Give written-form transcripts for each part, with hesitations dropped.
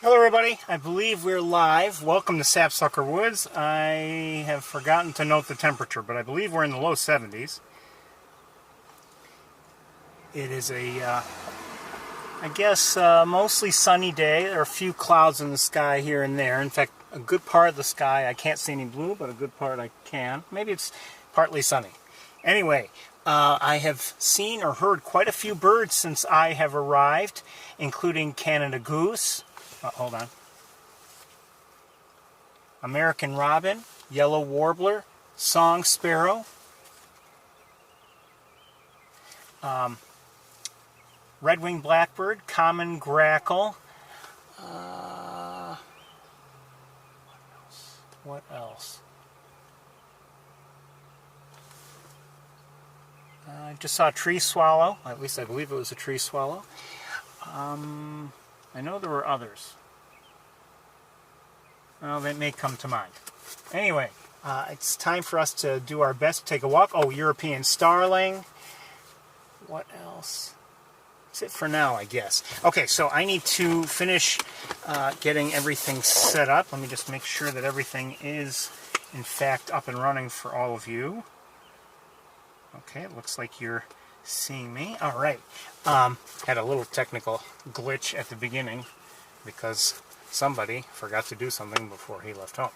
Hello everybody, I believe we're live. Welcome to Sapsucker Woods. I have forgotten to note the temperature, but I believe we're in the low 70s. It is a, I guess, mostly sunny day. There are a few clouds in the sky here and there. In fact, a good part of the sky, I can't see any blue, but a good part I can. Maybe it's partly sunny. Anyway, I have seen or heard quite a few birds since I have arrived, including Canada goose. Hold on. American robin, yellow warbler, song sparrow, red-winged blackbird, common grackle. What else? I just saw a tree swallow. At least I believe it was a tree swallow. I know there were others. Well, they may come to mind. Anyway, it's time for us to do our best to take a walk. Oh, European starling. What else? That's it for now, I guess. Okay, so I need to finish getting everything set up. Let me just make sure that everything is, in fact, up and running for all of you. Okay, it looks like you're seeing me. All right. Had a little technical glitch at the beginning because somebody forgot to do something before he left home.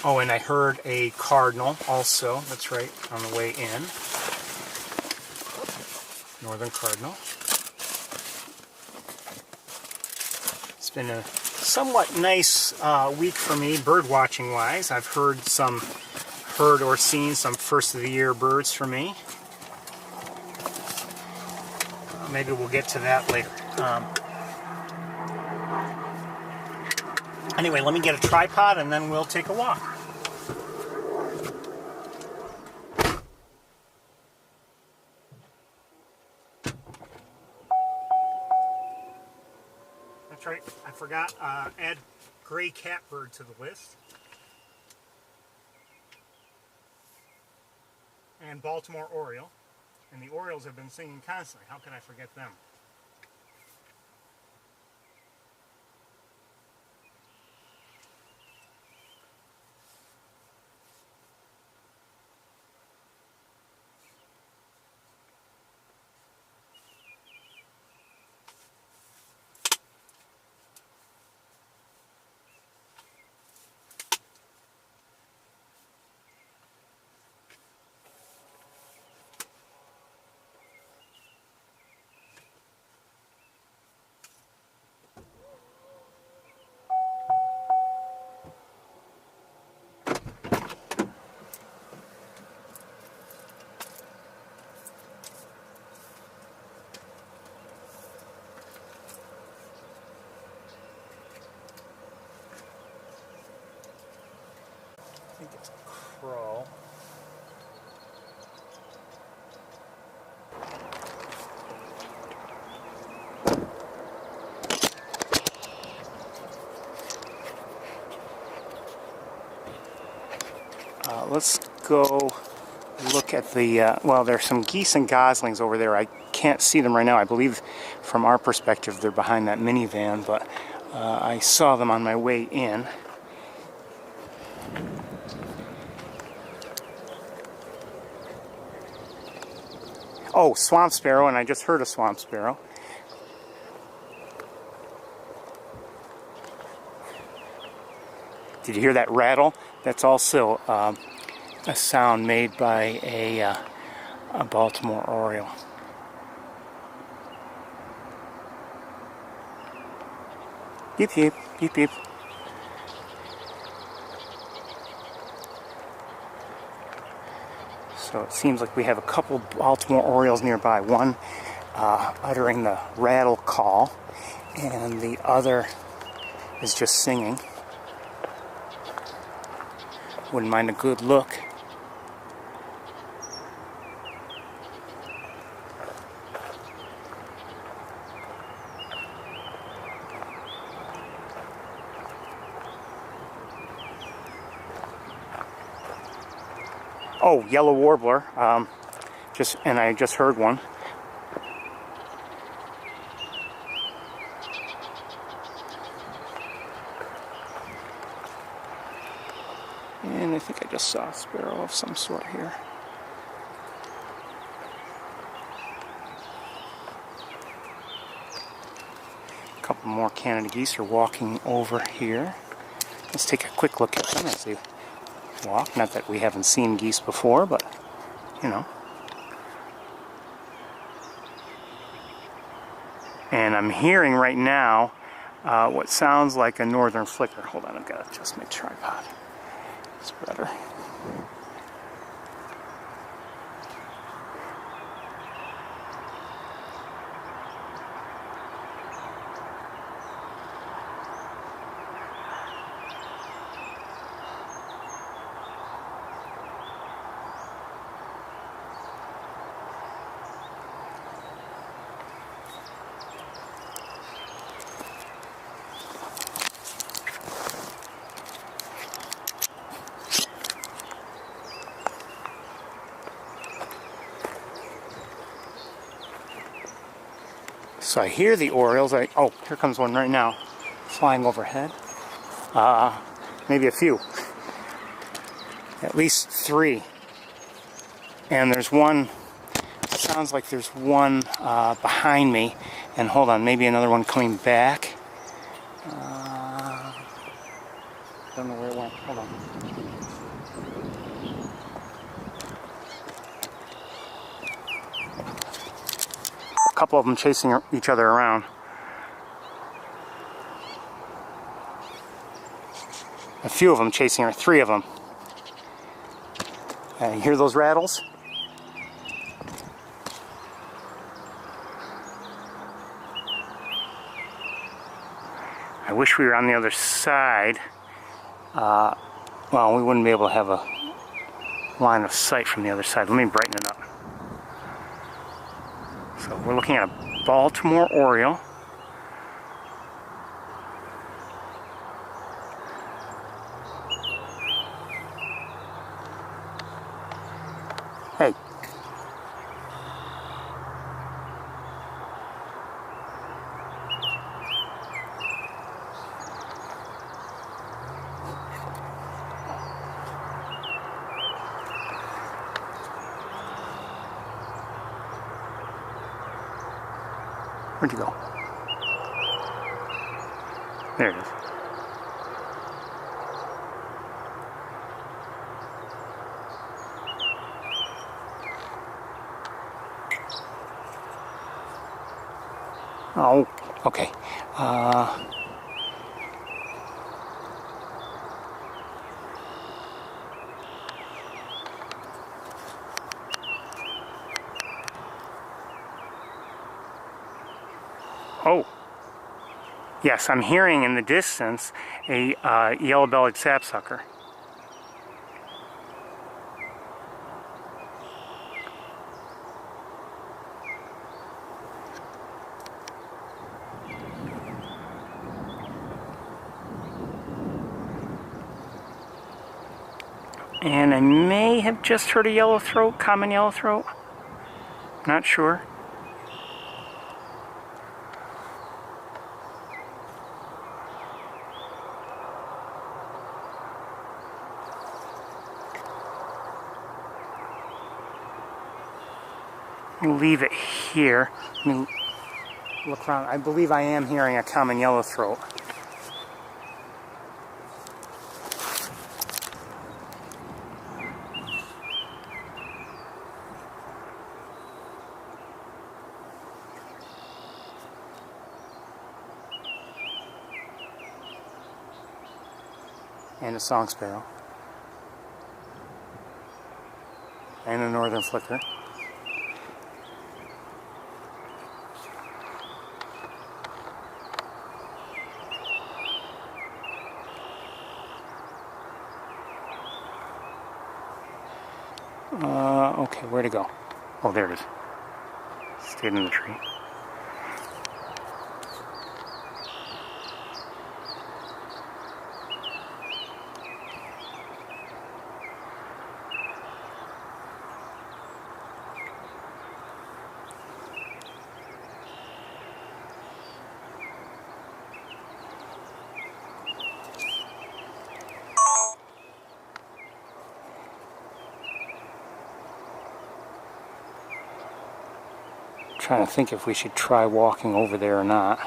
Oh, and I heard a cardinal also. That's right, on the way in. Northern cardinal. It's been a somewhat nice week for me, bird watching wise. I've heard or seen some first of the year birds for me. Maybe we'll get to that later. Anyway, let me get a tripod and then we'll take a walk. That's right, I forgot, add gray catbird to the list. And Baltimore oriole. And the orioles have been singing constantly. How can I forget them? I think it's a crow. Let's go look at the, well, there's some geese and goslings over there. I can't see them right now. I believe from our perspective they're behind that minivan, but I saw them on my way in. Oh, swamp sparrow, and I just heard a swamp sparrow. Did you hear that rattle? That's also a sound made by a Baltimore oriole. Yip yip, yip yip. So it seems like we have a couple Baltimore orioles nearby. One uttering the rattle call, and the other is just singing. Wouldn't mind a good look. Oh, yellow warbler. And I just heard one. And I think I just saw a sparrow of some sort here. A couple more Canada geese are walking over here. Let's take a quick look at them as they walk. Not that we haven't seen geese before, but, you know. And I'm hearing right now what sounds like a northern flicker. Hold on, I've got to adjust my tripod. It's better. So I hear the orioles. Oh, here comes one right now, flying overhead. Maybe a few. At least 3. And there's one, it sounds like there's one behind me. And hold on, maybe another one coming back. Don't know where it went. Hold on. A couple of them chasing each other around. A few of them chasing her, 3 of them. You hear those rattles? I wish we were on the other side. Well, we wouldn't be able to have a line of sight from the other side. Let me brighten it up. So we're looking at a Baltimore oriole. Hey. Where'd you go? There it is. Oh, okay. Oh, yes, I'm hearing in the distance a yellow-bellied sapsucker. And I may have just heard a yellowthroat, common yellowthroat. Not sure. We'll leave it here. Let me look around. I believe I am hearing a common yellowthroat. And a song sparrow. And a northern flicker. Okay, where to go? Oh, there it is. Stayed in the tree. trying to think if we should try walking over there or not.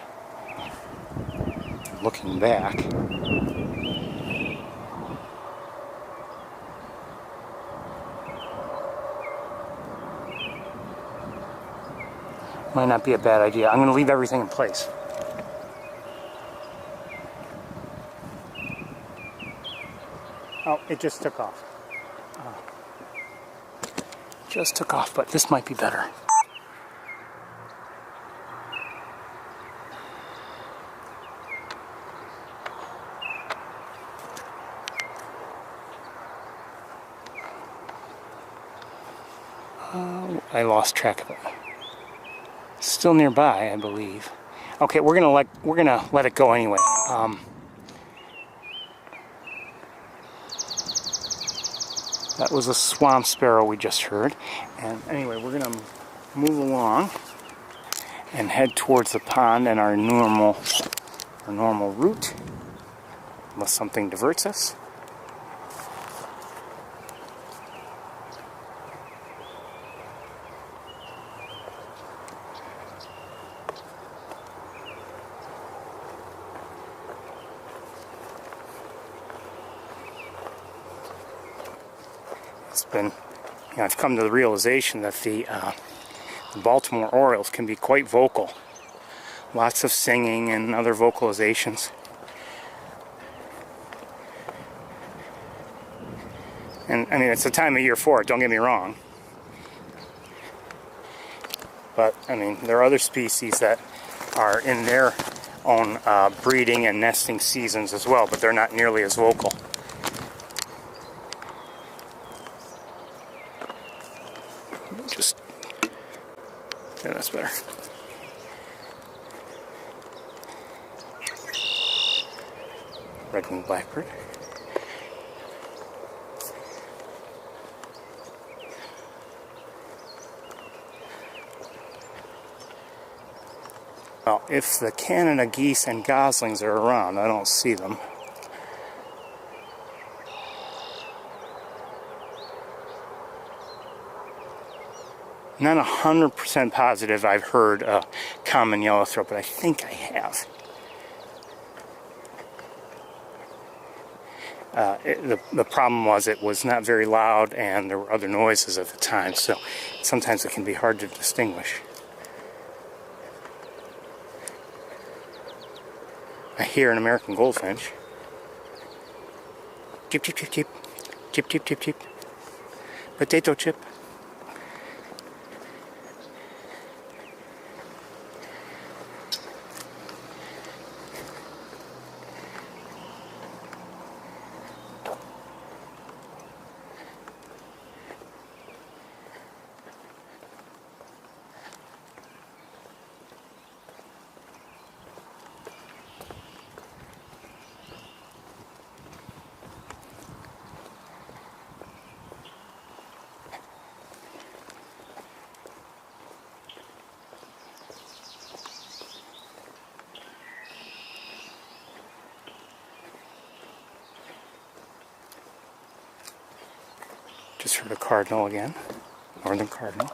Looking back. Might not be a bad idea. I'm going to leave everything in place. Oh, it just took off. Just took off, but this might be better. I lost track of it. Still nearby, I believe. Okay, we're gonna let it go anyway. That was a swamp sparrow we just heard. And anyway, we're gonna move along and head towards the pond and our normal route, unless something diverts us. It's been, I've come to the realization that the Baltimore Orioles can be quite vocal. Lots of singing and other vocalizations. And I mean, it's the time of year for it, don't get me wrong. But I mean, there are other species that are in their own breeding and nesting seasons as well, but they're not nearly as vocal. Yeah, that's better. Red-winged blackbird. Well, if the Canada geese and goslings are around, I don't see them. Not 100% positive I've heard a common yellowthroat, but I think I have. The problem was it was not very loud and there were other noises at the time, so sometimes it can be hard to distinguish. I hear an American goldfinch. Chip, chip, chip, chip. Chip, chip, chip, chip. Potato chip. Just heard a cardinal again, northern cardinal.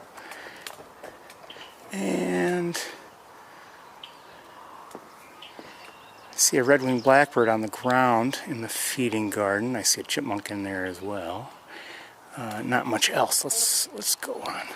And I see a red-winged blackbird on the ground in the feeding garden. I see a chipmunk in there as well. Not much else. Let's go on.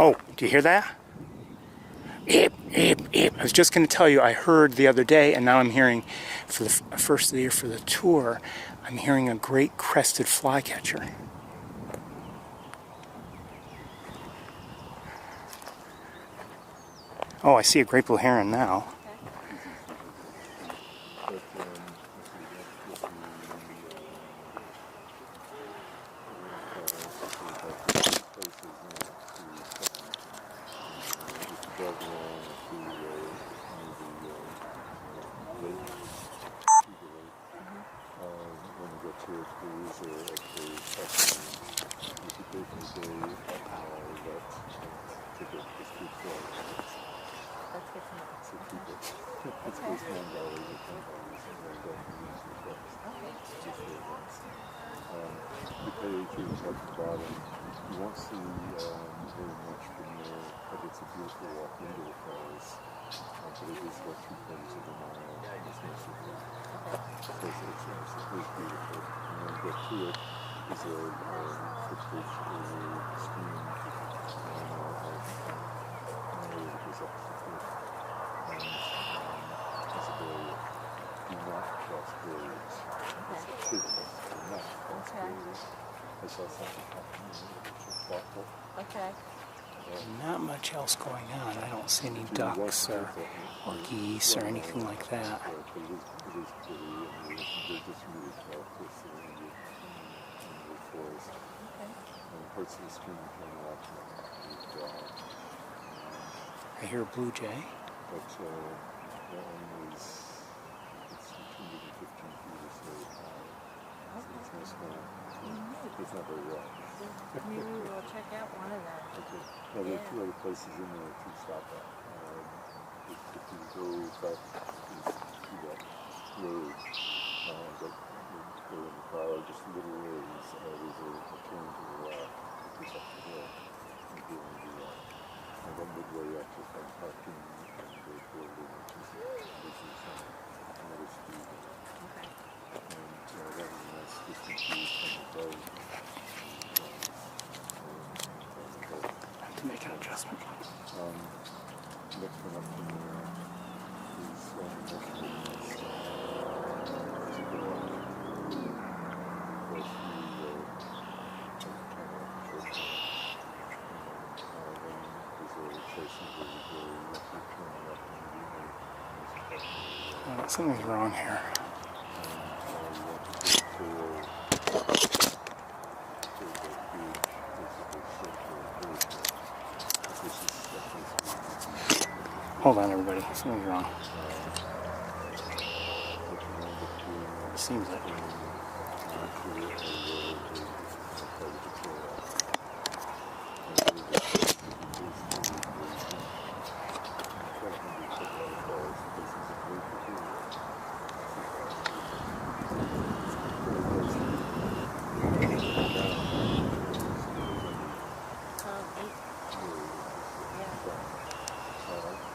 Oh, do you hear that? Eep, eep, eep. I was just going to tell you I heard the other day, and now I'm hearing, for the first of the year for the tour, I'm hearing a great crested flycatcher. Oh, I see a great blue heron now. You won't see very much from there, but it's a beautiful walk into the falls. But it is about 3/4 of a mile. It's most of it. It's beautiful. And then get to it is a footbridge over a stream that goes up to the cliff. And there's a barrier. Do not cross barriers. It's critical. Do not cross barriers. I saw something happening. It's thoughtful. Okay. Not much else going on. I don't see any ducks or geese or anything like that. It is pretty, and they're just really characteristic surrounded in the forest. And parts of the stream can walk dry. I hear a blue jay. But that one is, it's 215 feet or so high. So it's no small. It's not very rough. Maybe we'll check out one of them. Okay. Now there are two other places in there to stop at. If you go back to that road, that you go in the car just a little ways, there's a turn to the left, which is up the hill. You go and do that. And then midway up to find parking and the building, which is another street. Okay. And that is a nice distant view from the boat. To make an adjustment. Next one up from there is Montezuma. It's a good one. Go through then there's a place where you go left or turn left and Something's wrong here. Hold on, everybody. Something's wrong. Seems like it.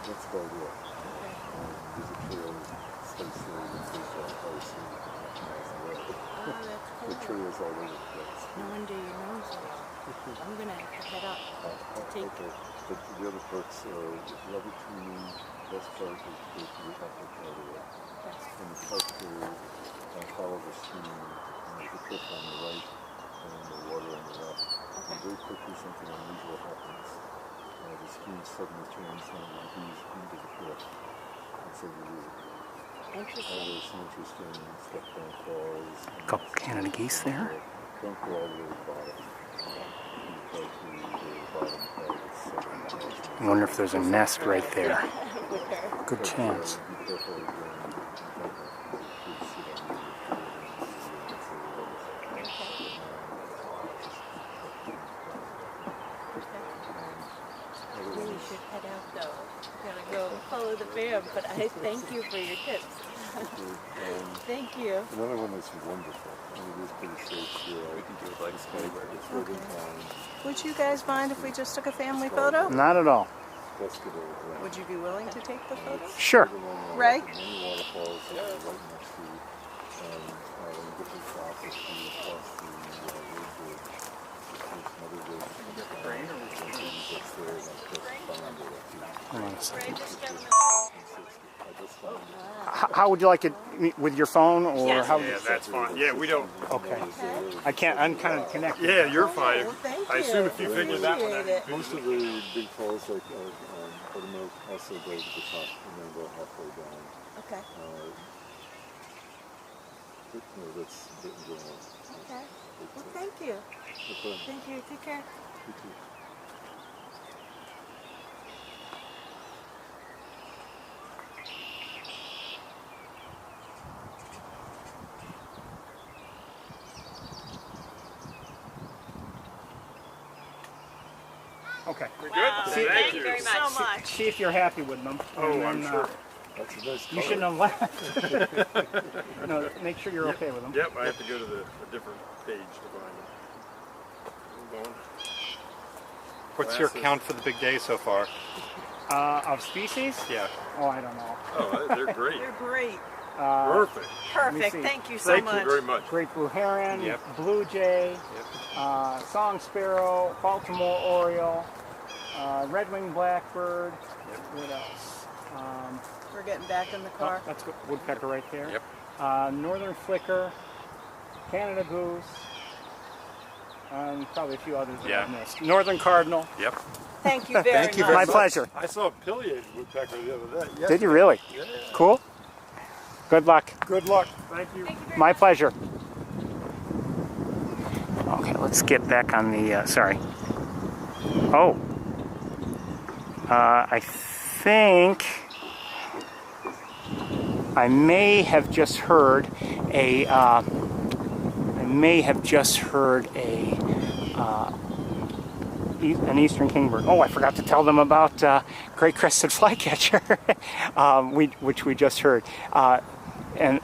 That's about it. There's a trail that stays there and goes down miles away. Oh, that's cool. The trail's all over the place. No wonder your nose is. I'm going to head up. Okay. But the other parts are rubber tuning. Best part is to go to the upper part of it. And the part to follow the stream. And there's a cliff on the right and the water on the left. And very quickly something unusual happens. The stream suddenly turns and moves into the cliff. And so you lose it. Interesting. There's some interesting step down falls. A couple Canada geese there. Don't go all the way to the bottom. You go to the bottom part. I wonder if there's a nest right there. Good chance. Be careful again. We should head out though. We're going to go follow the fam, but I thank you for your tips. Thank you. Another one that's wonderful. It is pretty safe here. I think it would like it's right in town. Would you guys mind if we just took a family photo? Not at all. Would you be willing to take the photo? Sure. Ray? Many waterfalls right next to different classes across the road bridge. There's another Hold on a second. How would you like it, with your phone or Yeah. how? Yeah, that's fine. Yeah, we don't. Okay. I can't. I'm kind of connected. Yeah, you're fine. Well, thank I assume you. if you figured that one out. Appreciate it. Most of the big falls like Buttermilk also go to the top and then go halfway down. Okay. But, that's in general. Okay. Well, thank you. Okay. Thank you. Take care. You too. Okay. We're good? Wow, See- thank you very much. So much. See if you're happy with them. Oh, and I'm then, sure. That's a nice You color. shouldn't have left. No, make sure you're okay with them. Yep, I have to go to a different page to find it. I'm going. What's your Glasses. count for the big day so far? Of species? Yeah. Oh, I don't know. Oh, they're great. You're great. Perfect. Perfect. see. Thank you so Thank much. you very much. Great blue heron, Yep. blue jay, Yep. song sparrow, Baltimore oriole, red-winged blackbird. What else? We're getting back in the car. That's good. Woodpecker right there. Yep. Northern flicker, Canada goose, and probably a few others that Yeah. I've missed. Northern cardinal. Yep. Thank you very Thank you much. very My pleasure. I saw a pileated woodpecker the other day. Yes. Did you really? Yeah. Cool. Good luck. Good luck. Thank you. My pleasure. Okay, let's get back on the, sorry. Oh. I think I may have just heard an eastern kingbird. Oh, I forgot to tell them about great crested flycatcher, which we just heard. And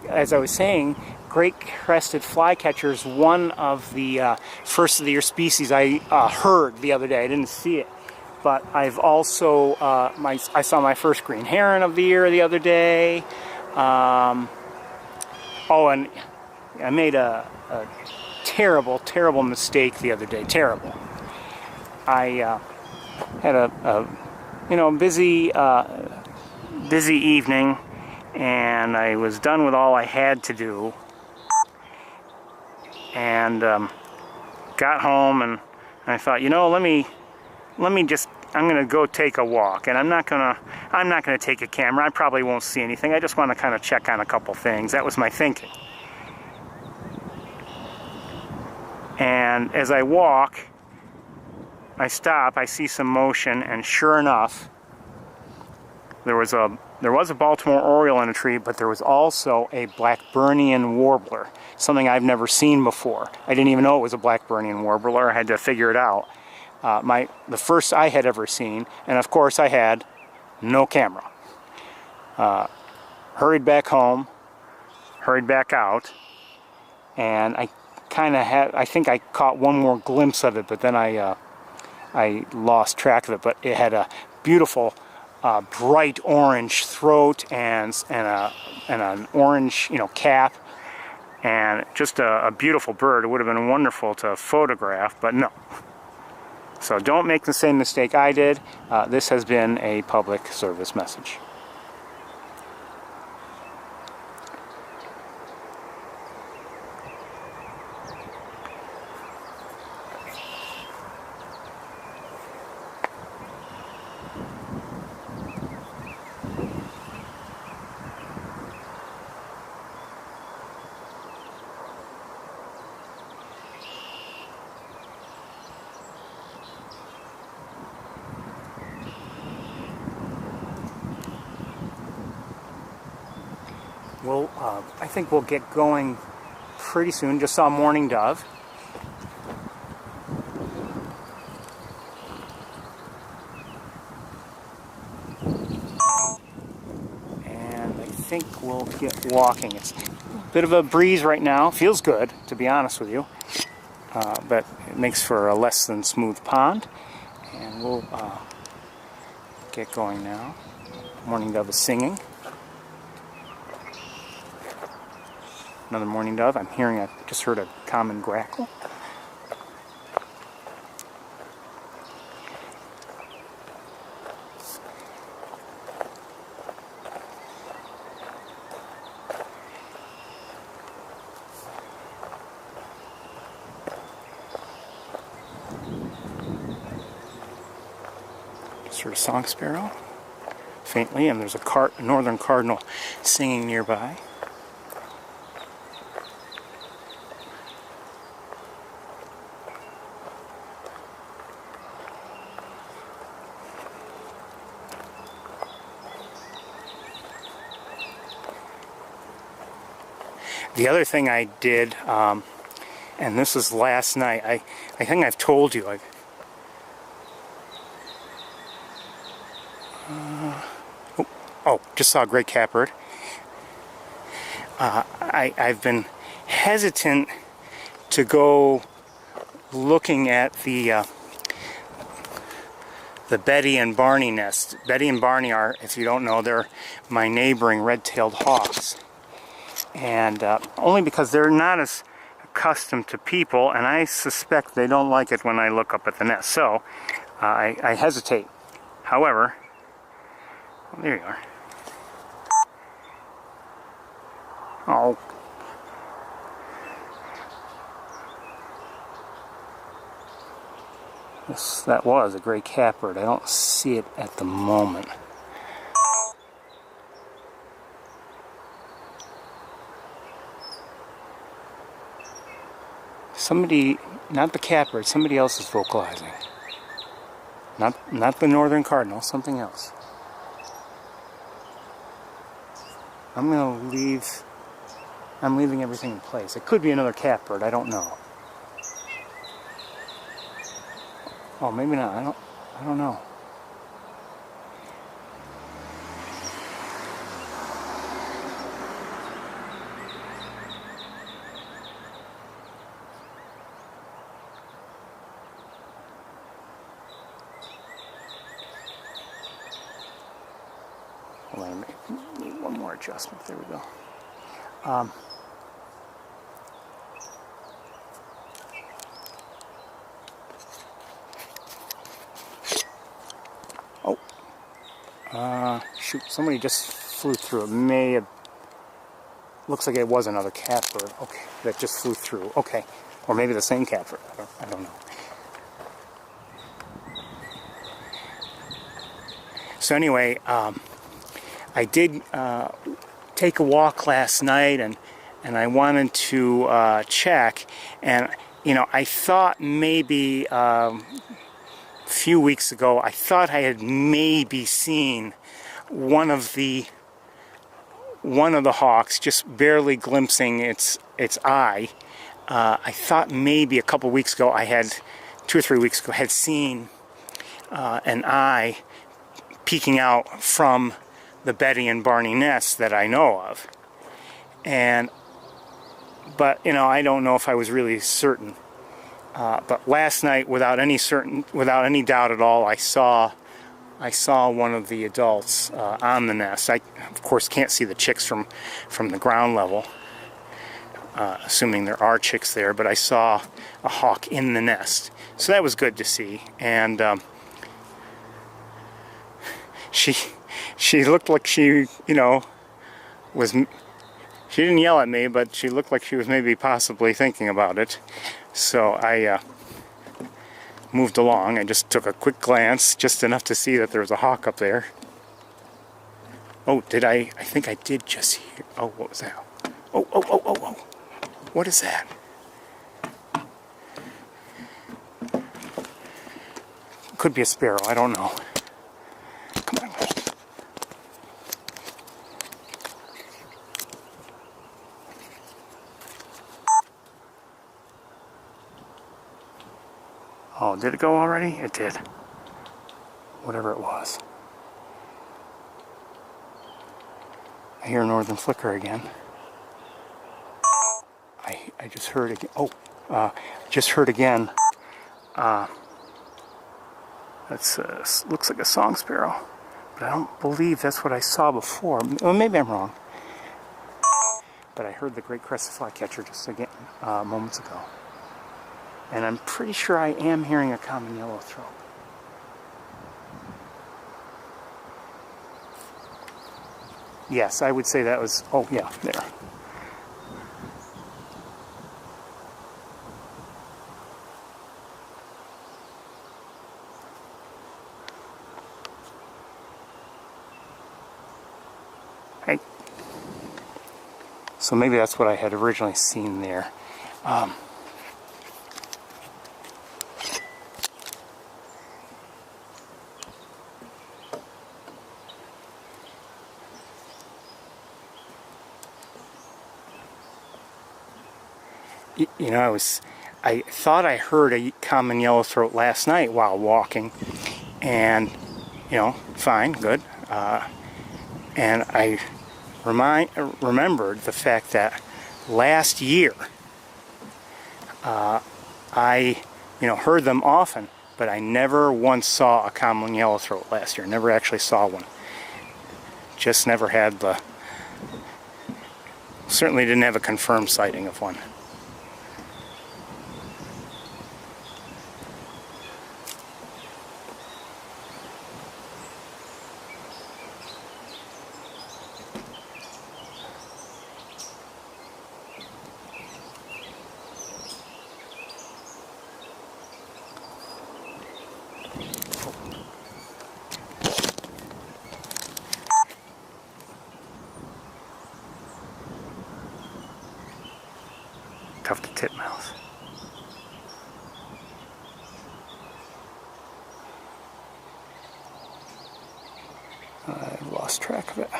as I was saying, great crested flycatcher is one of the first of the year species I heard the other day. I didn't see it, but I've also I saw my first green heron of the year the other day. Oh, and I made a terrible mistake the other day. Terrible. I had a busy evening, and I was done with all I had to do, and got home, and I thought, let me I'm gonna go take a walk, and I'm not gonna take a camera. I probably won't see anything. I just want to kind of check on a couple things. That was my thinking. And as I walk, I stop, I see some motion, and sure enough, there was a Baltimore oriole in a tree, but there was also a Blackburnian warbler, something I've never seen before. I didn't even know it was a Blackburnian warbler. I had to figure it out. The first I had ever seen, and of course I had no camera. Hurried back home, hurried back out, and I think I caught one more glimpse of it, but then I lost track of it. But it had a beautiful bright orange throat and an orange cap, and just a beautiful bird. It would have been wonderful to photograph, but no. So don't make the same mistake I did. This has been a public service message. I think we'll get going pretty soon. Just saw a mourning dove. And I think we'll get walking. It's a bit of a breeze right now. Feels good, to be honest with you. But it makes for a less than smooth pond. And we'll get going now. Mourning dove is singing. Another mourning dove. I just heard a common grackle. Just heard a song sparrow faintly, and there's a northern cardinal singing nearby. The other thing I did, and this was last night, I think I've told you, Oh, just saw a great catbird. I've been hesitant to go looking at the Betty and Barney nest. Betty and Barney are, if you don't know, they're my neighboring red-tailed hawks. And only because they're not as accustomed to people, and I suspect they don't like it when I look up at the nest. So I hesitate. However, well, there you are. Oh. Yes, that was a gray catbird. I don't see it at the moment. Somebody, not the catbird, somebody else is vocalizing. Not the northern cardinal, something else. I'm leaving everything in place. It could be another catbird, I don't know. Oh, maybe not. I don't know. Hold on, I need one more adjustment. There we go. Shoot, somebody just flew through. It may have... Looks like it was another catbird. Okay, that just flew through. Okay. Or maybe the same catbird. I don't know. So anyway, I did take a walk last night, and I wanted to check. And, you know, I thought maybe... a few weeks ago, I thought I had maybe seen one of the hawks just barely glimpsing its eye. I thought maybe a couple weeks ago, 2 or 3 weeks ago, had seen an eye peeking out from the Betty and Barney nest that I know of. But you know, I don't know if I was really certain. But last night, without any doubt at all, I saw one of the adults on the nest. I, of course, can't see the chicks from the ground level, assuming there are chicks there. But I saw a hawk in the nest, so that was good to see. And she looked like she, you know, was. She didn't yell at me, but she looked like she was maybe possibly thinking about it. So I moved along. I just took a quick glance, just enough to see that there was a hawk up there. Oh, did I? I think I did just hear. Oh, what was that? Oh. What is that? Could be a sparrow. I don't know. Come on. Oh, did it go already? It did. Whatever it was. I hear northern flicker again. I just heard again. Oh, just heard again. That's looks like a song sparrow, but I don't believe that's what I saw before. Well, maybe I'm wrong. But I heard the great crested flycatcher just again moments ago. And I'm pretty sure I am hearing a common yellowthroat. Yes, I would say that was... Oh, yeah, there. Hey. So maybe that's what I had originally seen there. You know, I thought I heard a common yellowthroat last night while walking, and you know, fine, good. And I remembered the fact that last year I, you know, heard them often, but I never once saw a common yellowthroat last year. Never actually saw one. Just never had the, certainly didn't have a confirmed sighting of one. Tufted titmouse. I've lost track of it.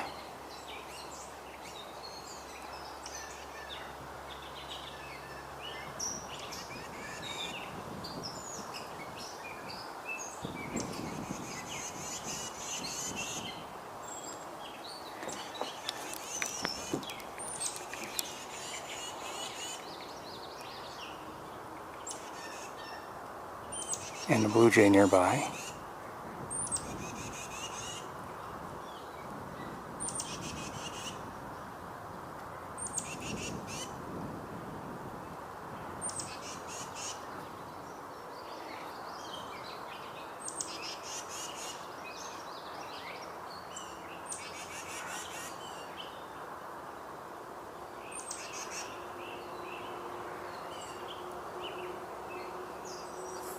And a blue jay nearby.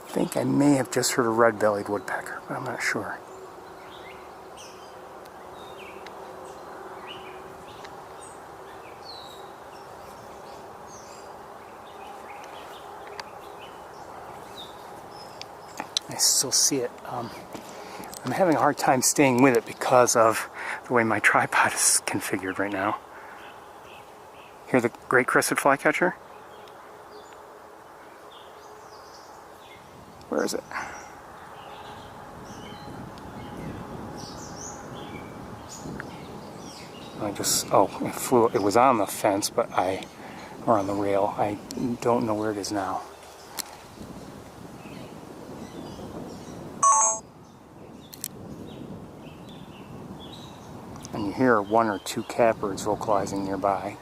I think I may have just heard a red-bellied woodpecker, but I'm not sure. I still see it. I'm having a hard time staying with it because of the way my tripod is configured right now. Hear the great crested flycatcher? Where is it? It flew, it was on the fence, but or on the rail. I don't know where it is now. And you hear one or two catbirds vocalizing nearby.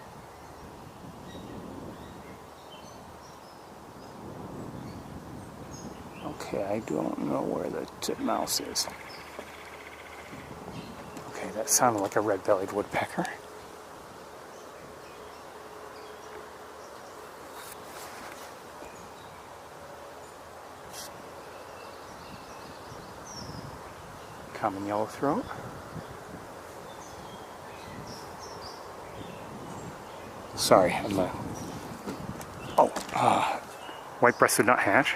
Okay, I don't know where the titmouse is. Okay, that sounded like a red-bellied woodpecker. Common yellowthroat. Sorry, I'm white-breasted nuthatch.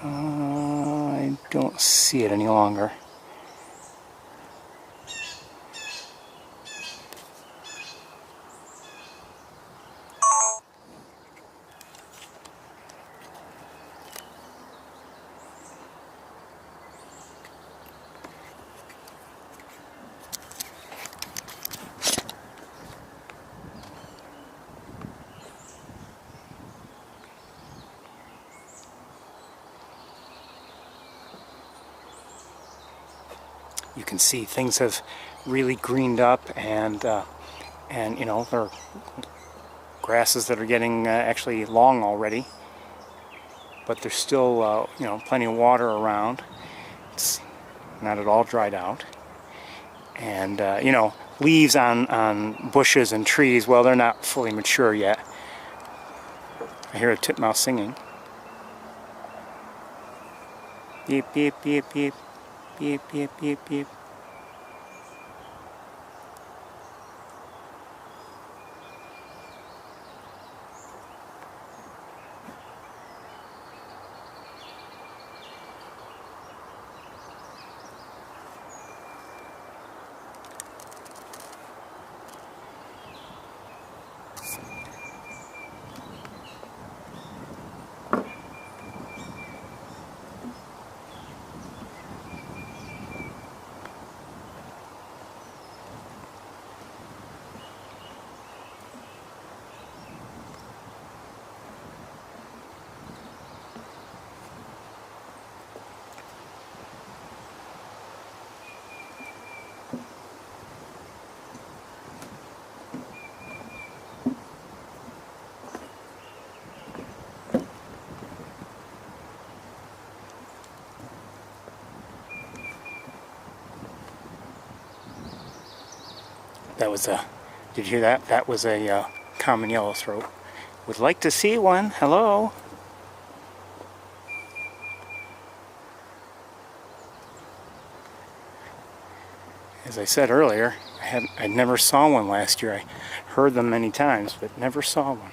I don't see it any longer. You can see things have really greened up, and you know, there are grasses that are getting actually long already, but there's still you know, plenty of water around. It's not at all dried out, and you know, leaves on bushes and trees, well, they're not fully mature yet. I hear a titmouse singing. Beep beep beep beep. Beep, beep, beep, beep. That was a, did you hear that? That was a common yellowthroat. Would like to see one. Hello? As I said earlier, I never saw one last year. I heard them many times, but never saw one.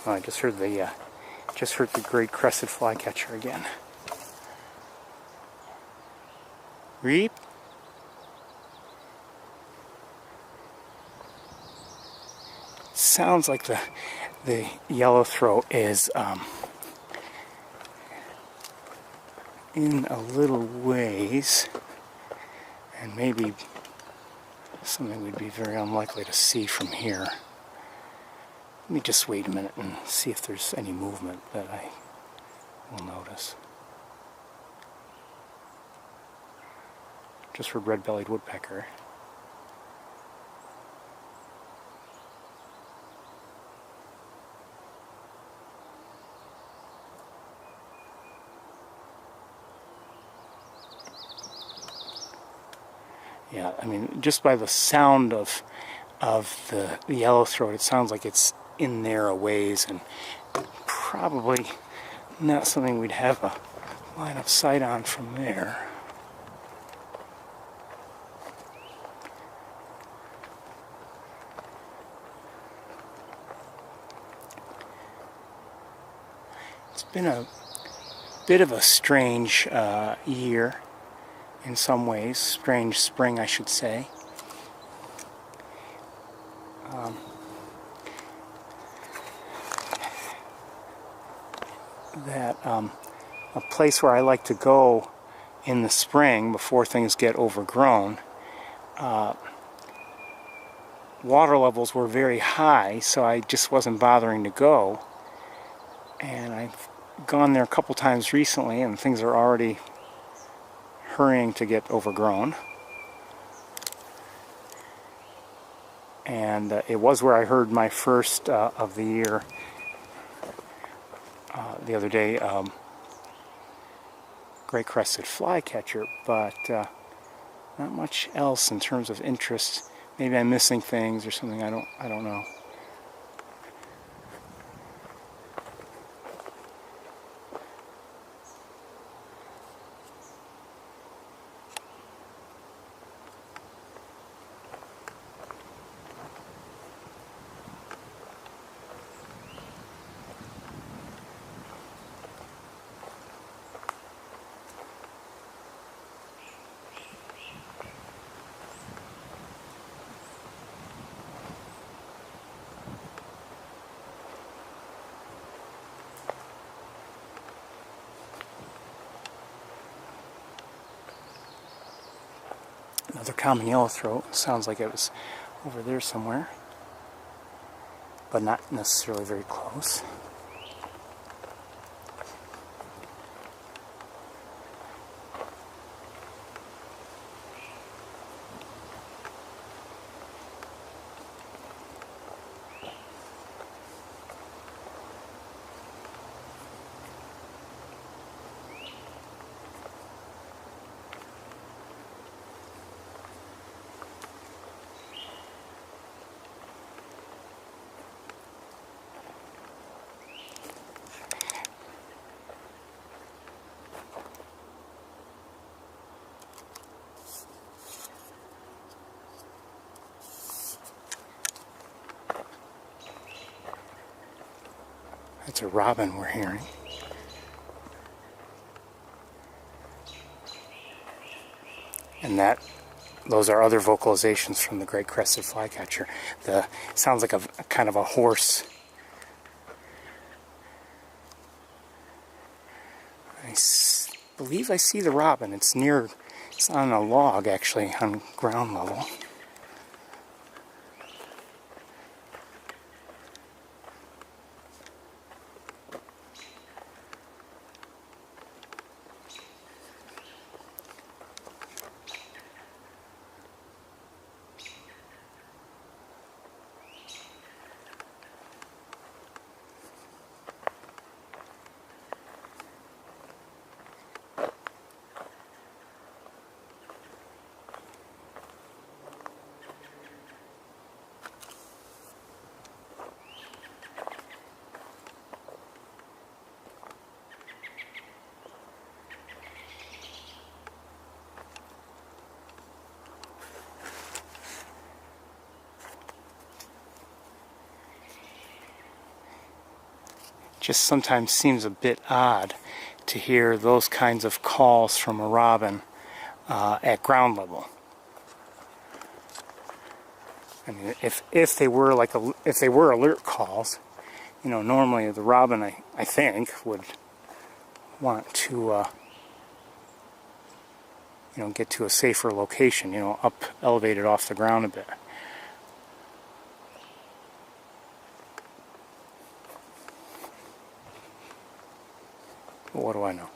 Oh, I just heard the great crested flycatcher again. Reap. Sounds like the yellowthroat is in a little ways, and maybe something we'd be very unlikely to see from here. Let me just wait a minute and see if there's any movement that I will notice. Just heard red-bellied woodpecker. Yeah, I mean, just by the sound of the yellowthroat, it sounds like it's in there a ways, and probably not something we'd have a line of sight on from there. It's been a bit of a strange year in some ways, strange spring, I should say. A place where I like to go in the spring before things get overgrown, water levels were very high, so I just wasn't bothering to go. And I've gone there a couple times recently, and things are already hurrying to get overgrown. And it was where I heard my first of the year the other day, great crested flycatcher, but not much else in terms of interest. Maybe I'm missing things or something. I don't know. Another common yellowthroat. Sounds like it was over there somewhere, but not necessarily very close. That's a robin we're hearing. And those are other vocalizations from the great crested flycatcher. Sounds like a kind of a hoarse. I believe I see the robin. It's on a log actually, on ground level. just sometimes seems a bit odd to hear those kinds of calls from a robin at ground level. I mean, if they were alert calls, you know, normally the robin, I think, would want to you know, get to a safer location, you know, up elevated off the ground a bit. But what do I know?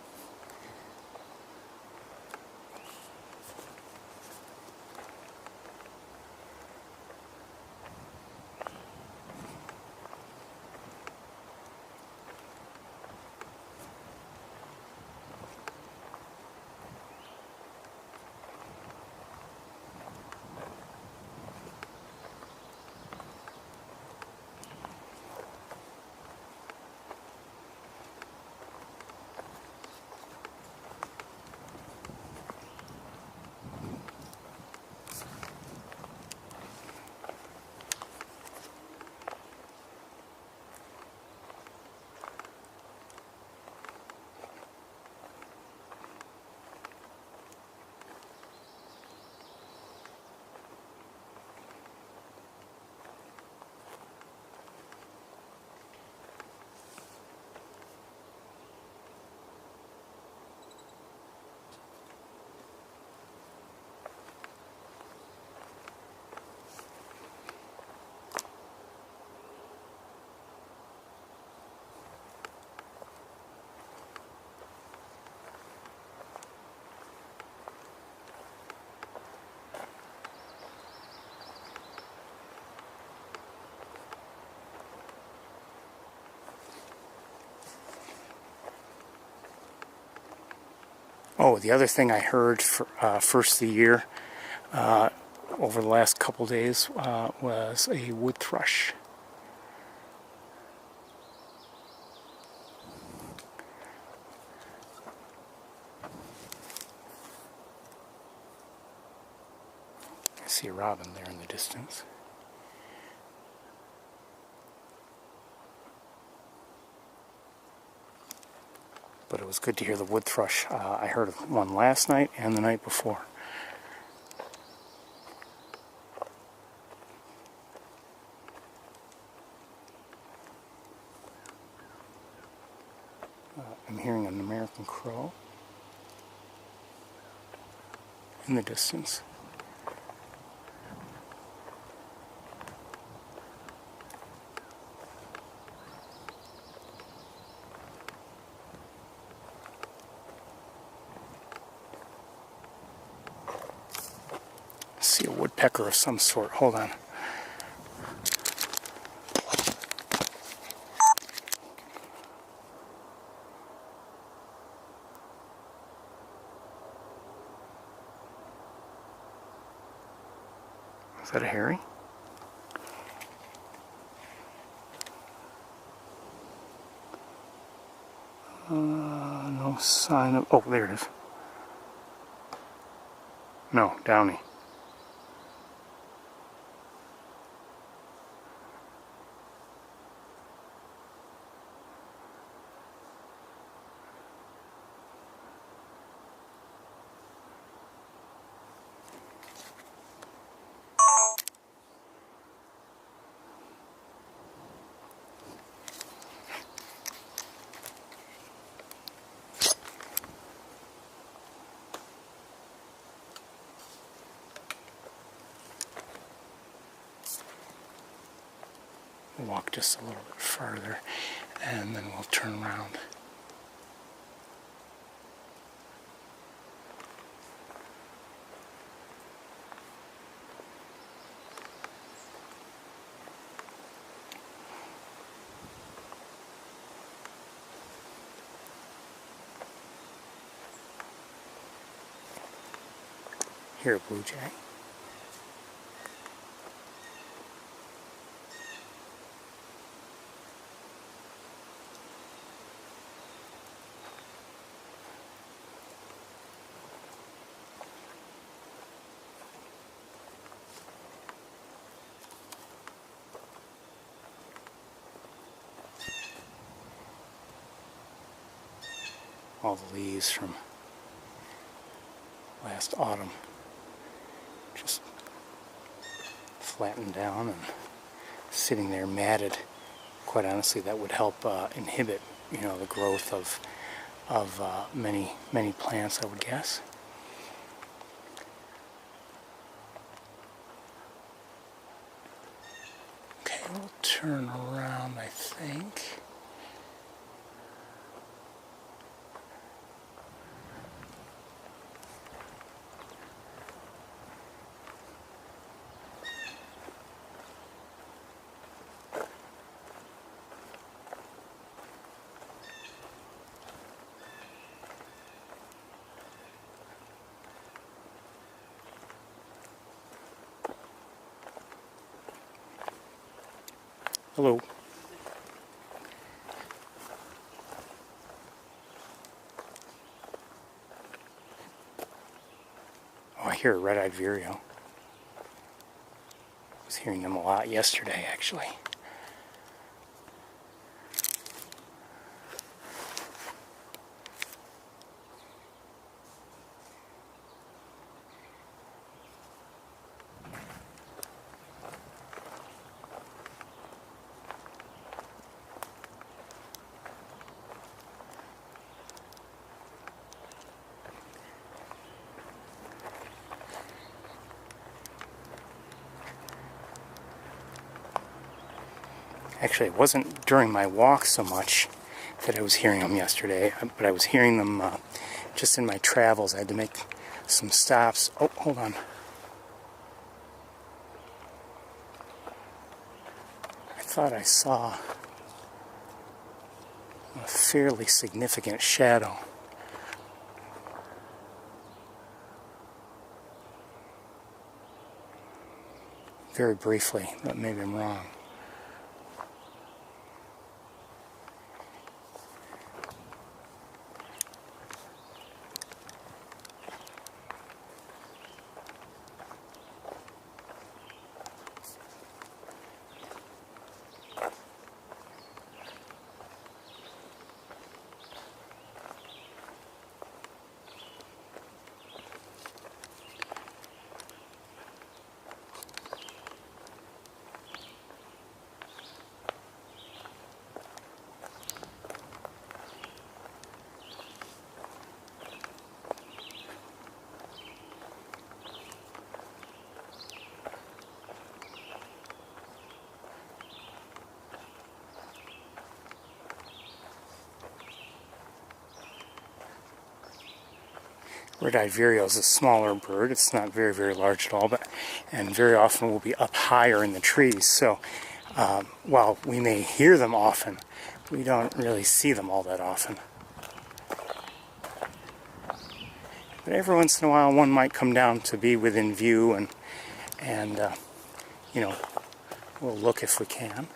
Oh, the other thing I heard for, first of the year, over the last couple days, was a wood thrush. I see a robin there in the distance. But it was good to hear the wood thrush. I heard one last night and the night before. I'm hearing an American crow in the distance. See a woodpecker of some sort. Hold on. Is that a herring? No sign of... Oh, there it is. No, downy. Walk just a little bit further and then we'll turn around. Here, blue jay. all the leaves from last autumn just flattened down and sitting there matted. Quite honestly, that would help inhibit, the growth of many plants, I would guess. Okay, we'll turn around, I think. Hello. Oh, I hear a red-eyed vireo. I was hearing them a lot yesterday, actually. Actually, it wasn't during my walk so much that I was hearing them yesterday, but I was hearing them just in my travels. I had to make some stops. Oh, hold on. I thought I saw a fairly significant shadow. Very briefly, but maybe I'm wrong. Red-eyed vireo is a smaller bird. It's not very, very large at all, and very often will be up higher in the trees. So while we may hear them often, we don't really see them all that often. But every once in a while, one might come down to be within view, and we'll look if we can.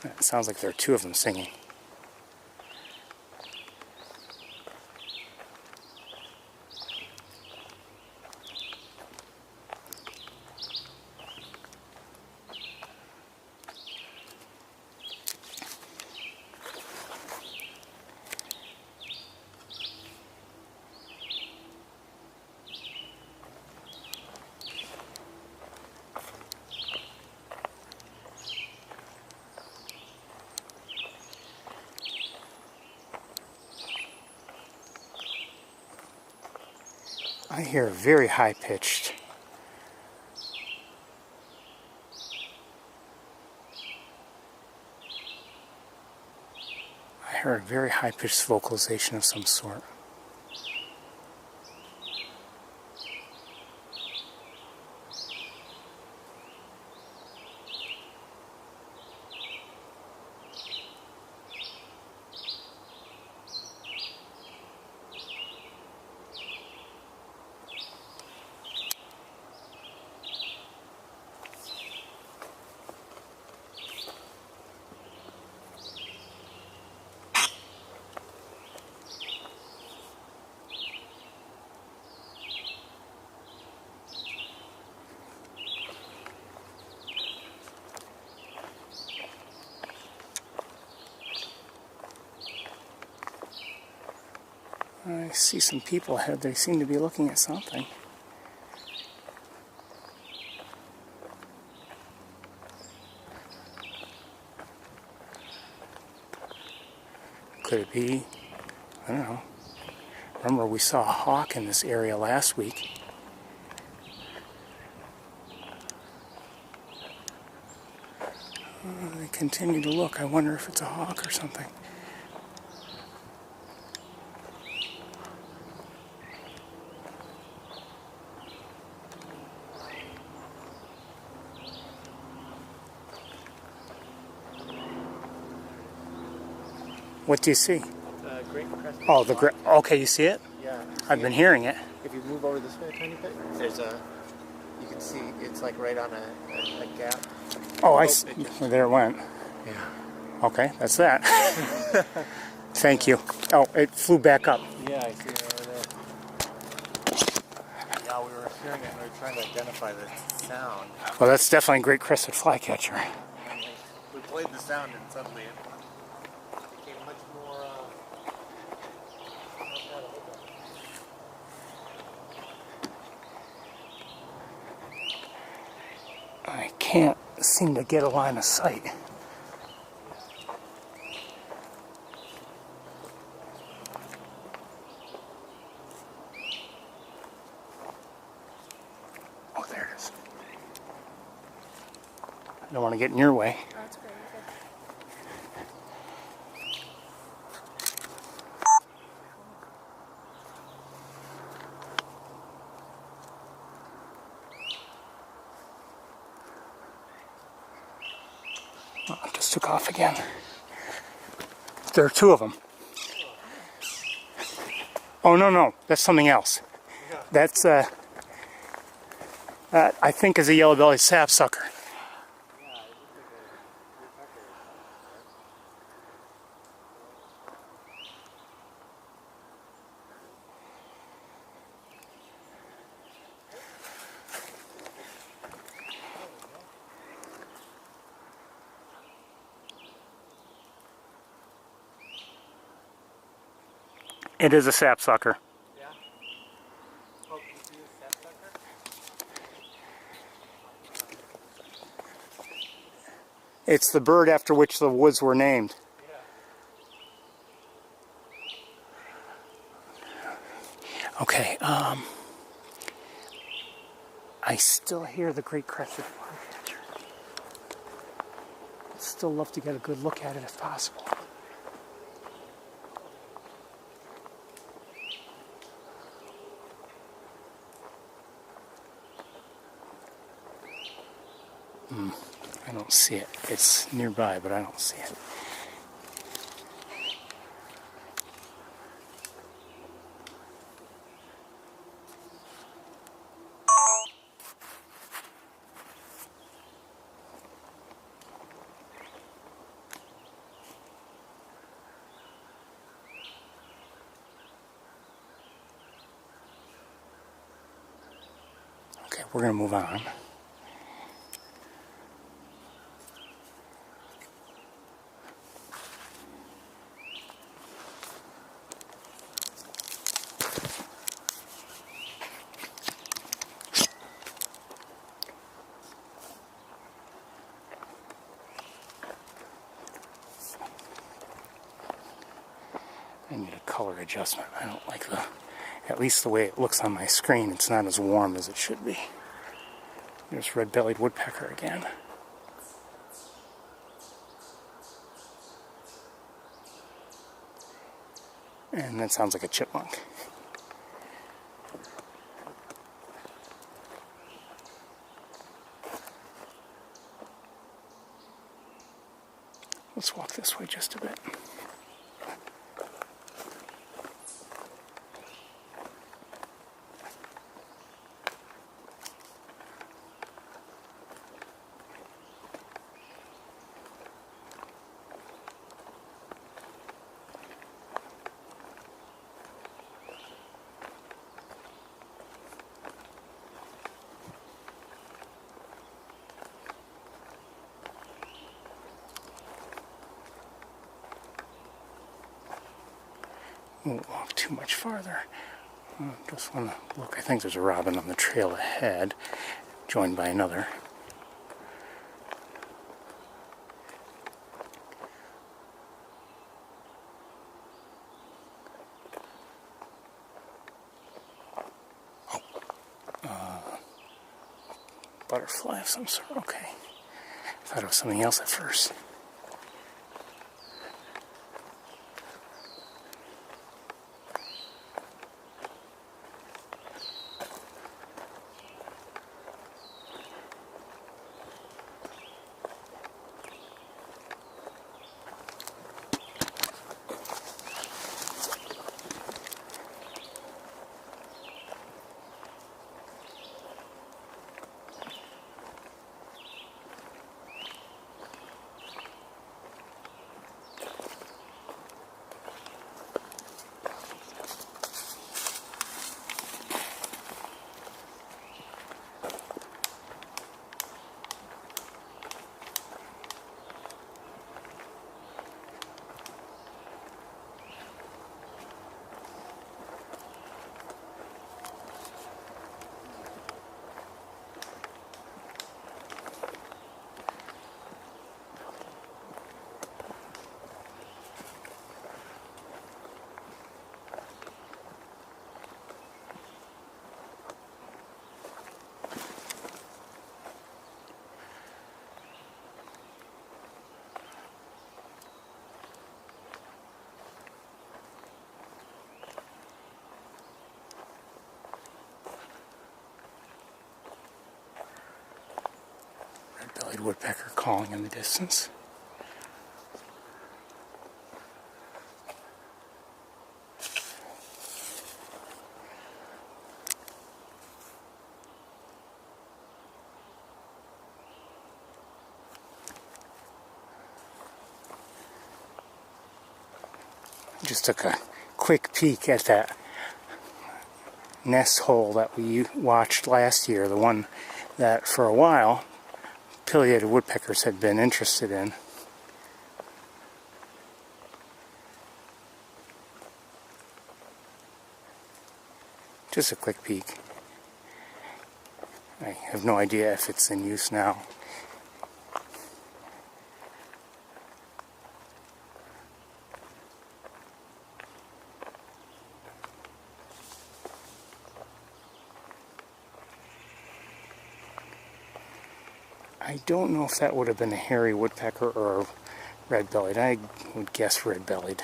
It sounds like there are two of them singing. I hear very high-pitched. I heard a very high-pitched vocalization of some sort. I see some people ahead. They seem to be looking at something. Could it be? I don't know. Remember, we saw a hawk in this area last week. They continue to look. I wonder if it's a hawk or something. What do you see? Great crested Oh, the swan. okay, you see it? Yeah. I've been hearing it. If you move over this way a tiny bit, there's a. You can see it's like right on a gap. Oh, I it see. just- Well, there it went. Yeah. Okay, that's that. Thank you. Oh, it flew back up. Yeah, I see it over there. Yeah, we were hearing it and we were trying to identify the sound. Well, that's definitely a great crested flycatcher. And we played the sound and suddenly it became much more. I can't seem to get a line of sight. Oh, there it is. I don't want to get in your way. That's great. Oh, it just took off again. There are two of them. Oh, no, that's something else. That's, I think is a yellow-bellied sapsucker. It is a sapsucker. Yeah. Oh, can you see the sapsucker? It's the bird after which the woods were named. Okay, I still hear the great crested flycatcher. I'd still love to get a good look at it if possible. I don't see it. It's nearby, but I don't see it. Okay, we're going to move on. I need a color adjustment. I don't like at least the way it looks on my screen, it's not as warm as it should be. There's red-bellied woodpecker again. And that sounds like a chipmunk. Let's walk this way just a bit. won't walk too much farther. Just want to look. I think there's a robin on the trail ahead, joined by another. Butterfly of some sort. Okay. I thought it was something else at first. Red-bellied woodpecker calling in the distance. Just took a quick peek at that nest hole that we watched last year, the one that for a while pileated woodpeckers had been interested in. Just a quick peek. I have no idea if it's in use now. I don't know if that would have been a hairy woodpecker or a red-bellied. I would guess red-bellied.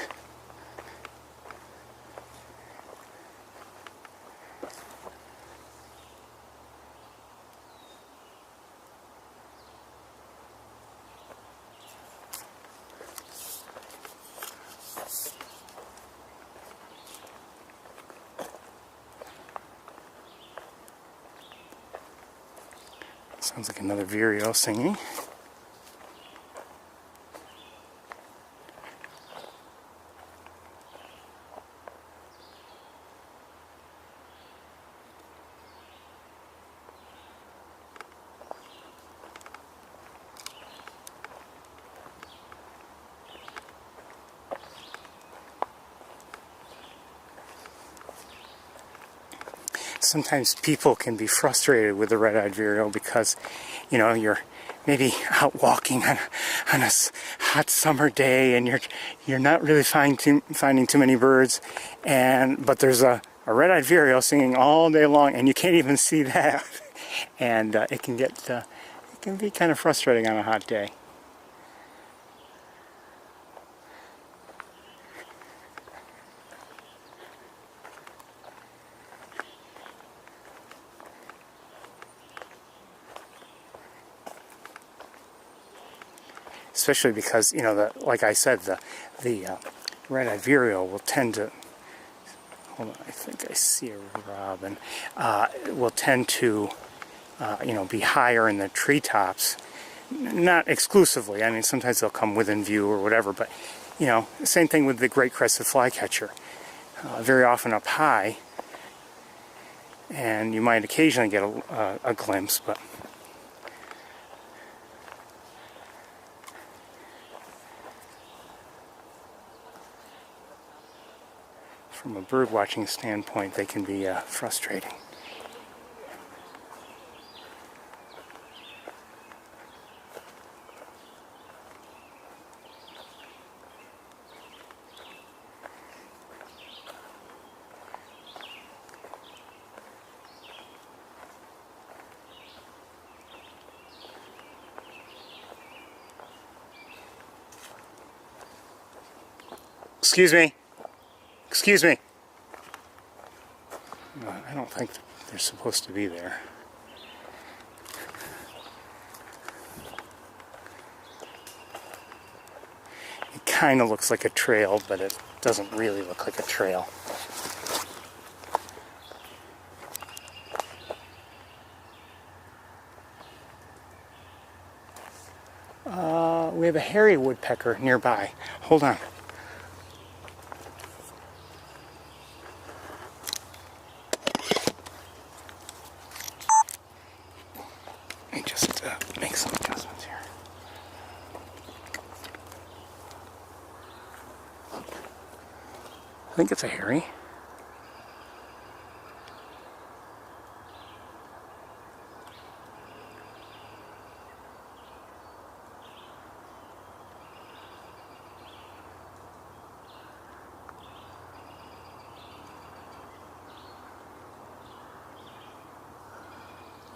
Sounds like another vireo singing. Sometimes people can be frustrated with the red-eyed vireo because, you know, you're maybe out walking on a hot summer day and you're not really finding too many birds, but there's a red-eyed vireo singing all day long and you can't even see that, and it can be kind of frustrating on a hot day. Especially because, you know, like I said, the red-eyed vireo will tend to, hold on, I think I see a robin, will tend to, you know, be higher in the treetops. Not exclusively, I mean, sometimes they'll come within view or whatever, but, you know, same thing with the great crested flycatcher. Very often up high, and you might occasionally get a glimpse, but from a bird watching standpoint, they can be frustrating. Excuse me. Excuse me. I don't think they're supposed to be there. It kind of looks like a trail, but it doesn't really look like a trail. We have a hairy woodpecker nearby. Hold on. Let me just make some adjustments here. I think it's a hairy.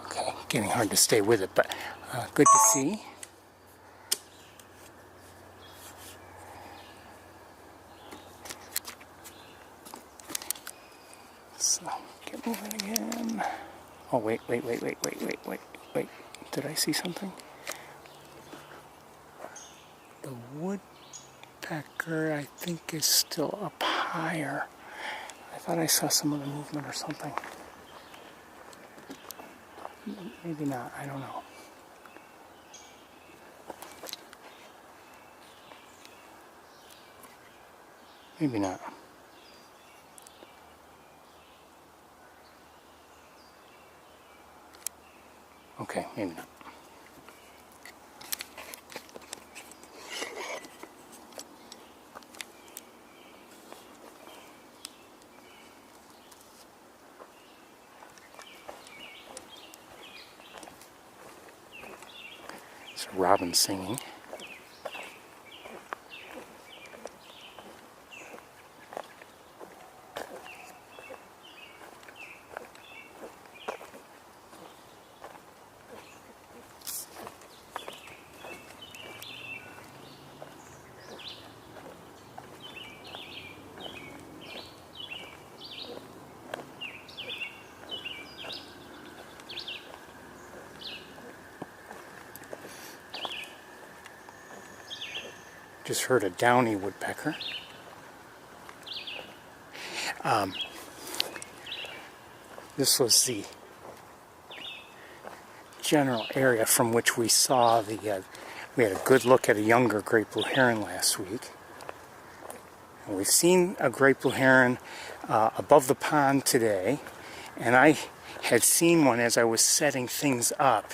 Okay, getting hard to stay with it, but good to see. So, get moving again. Oh, wait. Did I see something? The woodpecker, I think, is still up higher. I thought I saw some other movement or something. Maybe not, I don't know. Maybe not. Okay, maybe not. It's a robin singing. Just heard a downy woodpecker. This was the general area from which we saw the. We had a good look at a younger great blue heron last week. And we've seen a great blue heron above the pond today, and I had seen one as I was setting things up,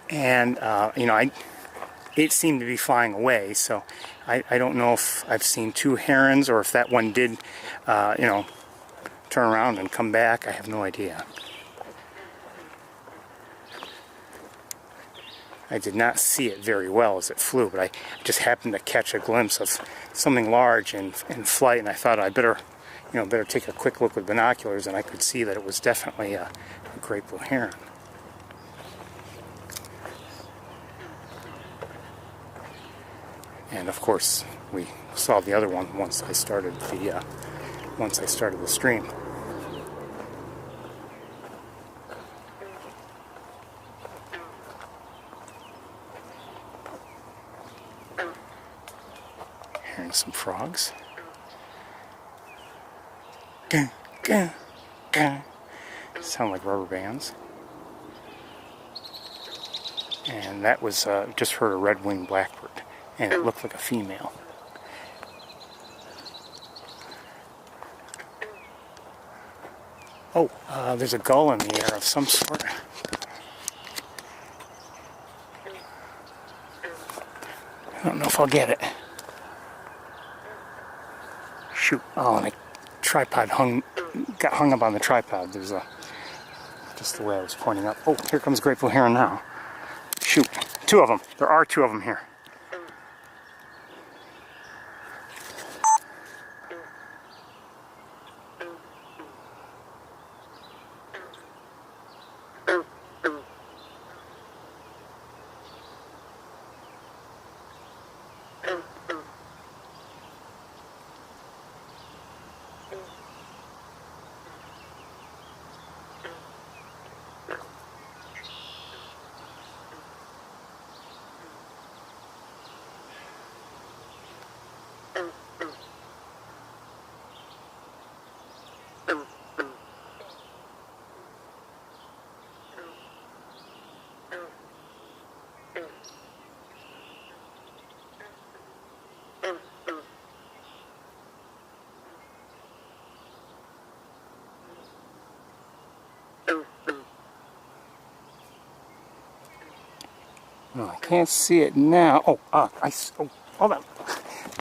and it seemed to be flying away, so I don't know if I've seen two herons or if that one did, turn around and come back. I have no idea. I did not see it very well as it flew, but I just happened to catch a glimpse of something large in flight, and I thought I better take a quick look with binoculars, and I could see that it was definitely a great blue heron. And of course, we saw the other one once I started the stream. Hearing some frogs. Sound like rubber bands. And that was just heard a red-winged blackbird. And it looked like a female. Oh, there's a gull in the air of some sort. I don't know if I'll get it. Shoot. Oh, and I tripod got hung up on the tripod. There's a, just the way I was pointing up. Oh, here comes Grateful Heron now. Shoot, 2 of them. There are 2 of them here. No, I can't see it now. Oh, oh, hold on.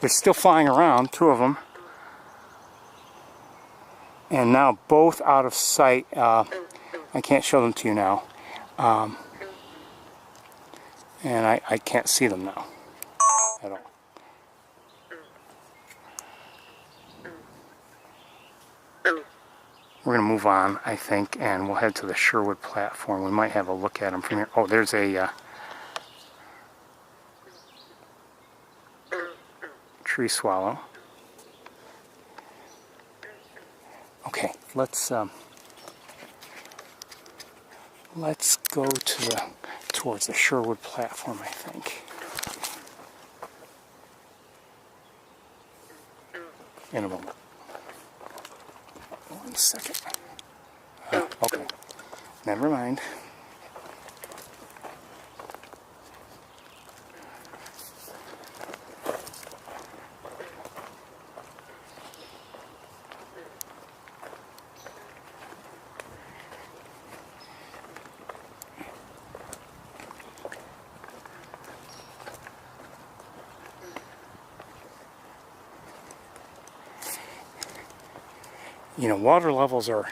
They're still flying around, 2 of them. And now both out of sight. I can't show them to you now. And I can't see them now at all. We're going to move on, I think, and we'll head to the Sherwood platform. We might have a look at them from here. Oh, there's a tree swallow. Okay, let's go to towards the Sherwood platform, I think. In a moment. 1 second. Okay. Never mind. You know, water levels are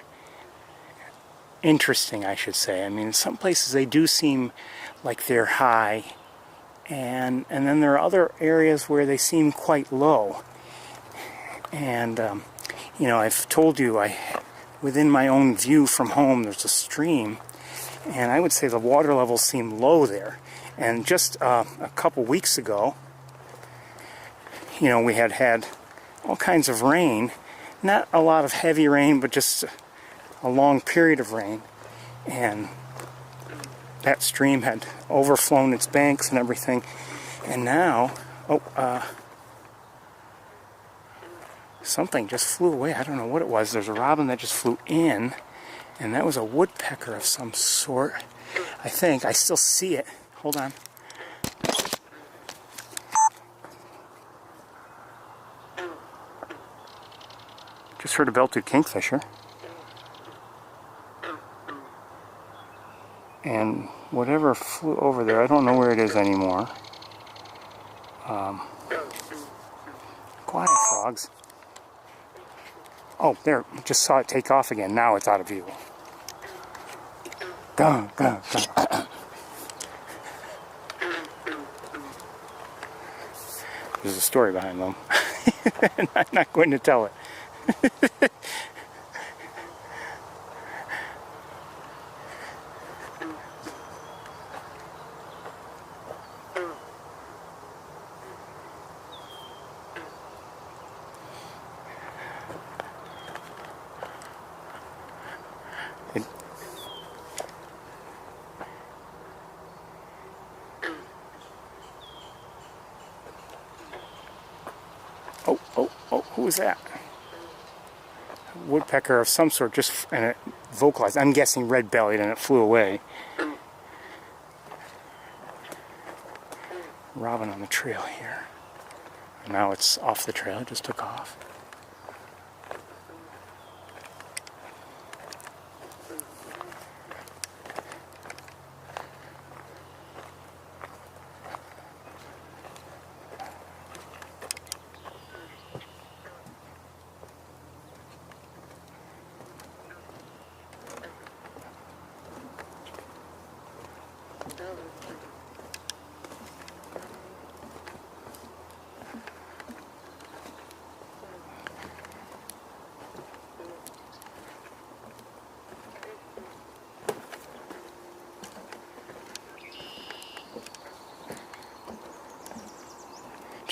interesting, I should say. I mean, in some places they do seem like they're high, and then there are other areas where they seem quite low. And you know, I've told you, within my own view from home, there's a stream, and I would say the water levels seem low there. And just a couple weeks ago, you know, we had all kinds of rain. Not a lot of heavy rain, but just a long period of rain. And that stream had overflown its banks and everything. And now, something just flew away. I don't know what it was. There's a robin that just flew in, and that was a woodpecker of some sort. I think. I still see it. Hold on. Just heard a bell-toothed kingfisher. And whatever flew over there, I don't know where it is anymore. Quiet frogs. Oh, there. Just saw it take off again. Now it's out of view. Go, go, go. There's a story behind them. And I'm not going to tell it. Oh, who was that? Woodpecker of some sort, just, and it vocalized. I'm guessing red-bellied, and it flew away. Robin on the trail here. Now it's off the trail. It just took off.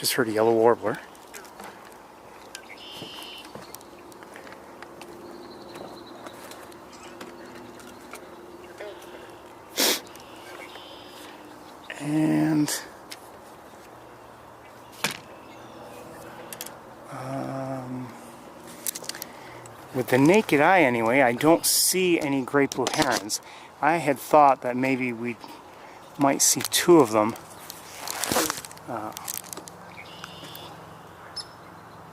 Just heard a yellow warbler. And with the naked eye anyway, I don't see any great blue herons. I had thought that maybe we might see two of them.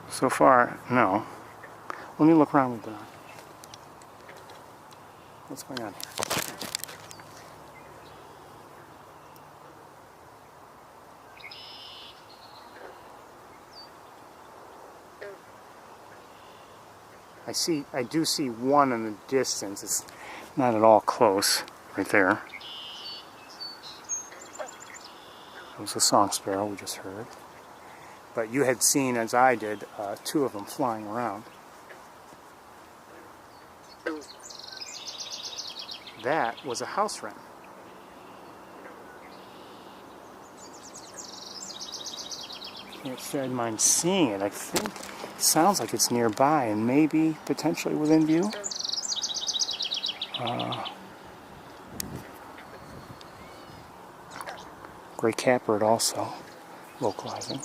So far, no. Let me look around with the... What's going on here? I do see one in the distance. It's not at all close, right there. It was a song sparrow we just heard. But you had seen, as I did, two of them flying around. That was a house wren. Can't say I'd mind seeing it. I think it sounds like it's nearby and maybe potentially within view. Gray catbird also localizing.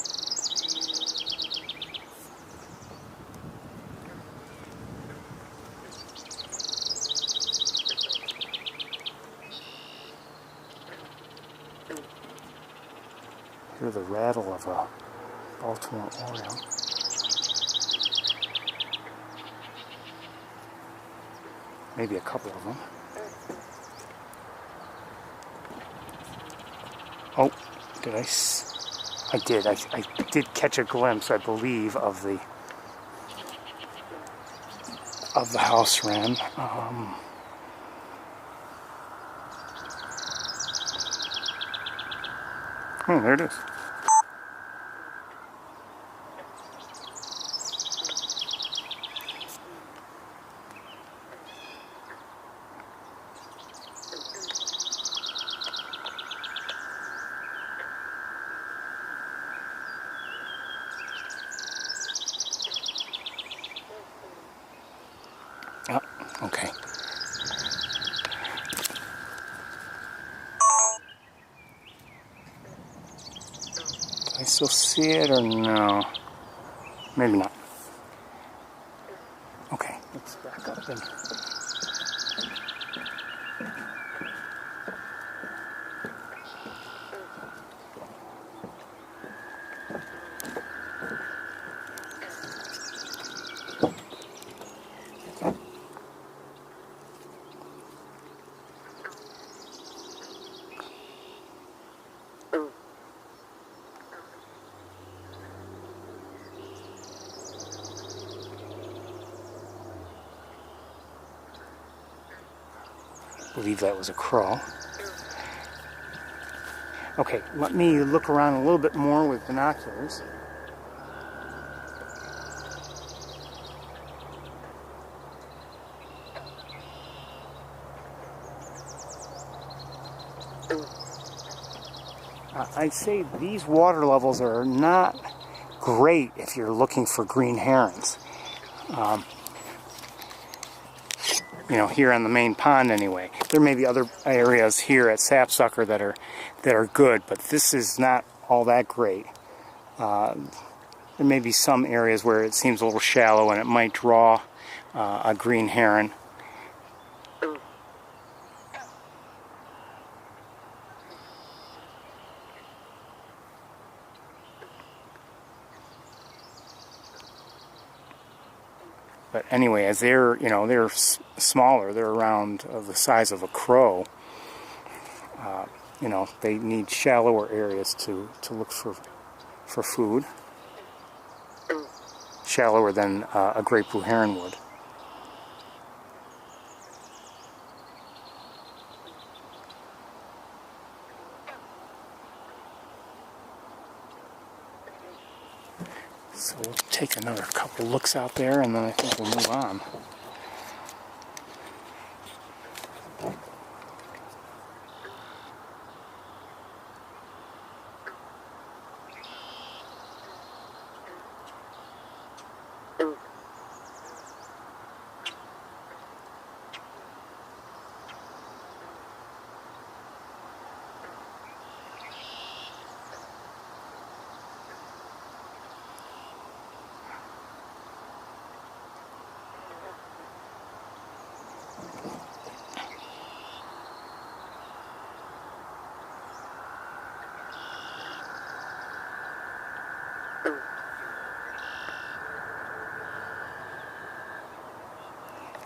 Hear the rattle of a Baltimore Oriole. Maybe a couple of them. Oh, did I? I did. I did catch a glimpse, I believe, of the house wren. Oh, there it is. Oh, okay. Do I still see it or no? Maybe not. Okay, let's back up and... I believe that was a crow. Okay, let me look around a little bit more with binoculars. I'd say these water levels are not great if you're looking for green herons. You know, here on the main pond anyway. There may be other areas here at Sapsucker that are good, but this is not all that great. There may be some areas where it seems a little shallow and it might draw a green heron. But anyway, as they're smaller, they're around the size of a crow. They need shallower areas to look for food. Shallower than a great blue heron would. So we'll take another couple looks out there and then I think we'll move on.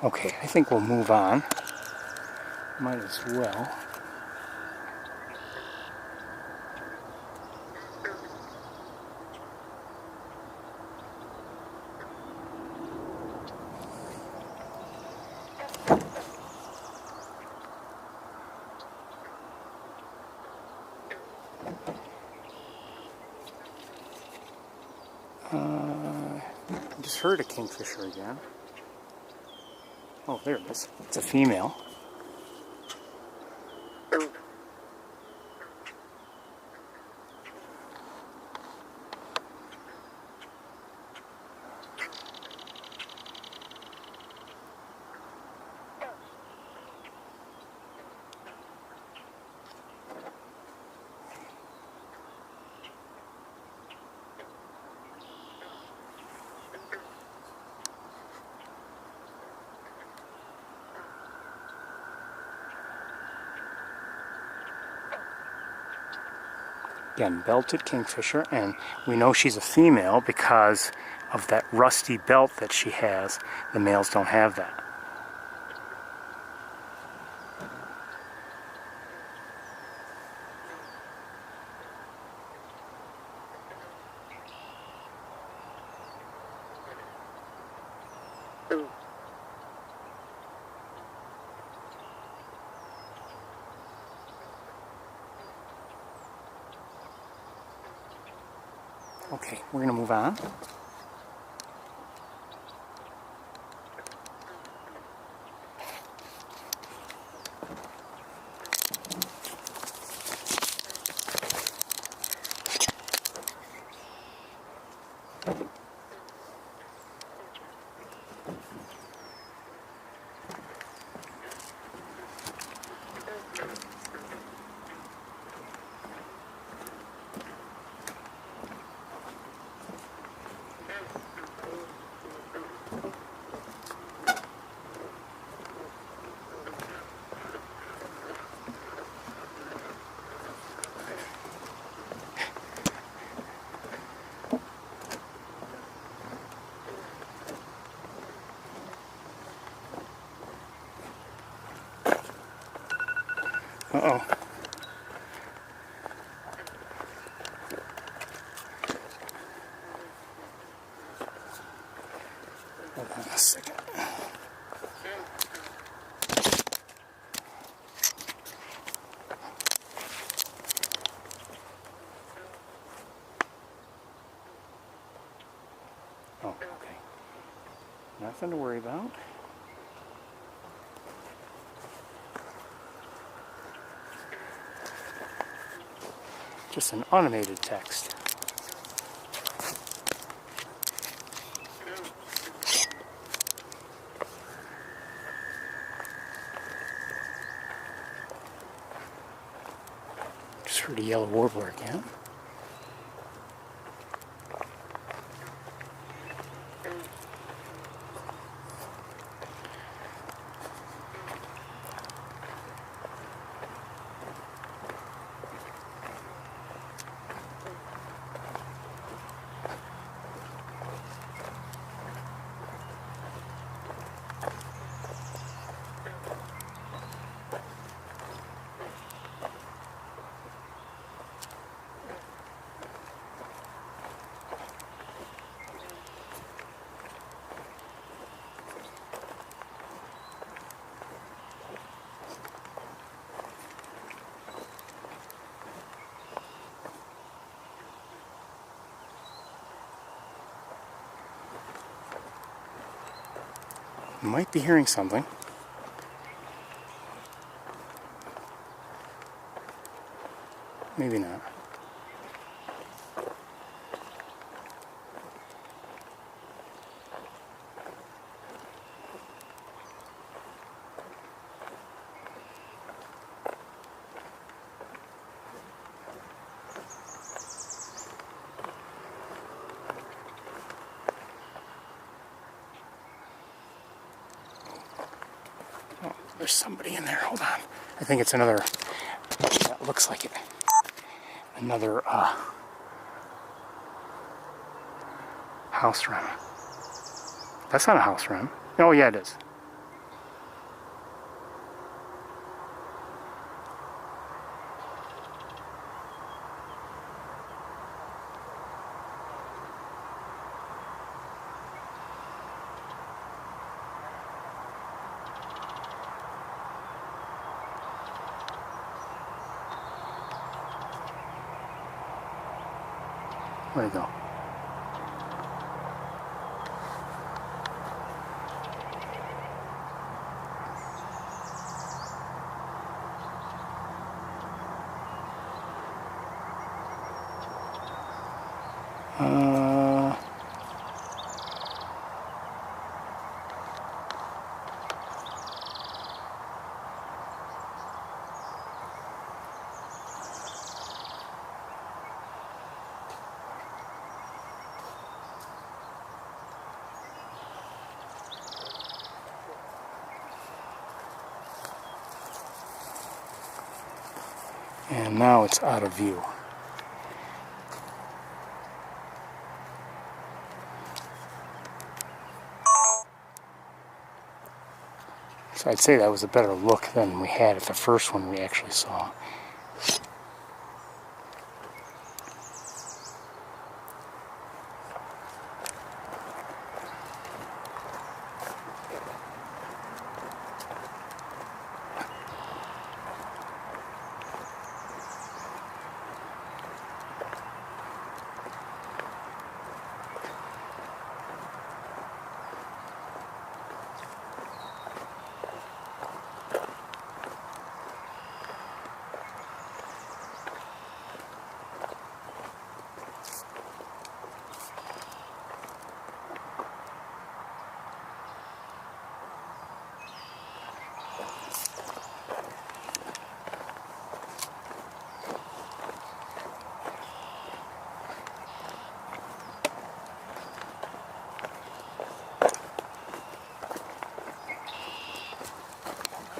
Okay, I think we'll move on. Might as well. I just heard a kingfisher again. Oh, there it is. It's a female. Again, belted kingfisher, and we know she's a female because of that rusty belt that she has. The males don't have that. Okay, we're going to move on. Uh-oh. Hold on a second. Oh, okay. Nothing to worry about. Just an automated text. Just heard a yellow warbler again. Might be hearing something. Maybe not. There's somebody in there. Hold on. I think it's another. That looks like it. Another house wren. That's not a house wren. Oh yeah, it is. Where'd he go? And now it's out of view. So I'd say that was a better look than we had at the first one we actually saw.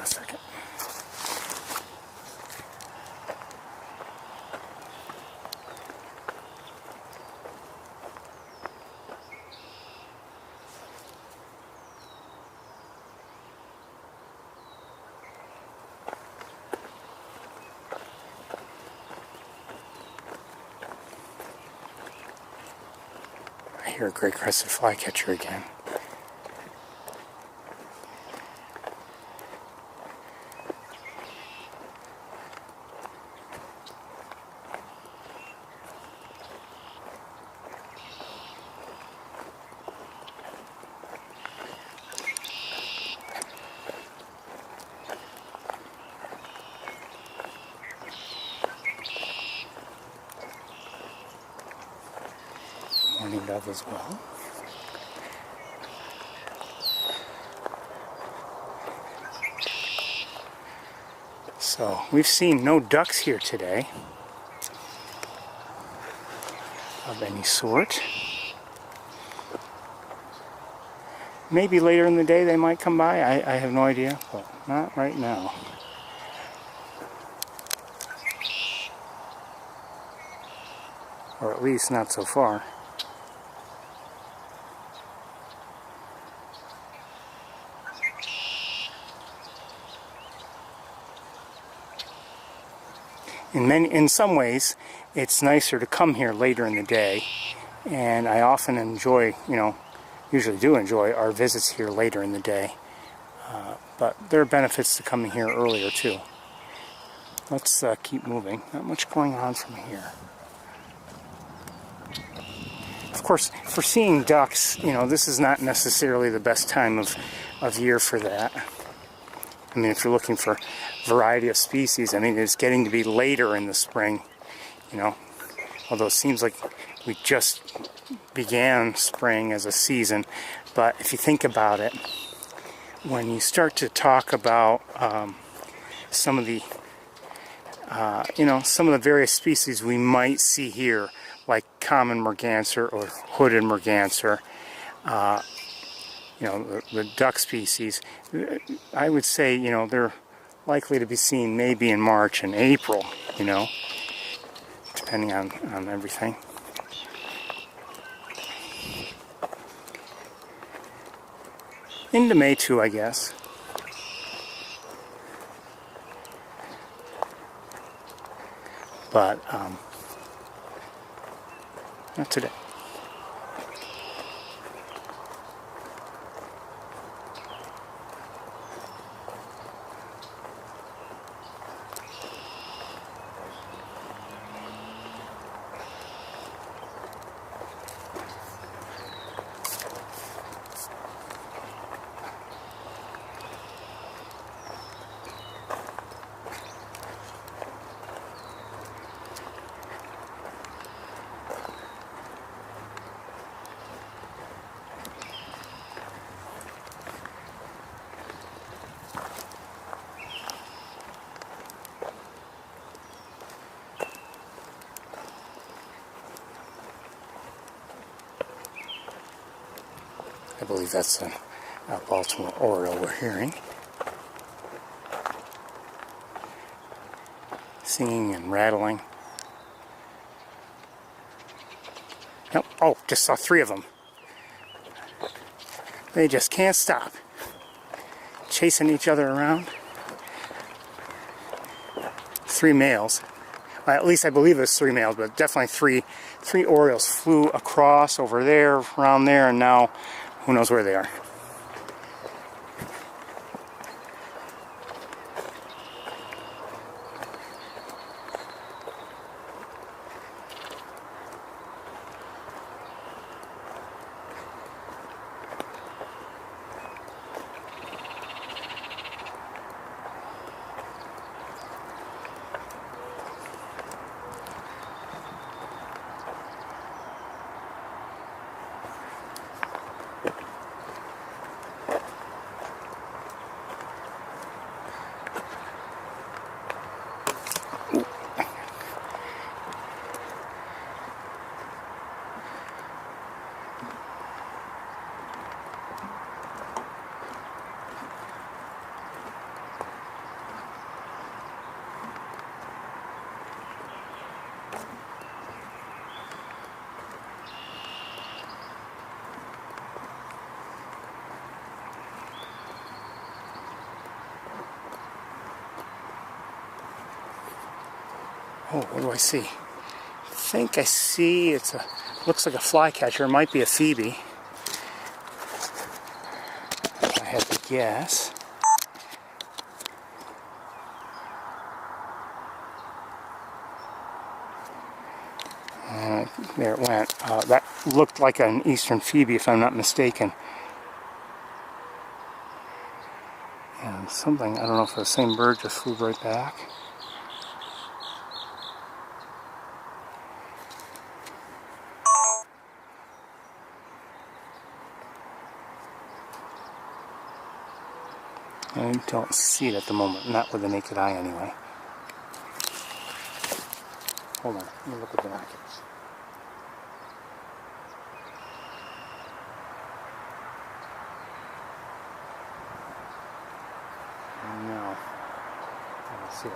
A second. I hear a great crested flycatcher again. Morning dove as well. So we've seen no ducks here today of any sort. Maybe later in the day they might come by. I have no idea, but not right now. Or at least not so far. In some ways, it's nicer to come here later in the day, and I often enjoy, usually do enjoy our visits here later in the day. But there are benefits to coming here earlier too. Let's keep moving. Not much going on from here. Of course, for seeing ducks, this is not necessarily the best time of year for that. I mean, if you're looking for variety of species, I mean, it's getting to be later in the spring, although it seems like we just began spring as a season. But if you think about it, when you start to talk about some of the various species we might see here, like common merganser or hooded merganser, the duck species, I would say, they're likely to be seen maybe in March and April, depending on everything. Into May too, I guess. But, not today. I believe that's a Baltimore Oriole we're hearing. Singing and rattling. Nope. Oh, just saw 3 of them. They just can't stop. Chasing each other around. 3 males. Well, at least I believe it was 3 males, but definitely three Orioles flew across over there, around there, and now who knows where they are. Oh, what do I see? I think I see looks like a flycatcher. It might be a phoebe. If I had to guess. There it went. That looked like an eastern phoebe, if I'm not mistaken. And something, I don't know if the same bird just flew right back. I don't see it at the moment, not with the naked eye anyway. Hold on, let me look at the binoculars. No, I don't see it.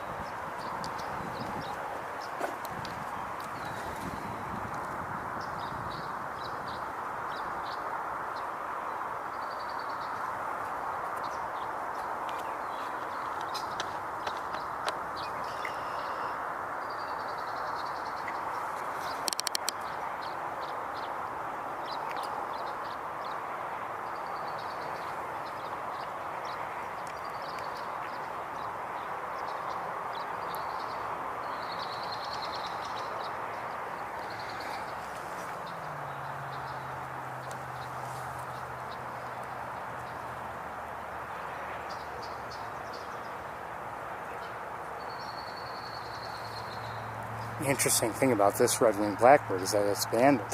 The interesting thing about this red-winged blackbird is that it's banded.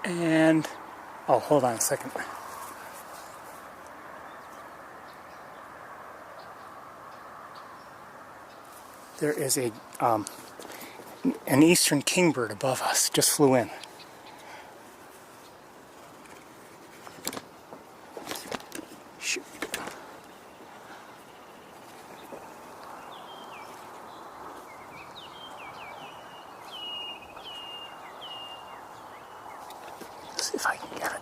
And, oh, hold on a second. There is an eastern kingbird above us, just flew in. Shoot. Let's see if I can get it.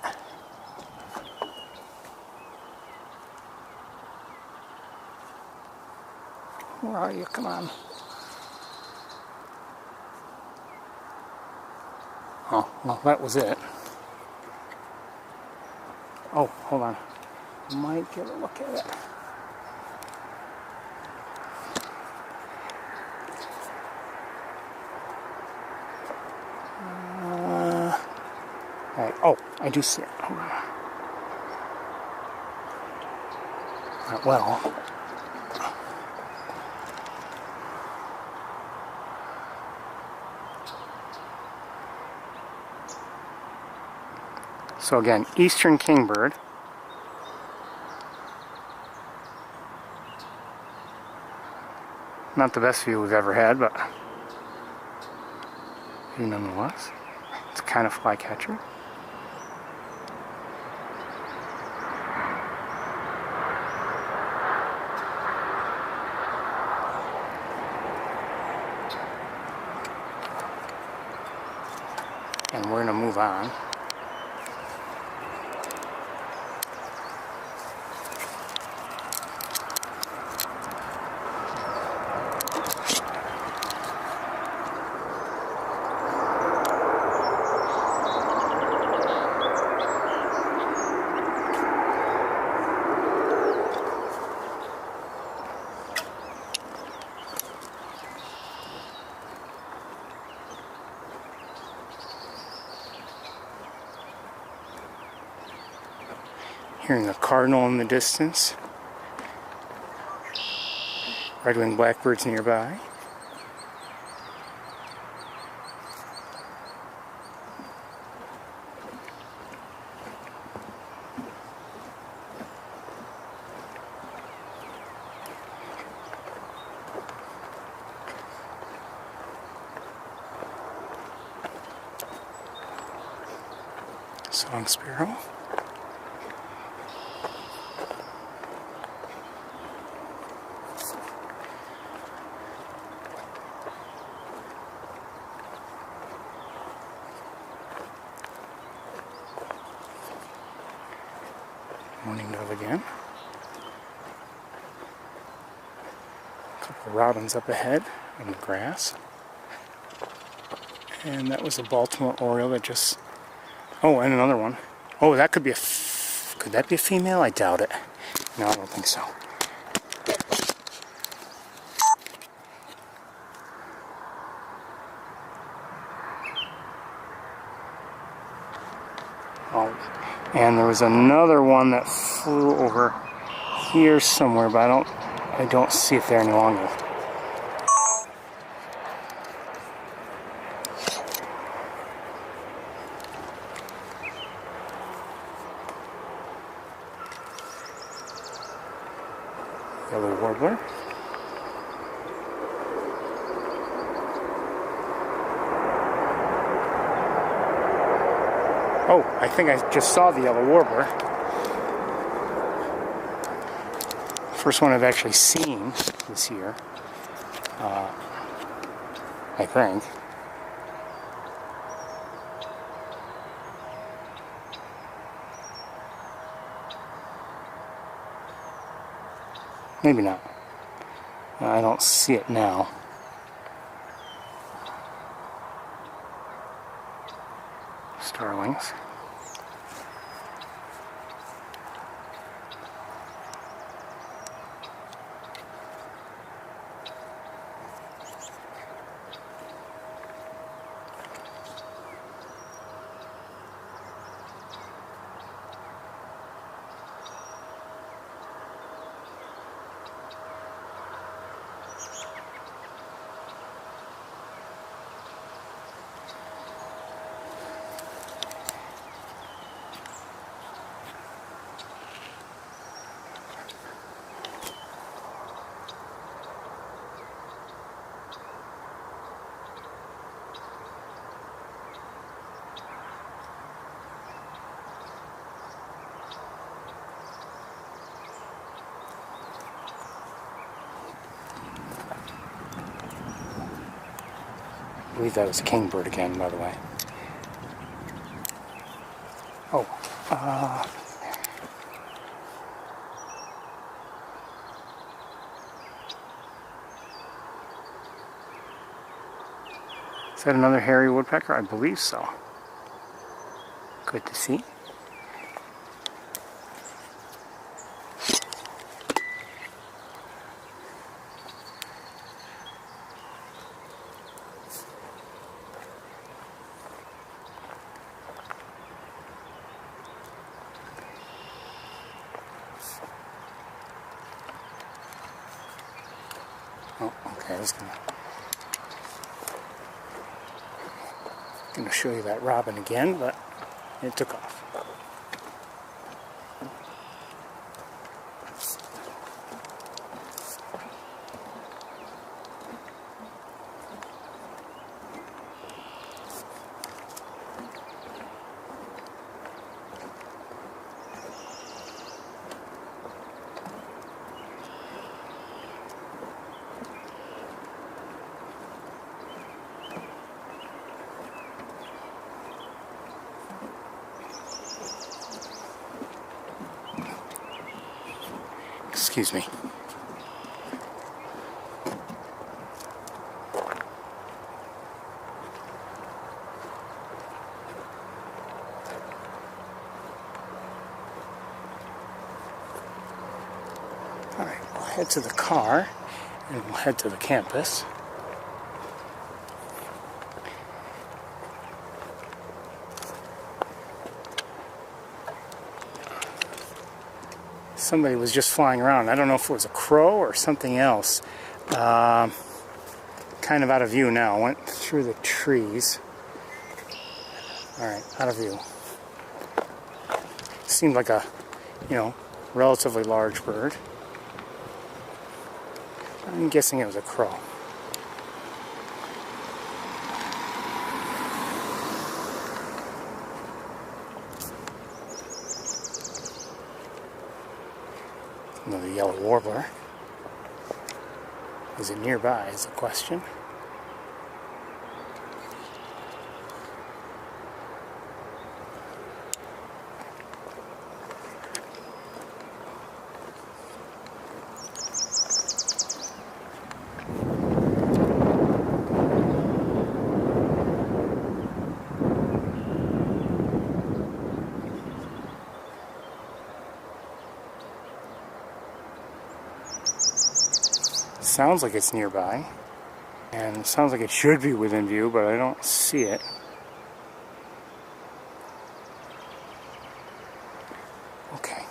Where are you? Come on. Oh, well, that was it. Oh, hold on. Might get a look at it. All right. Oh, I do see it. Hold on. All right, well. So again, eastern kingbird. Not the best view we've ever had, but view nonetheless. It's a kind of flycatcher. And we're going to move on. Hearing a cardinal in the distance. Red-winged blackbirds nearby. Song sparrow. Morning dove again. A couple of robins up ahead in the grass. And that was a Baltimore oriole that just... Oh, and another one. Oh, that could be a... Could that be a female? I doubt it. No, I don't think so. Oh, and there was another one that flew over here somewhere, but I don't see it there any longer. Yellow warbler. Oh, I think I just saw the yellow warbler. First one I've actually seen this year. I think. Maybe not. I don't see it now. Starlings. I believe that was a kingbird again, by the way. Oh, is that another hairy woodpecker? I believe so. Good to see. Oh, okay, I was gonna show you that robin again, but it took off. Excuse me. Alright, we'll head to the car and we'll head to the campus. Somebody was just flying around. I don't know if it was a crow or something else. Kind of out of view now. Went through the trees. Alright, out of view. Seemed like a, relatively large bird. I'm guessing it was a crow. Another yellow warbler. Is it nearby is the question. Sounds like it's nearby, and it sounds like it should be within view, but I don't see it. Okay.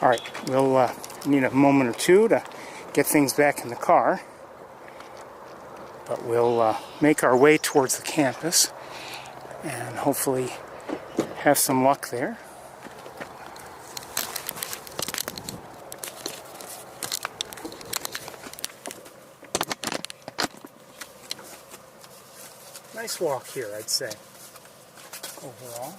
Alright, we'll need a moment or two to get things back in the car, but we'll make our way towards the campus and hopefully have some luck there. Nice walk here, I'd say, overall.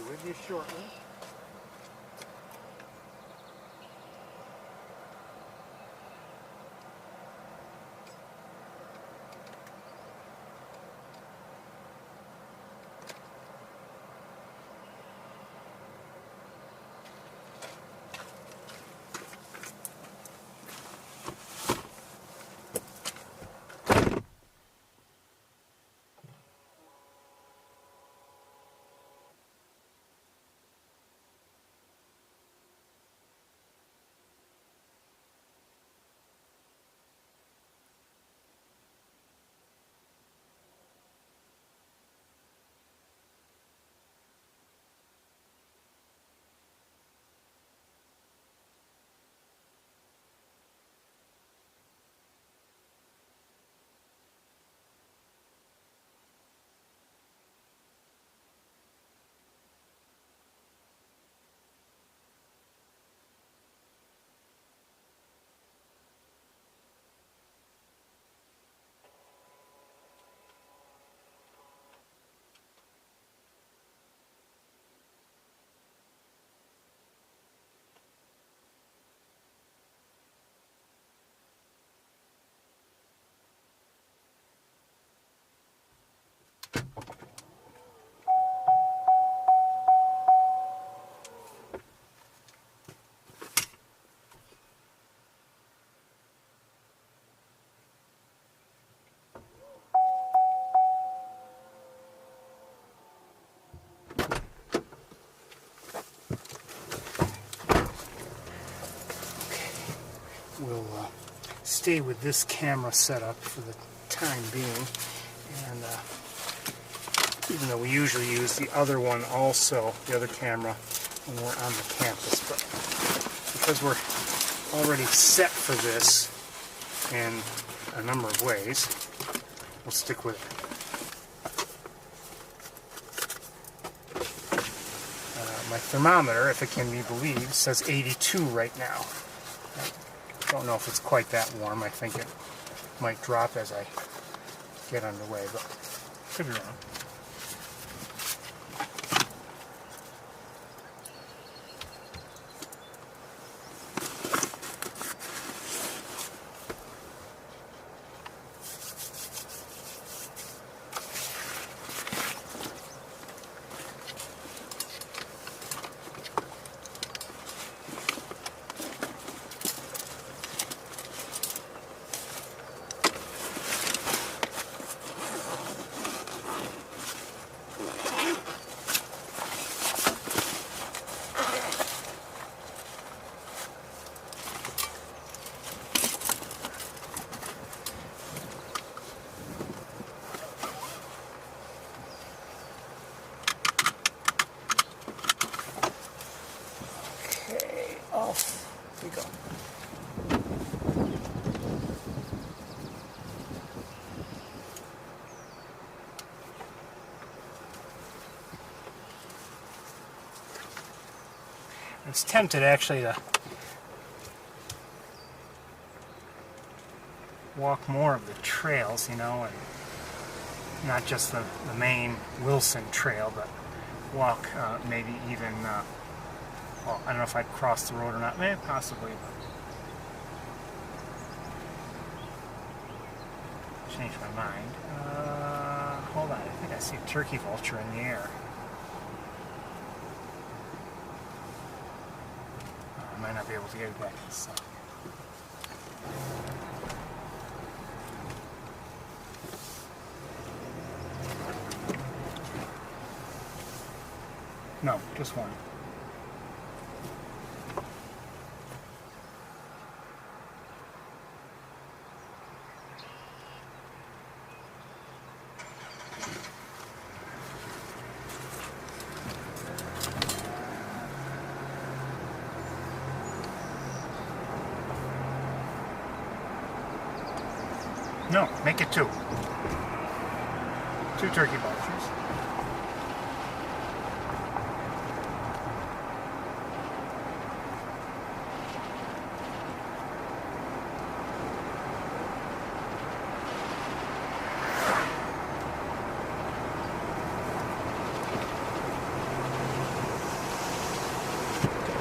With you shortly. We'll stay with this camera setup for the time being, and even though we usually use the other one also, the other camera, when we're on the campus, but because we're already set for this in a number of ways. We'll stick with it. My thermometer, if it can be believed, says 82 right now. I don't know if it's quite that warm. I think it might drop as I get underway, but could be wrong. Off we go. I was tempted actually to walk more of the trails, you know, and not just the main Wilson trail, but walk maybe even well, I don't know if I'd cross the road or not. Maybe, possibly. Changed my mind. Hold on. I think I see a turkey vulture in the air. I might not be able to get it back in the sun. No, just one. No, make it two. Two turkey vultures.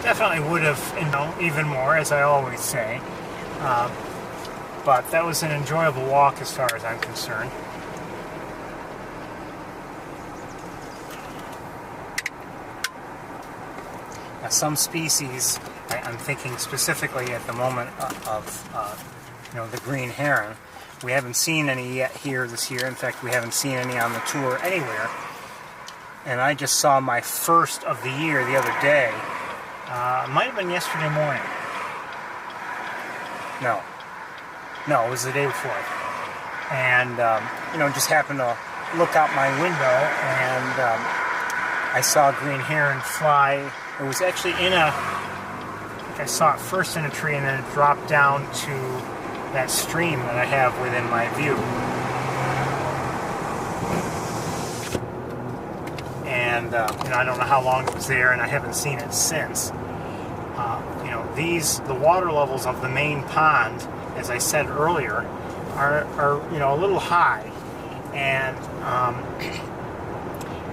Definitely would have, you know, even more, as I always say. But that was an enjoyable walk as far as I'm concerned. Now, some species, I'm thinking specifically at the moment of you know, the green heron. We haven't seen any yet here this year. In fact, we haven't seen any on the tour anywhere. And I just saw my first of the year the other day. It might have been yesterday morning. No, it was the day before. And, you know, just happened to look out my window and I saw a green heron fly. It was actually in a, I saw it first in a tree and then it dropped down to that stream that I have within my view. And, you know, I don't know how long it was there and I haven't seen it since. You know, the water levels of the main pond, as I said earlier, are you know, a little high, and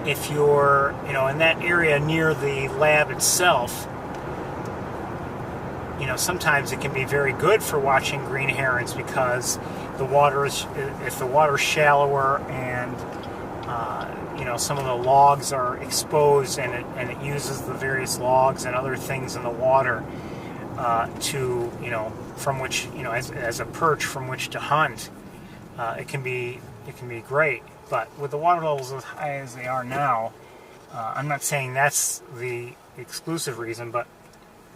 if you're, you know, in that area near the lab itself, you know, sometimes it can be very good for watching green herons because the water is, if the water's shallower and you know, some of the logs are exposed and it uses the various logs and other things in the water to, you know, from which, you know, as a perch from which to hunt. It can be great, but with the water levels as high as they are now, I'm not saying that's the exclusive reason, but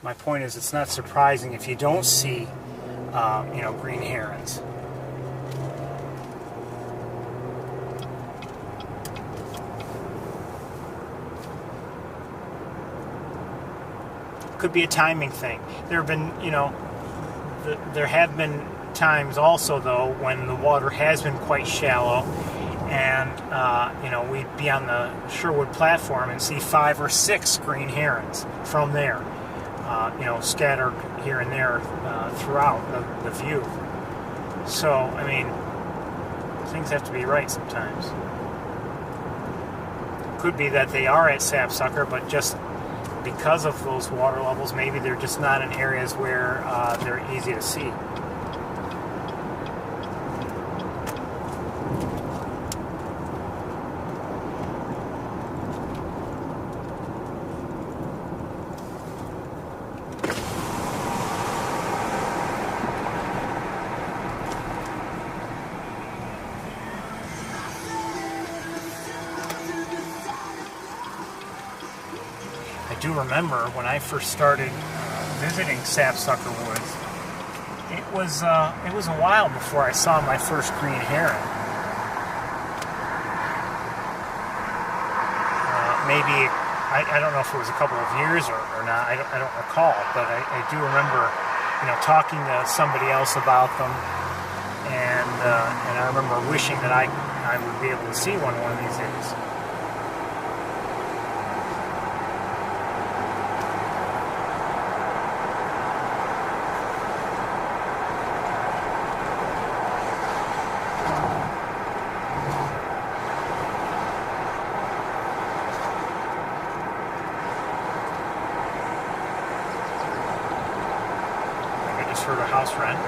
my point is it's not surprising if you don't see you know, green herons. Could be a timing thing. There have been, you know, there have been times also, though, when the water has been quite shallow, and we'd be on the Sherwood platform and see 5 or 6 green herons from there, scattered here and there throughout the view. So, I mean, things have to be right sometimes. Could be that they are at Sapsucker, but just because of those water levels, maybe they're just not in areas where they're easy to see. I do remember when I first started visiting Sapsucker Woods, it was a while before I saw my first green heron. Maybe, I don't know if it was a couple of years or not, I don't recall, but I do remember, talking to somebody else about them, and I remember wishing that I would be able to see one of these days. For a house rent.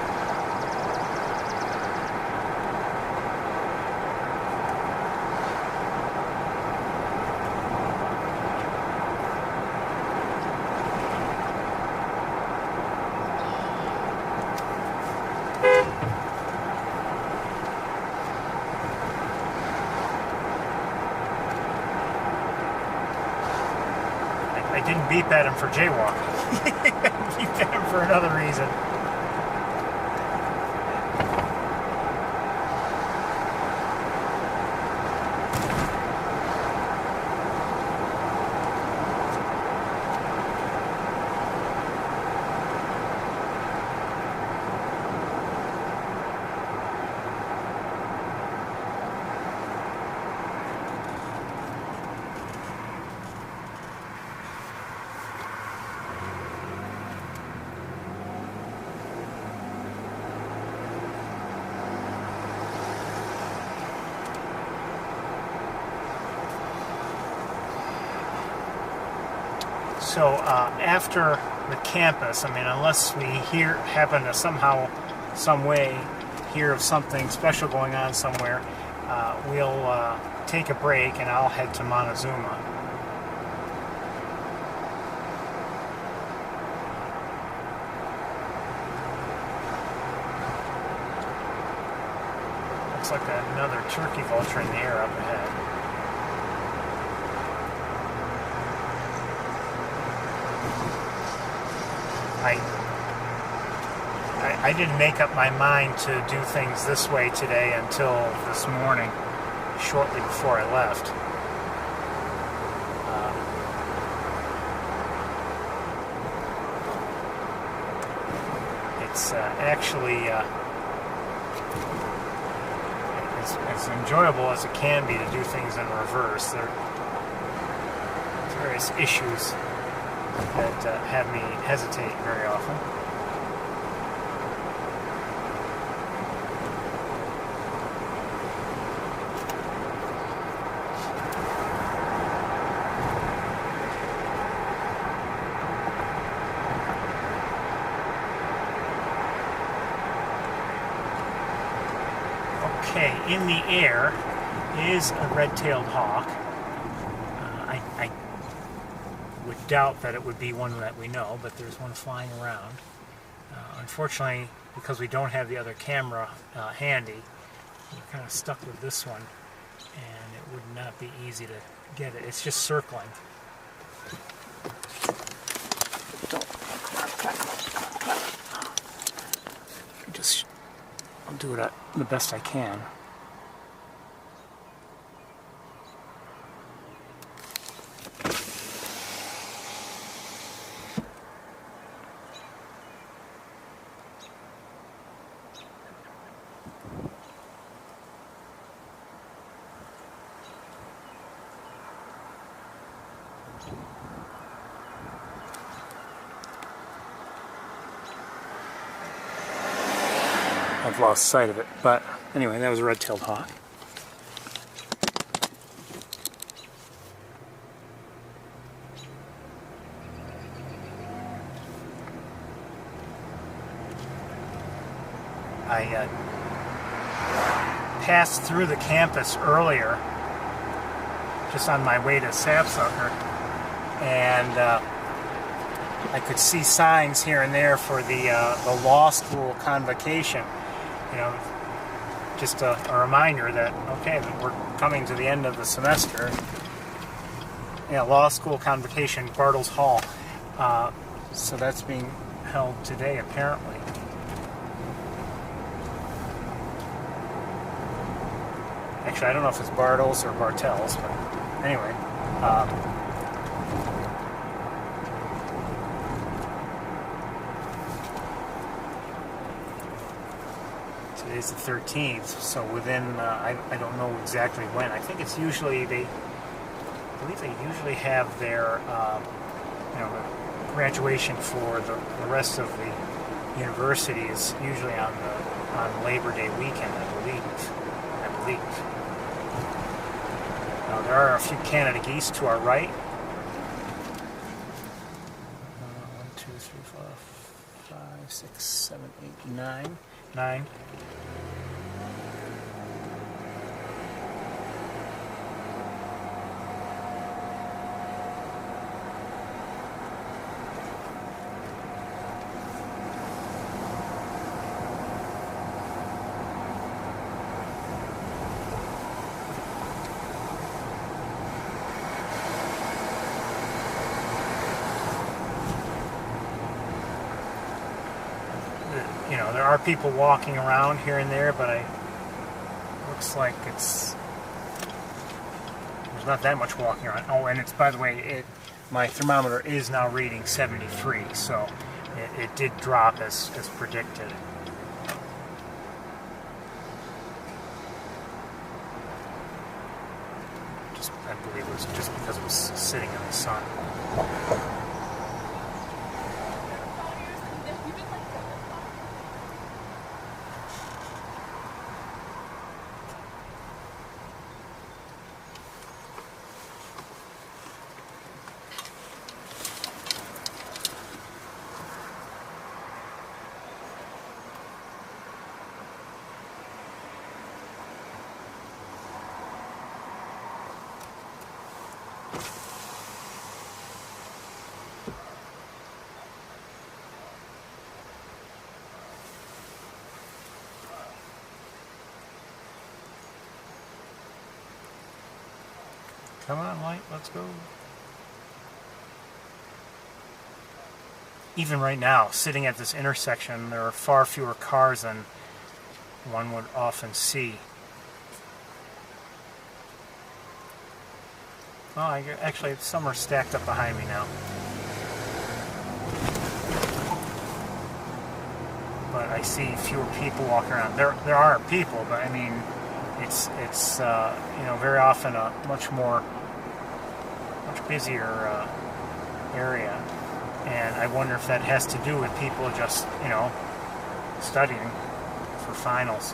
I didn't beep at him for jaywalking. I beeped at him for another reason. So after the campus, I mean, unless we happen to somehow, some way, hear of something special going on somewhere, we'll take a break and I'll head to Montezuma. Looks like another turkey vulture in the air up ahead. I didn't make up my mind to do things this way today until this morning, shortly before I left. It's actually as enjoyable as it can be to do things in reverse. There are various issues that have me hesitate very often. Okay, in the air is a red-tailed hawk. I would doubt that it would be one that we know, but there's one flying around. Unfortunately, because we don't have the other camera handy, we're kind of stuck with this one, and it would not be easy to get it. It's just circling. I'll do it the best I can. I've lost sight of it. But anyway, that was a red-tailed hawk. I passed through the campus earlier, just on my way to Sapsucker, and I could see signs here and there for the law school convocation. You know, just a reminder that, okay, that we're coming to the end of the semester. Yeah, law school convocation, Bartles Hall. So that's being held today, apparently. Actually, I don't know if it's Bartles or Bartels, but anyway. Today's the 13th, so within, I don't know exactly when. I think it's usually, I believe they usually have their, graduation for the rest of the university is usually on Labor Day weekend, I believe. Now, there are a few Canada geese to our right. 1, 2, 3, 4, 5, 6, 7, 8, 9. 9. You know, there are people walking around here and there, but looks like there's not that much walking around. Oh, and it's, by the way, my thermometer is now reading 73, so it did drop as predicted. I believe it was just because it was sitting in the sun. Come on, light, let's go. Even right now, sitting at this intersection, there are far fewer cars than one would often see. Oh, actually, some are stacked up behind me now. But I see fewer people walking around. There are people, but I mean, it's very often a much busier area, and I wonder if that has to do with people just studying for finals.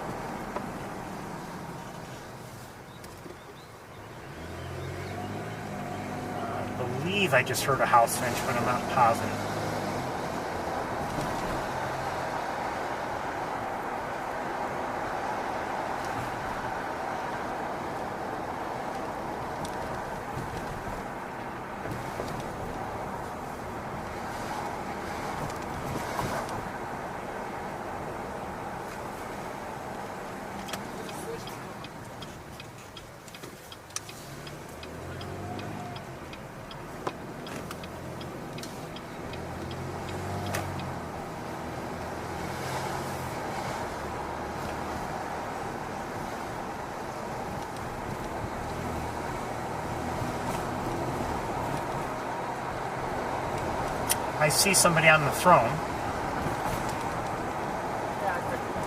I believe I just heard a house finch, but I'm not positive. I see somebody on the throne,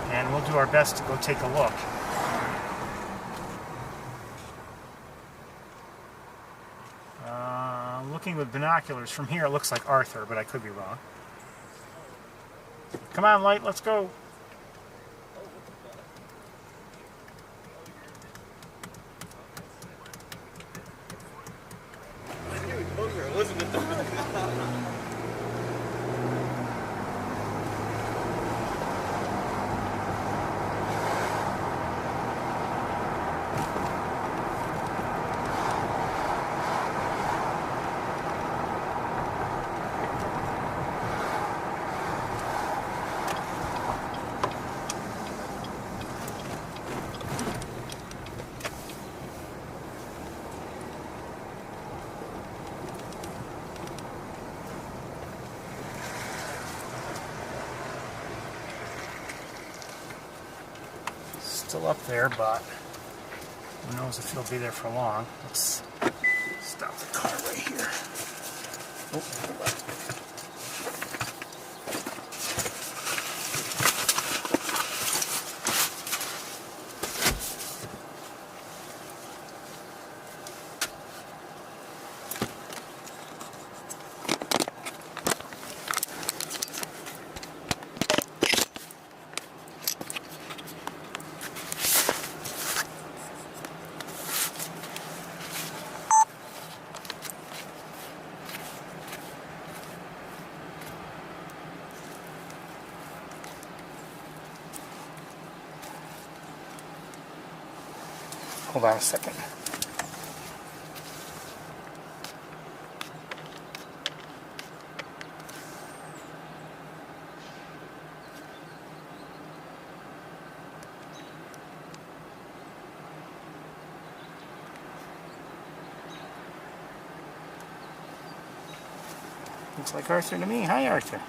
and we'll do our best to go take a look. Looking with binoculars from here, it looks like Arthur, but I could be wrong. Come on, light, let's go. still up there, but who knows if he'll be there for long. Let's stop the car right here. Oh. Hold on a second. Looks like Arthur to me. Hi, Arthur.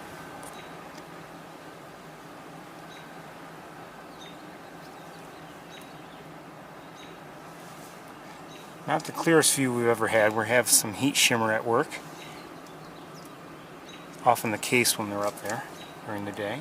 Not the clearest view we've ever had. We have some heat shimmer at work. Off in the case when they're up there during the day.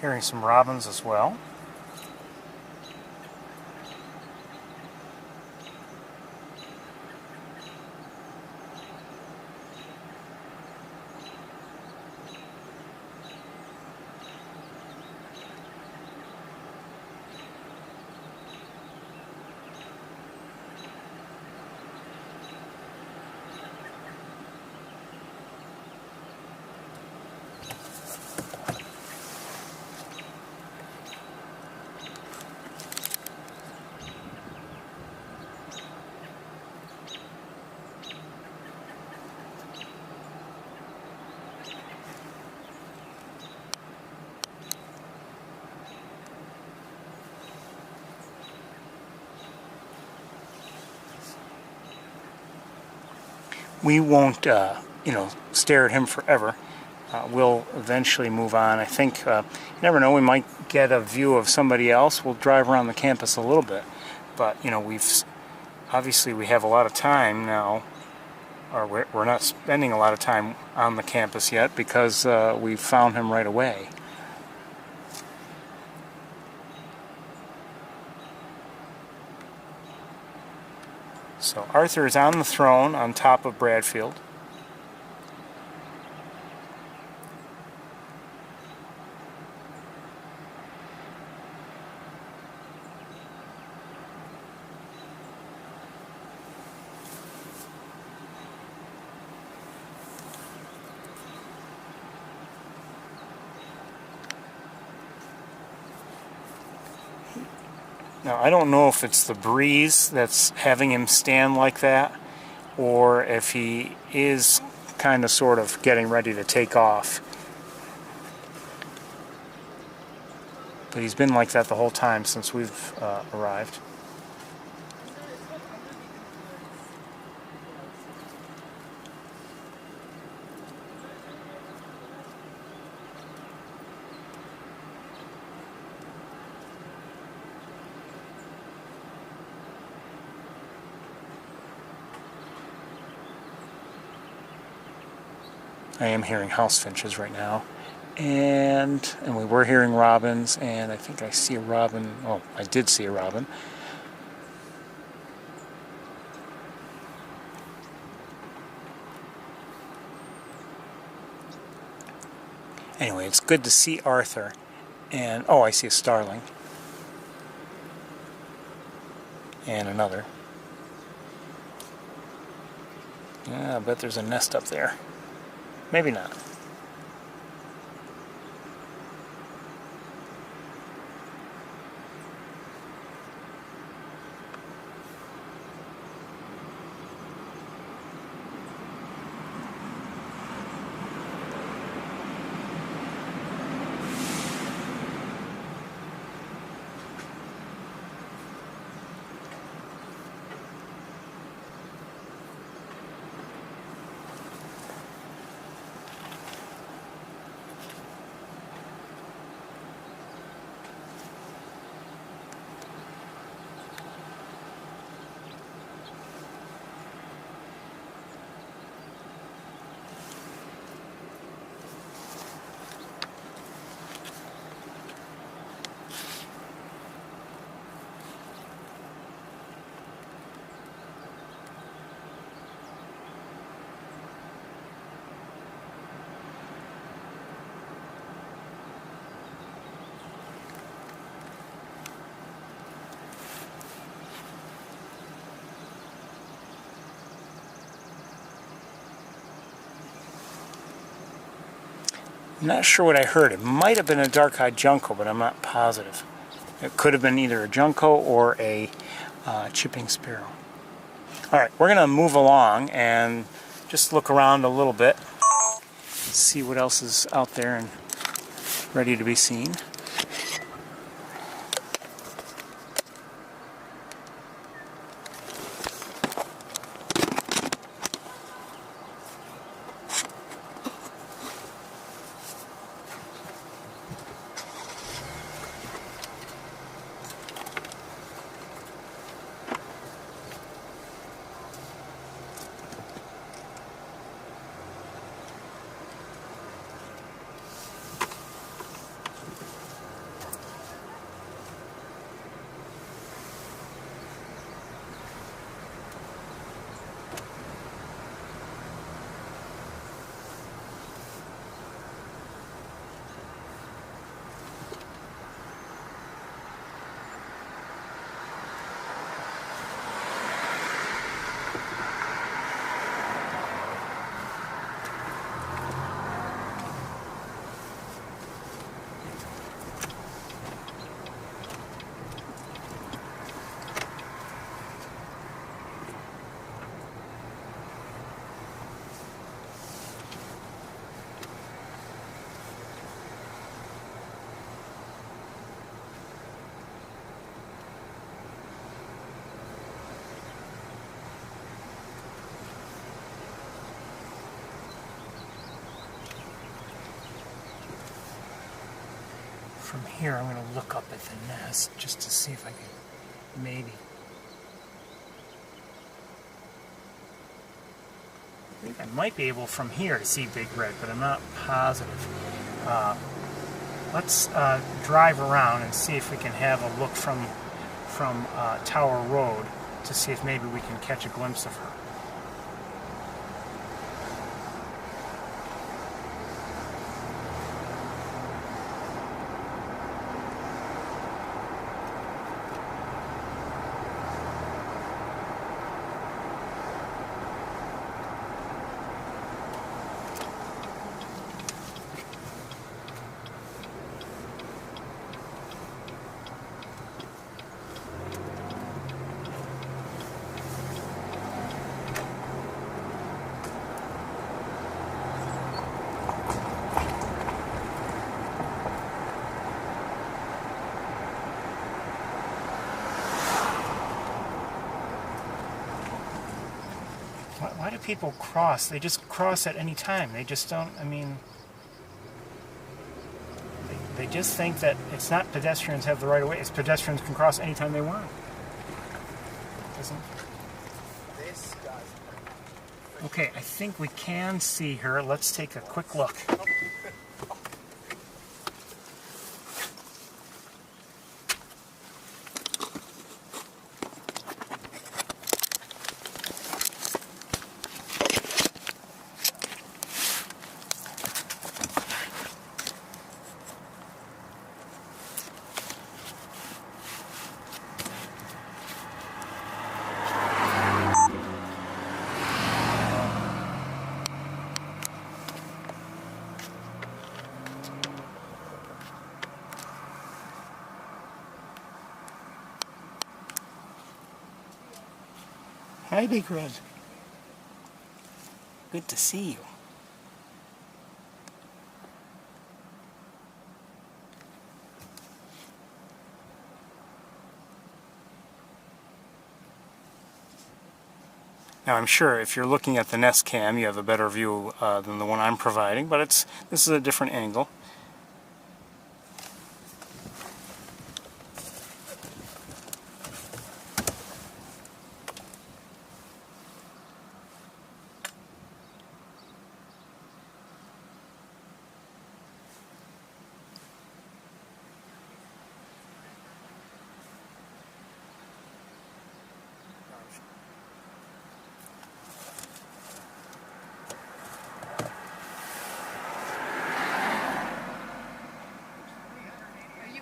Hearing some robins as well. We won't, stare at him forever. We'll eventually move on. I think, you never know, we might get a view of somebody else. We'll drive around the campus a little bit. But, obviously we have a lot of time now, or we're not spending a lot of time on the campus yet because we found him right away. So Arthur is on the throne on top of Bradfield. Now, I don't know if it's the breeze that's having him stand like that, or if he is kind of sort of getting ready to take off. But he's been like that the whole time since we've arrived. I am hearing house finches right now, and we were hearing robins, and I think I see a robin. Oh, I did see a robin. Anyway, it's good to see Arthur, and oh, I see a starling. and another. Yeah, I bet there's a nest up there. Maybe not. I'm not sure what I heard. It might have been a dark-eyed junco, but I'm not positive. It could have been either a junco or a chipping sparrow. Alright, we're going to move along and just look around a little bit, see what else is out there and ready to be seen. From here, I'm going to look up at the nest just to see if I can maybe. I think I might be able from here to see Big Red, but I'm not positive. Let's drive around and see if we can have a look from Tower Road to see if maybe we can catch a glimpse of her. Why do people cross? They just cross at any time. They just don't, I mean, they just think that it's not pedestrians have the right of way. It's pedestrians can cross anytime they want. This does. Okay, I think we can see her. Let's take a quick look. Hi, Big Red. Good to see you. Now I'm sure if you're looking at the Nest Cam, you have a better view than the one I'm providing, but this is a different angle.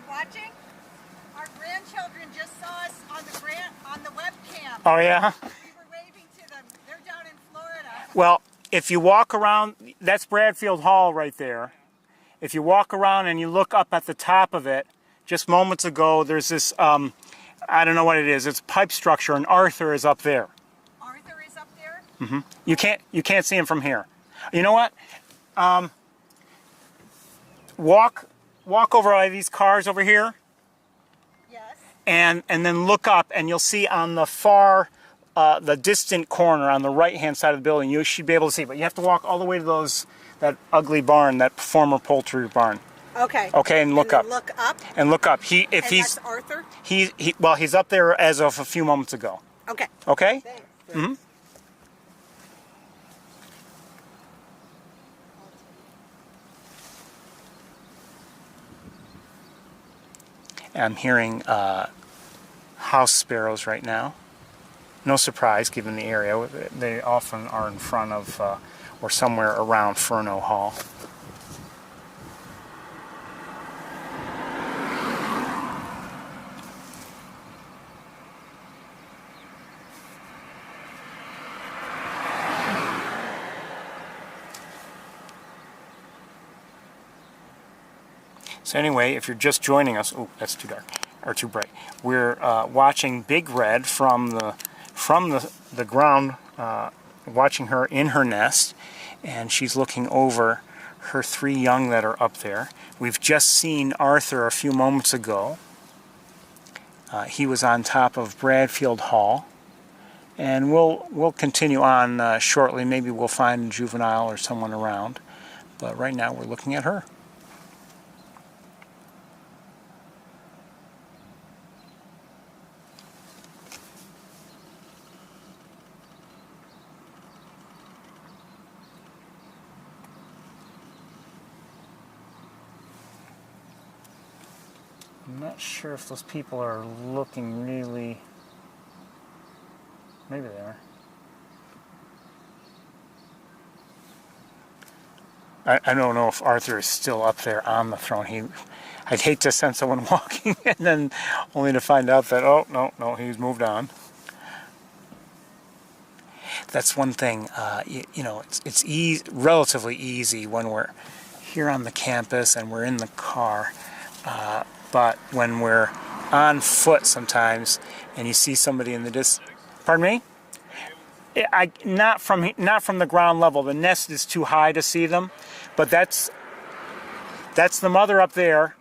Watching? Our grandchildren just saw us on the webcam. Oh yeah? We were waving to them. They're down in Florida. Well, if you walk around, that's Bradfield Hall right there. If you walk around and you look up at the top of it, just moments ago, there's this, I don't know what it is, it's a pipe structure, and Arthur is up there. Arthur is up there? Mm-hmm. You can't see him from here. You know what? Walk over all these cars over here. Yes. And then look up, and you'll see on the far, the distant corner on the right-hand side of the building, you should be able to see. But you have to walk all the way to that ugly barn, that former poultry barn. Okay. Okay, and look up. Look up. And look up. That's Arthur? Well, he's up there as of a few moments ago. Okay. Okay? Thanks. Mm-hmm. I'm hearing house sparrows right now. No surprise, given the area. They often are in front of or somewhere around Furno Hall. So anyway, if you're just joining us, oh, that's too dark or too bright. We're watching Big Red from the ground, watching her in her nest, and she's looking over her 3 young that are up there. We've just seen Arthur a few moments ago. He was on top of Bradfield Hall, and we'll continue on shortly. Maybe we'll find a juvenile or someone around, but right now we're looking at her. I'm not sure if those people are looking really... Maybe they are. I don't know if Arthur is still up there on the throne. I'd hate to send someone walking and then only to find out that, oh, no, he's moved on. That's one thing, it's relatively easy when we're here on the campus and we're in the car. But when we're on foot sometimes, and you see somebody in the distance, pardon me? Not from the ground level. The nest is too high to see them, but that's the mother up there.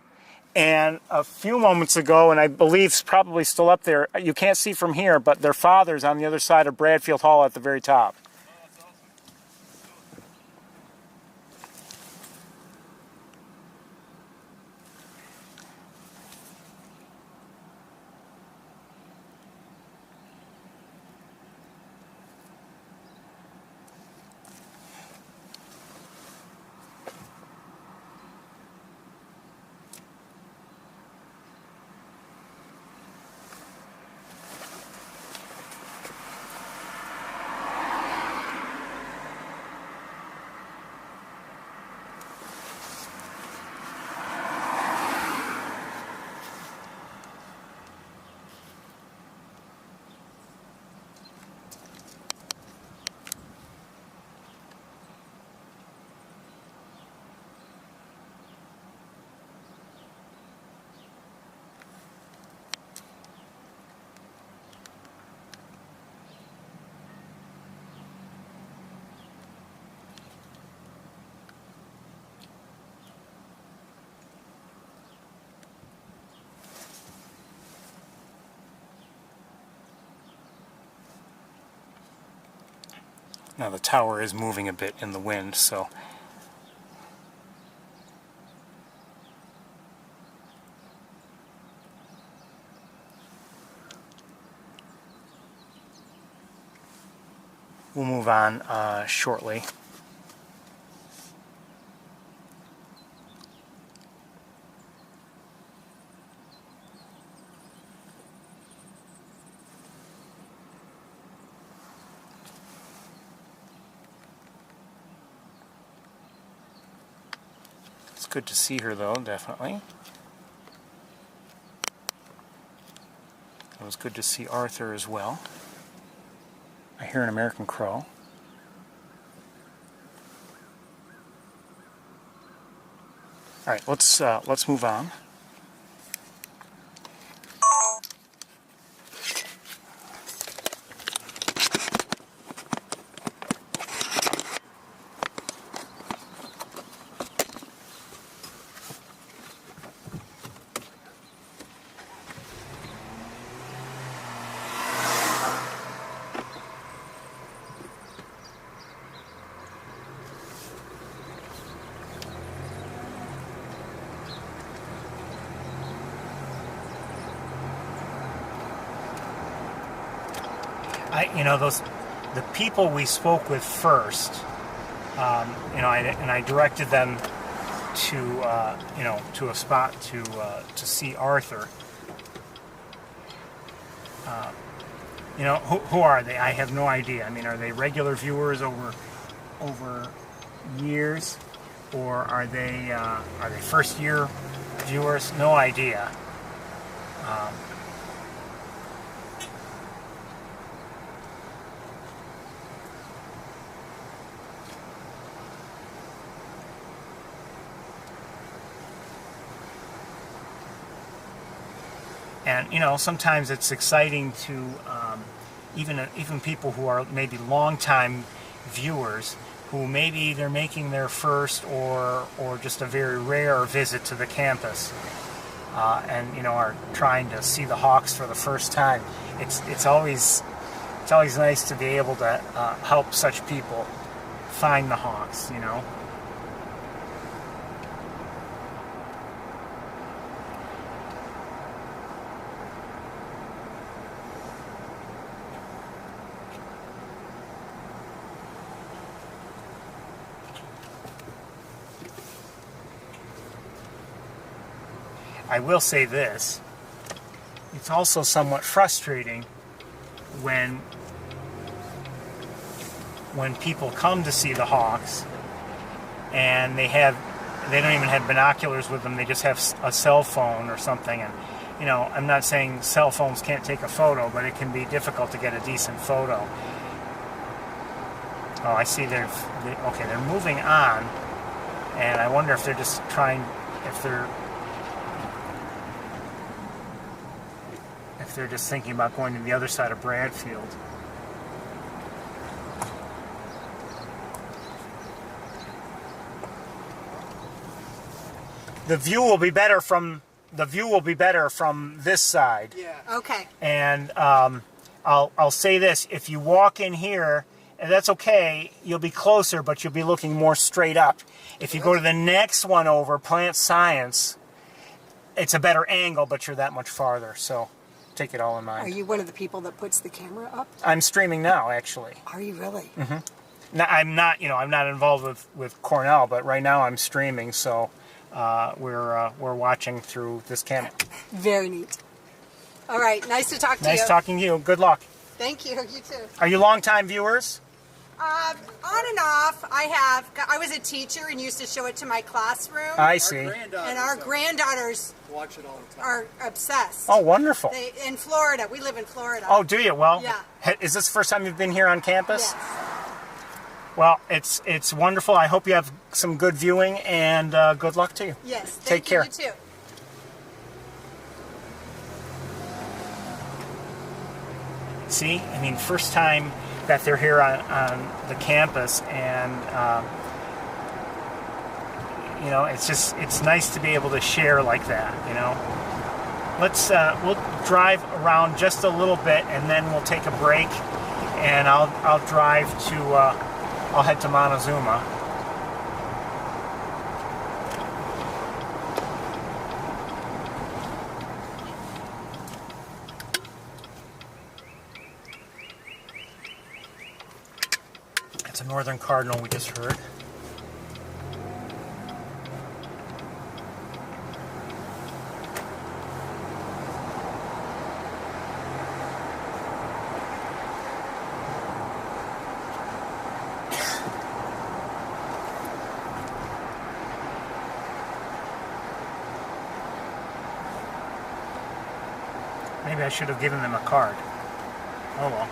And a few moments ago, and I believe probably still up there, you can't see from here, but their father's on the other side of Bradfield Hall at the very top. Now the tower is moving a bit in the wind, so we'll move on shortly. It's good to see her though, definitely. It was good to see Arthur as well. I hear an American crow. All right, let's move on. The people we spoke with first, I directed them to to a spot to see Arthur. Who are they? I have no idea. I mean, are they regular viewers over years, or are they first year viewers? No idea. And sometimes it's exciting to even people who are maybe long-time viewers, who maybe they're making their first or just a very rare visit to the campus, and are trying to see the hawks for the first time. It's always nice to be able to help such people find the hawks. I will say this, it's also somewhat frustrating when people come to see the hawks and they don't even have binoculars with them, they just have a cell phone or something, and I'm not saying cell phones can't take a photo, but it can be difficult to get a decent photo. Oh, I see they're moving on, and I wonder if they're just they're just thinking about going to the other side of Bradfield. The view will be better from this side. Yeah. Okay. And I'll say this: if you walk in here, and that's okay, you'll be closer, but you'll be looking more straight up. If you go to the next one over, Plant Science, it's a better angle, but you're that much farther. So take it all in mind. Are you one of the people that puts the camera up? I'm streaming now, actually. Are you really? Mm-hmm. Now, I'm not involved with Cornell, but right now I'm streaming, so we're watching through this camera. Very neat. All right, nice to talk to you. Nice talking to you. Good luck. Thank you. You too. Are you long-time viewers? On and off. I was a teacher and used to show it to my classroom. I see. And our granddaughters watch it all the time. are obsessed. Oh, wonderful. In Florida. We live in Florida. Oh, do you? Well, yeah. Is this the first time you've been here on campus? Yes. Well, it's wonderful. I hope you have some good viewing, and good luck to you. Yes. Take care. You too. See, I mean, first time that they're here on the campus, and it's nice to be able to share like that. We'll drive around just a little bit, and then we'll take a break, and I'll drive to I'll head to Montezuma. It's a northern cardinal we just heard. Maybe I should have given them a card. Oh well.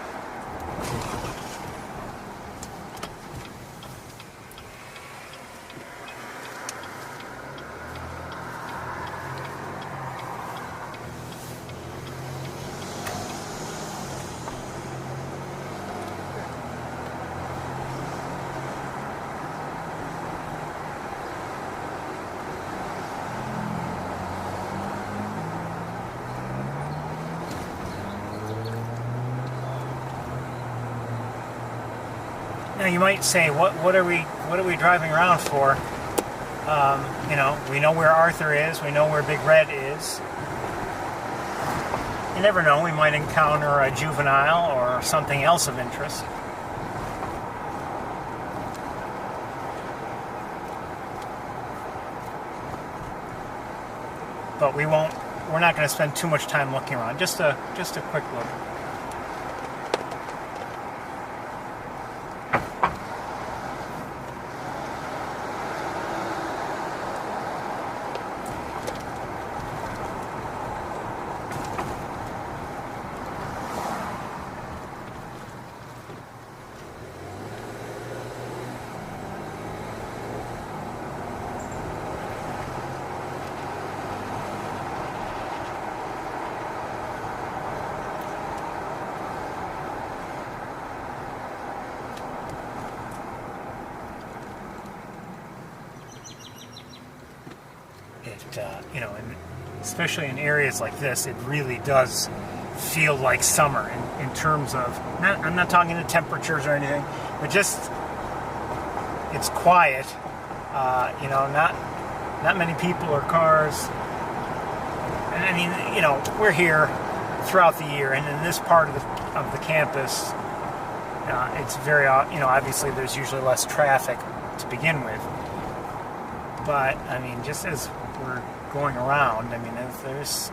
Now you might say, what are we driving around for? You know, we know where Arthur is. We know where Big Red is. You never know. We might encounter a juvenile or something else of interest. But we won't. We're not going to spend too much time looking around. Just a quick look. You know, and especially in areas like this, it really does feel like summer in terms of, I'm not talking the temperatures or anything, but just, it's quiet, you know, not many people or cars. And I mean, you know, we're here throughout the year, and in this part of the campus, it's very, you know, obviously there's usually less traffic to begin with. But, I mean, just as we're going around, I mean, there's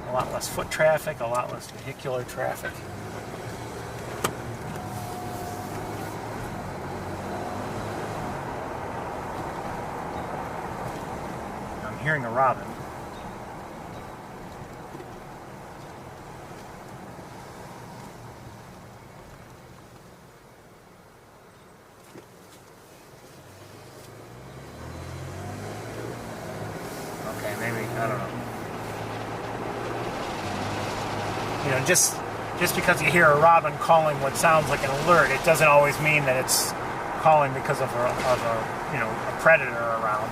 a lot less foot traffic, a lot less vehicular traffic. I'm hearing a robin. Maybe, I don't know. You know, just because you hear a robin calling what sounds like an alert, it doesn't always mean that it's calling because of a you know, a predator around.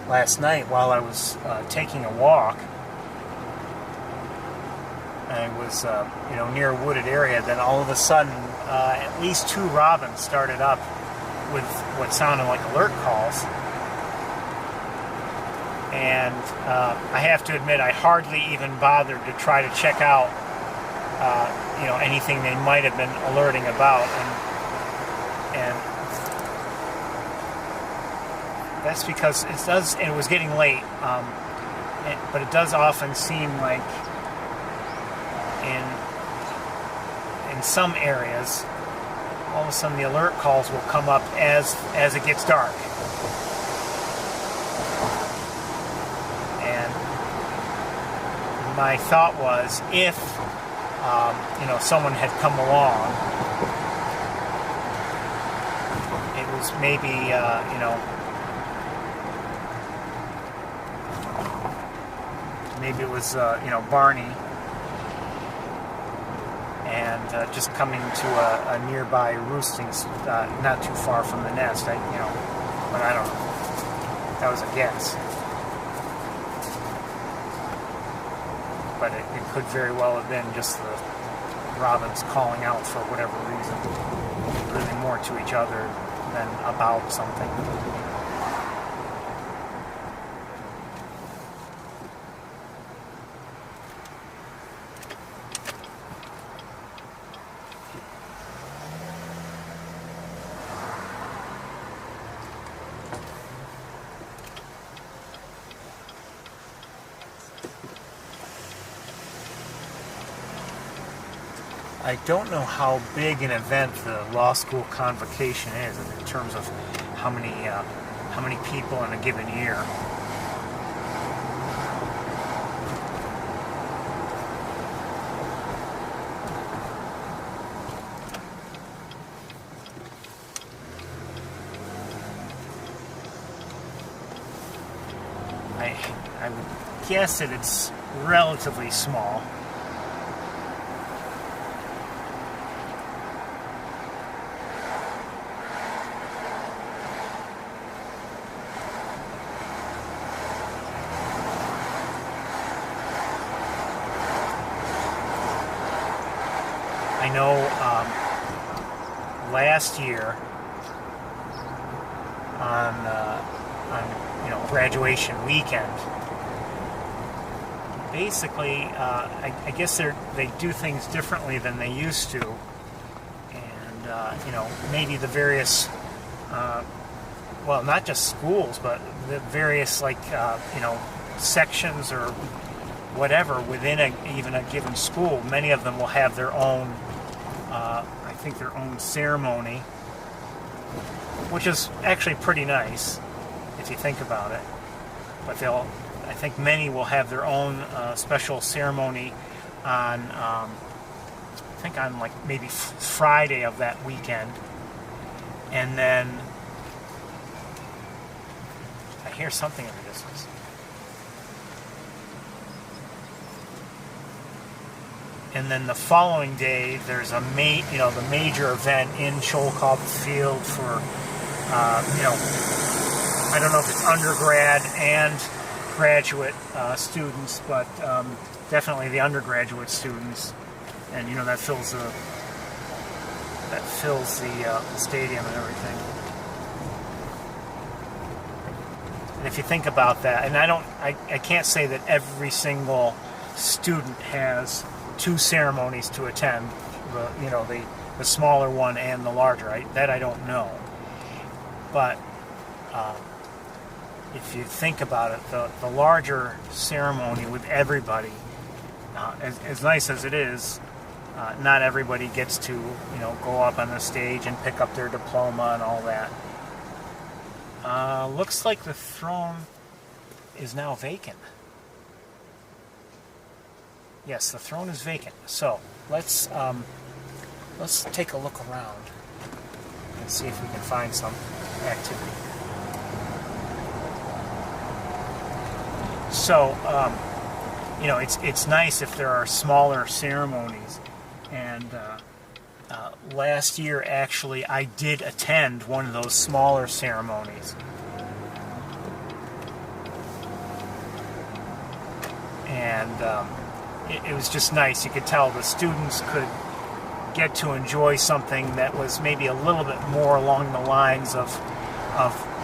Last night, while I was taking a walk, I was you know, near a wooded area, then all of a sudden at least 2 robins started up with what sounded like alert calls. And I have to admit, I hardly even bothered to try to check out you know, anything they might have been alerting about, and that's because it was getting late, but it does often seem like in some areas, all of a sudden the alert calls will come up as it gets dark. And my thought was, if you know, someone had come along, it was maybe you know, maybe it was Barney, and just coming to a nearby roosting, not too far from the nest. But I don't know. That was a guess. But it could very well have been just the robins calling out for whatever reason, really more to each other than about something. I don't know how big an event the law school convocation is in terms of how many people in a given year. I would guess that it's relatively small. I know last year on graduation weekend, basically I guess they do things differently than they used to, and maybe the various well, not just schools, but the various sections or whatever within even a given school, many of them will have their own I think their own ceremony, which is actually pretty nice if you think about it. But I think many will have their own special ceremony on I think on like maybe Friday of that weekend, and then I hear something in the distance. And then the following day, there's the major event in Shoalcobb Field for, I don't know if it's undergrad and graduate students, but definitely the undergraduate students, and that fills the stadium and everything. And if you think about that, and I can't say that every single student has two ceremonies to attend, the smaller one and the larger. That I don't know. But if you think about it, the larger ceremony with everybody, as nice as it is, not everybody gets to go up on the stage and pick up their diploma and all that. Looks like the throne is now vacant. Yes, the throne is vacant. So let's take a look around and see if we can find some activity. So it's nice if there are smaller ceremonies. And last year, actually, I did attend one of those smaller ceremonies. And it was just nice. You could tell the students could get to enjoy something that was maybe a little bit more along the lines of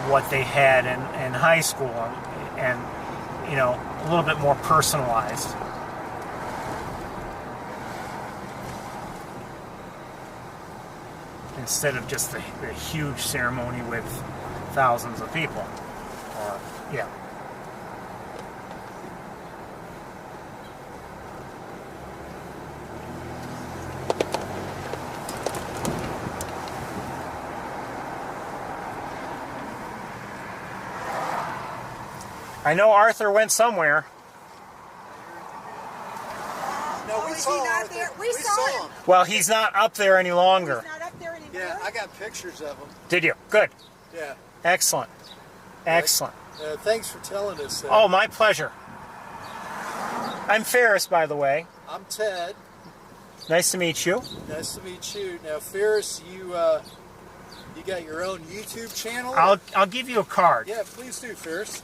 what they had in high school, and a little bit more personalized. Instead of just the huge ceremony with thousands of people. Yeah. I know Arthur went somewhere. No, we is saw he not Arthur. there? We saw him. Well, he's not up there any longer. He's not up there anymore. Yeah, I got pictures of him. Did you? Good. Yeah. Excellent. Excellent. Thanks for telling us that. Oh, my pleasure. I'm Ferris, by the way. I'm Ted. Nice to meet you. Nice to meet you. Now, Ferris, you got your own YouTube channel? I'll give you a card. Yeah, please do, Ferris.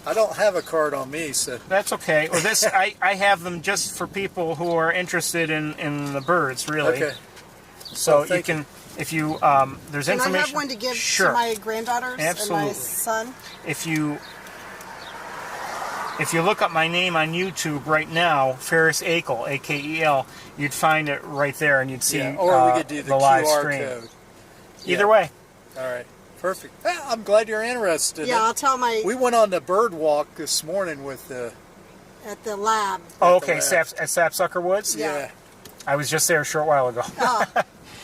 I don't have a card on me, so... That's okay. Or this, I have them just for people who are interested in the birds, really. Okay. So Well, you can, if you, there's Can information. I have one to give Sure. to my granddaughters Absolutely. and my son? If you look up my name on YouTube right now, Ferris Akel, A-K-E-L, you'd find it right there, and you'd see Yeah, or we could do the live QR stream. code. Either Yeah. way. All right. Perfect. Yeah, I'm glad you're interested. Yeah, I'll tell my... We went on the bird walk this morning with the... At the lab. Oh, okay, lab. at Sapsucker Woods? Yeah. I was just there a short while ago. Oh,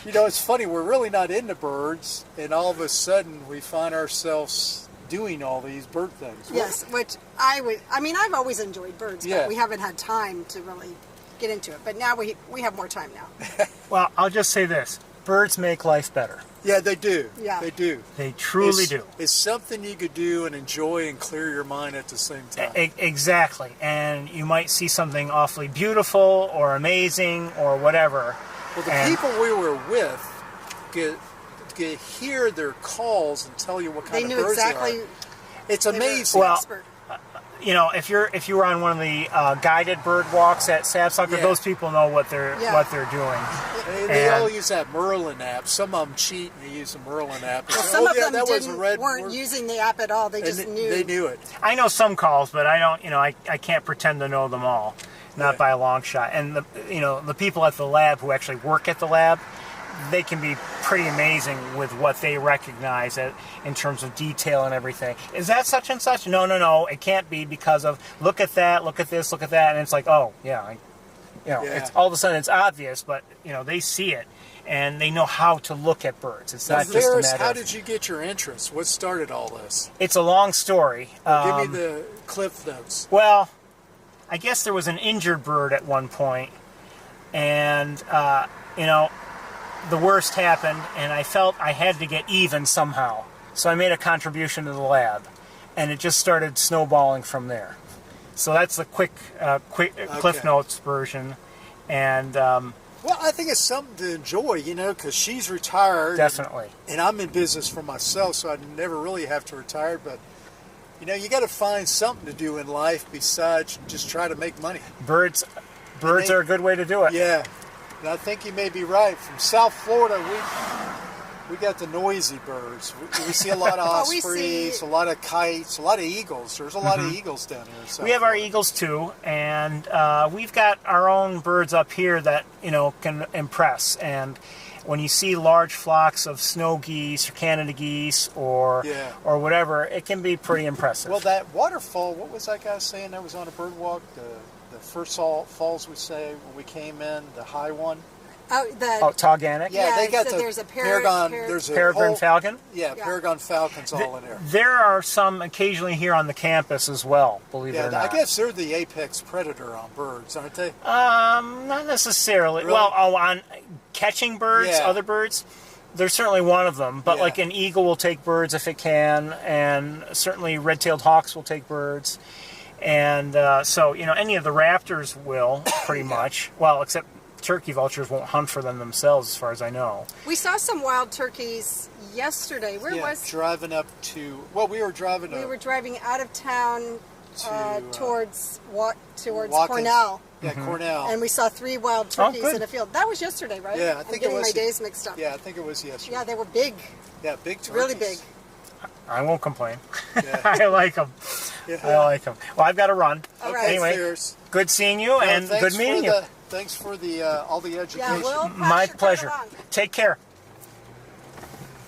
You know, it's funny, we're really not into birds, and all of a sudden we find ourselves doing all these bird things. yes, which I mean, I've always enjoyed birds, Yeah. but we haven't had time to really get into it. But now we have more time now. Well, I'll just say this. Birds make life better. Yeah, they do. Yeah. They do. They truly It's- do. It's something you could do and enjoy and clear your mind at the same time. Exactly. And you might see something awfully beautiful or amazing or whatever. Well, the And- people we were with get hear their calls and tell you what They kind knew of birds exactly. they are. It's they were amazing. Well, expert. You know, if you were on one of the guided bird walks at Sapsucker, Yeah. those people know what they're doing. They all and- use that Merlin app. Some of them cheat and they use the Merlin app. Well, And say, some oh, of yeah, them that was a red weren't word." using the app at all. They And just knew. They knew it. I know some calls, but I don't. You know, I can't pretend to know them all, not Yeah. by a long shot. And the people at the lab who actually work at the lab, they can be pretty amazing with what they recognize in terms of detail and everything. Is that such and such? No, it can't be because of look at that, look at this, look at that, and it's like, oh yeah, Yeah. it's all of a sudden it's obvious, but they see it and they know how to look at birds. It's Now, not just a Ferris, matter how of, did you get your interest? What started all this? it's a long story. Give me the cliff notes. Well, I guess there was an injured bird at one point, and the worst happened, and I felt I had to get even somehow. So I made a contribution to the lab, and it just started snowballing from there. So that's the quick Cliff Notes version, and Well, I think it's something to enjoy, because she's retired. definitely. And I'm in business for myself, so I never really have to retire. But, you got to find something to do in life besides just try to make money. Birds are a good way to do it. Yeah. And I think you may be right. From South Florida, we got the noisy birds. We see a lot of Well, we ospreys, see- a lot of kites, a lot of eagles. There's a lot of eagles down here. in South We have our Florida. eagles too, and we've got our own birds up here that can impress. And when you see large flocks of snow geese or Canada geese or whatever, it can be pretty impressive. Well, that waterfall, what was that guy saying that was on a bird walk? The first falls we say when we came in, the high one. Tauganic? Yeah, they got so the there's a Paragon. There's a Peregrine whole, falcon? Yeah, Paragon falcons all in there. There are some occasionally here on the campus as well, believe it Yeah, or not. I guess they're the apex predator on birds, aren't they? Not necessarily. Really? Well, on catching birds, Yeah. other birds, they're certainly one of them. But Yeah. like an eagle will take birds if it can, and certainly red-tailed hawks will take birds. And so, any of the raptors will, pretty much. Well, except turkey vultures won't hunt for them themselves, as far as I know. We saw some wild turkeys yesterday. Where was? driving up to? Well, we were driving. We were driving out of town towards Watkins. Cornell, Yeah, Cornell. and we saw 3 wild turkeys good. in a field. That was yesterday, right? Yeah, I I'm think it getting was. my days mixed up. Yeah, I think it was yesterday. Yeah, they were big, Yeah, big turkeys. really big. I won't complain. Yeah. I like them. Yeah. I like them. Well, I've got to run. All right. Anyway, Cheers. good seeing you, and thanks good meeting for you. Thanks for the all the education. Yeah, we'll pass My your card pleasure. along. Take care.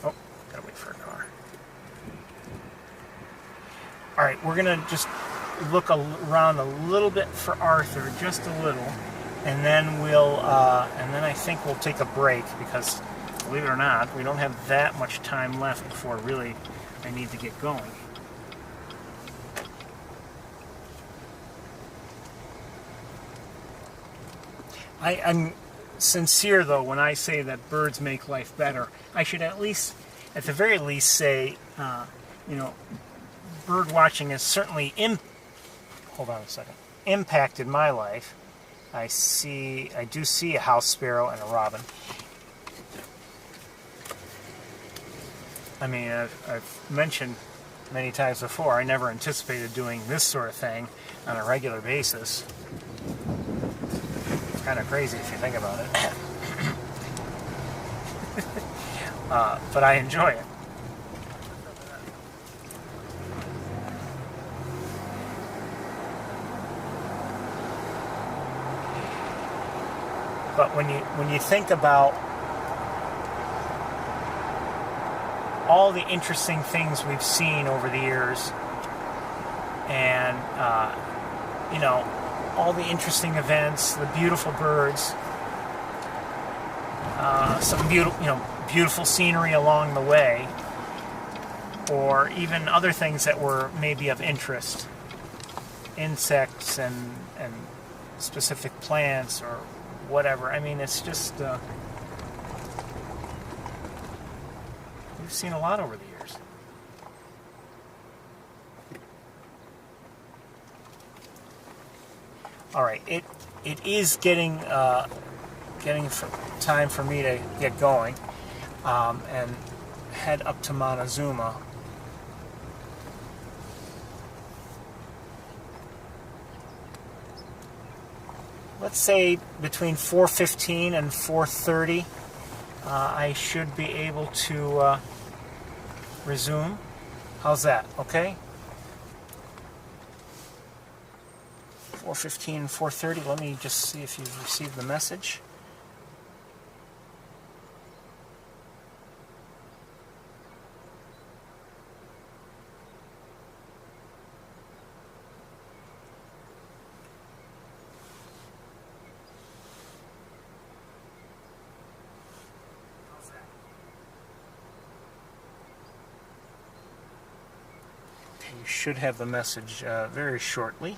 Oh, gotta wait for a car. All right, we're gonna just look around a little bit for Arthur, just a little, and then and then I think we'll take a break because, believe it or not, we don't have that much time left before really I need to get going. I'm sincere, though, when I say that birds make life better. I should at the very least, say, bird watching is certainly hold on a second. impacted my life. I do see a house sparrow and a robin. I mean, I've mentioned many times before, I never anticipated doing this sort of thing on a regular basis. It's kind of crazy if you think about it. But I enjoy it. But when you think about all the interesting things we've seen over the years, and you know, all the interesting events, the beautiful birds, some beautiful scenery along the way, or even other things that were maybe of interest, insects and specific plants or whatever. I mean, it's just we've seen a lot over the years. All right, it is getting time for me to get going and head up to Montezuma. Let's say between 4:15 and 4:30, I should be able to resume. How's that? Okay. 4:15 and 4:30. Let me just see if you've received the message. You should have the message very shortly.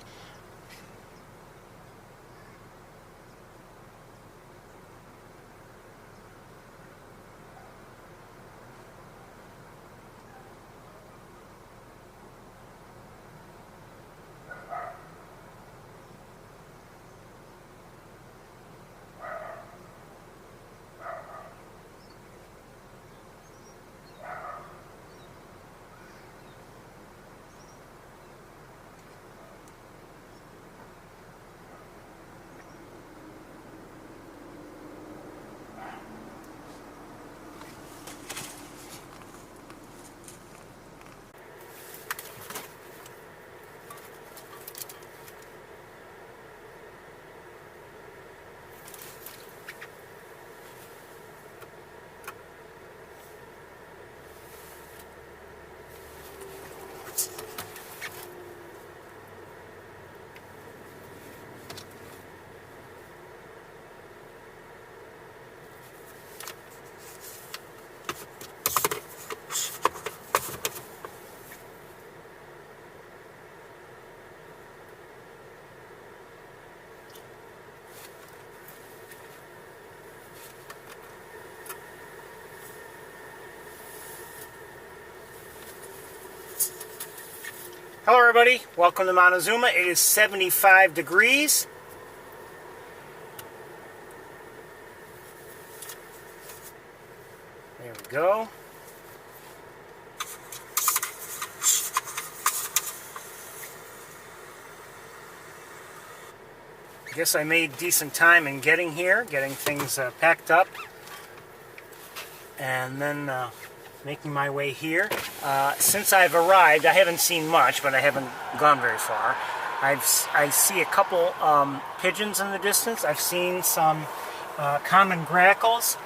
Hello everybody, welcome to Montezuma. It is 75 degrees. There we go. I guess I made decent time in getting here, getting things packed up, and then making my way here. Since I've arrived, I haven't seen much, but I haven't gone very far. I see a couple pigeons in the distance. I've seen some common grackles,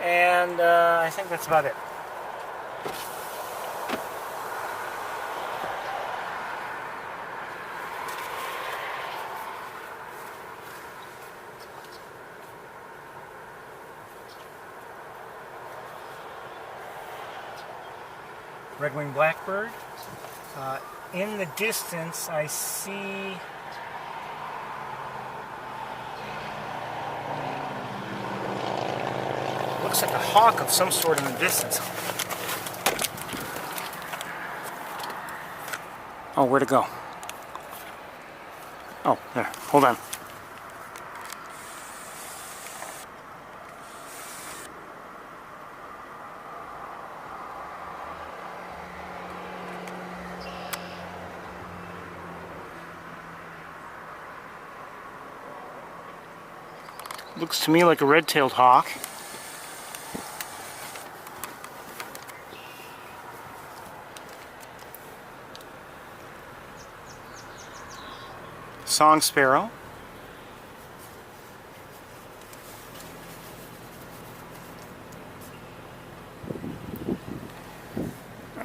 and I think that's about it. Red-winged blackbird. In the distance, I see looks like a hawk of some sort in the distance. Oh, where'd it go? Oh, there. Hold on. Looks to me like a red-tailed hawk. Song sparrow.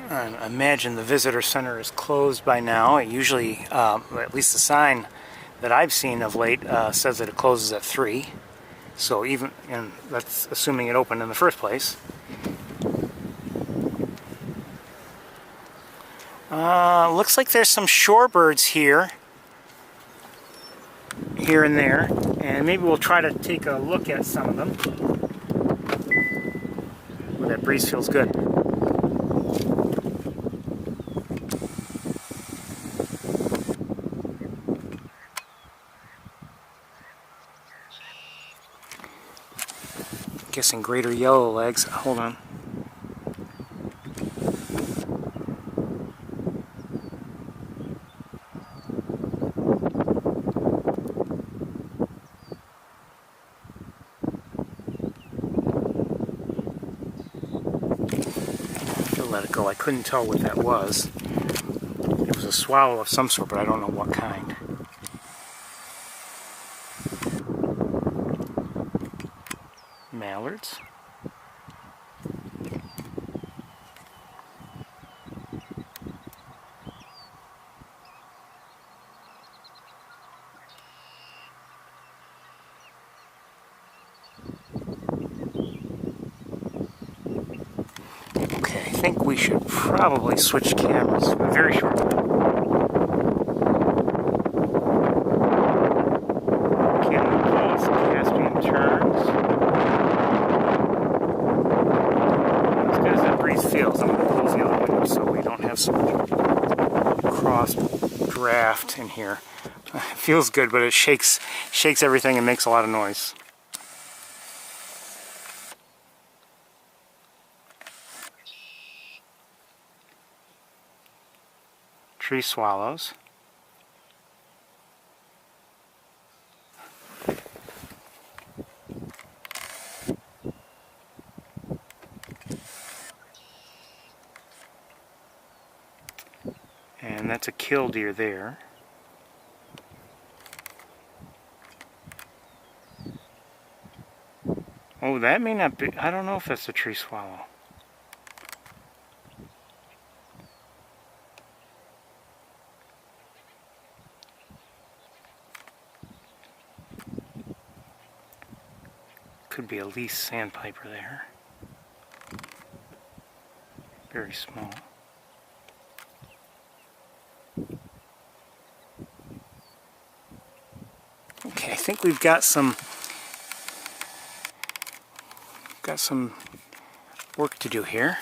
I imagine the visitor center is closed by now. It usually, at least the sign that I've seen of late, says that it closes at 3. So even, and that's assuming it opened in the first place. Looks like there's some shorebirds here and there, and maybe we'll try to take a look at some of them. Ooh, that breeze feels good. Guessing greater yellow legs. Hold on. Let it go. I couldn't tell what that was. It was a swallow of some sort, but I don't know what kind. Mallards. Okay, I think we should probably switch cameras very shortly. Caspian terns. As good as that breeze feels, I'm going to close the other window so we don't have so much cross draft in here. It feels good, but it shakes everything and makes a lot of noise. Tree swallows. And that's a killdeer there. Oh, that may not be, I don't know if that's a tree swallow. Could be a least sandpiper there. Very small. Okay, I think we've got some work to do here.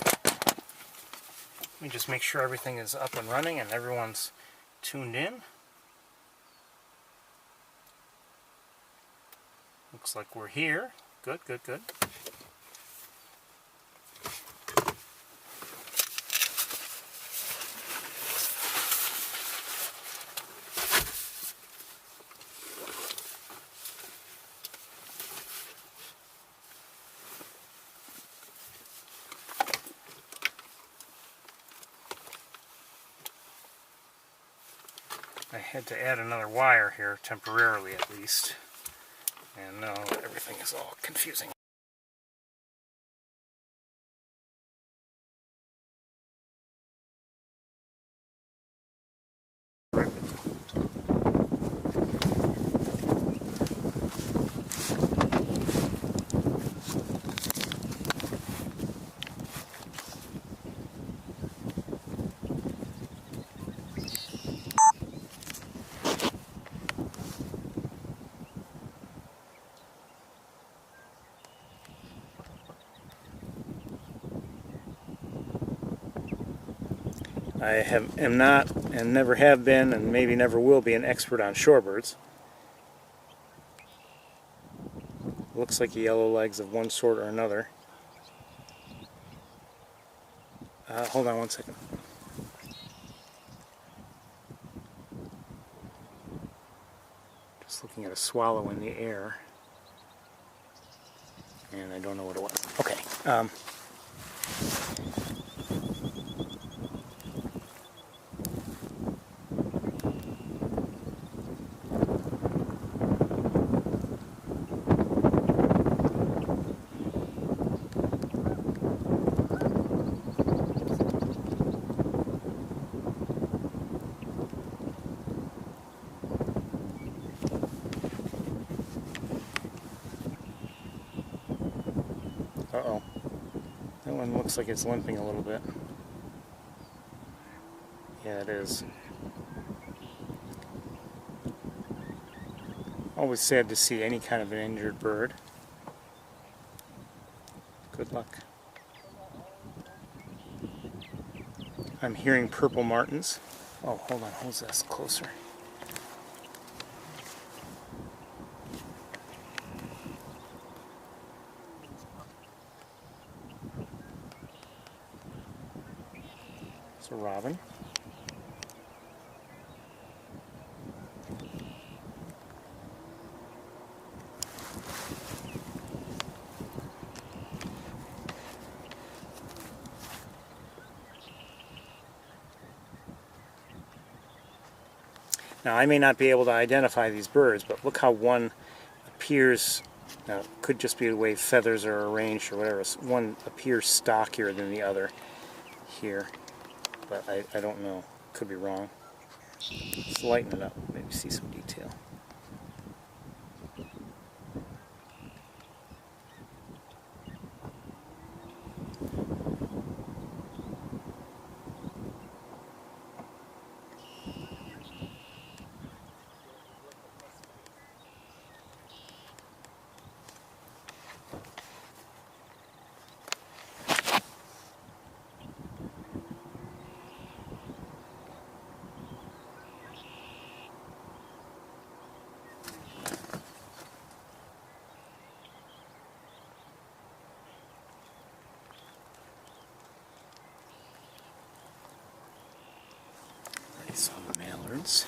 Let me just make sure everything is up and running and everyone's tuned in. Looks like we're here. Good, good, good. I had to add another wire here, temporarily at least. And now everything is all confusing. am not and never have been and maybe never will be an expert on shorebirds. Looks like yellow legs of one sort or another. Hold on one second. Just looking at a swallow in the air. And I don't know what it was. Okay. Uh-oh. That one looks like it's limping a little bit. Yeah, it is. Always sad to see any kind of an injured bird. Good luck. I'm hearing purple martins. Oh, hold on, hold this closer. It's a robin. Now, I may not be able to identify these birds, but look how one appears, now it could just be the way feathers are arranged or whatever, one appears stockier than the other here, but I don't know, could be wrong. Let's lighten it up, maybe see some detail. Nice on the mallards.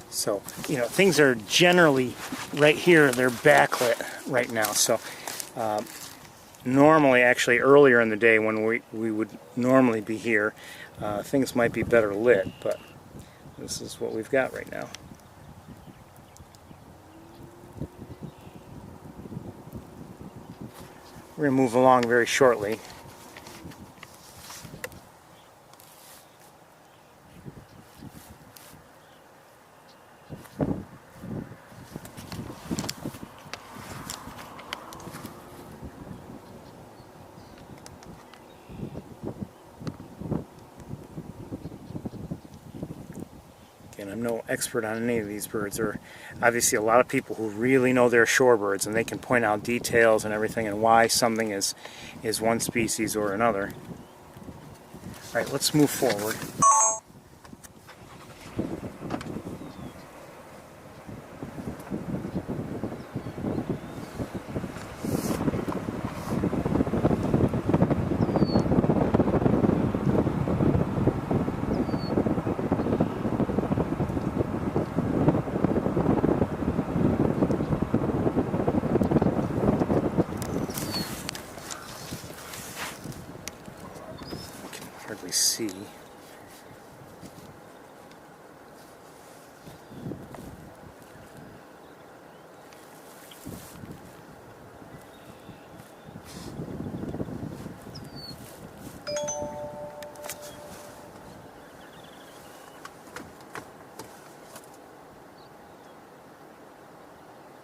So, you know, things are generally right here, they're backlit right now. So, normally, actually earlier in the day when we would normally be here, things might be better lit, but this is what we've got right now. We're going to move along very shortly. And I'm no expert on any of these birds. There are obviously a lot of people who really know their shorebirds, and they can point out details and everything and why something is one species or another. All right, let's move forward. Hardly see.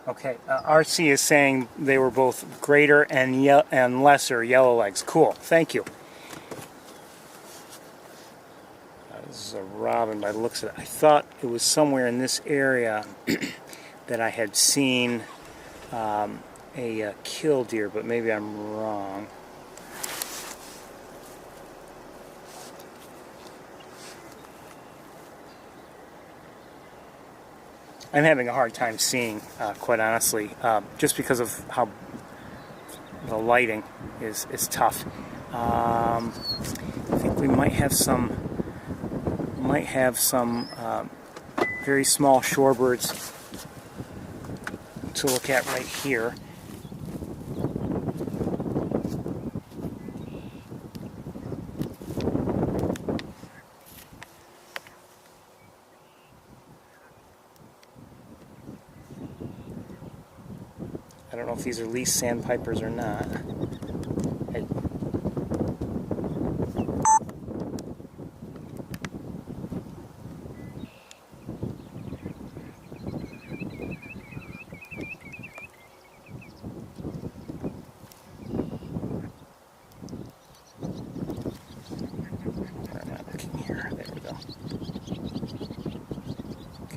Okay, RC is saying they were both greater and lesser yellow legs. Cool, thank you. robin by the looks of it. I thought it was somewhere in this area that I had seen a killdeer, but maybe I'm wrong. I'm having a hard time seeing, quite honestly, just because of how the lighting is tough. I think we might have some very small shorebirds to look at right here. I don't know if these are least sandpipers or not.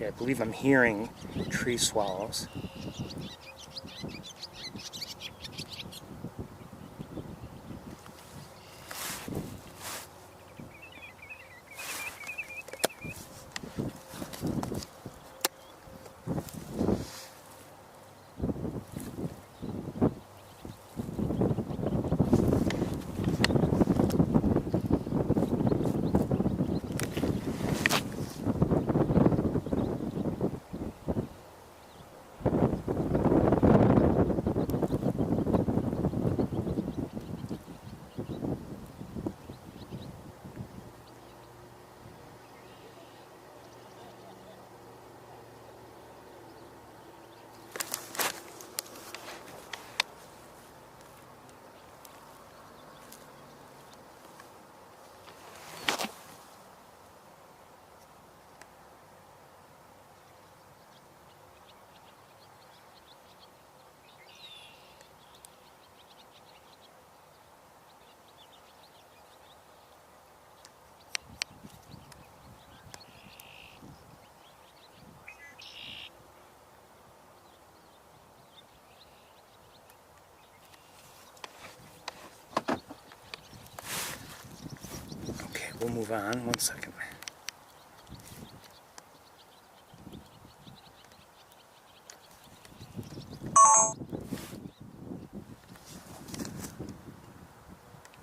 I believe I'm hearing tree swallows. We'll move on. 1 second.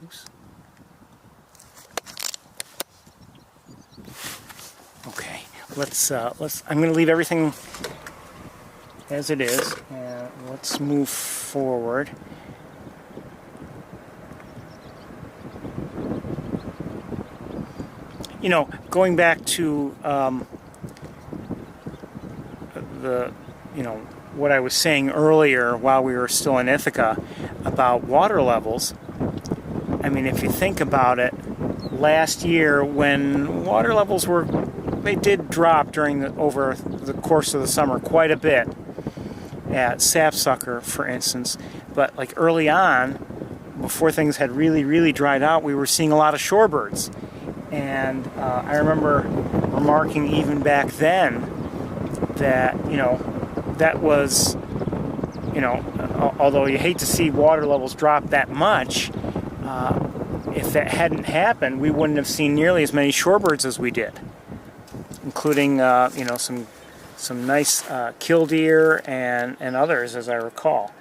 Oops. Okay. Let's. I'm going to leave everything as it is, and let's move forward. You know, going back to what I was saying earlier while we were still in Ithaca about water levels. I mean, if you think about it, last year when water levels they did drop over the course of the summer quite a bit at Sapsucker, for instance. But like early on, before things had really dried out, we were seeing a lot of shorebirds. And I remember remarking even back then that, that was, although you hate to see water levels drop that much, if that hadn't happened, we wouldn't have seen nearly as many shorebirds as we did, including, some nice killdeer and others, as I recall.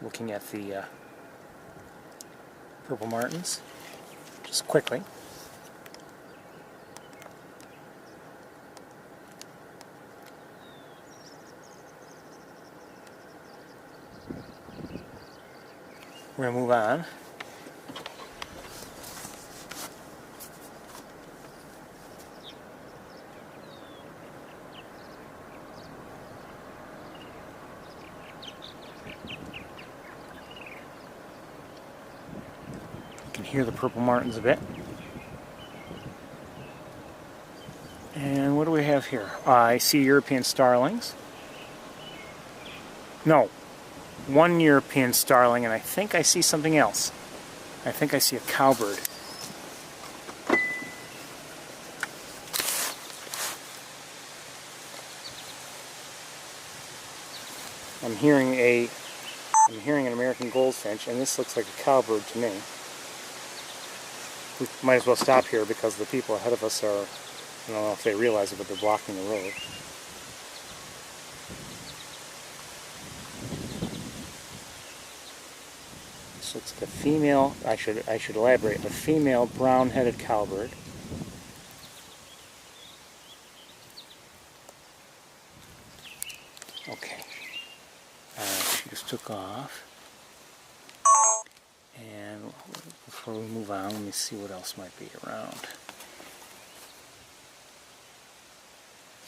Looking at the purple martins, just quickly. We're going to move on. Hear the purple martins a bit. And what do we have here? I see European starlings. No, one European starling, and I think I see something else. I think I see a cowbird. I'm hearing an American goldfinch, and this looks like a cowbird to me. We might as well stop here because the people ahead of us are, I don't know if they realize it, but they're blocking the road. This looks like a female, I should elaborate, a female brown-headed cowbird. Okay. She just took off. And before we move on, let me see what else might be around.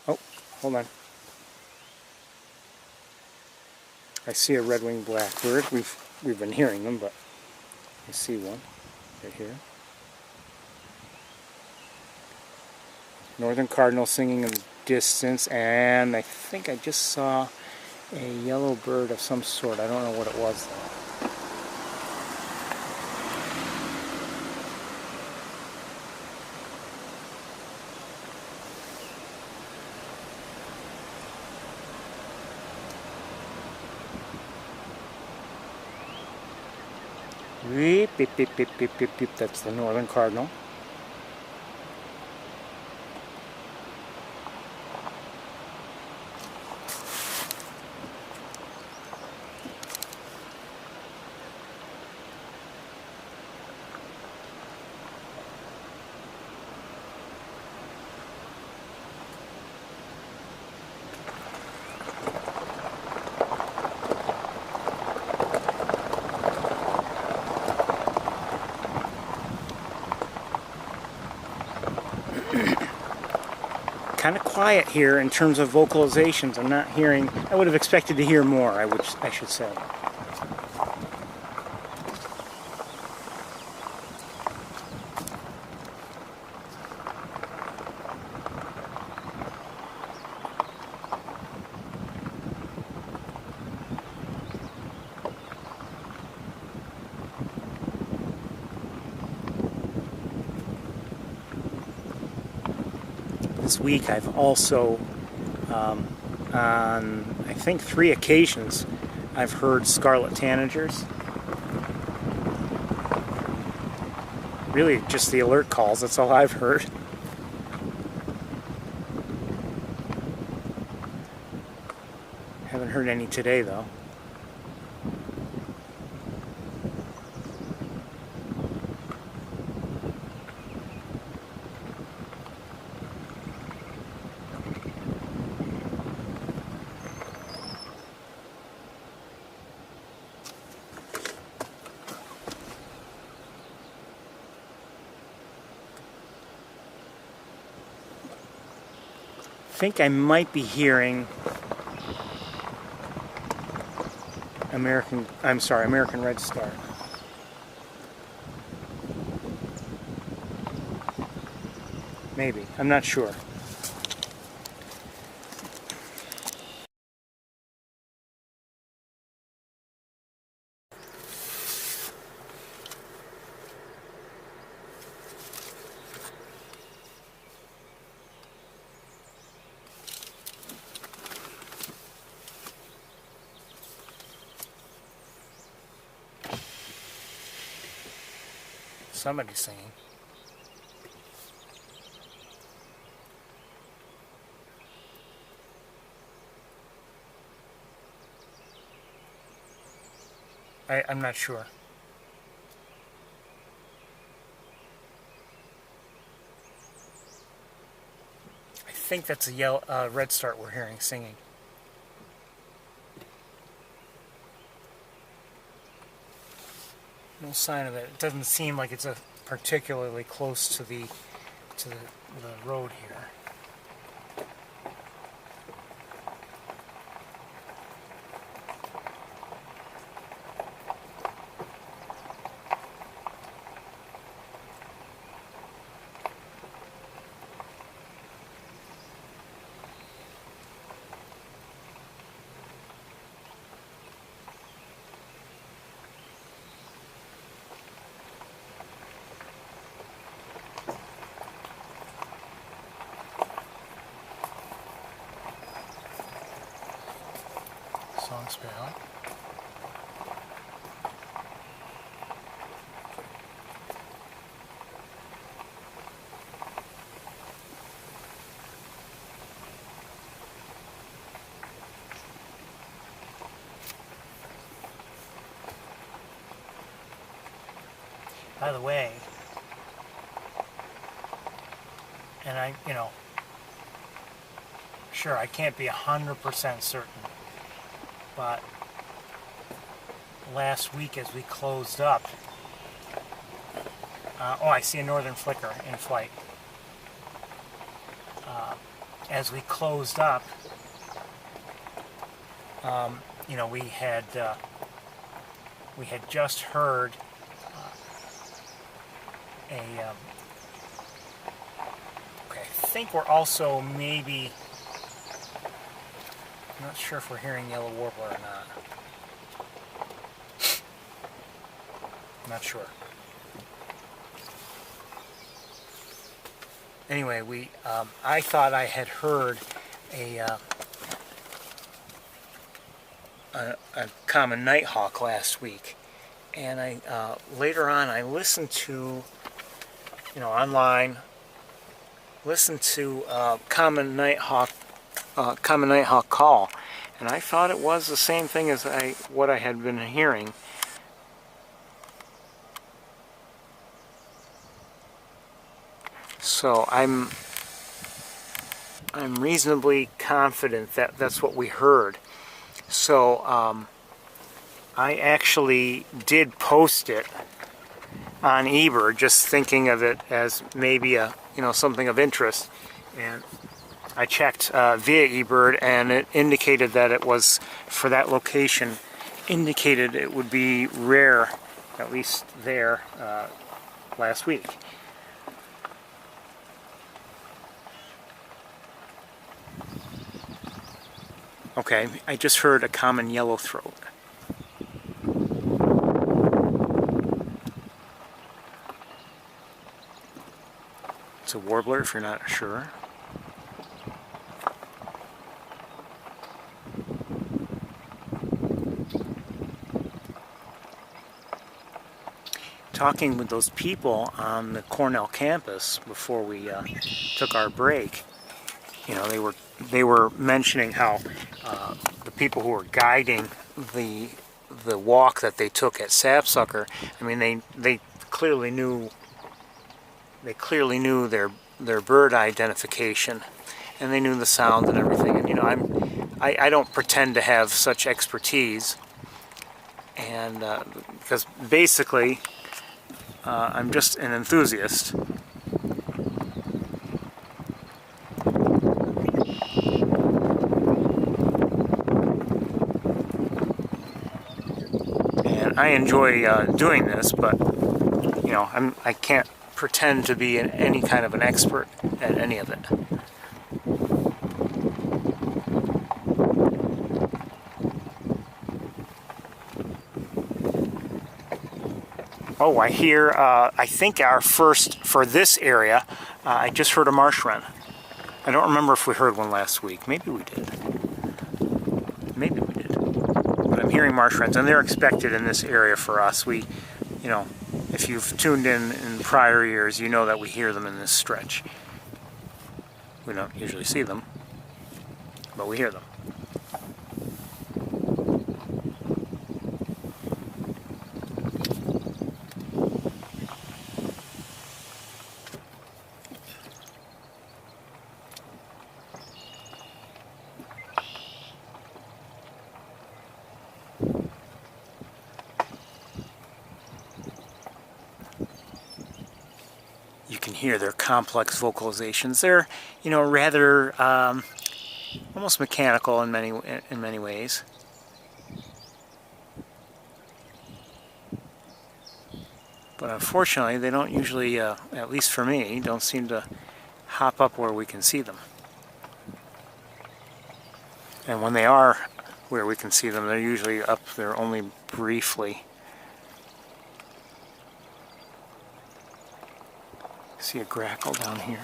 Oh, hold on. I see a red-winged blackbird. We've been hearing them, but I see one right here. Northern cardinal singing in the distance, and I think I just saw a yellow bird of some sort. I don't know what it was though. Beep, beep, beep, beep, beep, beep, beep. That's the northern cardinal. Kind of quiet here in terms of vocalizations. I'm not hearing. I would have expected to hear more. I should say. This week I've also, on I think 3 occasions, I've heard scarlet tanagers. Really just the alert calls, that's all I've heard. Haven't heard any today though. I think I might be hearing American red star. Maybe, I'm not sure. Somebody's singing. I'm not sure. I think that's a yellow, red start we're hearing singing. No sign of it. It doesn't seem like it's particularly close to the road here. sparrow. By the way, and sure, I can't be 100% certain, but last week as we closed up, oh, I see a northern flicker in flight. As we closed up, we had just heard okay, I think we're also maybe, I'm not sure if we're hearing yellow warbler or not. I'm not sure. Anyway, I thought I had heard a common nighthawk last week, and later on I listened to, online, listened to common nighthawk call, and I thought it was the same thing as what I had been hearing. So I'm reasonably confident that that's what we heard. So I actually did post it on eBird, just thinking of it as maybe something of interest, and I checked via eBird, and it indicated that it was, for that location, indicated it would be rare, at least there, last week. Okay, I just heard a common yellowthroat. It's a warbler if you're not sure. Talking with those people on the Cornell campus before we took our break, they were mentioning how the people who were guiding the walk that they took at Sapsucker, I mean, they clearly knew their bird identification, and they knew the sound and everything. And I don't pretend to have such expertise, and because basically I'm just an enthusiast. And I enjoy doing this, but I can't pretend to be any kind of an expert at any of it. Oh, I hear, I think our first, for this area, I just heard a marsh wren. I don't remember if we heard one last week. Maybe we did. Maybe we did. But I'm hearing marsh wrens, and they're expected in this area for us. We, if you've tuned in prior years, you know that we hear them in this stretch. We don't usually see them, but we hear them. You can hear their complex vocalizations. They're, rather almost mechanical in many ways. But unfortunately, they don't usually, at least for me, don't seem to hop up where we can see them. And when they are where we can see them, they're usually up there only briefly. See a grackle down here.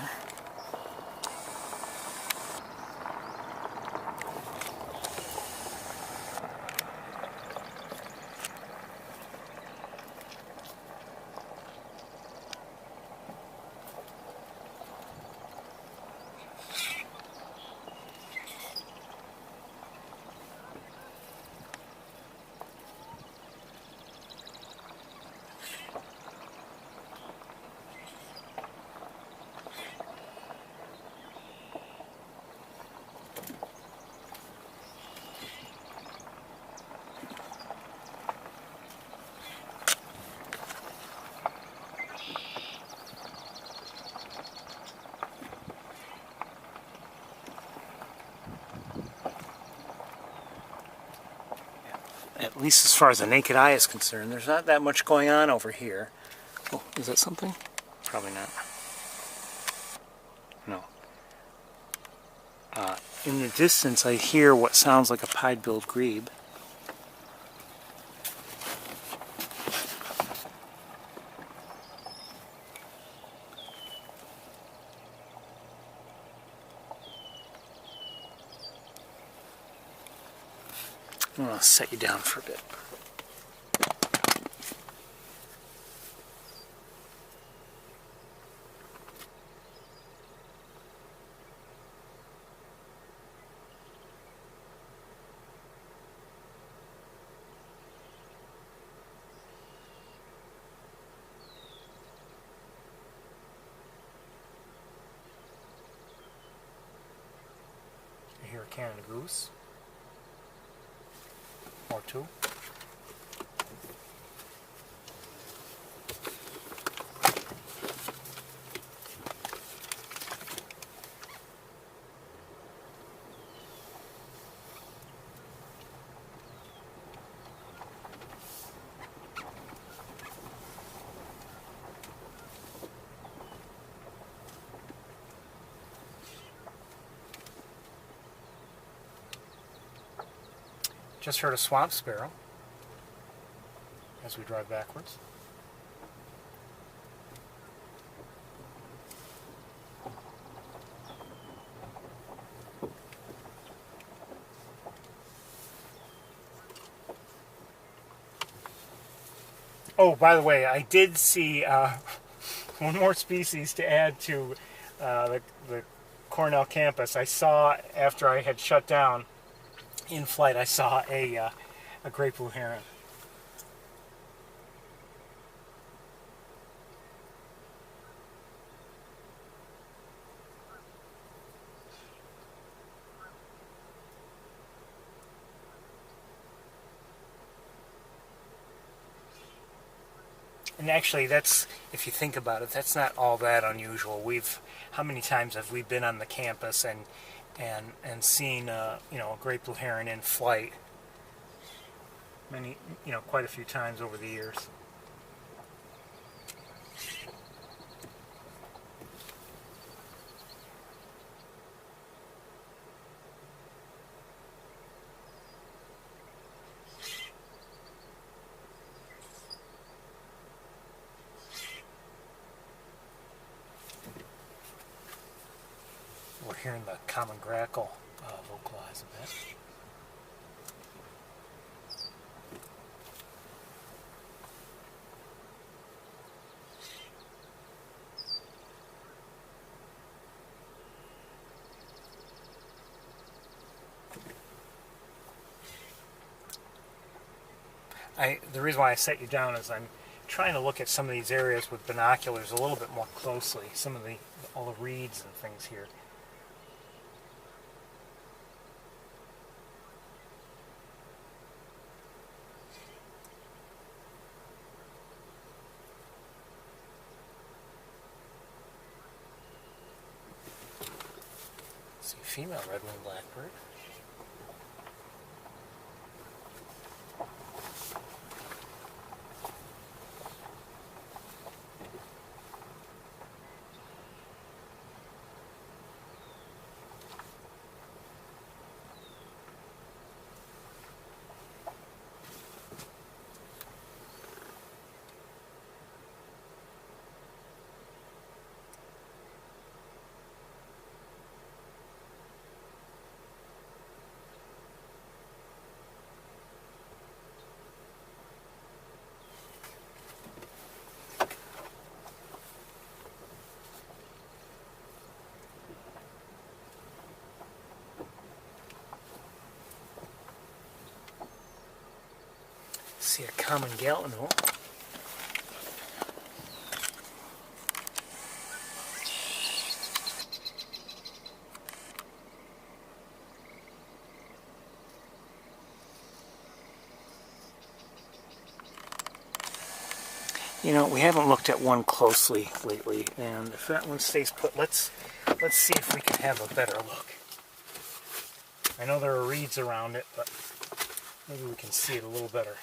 At least as far as the naked eye is concerned, there's not that much going on over here. Oh, is that something? Probably not. No. In the distance, I hear what sounds like a pied-billed grebe. I'm going to set you down for a bit. I hear a Canada goose. Or two. Just heard a swamp sparrow as we drive backwards. Oh, by the way, I did see one more species to add to the Cornell campus. I saw, after I had shut down in flight, I saw a great blue heron. And actually, that's, if you think about it, that's not all that unusual. How many times have we been on the campus and seen a great blue heron in flight? Quite a few times over the years. We're hearing the common grackle vocalize a bit. The reason why I set you down is I'm trying to look at some of these areas with binoculars a little bit more closely. All the reeds and things here. See, female red-winged blackbird. See a common gallinule. We haven't looked at one closely lately, and if that one stays put, let's see if we can have a better look. I know there are reeds around it, but Maybe we can see it a little better.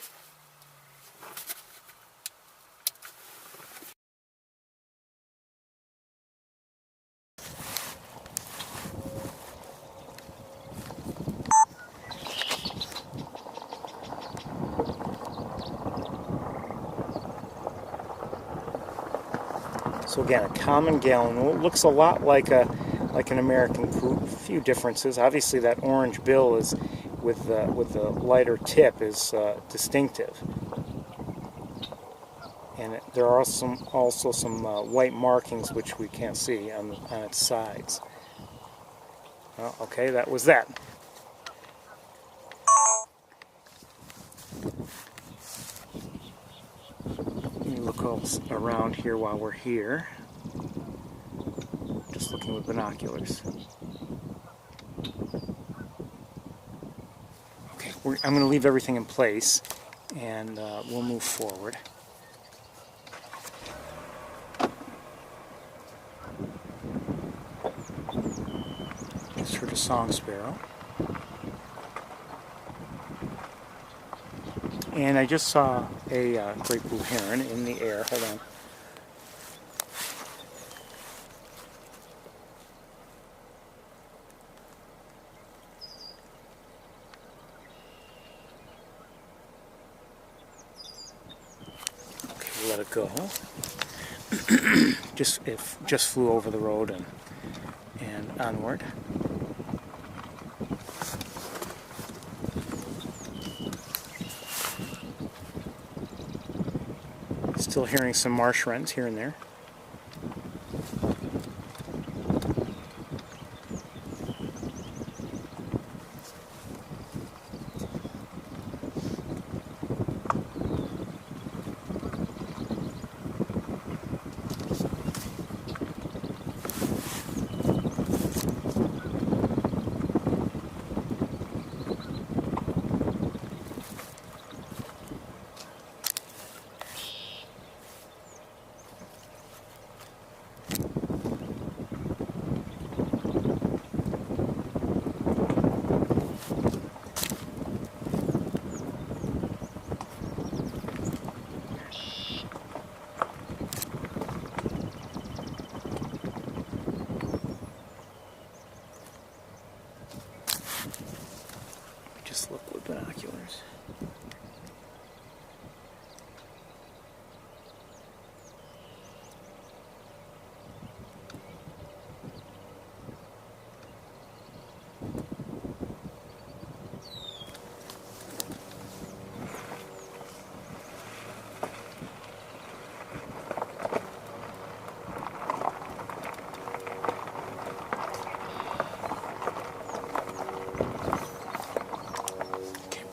So again, a common gallon wool looks a lot like an American coot. A few differences. Obviously, that orange bill is with the lighter tip is distinctive, and there are also some white markings which we can't see on its sides. Well, okay, that was that. Let me look around here while we're here. Just looking with binoculars. Okay, I'm going to leave everything in place, and we'll move forward. Just heard a song sparrow. And I just saw a great blue heron in the air. Hold on. Okay, let it go. just flew over the road and onward. Still hearing some marsh wrens here and there. Just look with binoculars.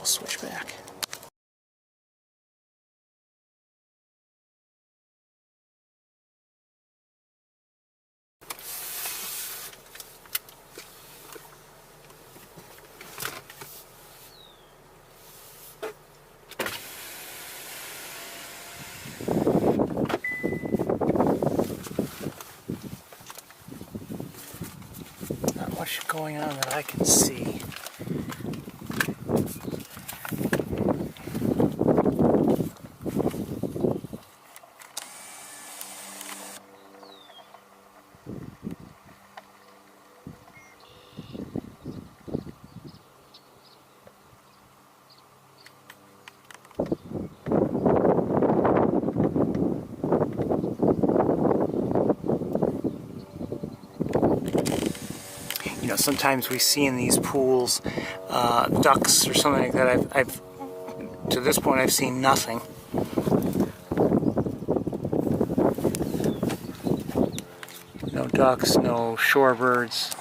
Switch back. Not much going on that I can see. You know, sometimes we see in these pools ducks or something like that. I've to this point I've seen nothing. No ducks, no shorebirds.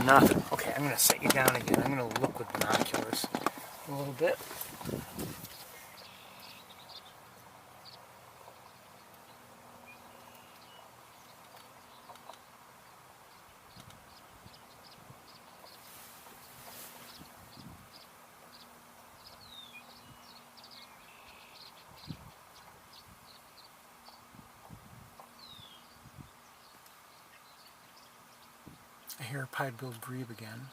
Nothing. Okay, I'm going to set you down again. I'm going to look with binoculars a little bit. here pied-billed grebe again.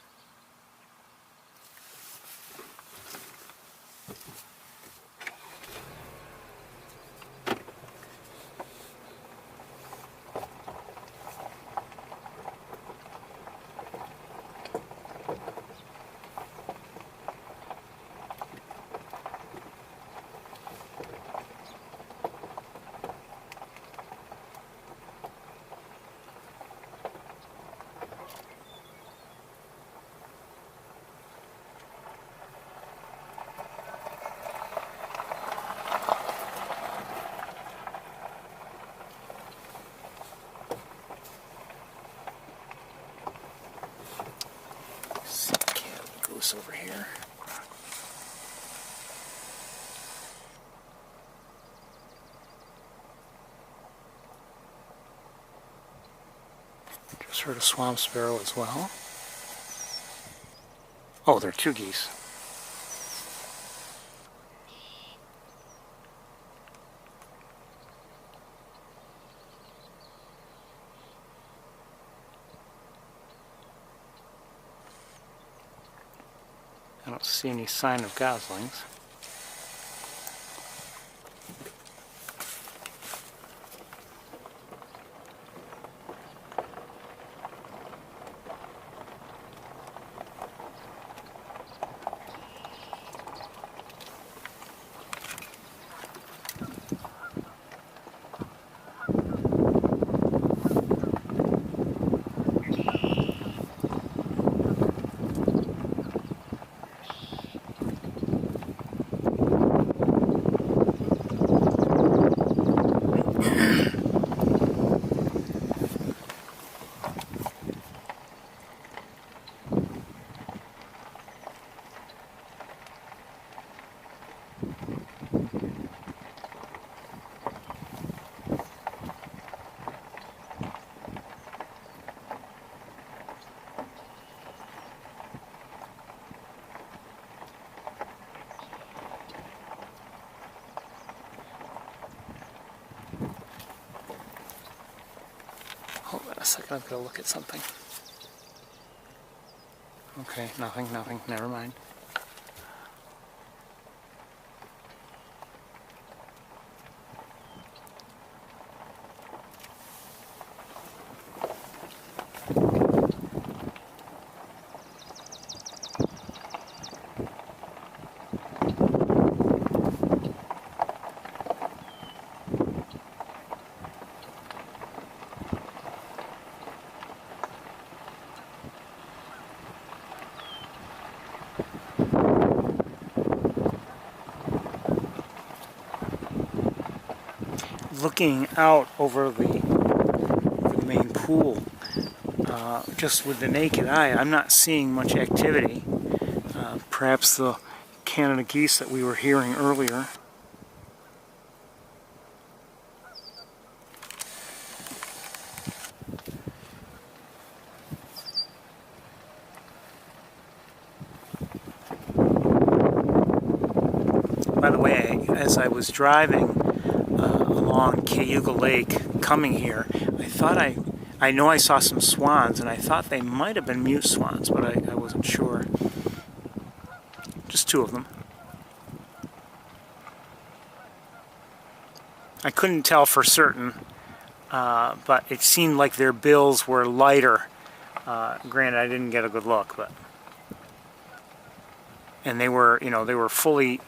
Over here. Just heard a swamp sparrow as well. Oh, there are two geese. I don't see any sign of goslings. Hold on a second, I've got to look at something. Okay, nothing, never mind. Looking out over the main pool, just with the naked eye, I'm not seeing much activity. Perhaps the Canada geese that we were hearing earlier. By the way, as I was driving along Cayuga Lake coming here, I know I saw some swans, and I thought they might have been mute swans, but I wasn't sure. Just two of them. I couldn't tell for certain, but it seemed like their bills were lighter. Granted, I didn't get a good look, but and they were, they were fully.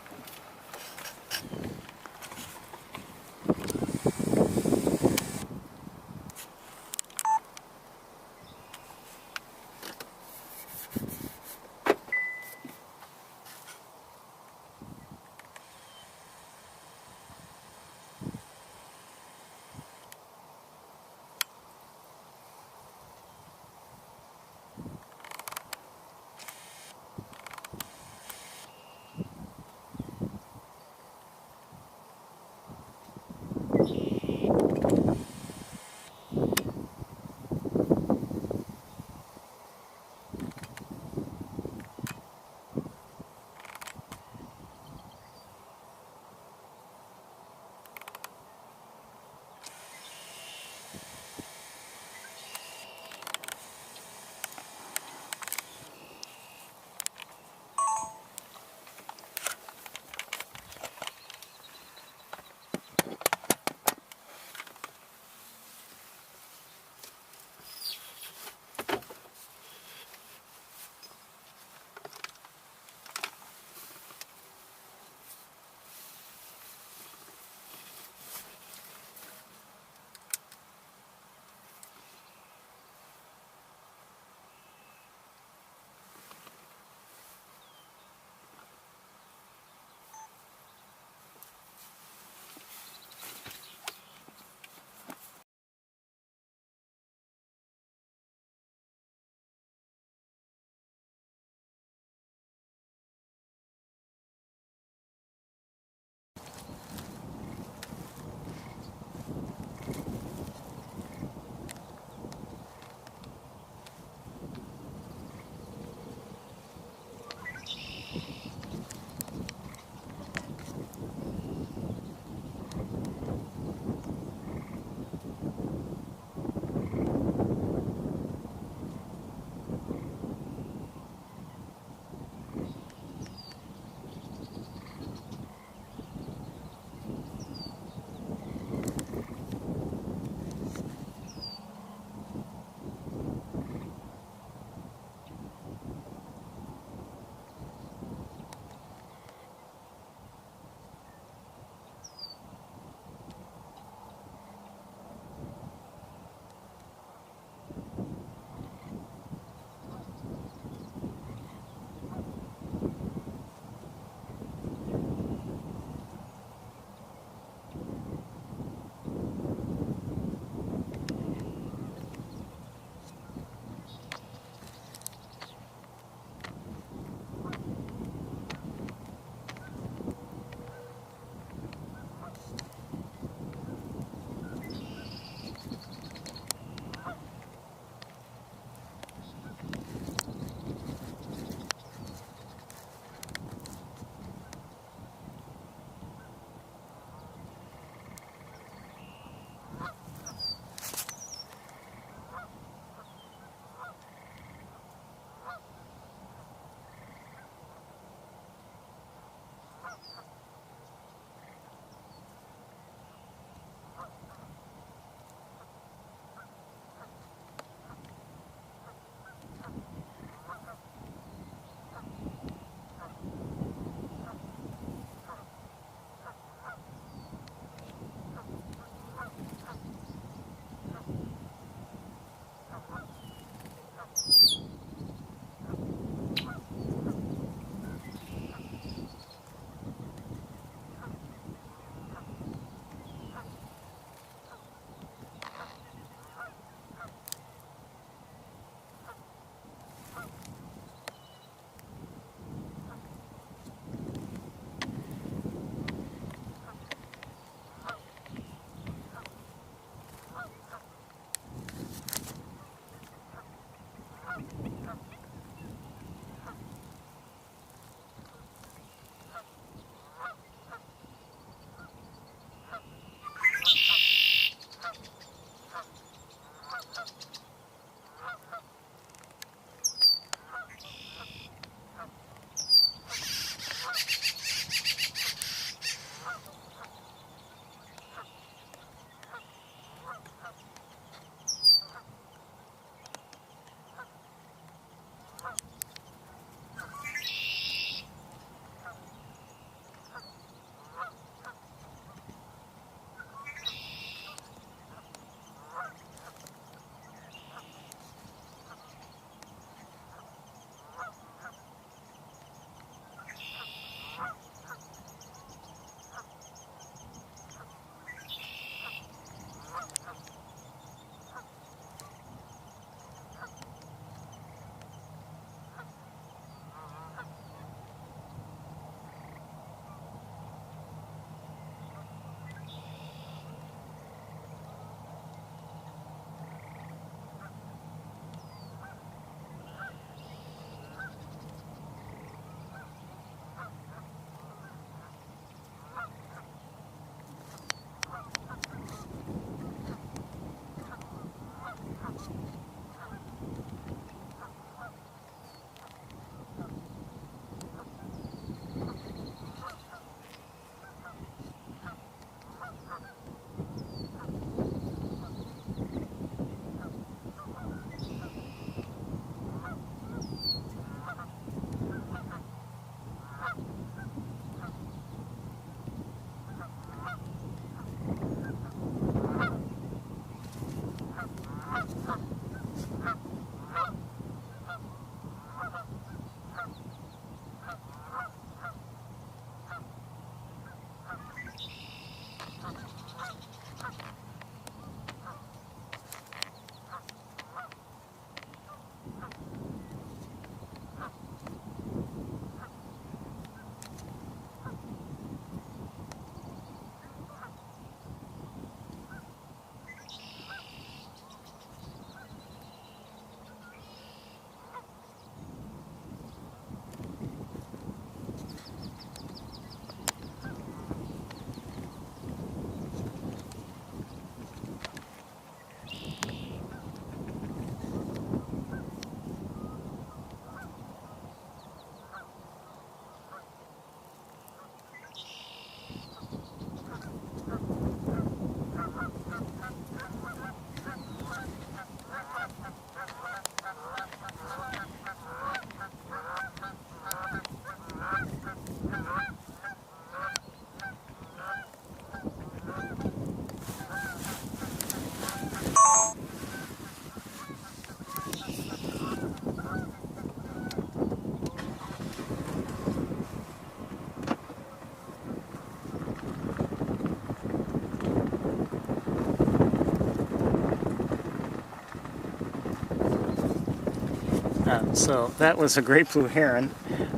So that was a great blue heron,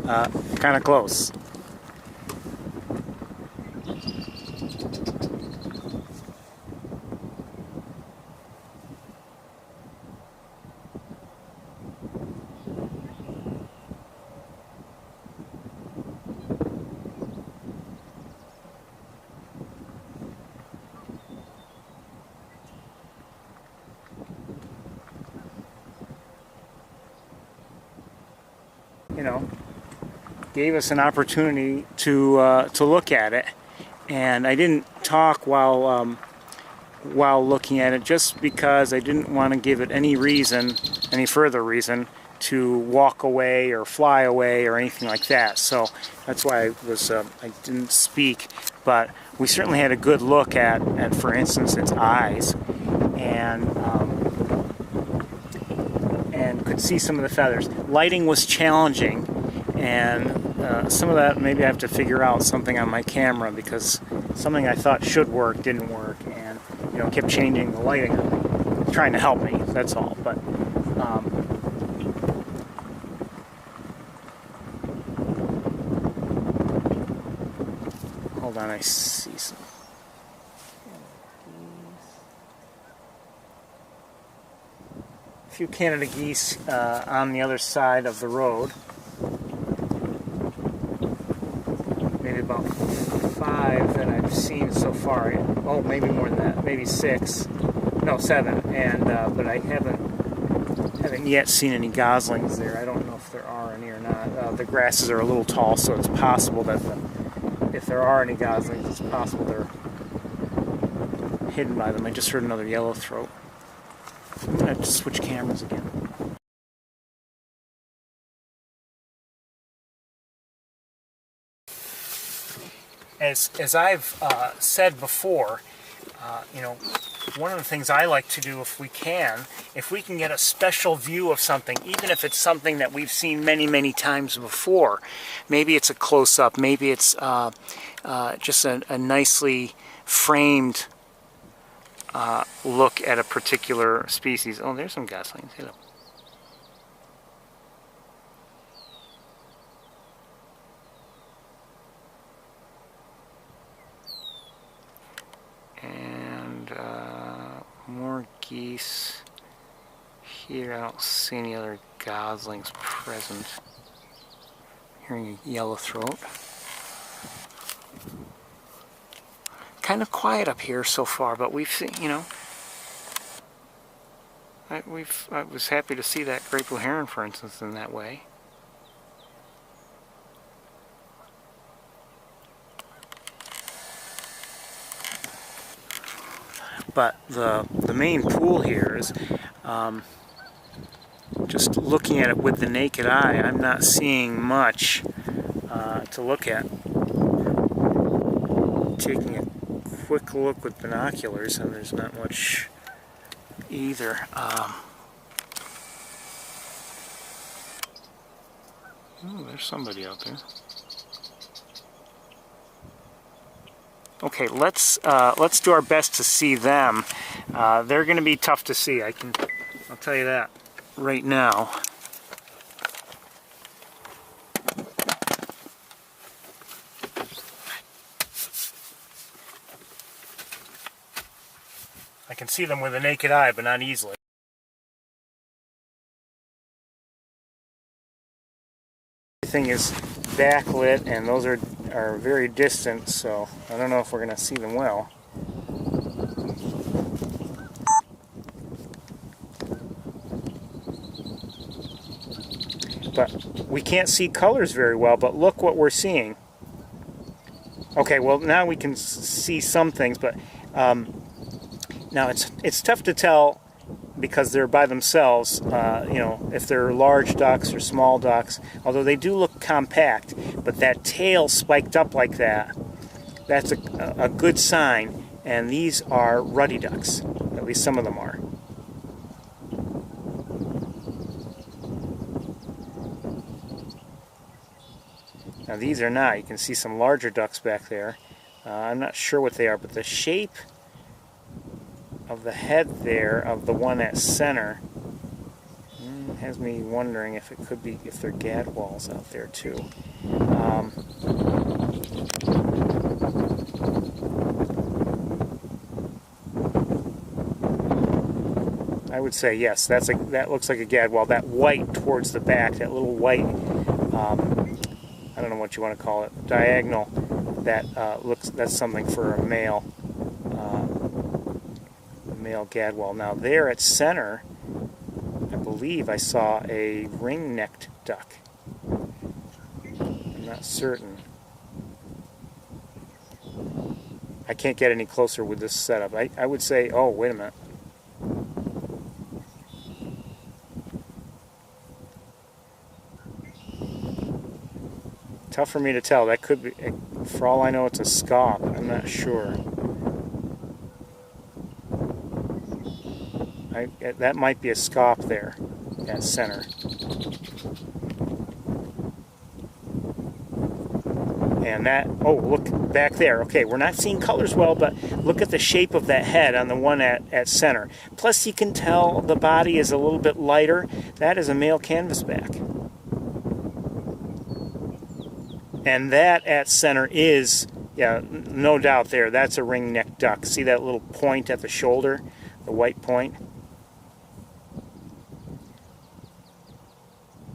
kind of close. You know, gave us an opportunity to look at it, and I didn't talk while looking at it, just because I didn't want to give it any further reason to walk away or fly away or anything like that. So that's why I didn't speak, but we certainly had a good look at for instance, its eyes, and could see some of the feathers. Lighting was challenging, and some of that maybe I have to figure out something on my camera, because something I thought should work didn't work, and kept changing the lighting, trying to help me. That's all. But hold on, I see some. A few Canada geese on the other side of the road. Maybe about 5 that I've seen so far. Oh, maybe more than that. Maybe 6. No, 7. And but I haven't yet seen any goslings there. I don't know if there are any or not. The grasses are a little tall, so it's possible that if there are any goslings, it's possible they're hidden by them. I just heard another yellowthroat. I'm going to switch cameras again. As I've said before, one of the things I like to do, if we can get a special view of something, even if it's something that we've seen many, many times before. Maybe it's a close-up, maybe it's just a nicely framed look at a particular species. Oh, there's some goslings. Hello. And more geese here. I don't see any other goslings present. Hearing a yellowthroat. Kind of quiet up here so far, but we've seen, I was happy to see that great blue heron, for instance, in that way. But the main pool here is, just looking at it with the naked eye, I'm not seeing much to look at. Taking a quick look with binoculars, and there's not much either. Oh, there's somebody out there. Okay, let's do our best to see them. They're going to be tough to see. I'll tell you that right now. I can see them with the naked eye, but not easily. Everything is backlit, and those are very distant, so I don't know if we're going to see them well. But we can't see colors very well, but look what we're seeing. Okay, well now we can see some things, but now it's tough to tell because they're by themselves, you know, if they're large ducks or small ducks, although they do look compact, but that tail spiked up like that, that's a good sign, and these are ruddy ducks, at least some of them are. Now these are not. You can see some larger ducks back there. I'm not sure what they are, but the shape of the head there of the one at center has me wondering if it could be, if they're gadwalls out there too. I would say yes. That looks like a gadwall. That white towards the back, that little white, I don't know what you want to call it, diagonal. That's something for a male gadwall. Now there at center, I believe I saw a ring-necked duck. I'm not certain. I can't get any closer with this setup. I would say, oh, wait a minute. Tough for me to tell. That could be, for all I know, it's a scaup. I'm not sure. That might be a scaup there at center. And that, oh, look back there. Okay, we're not seeing colors well, but look at the shape of that head on the one at center. Plus, you can tell the body is a little bit lighter. That is a male canvasback. And that at center is, yeah, no doubt there, that's a ring-necked duck. See that little point at the shoulder, the white point?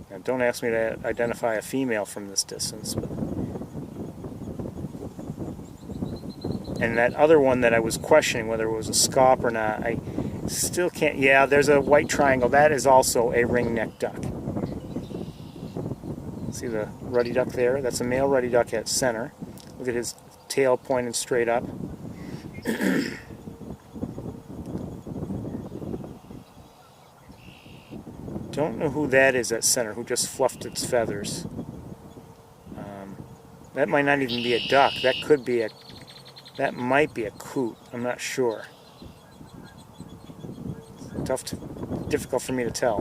Now, don't ask me to identify a female from this distance. But... And that other one that I was questioning whether it was a scaup or not, I still can't, yeah, there's a white triangle. That is also a ring-necked duck. See the ruddy duck there? That's a male ruddy duck at center. Look at his tail pointing straight up. Don't know who that is at center, who just fluffed its feathers. That might not even be a duck. That could be that might be a coot. I'm not sure. Difficult for me to tell.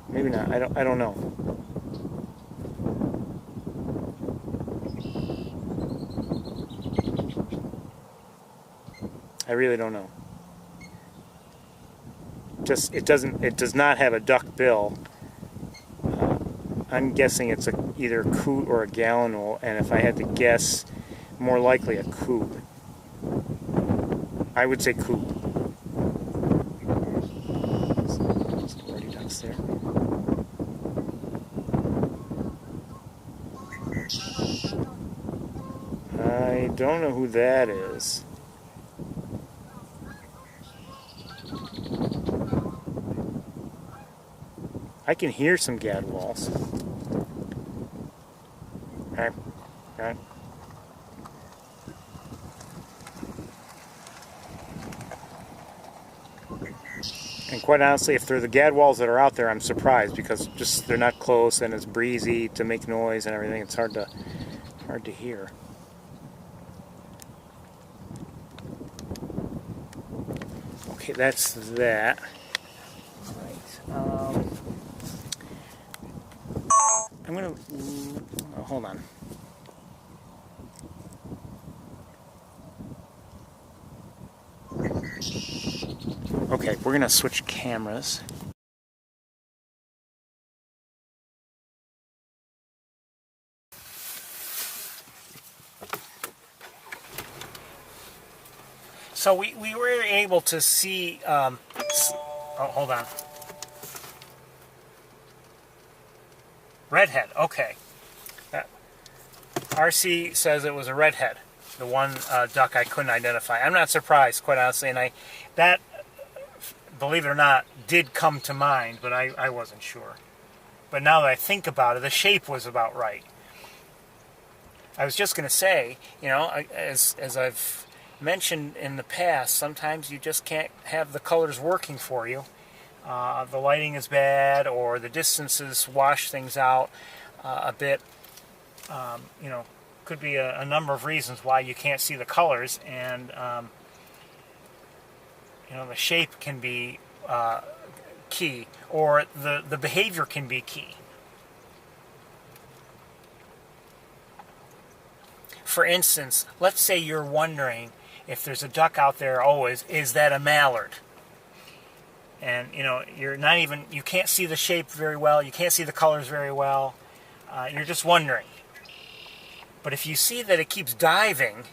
Maybe not. I don't know. I really don't know. It does not have a duck bill. I'm guessing it's either a coot or a gallinule, and if I had to guess, more likely a coot. I would say coot. Some ruddy ducks there. I don't know who that is. I can hear some gadwalls. Okay. Okay. And quite honestly, if they're the gadwalls that are out there, I'm surprised because just they're not close and it's breezy to make noise and everything. It's hard to hear. Okay, that's that. Right. I'm gonna hold on. Okay, we're gonna switch cameras. So we were able to see, oh, hold on. Redhead, okay. RC says it was a redhead, the one duck I couldn't identify. I'm not surprised, quite honestly, and that, believe it or not, did come to mind, but I wasn't sure. But now that I think about it, the shape was about right. I was just going to say, you know, as I've mentioned in the past, sometimes you just can't have the colors working for you. The lighting is bad, or the distances wash things out a bit. You know, could be a number of reasons why you can't see the colors, and you know, the shape can be key, or the behavior can be key. For instance, let's say you're wondering if there's a duck out there, oh, is that a mallard? And you know, you can't see the shape very well, you can't see the colors very well, you're just wondering. But if you see that it keeps diving,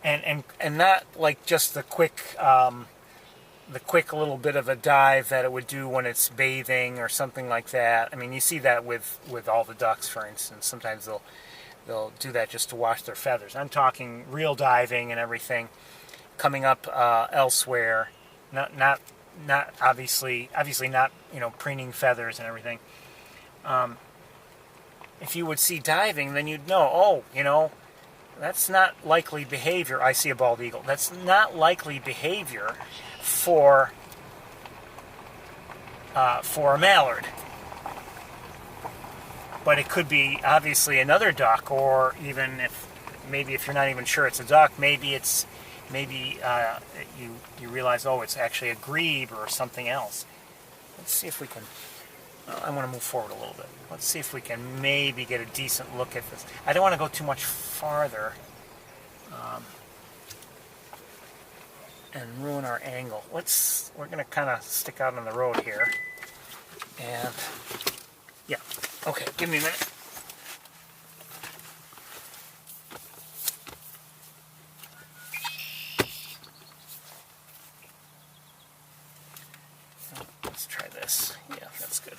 and not like just the quick little bit of a dive that it would do when it's bathing or something like that. I mean, you see that with all the ducks, for instance. Sometimes they'll do that just to wash their feathers. I'm talking real diving and everything, coming up elsewhere, not obviously not, you know, preening feathers and everything. If you would see diving, then you'd know, oh, you know, that's not likely behavior. I see a bald eagle. That's not likely behavior for a mallard. But it could be obviously another duck, or even if you're not even sure it's a duck, maybe you realize, oh, it's actually a grebe or something else. Let's see if we can. I want to move forward a little bit. Let's see if we can maybe get a decent look at this. I don't want to go too much farther and ruin our angle. We're going to kind of stick out on the road here. And, yeah. Okay, give me a minute. Let's try this. Yeah, that's good.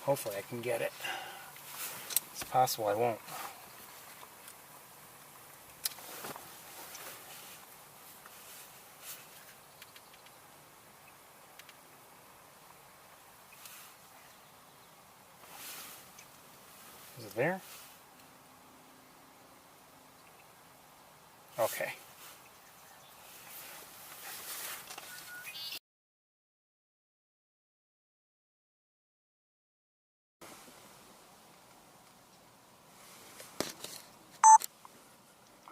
Hopefully I can get it. It's possible I won't. Is it there? Okay.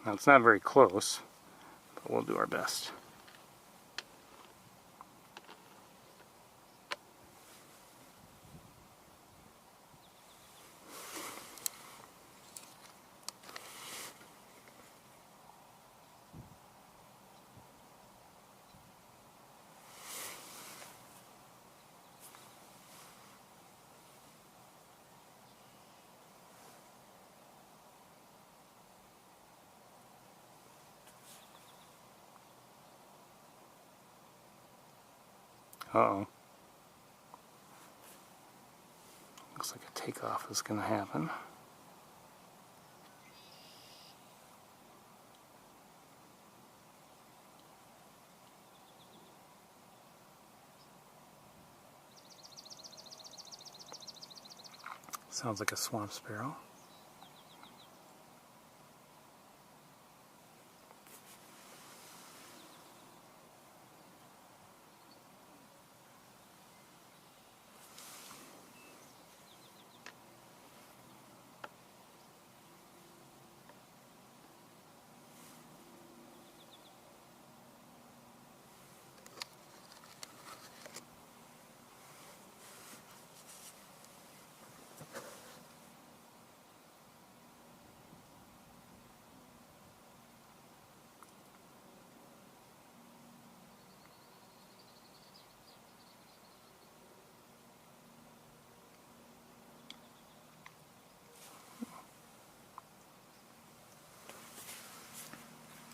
Now it's not very close, but we'll do our best. Uh-oh. Looks like a takeoff is going to happen. Sounds like a swamp sparrow.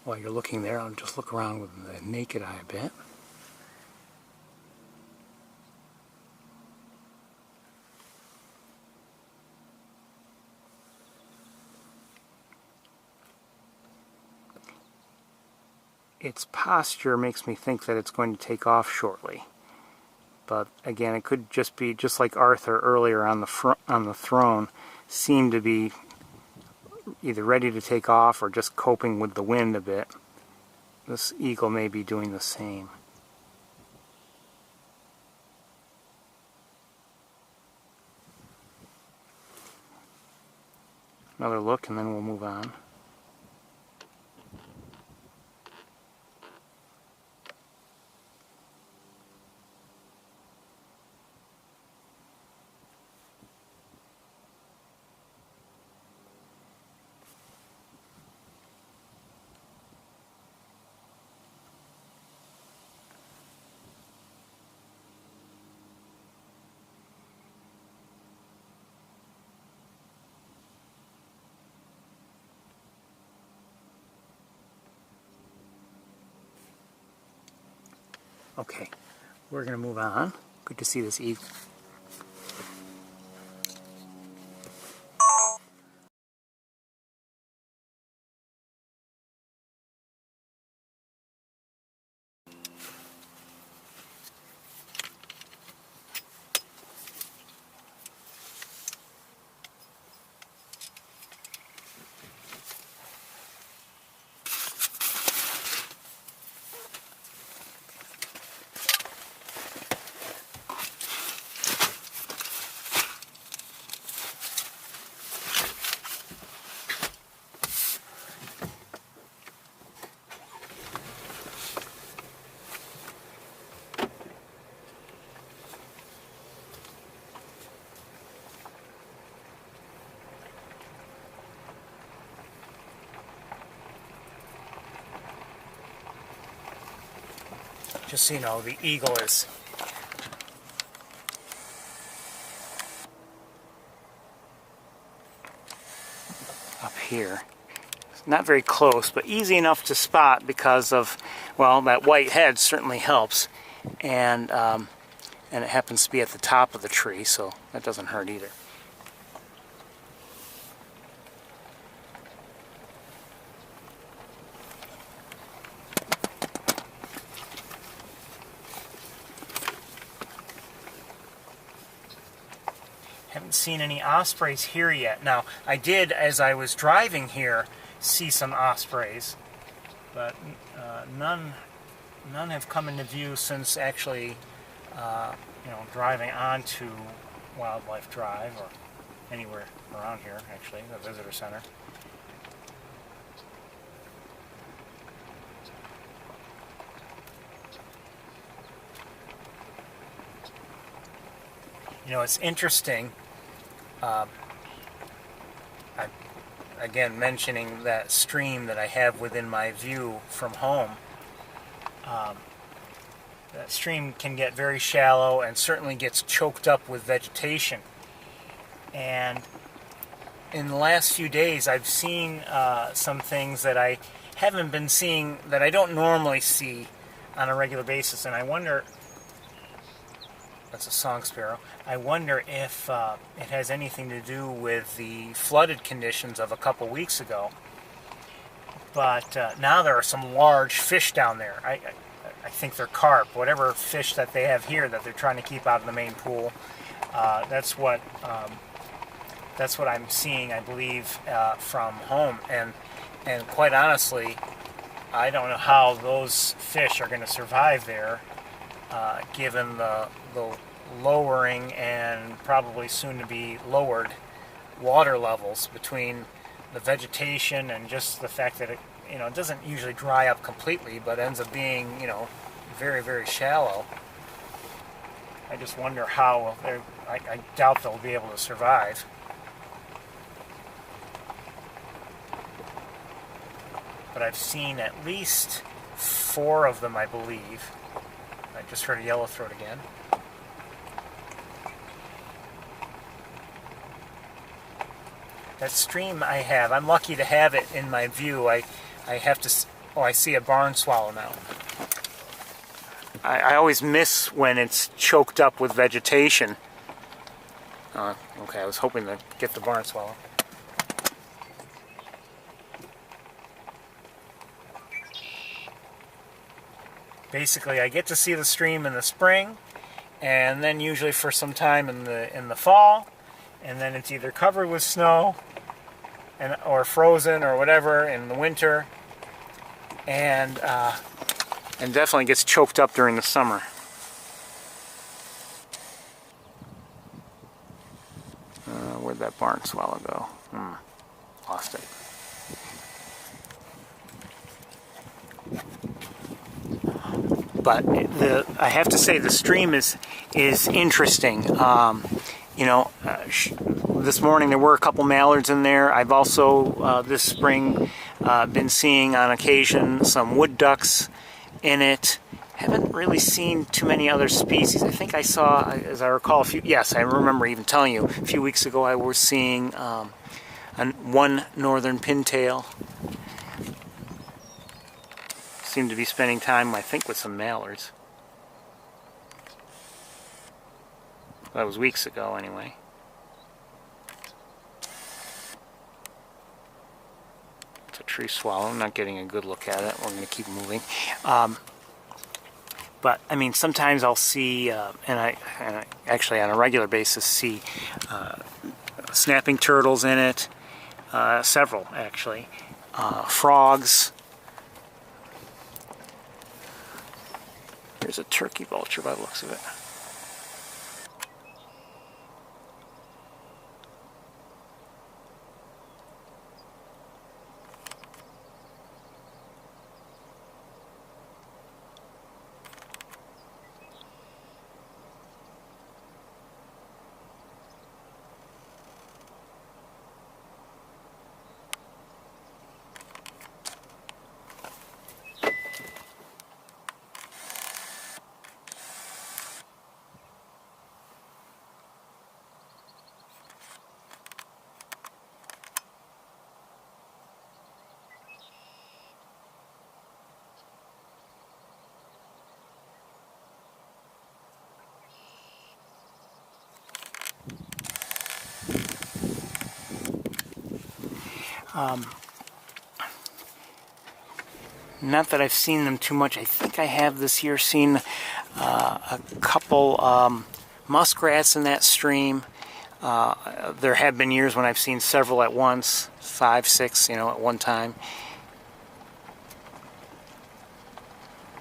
While you're looking there, I'll just look around with the naked eye a bit. Its posture makes me think that it's going to take off shortly. But again, it could just be just like Arthur earlier on the throne, seemed to be either ready to take off or just coping with the wind a bit. This eagle may be doing the same. Another look and then we'll move on. Okay, we're going to move on. Good to see this eagle. Just so you know, the eagle is up here. It's not very close, but easy enough to spot because of, well, that white head certainly helps, and it happens to be at the top of the tree, so that doesn't hurt either. Haven't seen any ospreys here yet. Now, I did, as I was driving here, see some ospreys, but none have come into view since actually, driving onto Wildlife Drive or anywhere around here, actually, the visitor center. You know, it's interesting, again, mentioning that stream that I have within my view from home. That stream can get very shallow and certainly gets choked up with vegetation. And in the last few days, I've seen some things that I haven't been seeing, that I don't normally see on a regular basis, and I wonder... That's a song sparrow. I wonder if it has anything to do with the flooded conditions of a couple weeks ago. But now there are some large fish down there. I think they're carp, whatever fish that they have here that they're trying to keep out of the main pool. That's what I'm seeing, I believe, from home. And quite honestly, I don't know how those fish are going to survive there. Given the lowering and probably soon to be lowered water levels between the vegetation and just the fact that it doesn't usually dry up completely, but ends up being, very, very shallow. I just wonder how I doubt they'll be able to survive. But I've seen at least 4 of them, I believe. I just heard a yellowthroat again. That stream I'm lucky to have it in my view. I have to Oh, I see a barn swallow now. I always miss when it's choked up with vegetation. Okay, I was hoping to get the barn swallow. Basically, I get to see the stream in the spring, and then usually for some time in the fall, and then it's either covered with snow or frozen or whatever in the winter, and definitely gets choked up during the summer. Where'd that barn swallow go? Lost it. But I have to say the stream is interesting. This morning there were a couple mallards in there. I've also this spring been seeing on occasion some wood ducks in it. Haven't really seen too many other species. I think I saw, as I recall, I remember even telling you, a few weeks ago I was seeing one northern pintail. Seemed to be spending time, I think, with some mallards. That was weeks ago, anyway. It's a tree swallow. I'm not getting a good look at it. We're going to keep moving. But I mean, sometimes I'll see, and I actually on a regular basis see snapping turtles in it. Several actually. Frogs. There's a turkey vulture by the looks of it. Not that I've seen them too much. I think I have this year seen a couple muskrats in that stream. There have been years when I've seen several at once, 5, 6, at one time.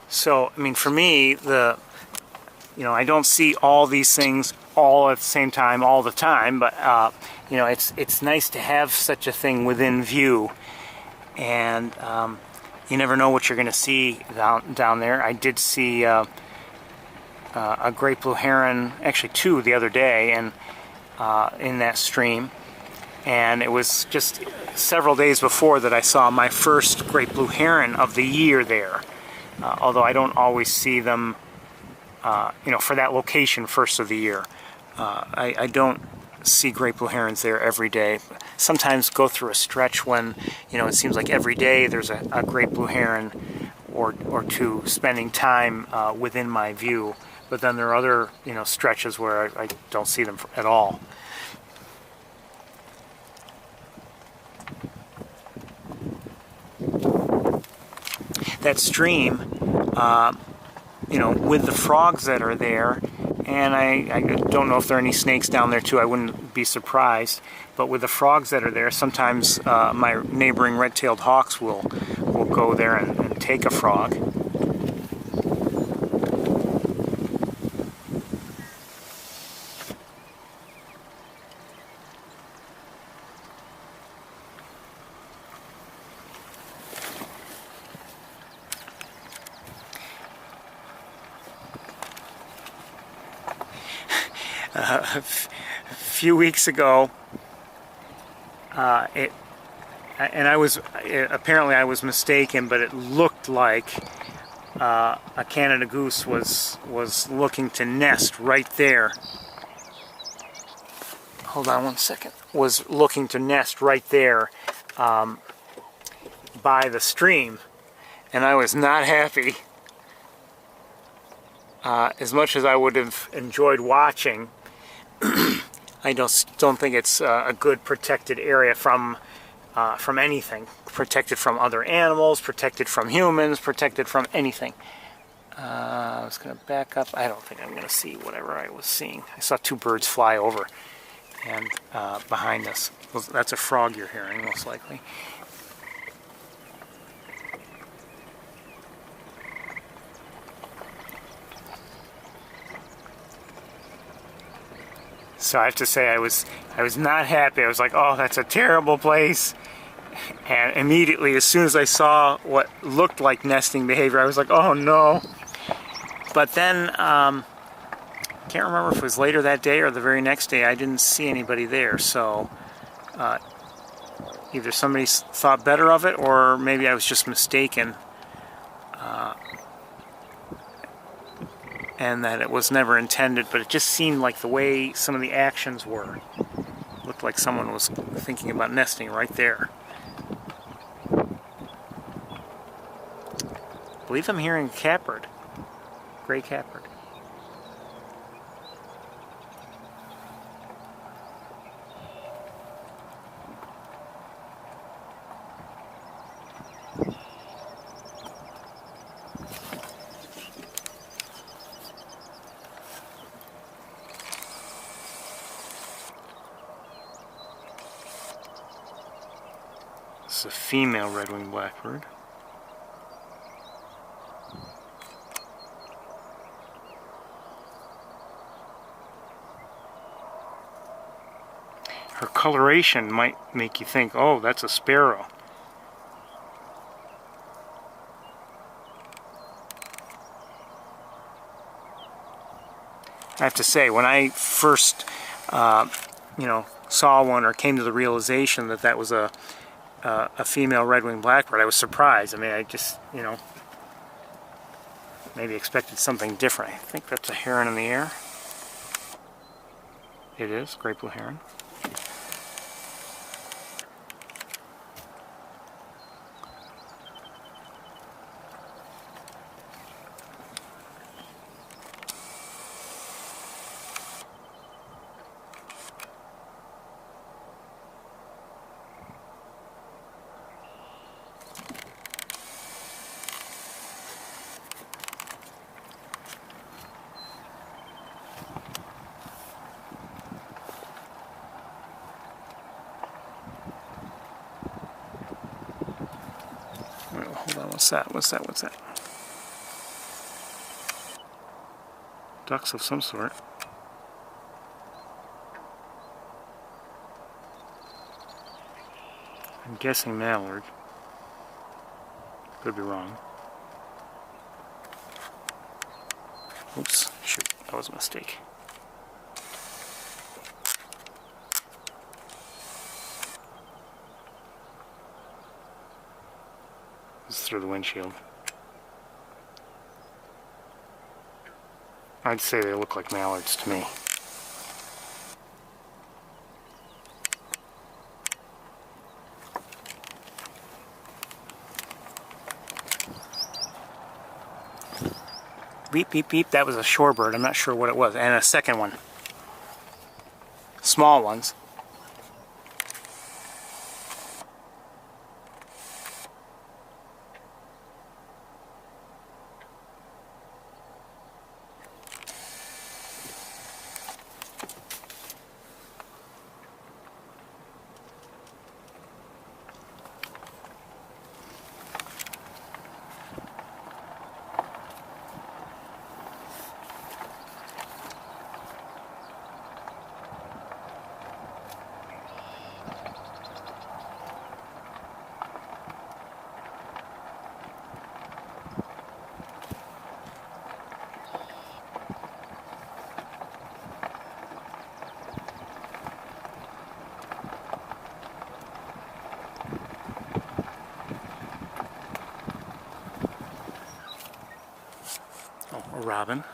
So, I mean, for me, I don't see all these things all at the same time all the time, but it's nice to have such a thing within view, and you never know what you're going to see down there. I did see a great blue heron, actually 2 the other day, and in that stream, and it was just several days before that I saw my first great blue heron of the year there. Although I don't always see them, for that location first of the year. I don't see great blue herons there every day. Sometimes go through a stretch when, it seems like every day there's a great blue heron or 2 spending time within my view. But then there are other, stretches where I don't see them at all. That stream, with the frogs that are there, and I don't know if there are any snakes down there too, I wouldn't be surprised, but with the frogs that are there, sometimes my neighboring red-tailed hawks will go there and take a frog. A few weeks ago, apparently I was mistaken, but it looked like a Canada goose was looking to nest right there. Hold on one second. Was looking to nest right there by the stream. and I was not happy. As much as I would have enjoyed watching, I don't think it's a good protected area from anything. Protected from other animals, protected from humans, protected from anything. I was going to back up. I don't think I'm going to see whatever I was seeing. I saw two birds fly over and behind us. That's a frog you're hearing, most likely. So I have to say I was not happy. I was like, oh, that's a terrible place. And immediately, as soon as I saw what looked like nesting behavior, I was like, oh no. But then, can't remember if it was later that day or the very next day, I didn't see anybody there. So either somebody thought better of it, or maybe I was just mistaken. And that it was never intended, but it just seemed like the way some of the actions were. Looked like someone was thinking about nesting right there. I believe I'm hearing a catbird. Gray catbird. This is a female red-winged blackbird. Her coloration might make you think, oh, that's a sparrow. I have to say, when I first, saw one or came to the realization that that was a female red-winged blackbird, I was surprised. I mean, I just, maybe expected something different. I think that's a heron in the air. It is, great blue heron. Hold on, what's that? What's that? Ducks of some sort. I'm guessing mallard. Could be wrong. Oops, shoot, that was a mistake. It's through the windshield. I'd say they look like mallards to me. Beep, beep, beep. That was a shorebird. I'm not sure what it was. And a second one. Small ones. A robin.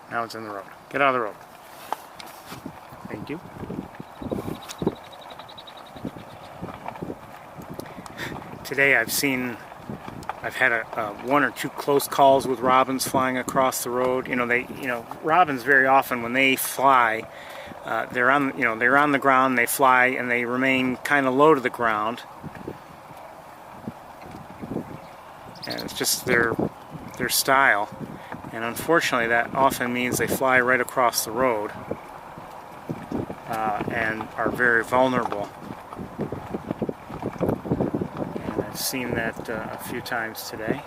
Now it's in the road. Get out of the road. Thank you. Today I've had one or two close calls with robins flying across the road. Robins very often when they fly, they're on the ground, they fly, and they remain kind of low to the ground. And it's just their style. And unfortunately, that often means they fly right across the road and are very vulnerable. And I've seen that a few times today.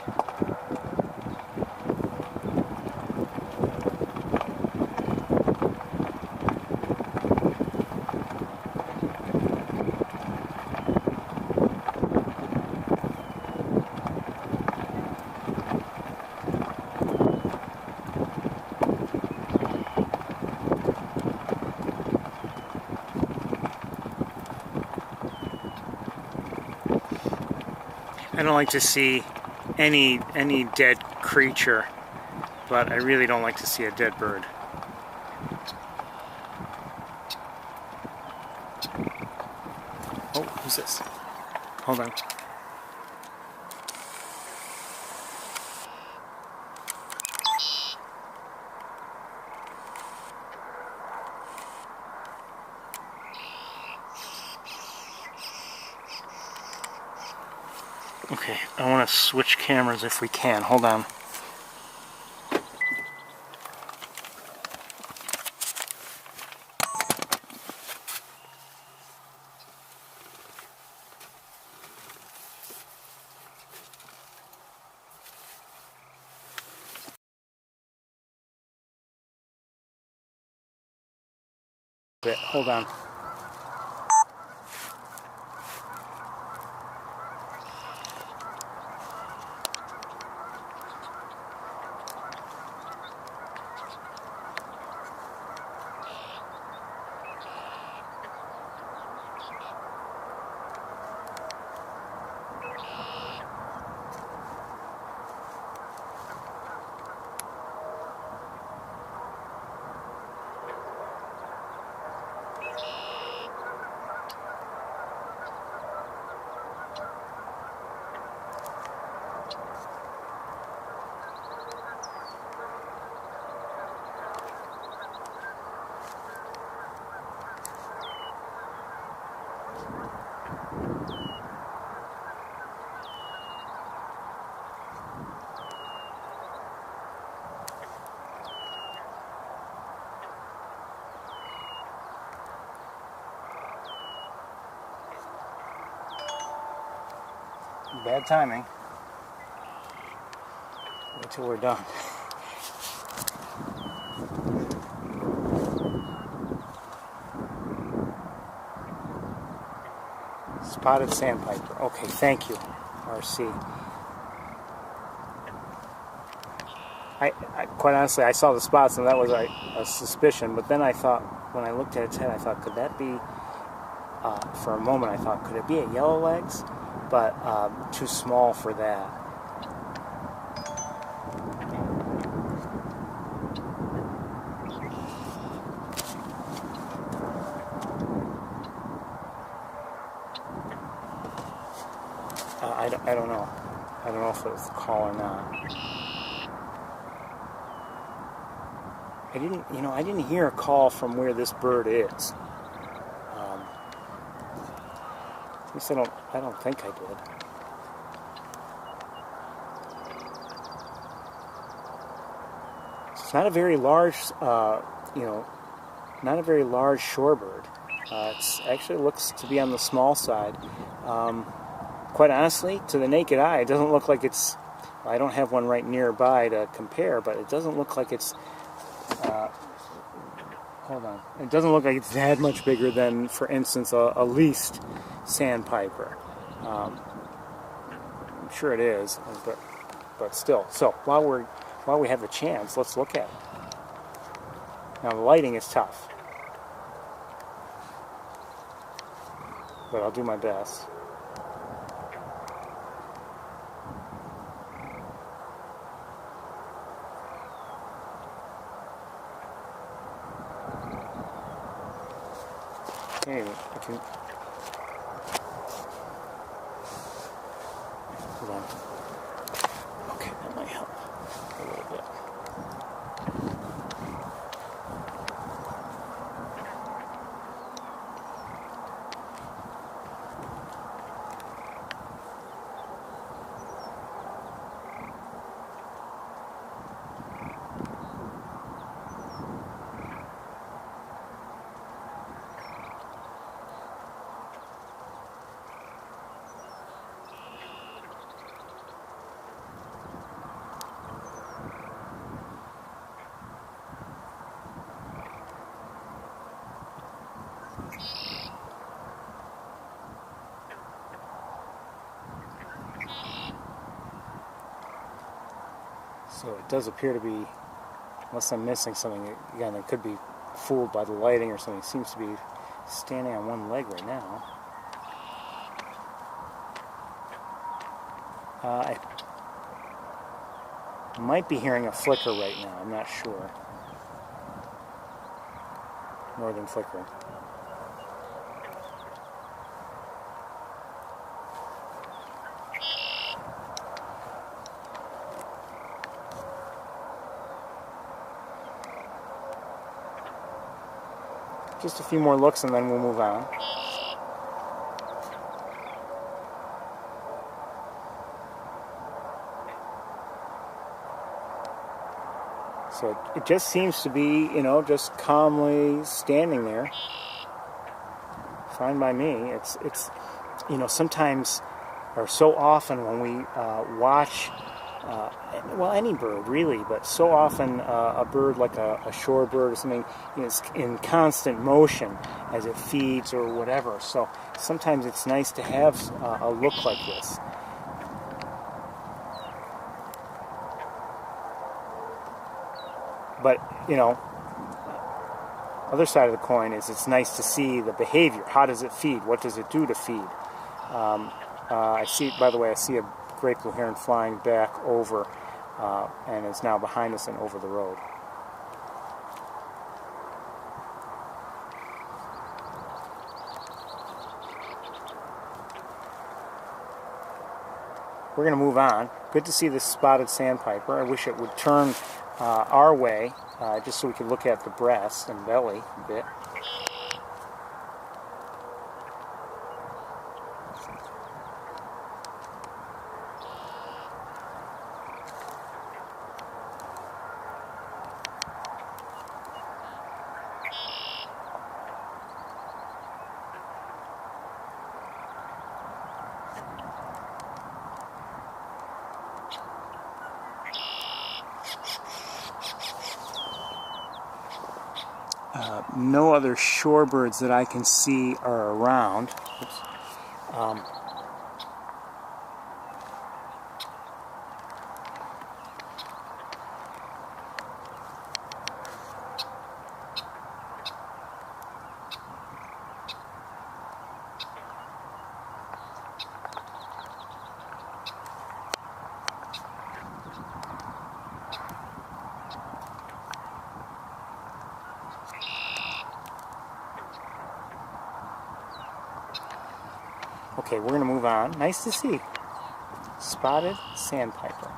I don't like to see any dead creature, but I really don't like to see a dead bird. Oh, who's this? Hold on. Okay, I want to switch cameras if we can. Hold on. Hold on. Bad timing. Wait till we're done. Spotted sandpiper. Okay, thank you, RC. I quite honestly, I saw the spots and that was a suspicion, but then I thought, when I looked at its head, I thought, could that be, for a moment I thought, could it be a yellow legs? But too small for that. I don't know. I don't know if it was the call or not. I didn't hear a call from where this bird is. At least I don't think I did. It's not a very large, not a very large shorebird. It actually looks to be on the small side. Quite honestly, to the naked eye, it doesn't look like it's. I don't have one right nearby to compare, but it doesn't look like it's. Hold on. It doesn't look like it's that much bigger than, for instance, a least sandpiper. I'm sure it is, but still. So while we have the chance, let's look at it. Now the lighting is tough, but I'll do my best. Okay, So it does appear to be, unless I'm missing something, again, it could be fooled by the lighting or something. It seems to be standing on one leg right now. I might be hearing a flicker right now. I'm not sure. Northern flicker. Just a few more looks and then we'll move on. So it just seems to be, you know, just calmly standing there. Fine by me. It's you know, sometimes or so often when we watch, well, any bird really, but so often a bird like a shorebird or something is in constant motion as it feeds or whatever. So sometimes it's nice to have a look like this. But, you know, other side of the coin is it's nice to see the behavior. How does it feed? What does it do to feed? I see, by the way, I see a great blue heron flying back over and is now behind us and over the road. We're going to move on. Good to see this spotted sandpiper. I wish it would turn our way, just so we could look at the breast and belly a bit. No other shorebirds that I can see are around. Oops. Okay, we're going to move on. Nice to see. Spotted sandpiper.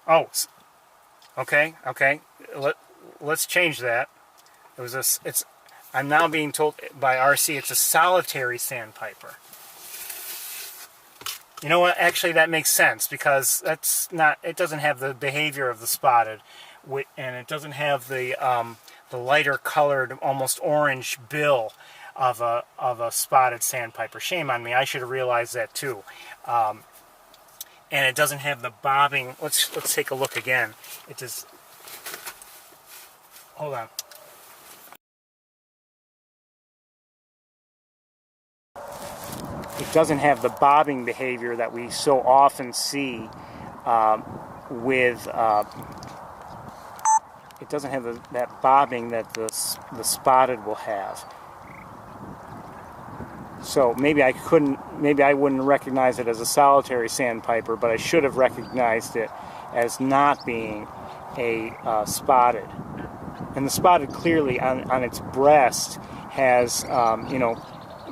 Oh, okay. Let's change that. It was it's. I'm now being told by RC it's a solitary sandpiper. You know what? Actually, that makes sense because that's not. It doesn't have the behavior of the spotted, and it doesn't have the lighter colored, almost orange bill of a spotted sandpiper. Shame on me. I should have realized that too. And it doesn't have the bobbing. Let's take a look again. It just. Hold on. It doesn't have the bobbing behavior that we so often see with. It doesn't have that bobbing that the spotted will have. So maybe I wouldn't recognize it as a solitary sandpiper, but I should have recognized it as not being a spotted. And the spotted clearly on its breast has,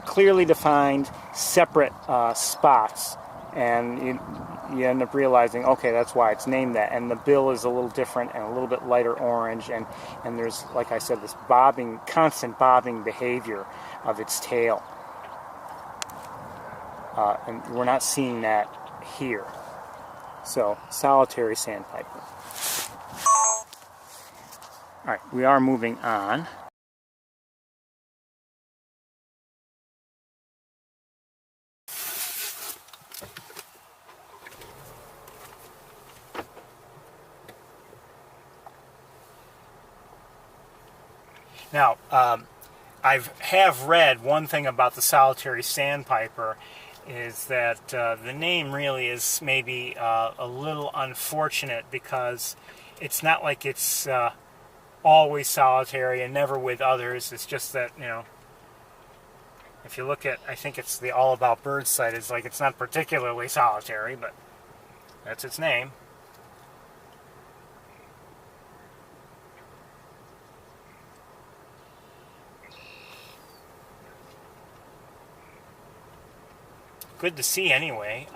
clearly defined separate spots, and you end up realizing, okay, that's why it's named that. And the bill is a little different and a little bit lighter orange, and there's, like I said, this constant bobbing behavior of its tail. And we're not seeing that here. So, solitary sandpiper. All right, we are moving on. Now, I have read one thing about the solitary sandpiper is that the name really is maybe a little unfortunate because it's not like it's always solitary and never with others. It's just that, you know, if you look at, I think it's the All About Birds site, it's like it's not particularly solitary, but that's its name. Good to see anyway.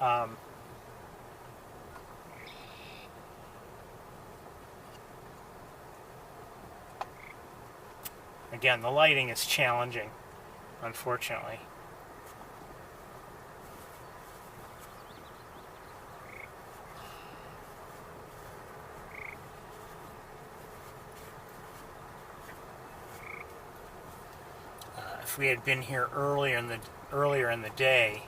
Again, the lighting is challenging, unfortunately. If we had been here earlier in the day,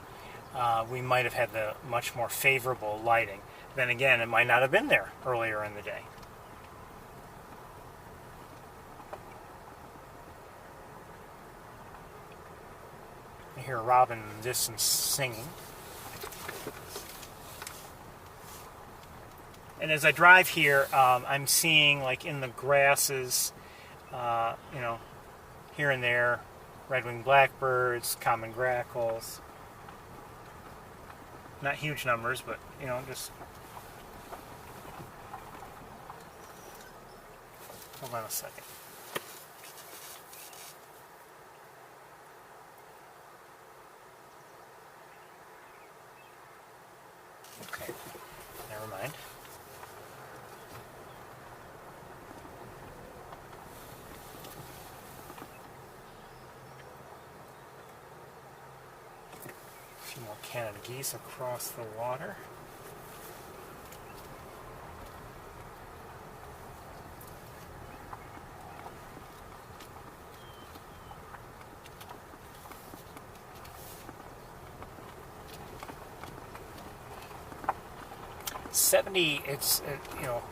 we might have had the much more favorable lighting. Then again, it might not have been there earlier in the day. I hear a robin in the distance singing. And as I drive here, I'm seeing, like in the grasses, you know, here and there, red-winged blackbirds, common grackles. Not huge numbers, but, you know, just... Hold on a second. Okay, never mind. A few more Canada geese across the water. You know,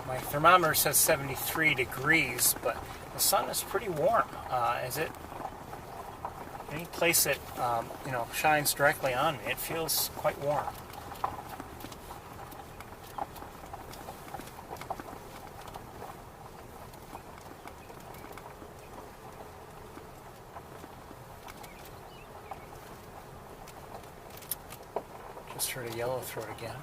my thermometer says 73 degrees, but the sun is pretty warm. Any place that, you know, shines directly on me, it feels quite warm. Just heard a yellowthroat again.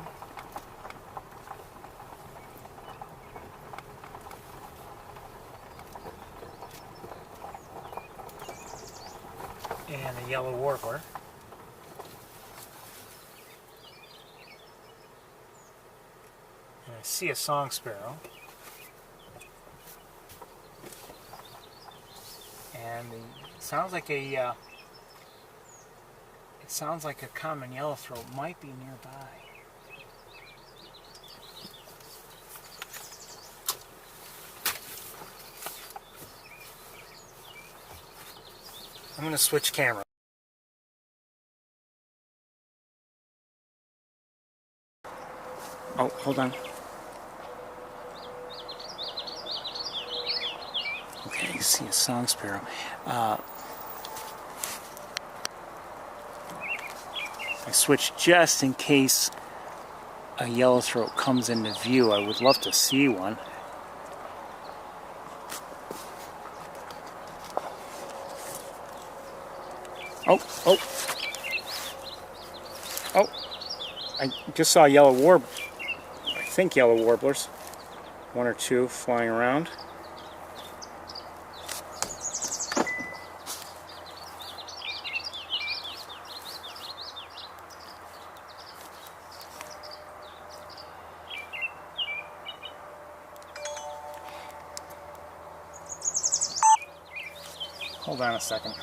And a yellow warbler. And I see a song sparrow. And it sounds like a common yellowthroat might be nearby. I'm going to switch camera. Oh, hold on. Okay, you see a song sparrow. I switched just in case a yellowthroat comes into view. I would love to see one. Oh. I just saw yellow warblers. One or two flying around. Hold on a second.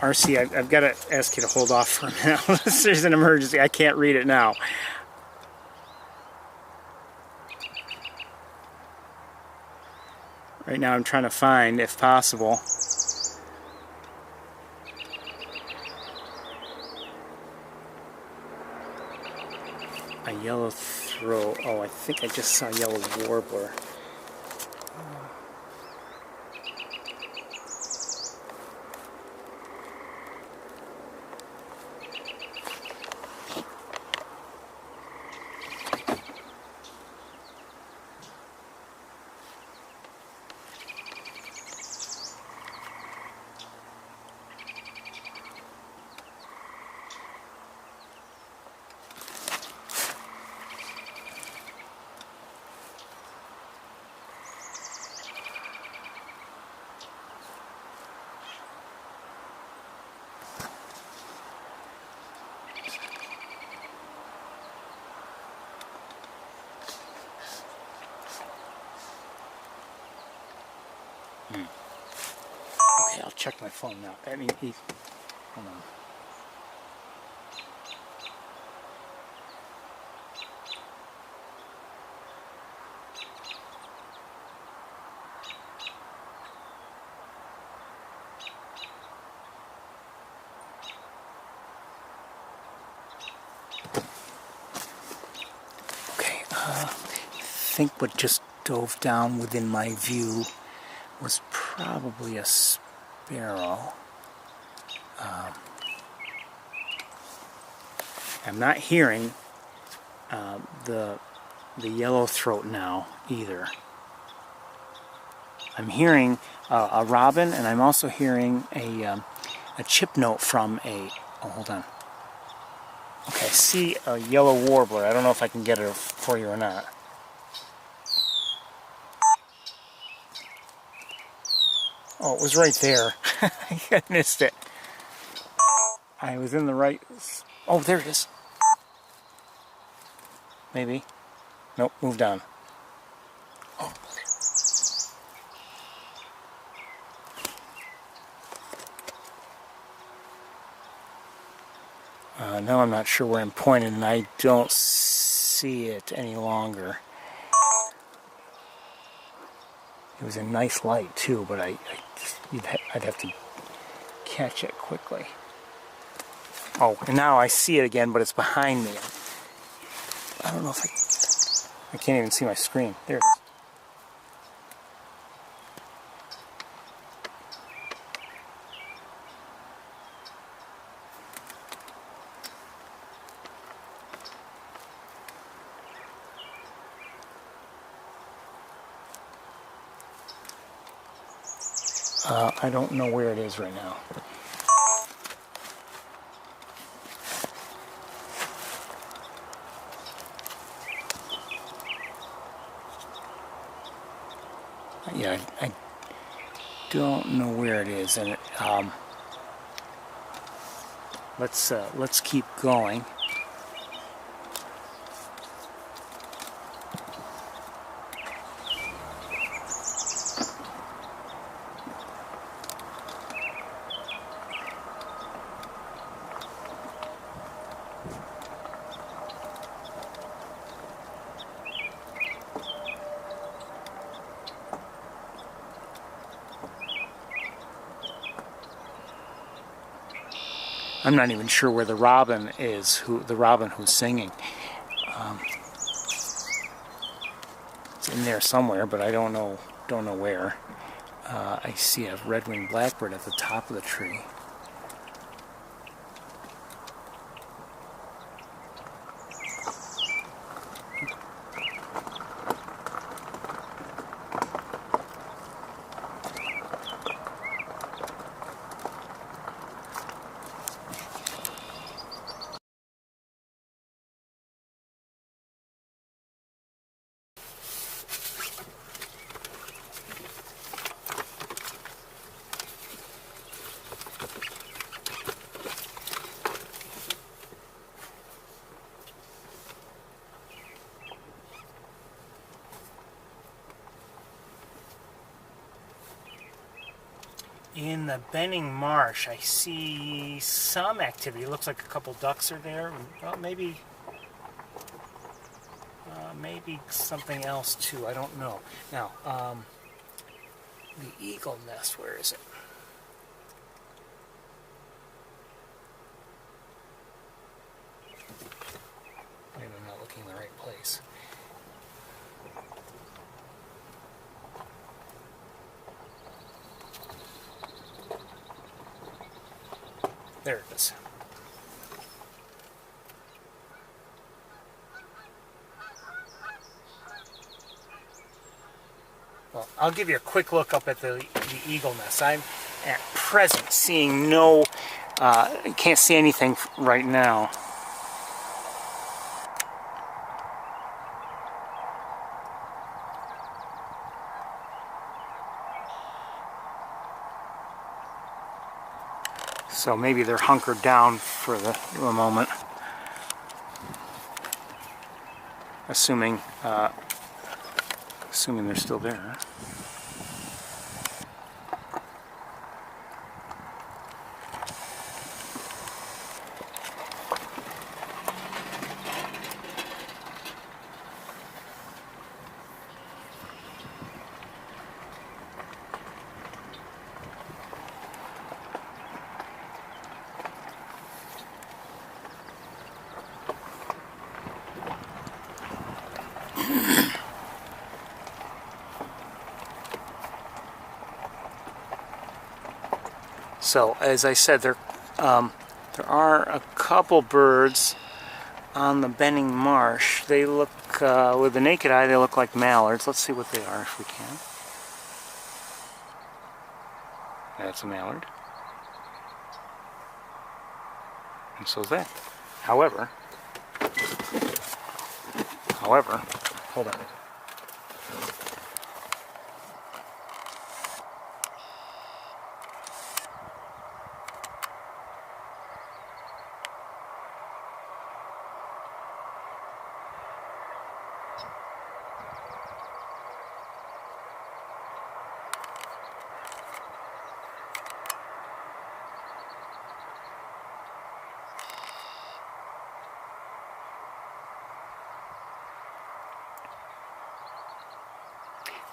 RC, I've got to ask you to hold off for a minute. Unless there's an emergency, I can't read it now. Right now I'm trying to find, if possible, a yellow throat. Oh, I think I just saw yellow warbler. Okay, I'll check my phone now. I mean, hold on. Okay, I think what just dove down within my view was probably a sparrow. I'm not hearing the yellow throat now either. I'm hearing a robin, and I'm also hearing a chip note from a. Oh, hold on. Okay, I see a yellow warbler. I don't know if I can get it for you or not. Oh, it was right there. I missed it. I was in the right... Oh, there it is. Maybe. Nope, moved on. Oh, now I'm not sure where I'm pointed, and I don't see it any longer. It was a nice light too, but I'd have to catch it quickly. Oh, and now I see it again, but it's behind me. I don't know if I can't even see my screen. There it is. I don't know where it is right now. Yeah, I don't know where it is, and let's keep going. I'm not even sure where the robin is, the robin who's singing. It's in there somewhere, but I don't know where. I see a red-winged blackbird at the top of the tree. In the Benning Marsh, I see some activity. It looks like a couple ducks are there. Well, maybe something else too. I don't know. Now, the eagle nest. Where is it? Maybe I'm not looking looking in the right place. There it is. Well, I'll give you a quick look up at the eagle nest. I'm at present seeing no, can't see anything right now. So maybe they're hunkered down for the moment. Assuming they're still there. So, as I said, there are a couple birds on the Benning Marsh. They look, with the naked eye, they look like mallards. Let's see what they are if we can. That's a mallard. And so's that. However, hold on.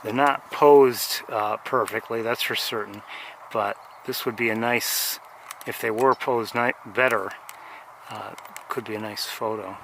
They're not posed perfectly, that's for certain, but this would be a nice, if they were posed better, could be a nice photo.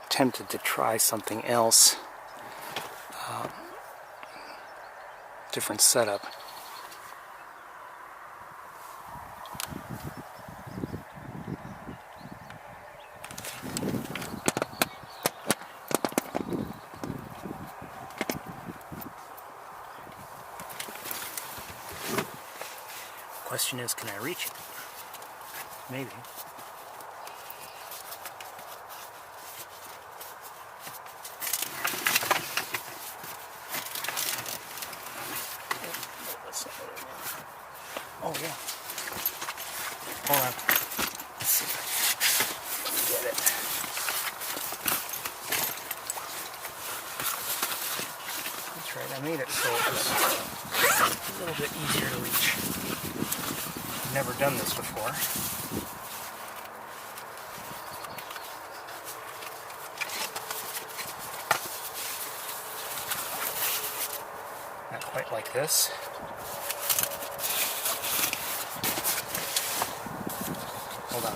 Tempted to try something else, different setup. Question is, can I reach it? Maybe. Oh yeah. Hold on. Let's see if I can get it. That's right, I made it so it was a little bit easier to reach. I've never done this before. Right like this. Hold on.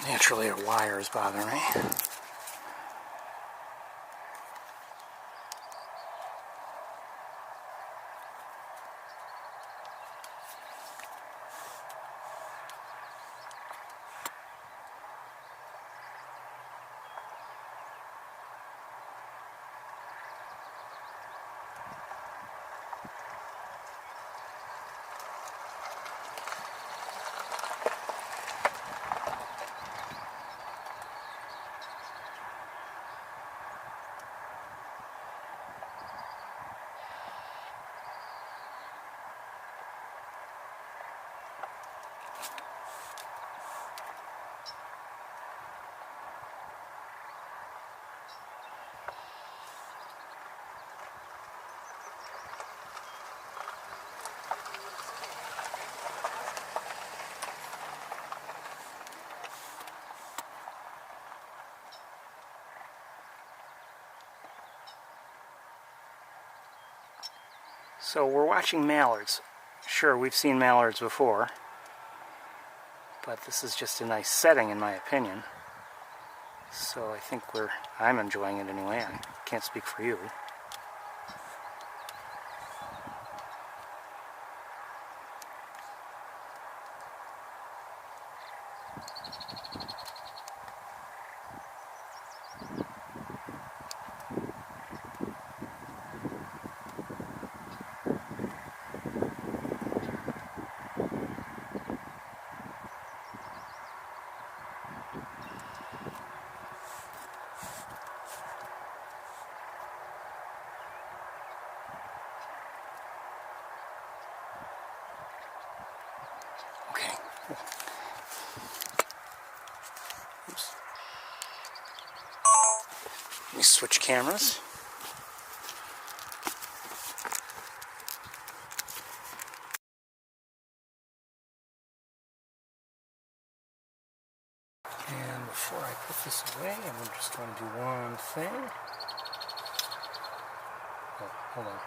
Naturally, our wires bother me. So we're watching mallards. Sure, we've seen mallards before, but this is just a nice setting in my opinion. So I think I'm enjoying it anyway. I can't speak for you. Okay. Oops. Let me switch cameras. And before I put this away, I'm just going to do one thing. Oh, hold on.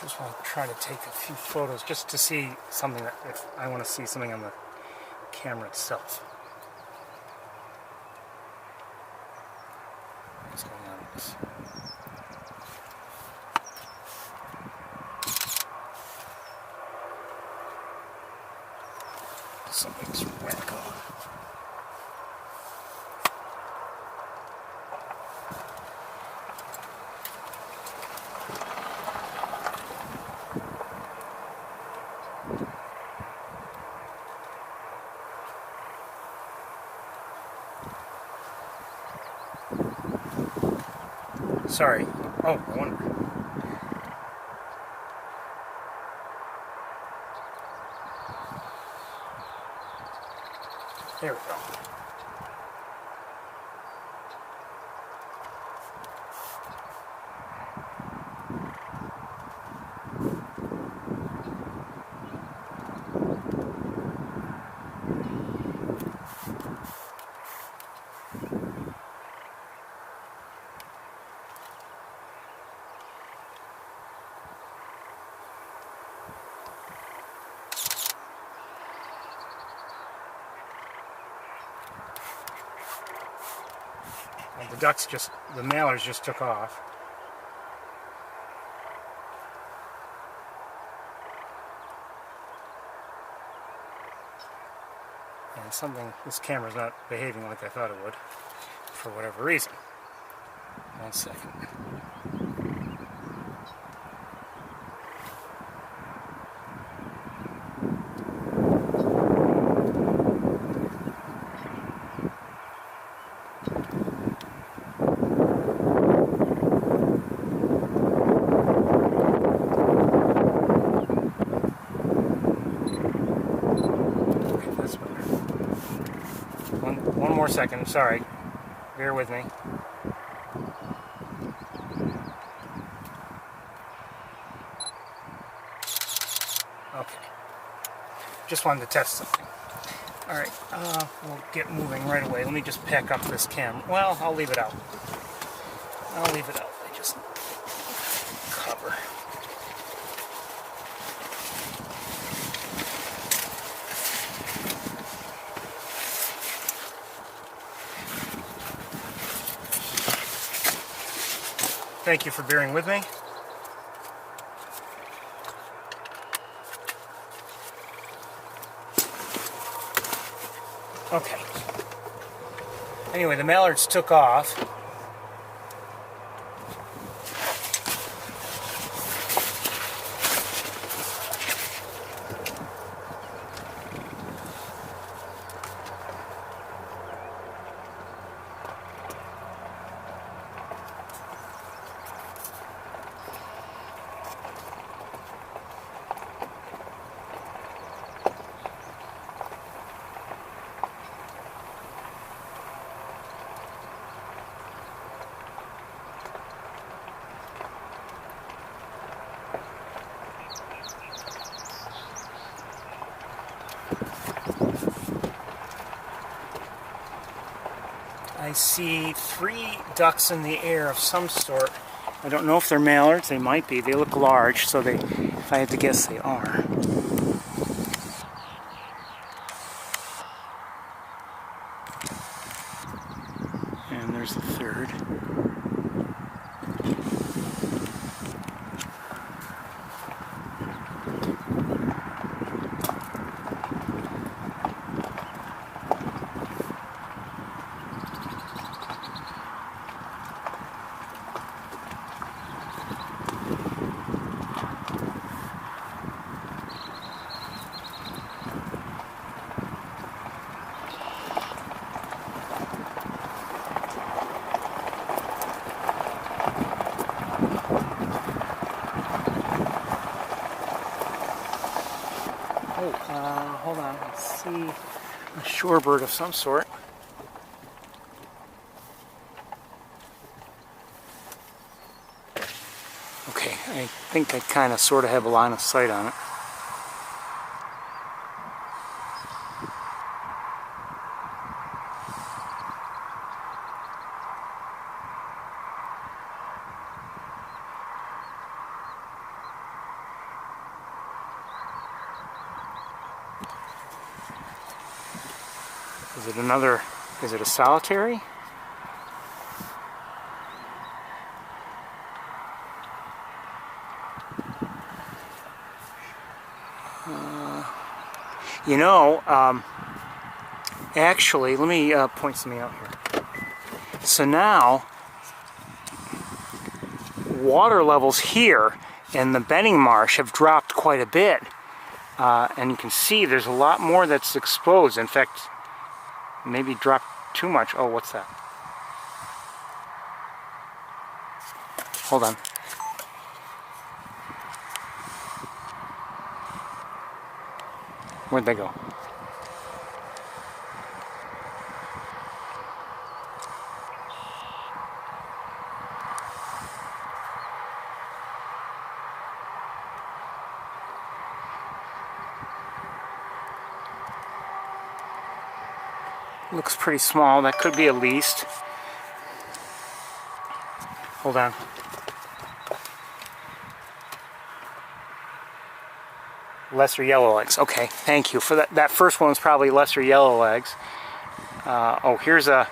just want to try to take a few photos just to see something that if I want to see something on the camera itself. What's going on with this? Something's wacko. Sorry. Oh, I wonder. There we go. The mailers just took off. And this camera's not behaving like I thought it would, for whatever reason. 1 second. One more second, sorry. Bear with me. Okay. Just wanted to test something. Alright, we'll get moving right away. Let me just pack up this camera. Well, I'll leave it out. I just cover. Thank you for bearing with me. Okay. Anyway, the mallards took off. I see 3 ducks in the air of some sort. I don't know if they're mallards. They might be. They look large, so if I had to guess, they are. And there's the third. Hold on, let's see a shorebird of some sort. Okay, I think I kind of sort of have a line of sight on it. Is it another, is it a solitary? You know, actually, let me point something out here. So now, water levels here in the bedding marsh have dropped quite a bit. And you can see there's a lot more that's exposed. In fact, maybe dropped too much. Oh, what's that? Hold on. Where'd they go? Looks pretty small. That could be a least. Hold on. Lesser yellow legs. Okay, thank you for that. That first one was probably lesser yellow legs. Oh, here's a...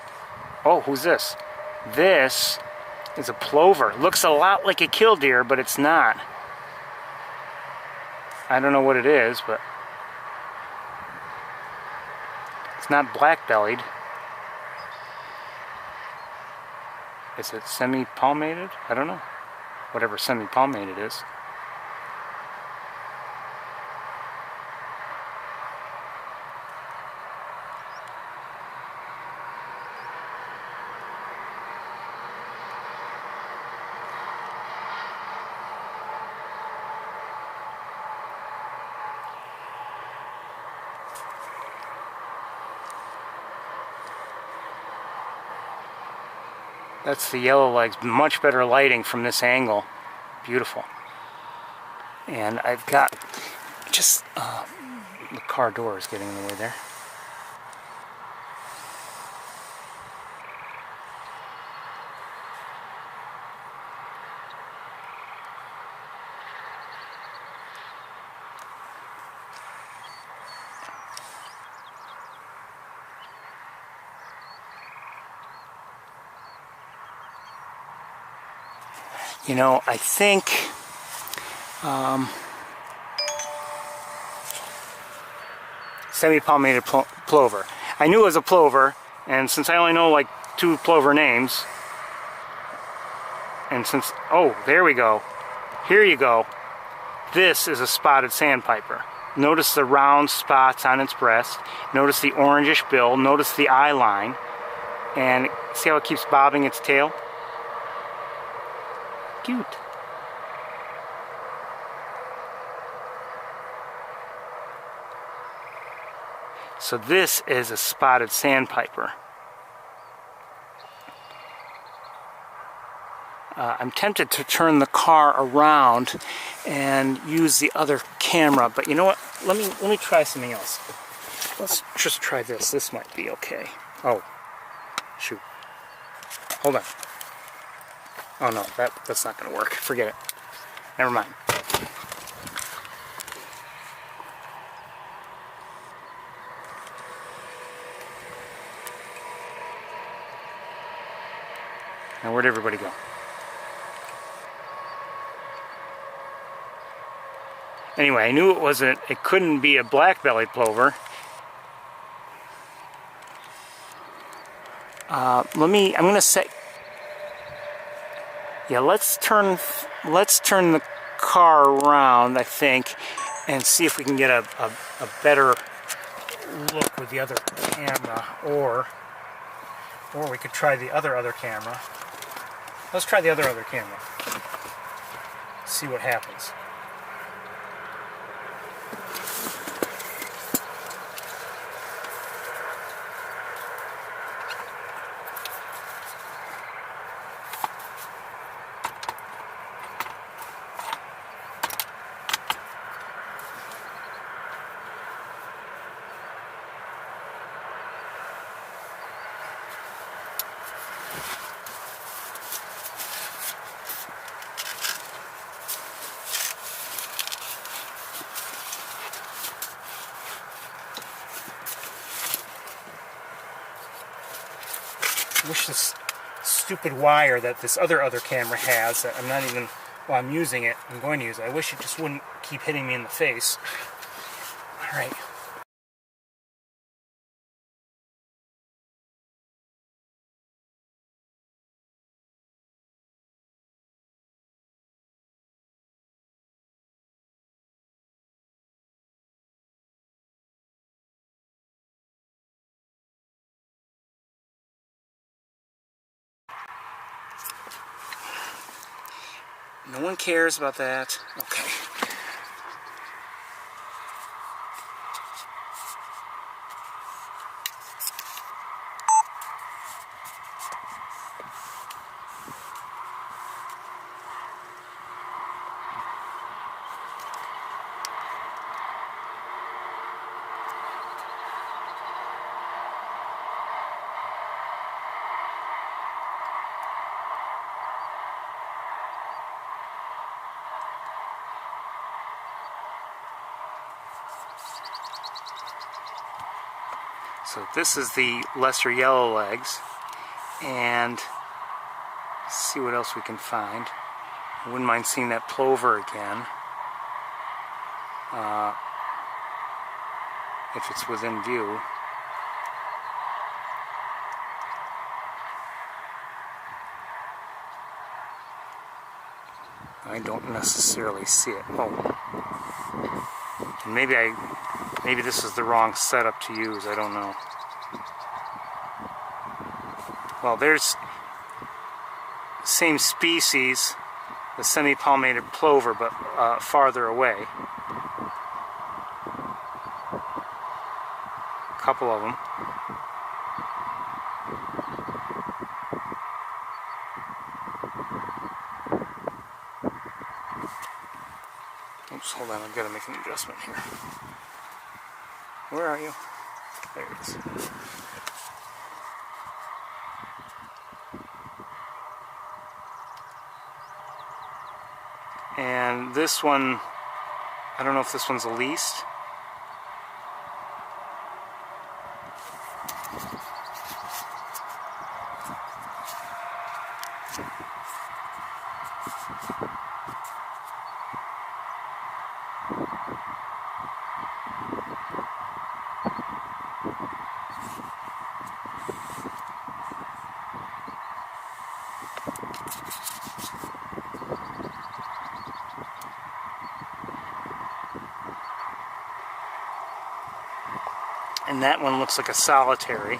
Oh, who's this? This is a plover. Looks a lot like a killdeer, but it's not. I don't know what it is, but... It's not black-bellied. Is it semi-palmated? I don't know. Whatever semi-palmated is. That's the yellow legs. Much better lighting from this angle. Beautiful. And I've got just the car door is getting in the way there. You know, I think semi-palmated plover. I knew it was a plover, and since I only know like 2 plover names, and since, oh, there we go. Here you go. This is a spotted sandpiper. Notice the round spots on its breast. Notice the orangish bill. Notice the eye line. And see how it keeps bobbing its tail? Cute. So this is a spotted sandpiper. I'm tempted to turn the car around and use the other camera, but you know what? Let me try something else. Let's just try this. This might be okay. Oh, shoot. Hold on. Oh no, that's not going to work. Forget it. Never mind. Now where'd everybody go? Anyway, I knew it couldn't be a black-bellied plover. I'm going to set... Yeah, let's turn the car around, I think, and see if we can get a better look with the other camera, or we could try the other camera. Let's try the other camera. See what happens. wish this stupid wire that this other camera has, that I'm not even, while I'm using it, I'm going to use it, I wish it just wouldn't keep hitting me in the face. Alright. No one cares about that. Okay. So this is the lesser yellow legs, and let's see what else we can find. I wouldn't mind seeing that plover again, if it's within view. I don't necessarily see it. Oh, and maybe this is the wrong setup to use. I don't know. Well, there's same species, the semi-palmated plover, but farther away. A couple of them. Oops, hold on, I've got to make an adjustment here. Where are you? There it is. And this one, I don't know if this one's the least. And that one looks like a solitary.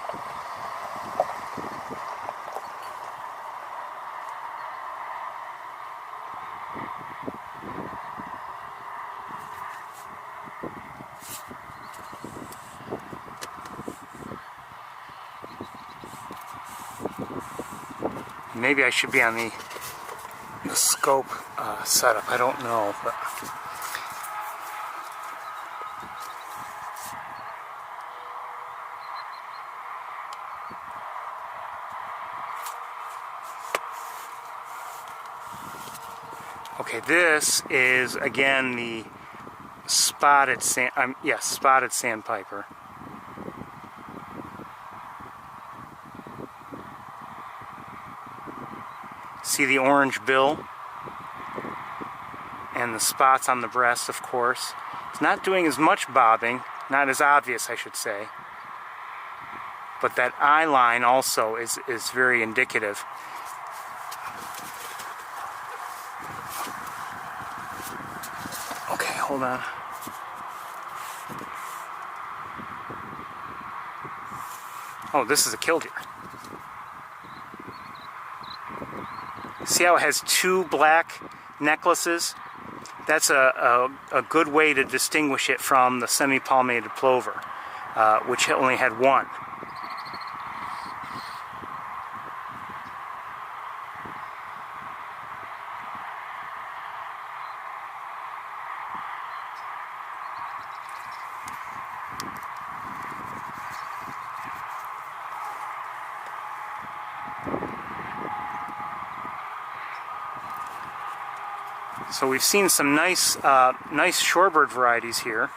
Maybe I should be on the scope setup. I don't know, but okay, this is again the spotted sandpiper. See the orange bill and the spots on the breast, of course. It's not doing as much bobbing, not as obvious, I should say. But that eye line also is very indicative. Okay, hold on. Oh, this is a killdeer. See how it has two black necklaces? That's a good way to distinguish it from the semi-palmated plover, which only had one. So we've seen some nice shorebird varieties here.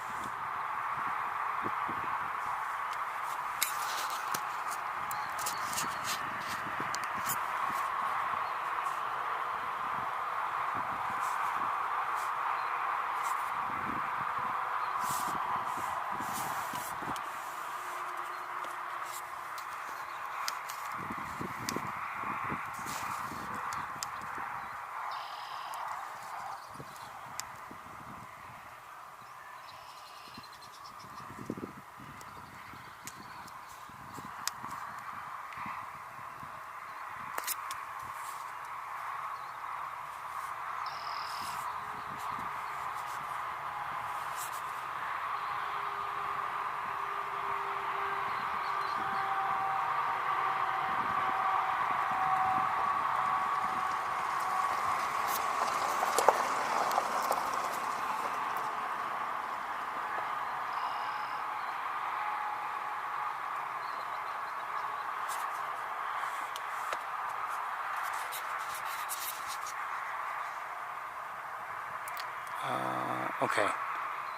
Okay,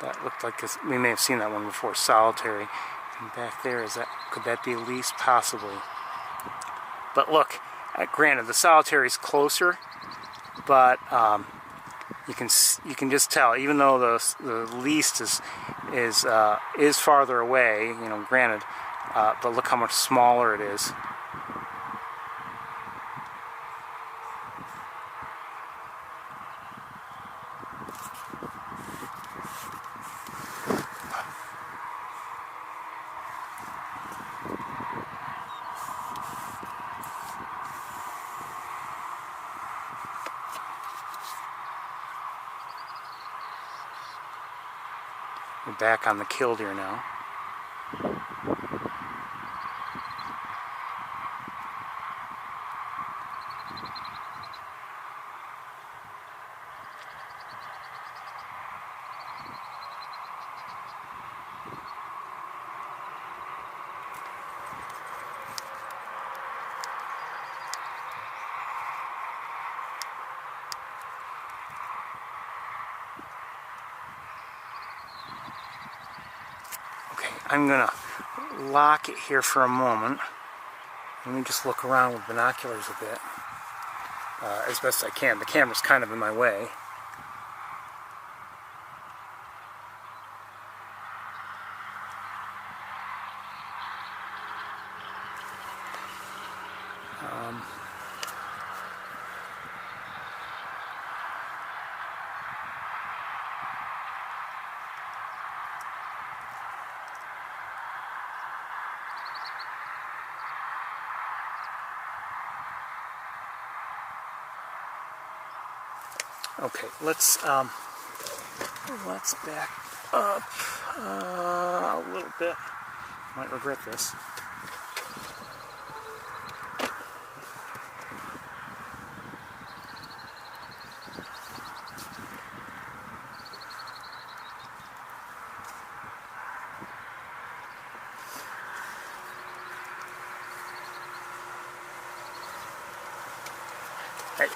that looked like this. We may have seen that one before. Solitary. And back there, could that be Elise? Possibly. But look, granted, the solitary is closer, but you can just tell, even though the least is farther away, you know, granted, but look how much smaller it is. We're back on the killdeer now. I'm gonna lock it here for a moment. Let me just look around with binoculars a bit, as best I can. The camera's kind of in my way. Okay, let's back up a little bit. Might regret this. Hey.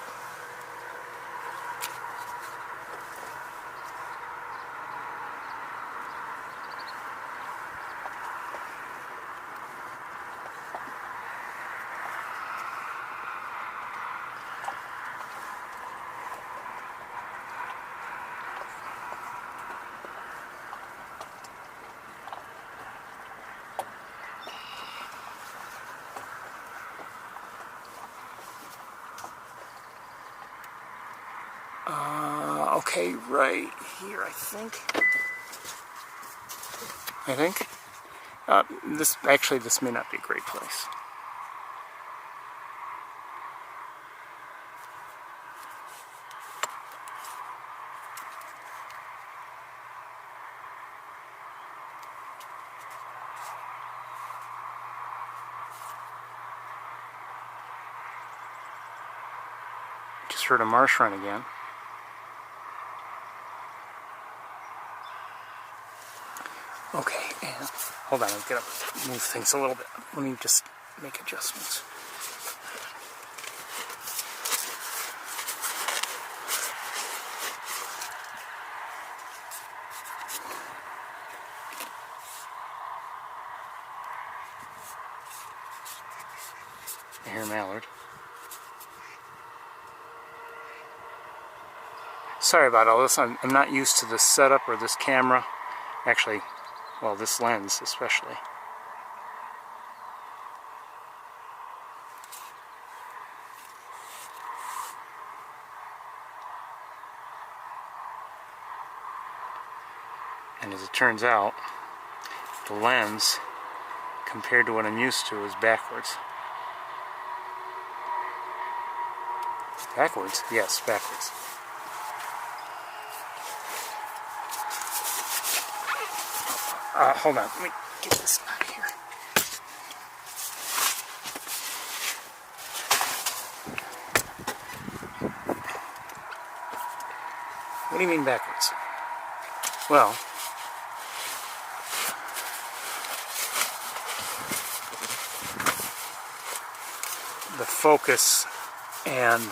Okay, right here, I think. This may not be a great place. Just heard a marsh run again. Okay, and hold on, I'm gonna move things a little bit. Let me just make adjustments. Here, mallard. Sorry about all this. I'm not used to this setup or this camera. Actually, well, this lens especially. And as it turns out, the lens, compared to what I'm used to, is backwards. Backwards? Yes, backwards. Hold on, let me get this out of here. What do you mean backwards? Well, the focus and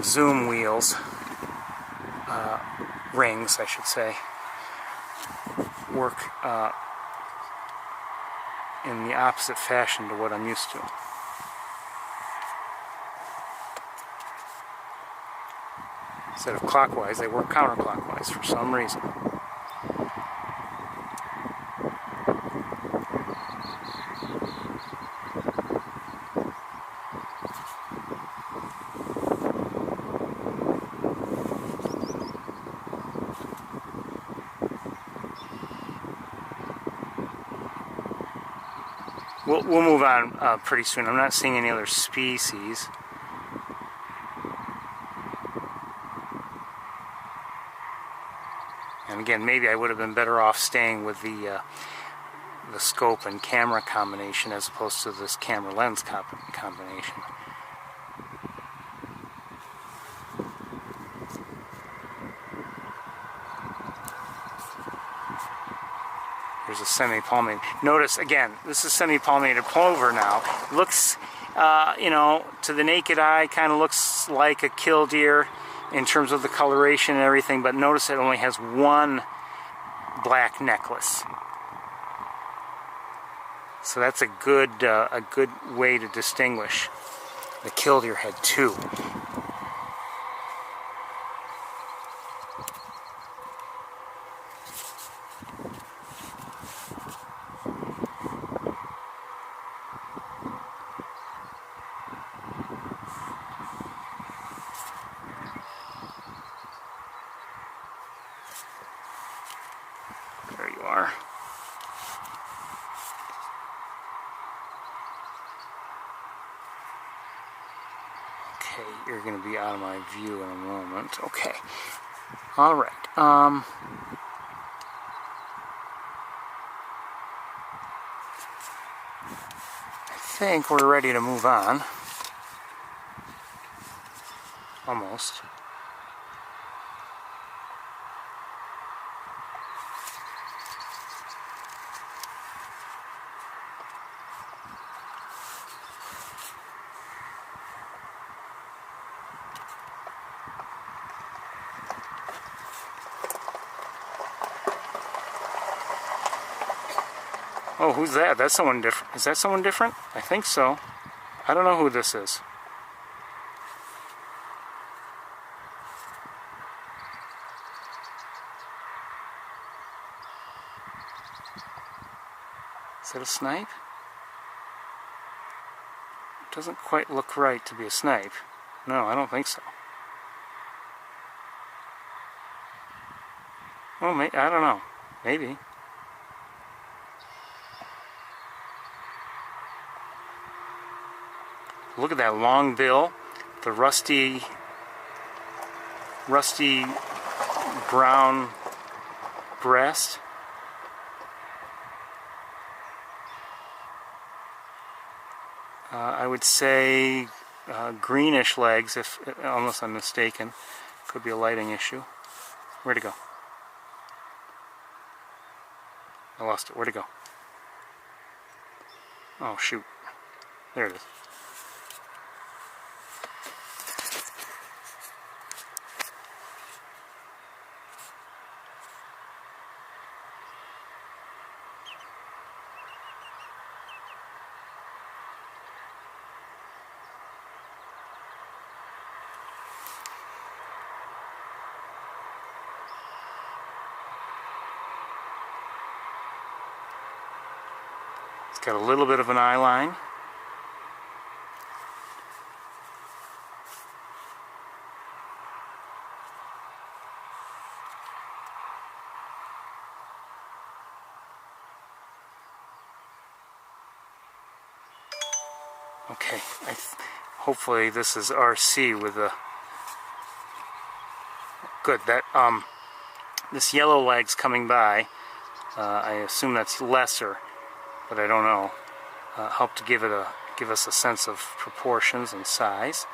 zoom wheels, rings, I should say, work in the opposite fashion to what I'm used to. Instead of clockwise, they work counterclockwise for some reason. We'll move on pretty soon. I'm not seeing any other species. And again, maybe I would have been better off staying with the scope and camera combination as opposed to this camera lens combination. There's a semi-palmated. Notice again, this is semi-palmated plover now. Looks, you know, to the naked eye, kind of looks like a killdeer in terms of the coloration and everything. But notice it only has one black necklace. So that's a good way to distinguish. The killdeer had two. There you are. Okay, you're going to be out of my view in a moment. Okay. All right. I think we're ready to move on. Almost. Oh, who's that? That's someone different. Is that someone different? I think so. I don't know who this is. Is that a snipe? It doesn't quite look right to be a snipe. No, I don't think so. Well, I don't know. Maybe. Look at that long bill, the rusty brown breast. I would say greenish legs, unless I'm mistaken. Could be a lighting issue. Where'd it go? I lost it. Where'd it go? Oh, shoot. There it is. It's got a little bit of an eye line. Okay, hopefully this is RC with a good. That this yellow leg's coming by. I assume that's lesser, but I don't know. Help to give us a sense of proportions and size.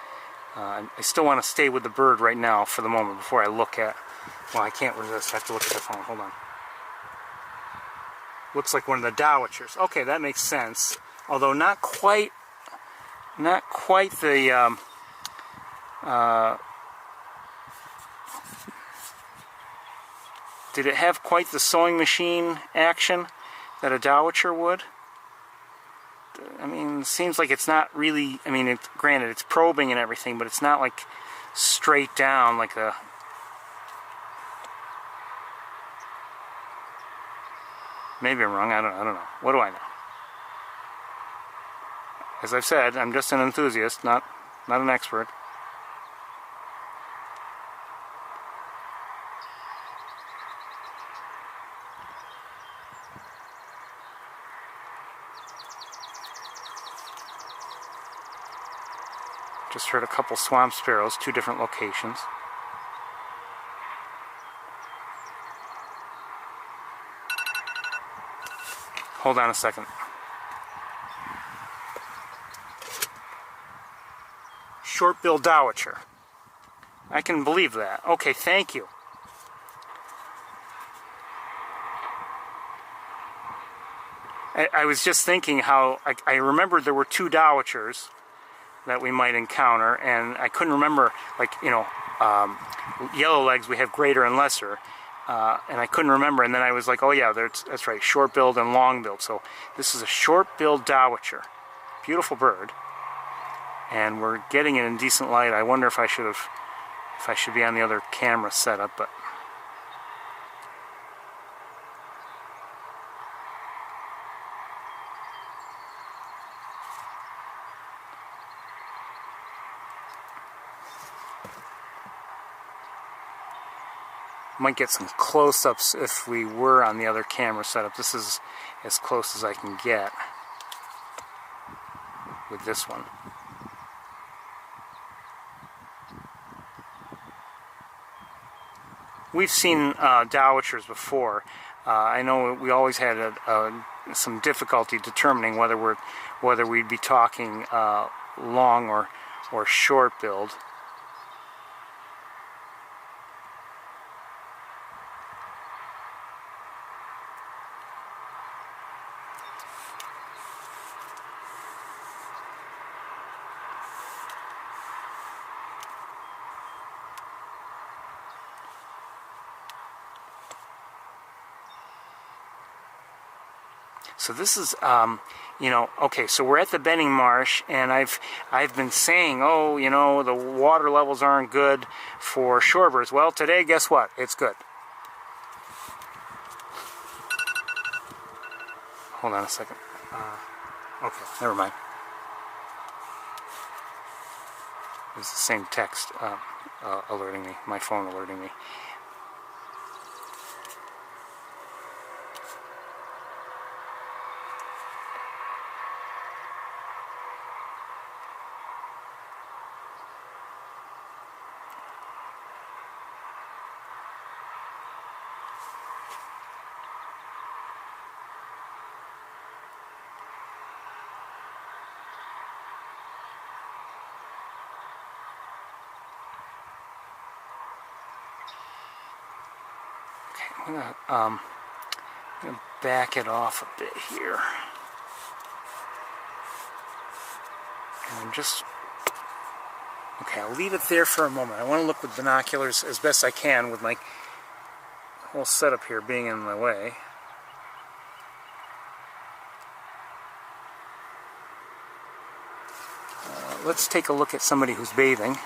I still want to stay with the bird right now for the moment before I look at. Well, I can't resist. I have to look at the phone. Hold on. Looks like one of the dowitchers. Okay, that makes sense. Although not quite the did it have quite the sewing machine action that a dowitcher would? I mean, it seems like it's not really, I mean, granted, it's probing and everything, but it's not like straight down like a... Maybe I'm wrong, I don't know. What do I know? As I've said, I'm just an enthusiast, not an expert. Just heard a couple swamp sparrows, 2 different locations. Hold on a second. Short-billed dowitcher. I can believe that. Okay, thank you. I was just thinking how I remembered there were 2 dowitchers that we might encounter, and I couldn't remember, like, you know, yellow legs we have greater and lesser, and I couldn't remember, and then I was like, oh yeah, that's right, short-billed and long-billed. So this is a short-billed dowitcher. Beautiful bird, and we're getting it in decent light. I wonder if I should be on the other camera setup, but might get some close-ups if we were on the other camera setup. This is as close as I can get with this one. We've seen dowitchers before. I know we always had some difficulty determining whether we'd be talking long or short-billed. So this is, you know, okay, so we're at the Benning Marsh, and I've been saying, oh, you know, the water levels aren't good for shorebirds. Well, today, guess what? It's good. Hold on a second. Okay, never mind. It's the same text alerting me, my phone alerting me. I'm gonna back it off a bit here. And I'm just... Okay, I'll leave it there for a moment. I want to look with binoculars as best I can with my whole setup here being in my way. Let's take a look at somebody who's bathing.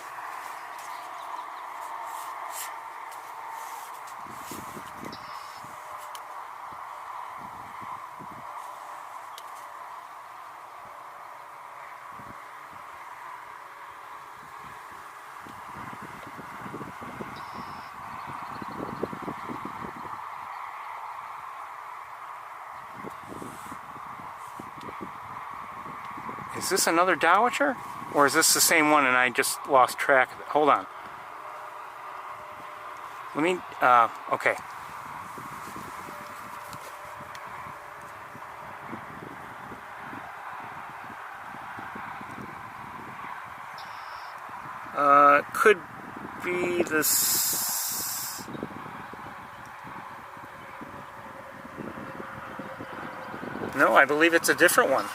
Is this another dowitcher? Or is this the same one and I just lost track of it? Hold on. Let me, okay. Could be this... No, I believe it's a different one.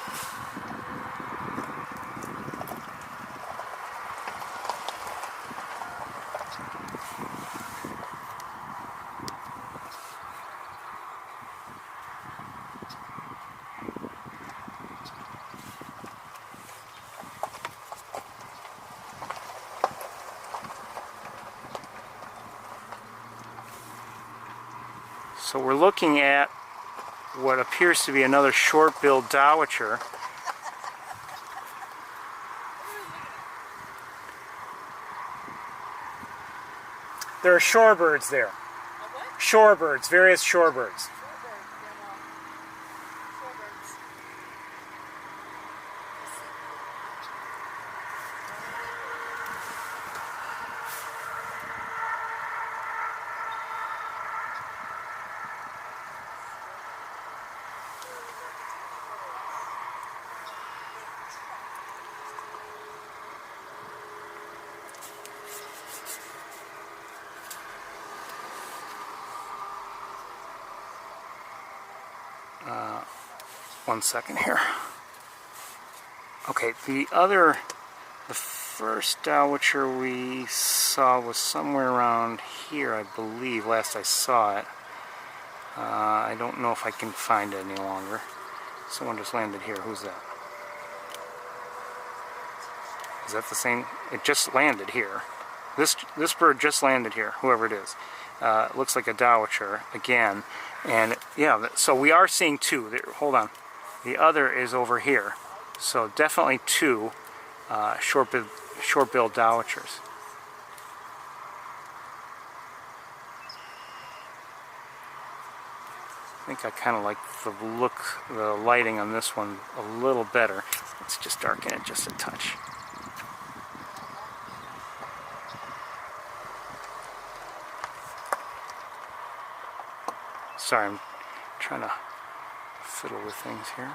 So we're looking at what appears to be another short-billed dowitcher. There are shorebirds there. Shorebirds, various shorebirds. One second here. Okay, the first dowitcher we saw was somewhere around here, I believe, last I saw it. I don't know if I can find it any longer. Someone just landed here. Who's that? Is that the same? It just landed here. This bird just landed here, whoever it is. Looks like a dowitcher again. And yeah, so we are seeing two. There, hold on. The other is over here. So definitely two short-billed dowitchers. I think I kind of like the lighting on this one a little better. Let's just darken it just a touch. Sorry, I'm trying to fiddle with things here.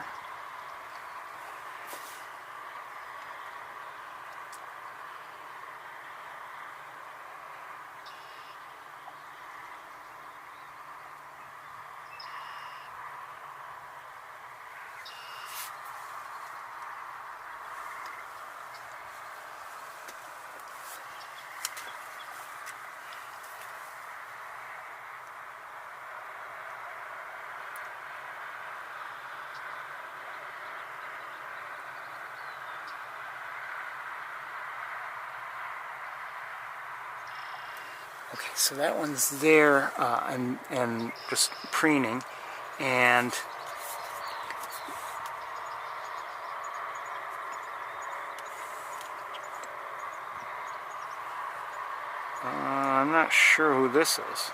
Okay, so that one's there and just preening, and I'm not sure who this is.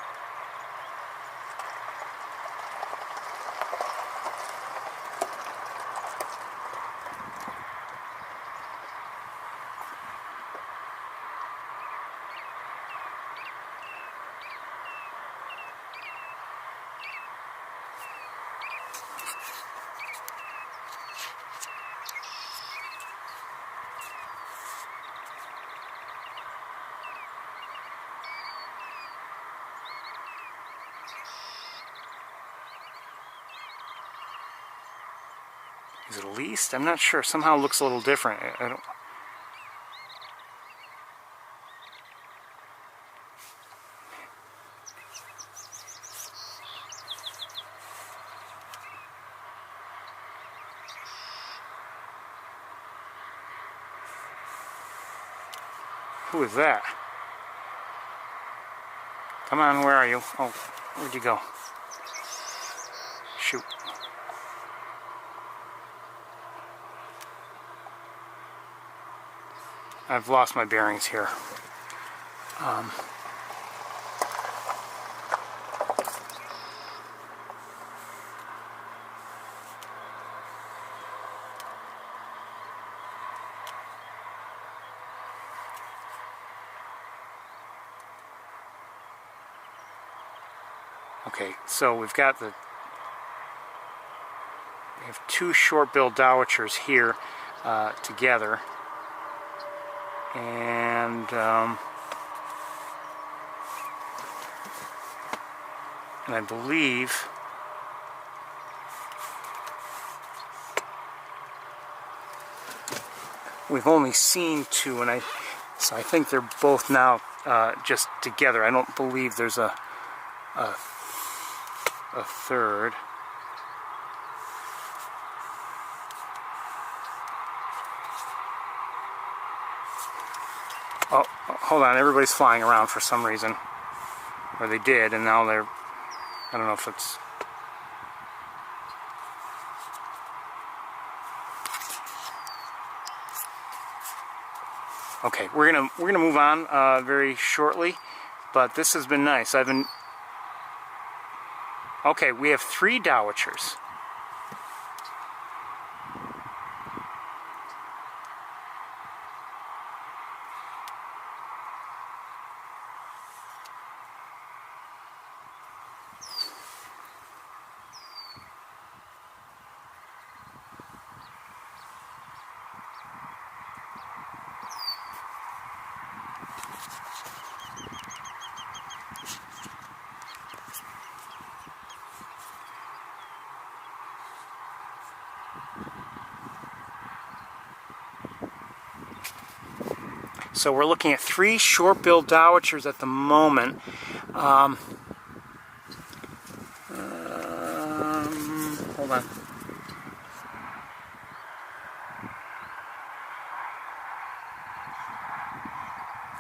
Is it a least? I'm not sure. Somehow it looks a little different. I don't. Who is that? Come on, where are you? Oh, where'd you go? Shoot. I've lost my bearings here. Okay, so we have two short-billed dowitchers here together. And I believe we've only seen two, and so I think they're both now just together. I don't believe there's a third. Oh, hold on, everybody's flying around for some reason. Or they did, and now they're I don't know if it's... Okay, we're gonna move on very shortly, but this has been nice. Okay, we have 3 dowitchers. So we're looking at 3 short-billed dowitchers at the moment. Hold on.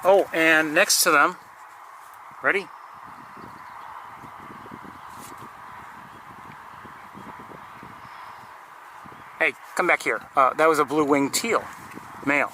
Oh, and next to them, ready? Hey, come back here. That was a blue-winged teal, male.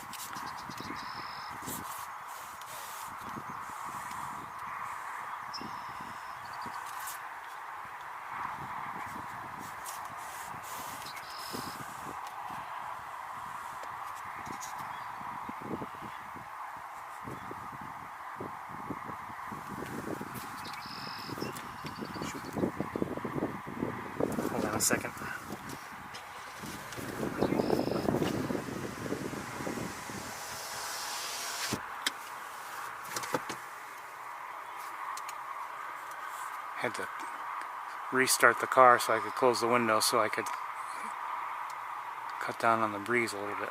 Hold on a second. Had to restart the car so I could close the window so I could cut down on the breeze a little bit.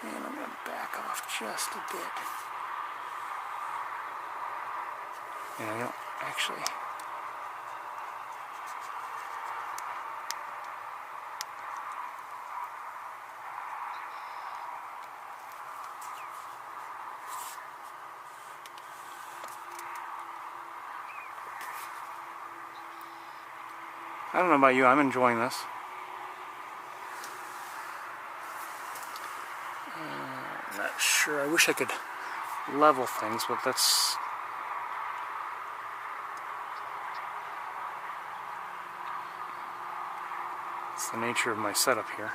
And I'm going to back off just a bit. Yeah, you know, actually... I don't know about you, I'm enjoying this. I'm not sure, I wish I could level things, but that's... It's the nature of my setup here.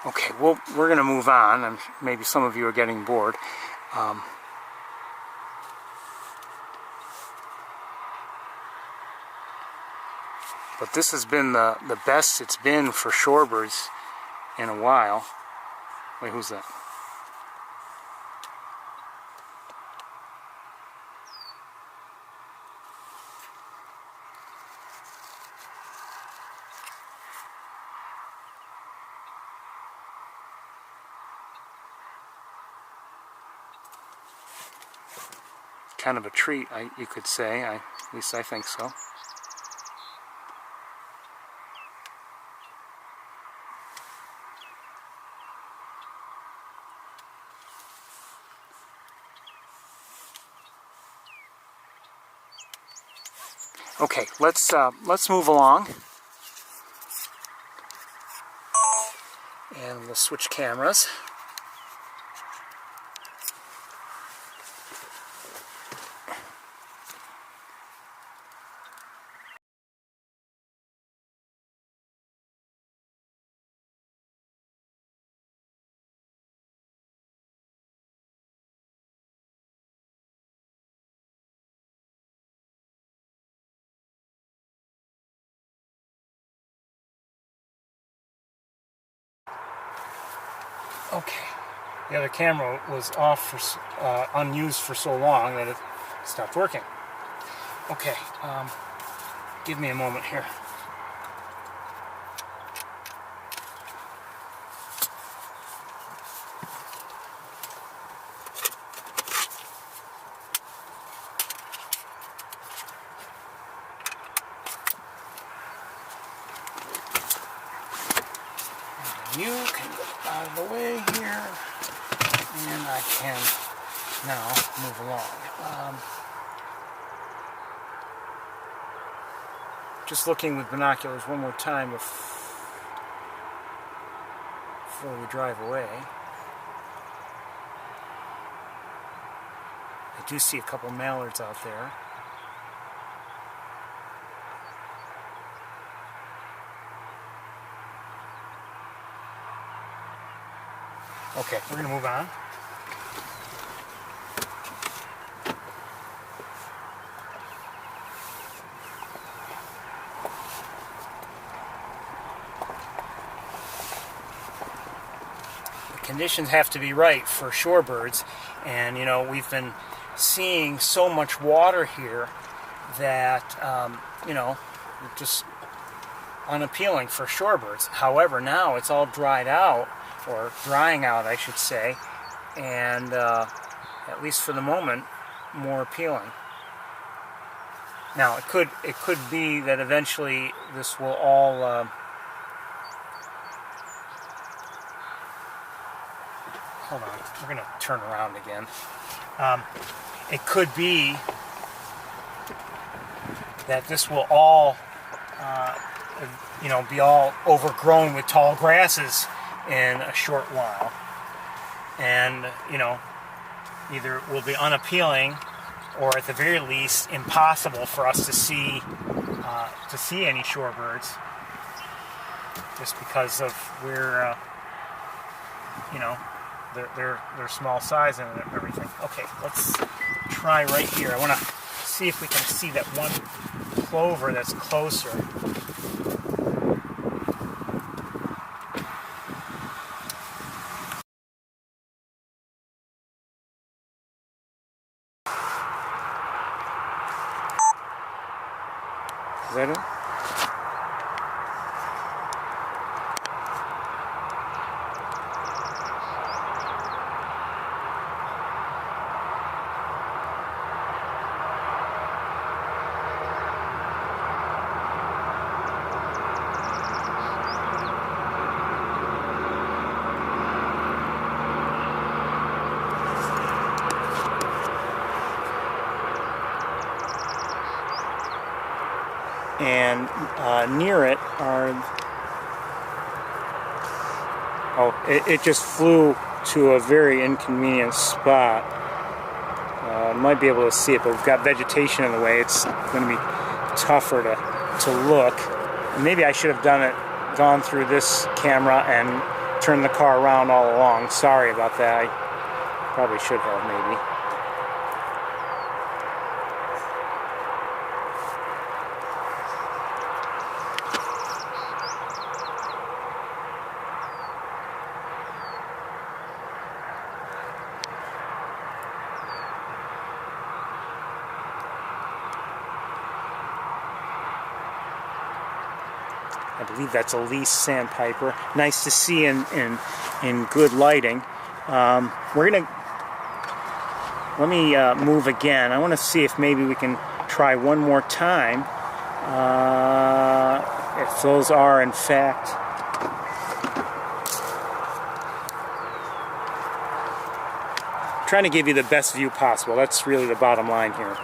Okay, well, we're going to move on, and maybe some of you are getting bored. But this has been the best it's been for shorebirds in a while. Wait, who's that? Kind of a treat, you could say. At least I think so. Okay, let's move along, and we'll switch cameras. Okay, the other camera was off for unused for so long that it stopped working. Okay, give me a moment here. out of the way here, and I can now move along. Just looking with binoculars one more time before we drive away. I do see a couple mallards out there. Okay, we're going to move on. The conditions have to be right for shorebirds, and you know, we've been seeing so much water here that you know, just unappealing for shorebirds. However, now it's all dried out, or drying out, I should say, and at least for the moment, more appealing. Now, it could be that eventually this will all hold on, we're going to turn around again. It could be that this will all you know, be all overgrown with tall grasses in a short while, and you know, either will be unappealing or at the very least impossible for us to see any shorebirds, just because of where you know, their small size and everything. Okay, let's try right here. I want to see if we can see that one plover that's closer. Is that it? And near it are, oh, it just flew to a very inconvenient spot. Might be able to see it, but we've got vegetation in the way. It's going to be tougher to look. And maybe I should have gone through this camera and turned the car around all along. Sorry about that. I probably should have, maybe. I believe that's a least sandpiper. Nice to see in good lighting. Let me move again. I want to see if maybe we can try one more time. If those are in fact trying to give you the best view possible. That's really the bottom line here.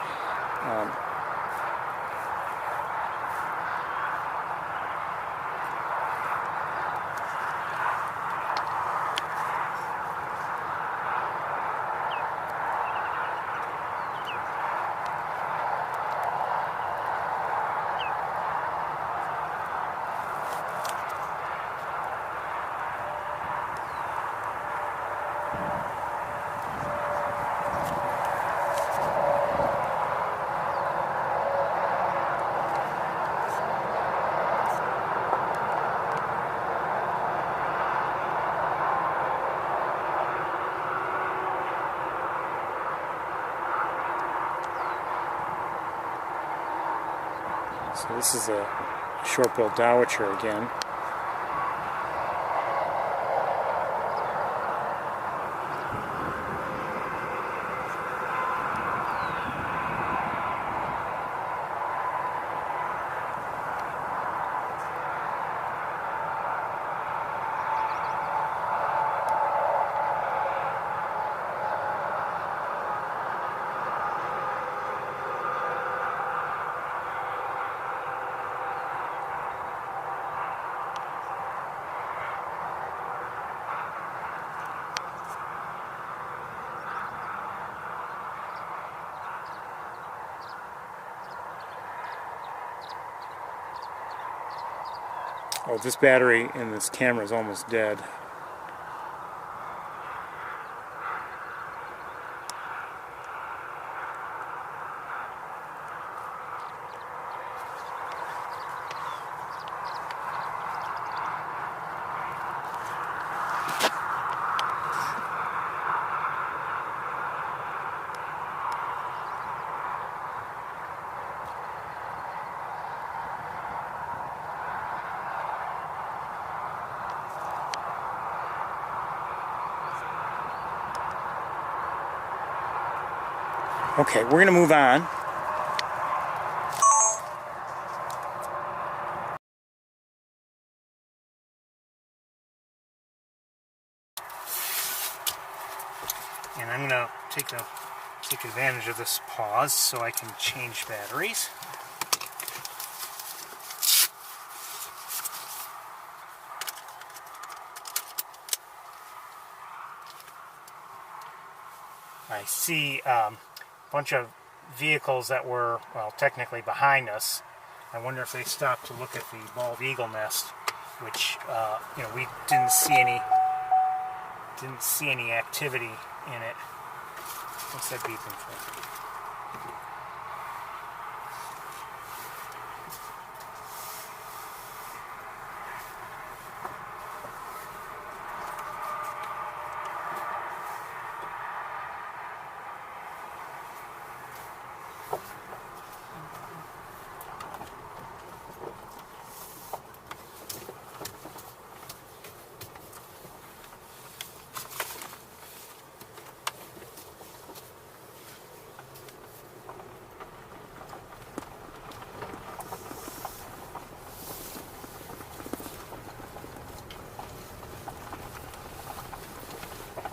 So this is a short-billed dowitcher again. Oh, this battery in this camera is almost dead. Okay, we're going to move on. And I'm going to take advantage of this pause so I can change batteries. I see bunch of vehicles that were, well, technically behind us. I wonder if they stopped to look at the bald eagle nest, which you know, we didn't see any activity in it. What's that beeping for?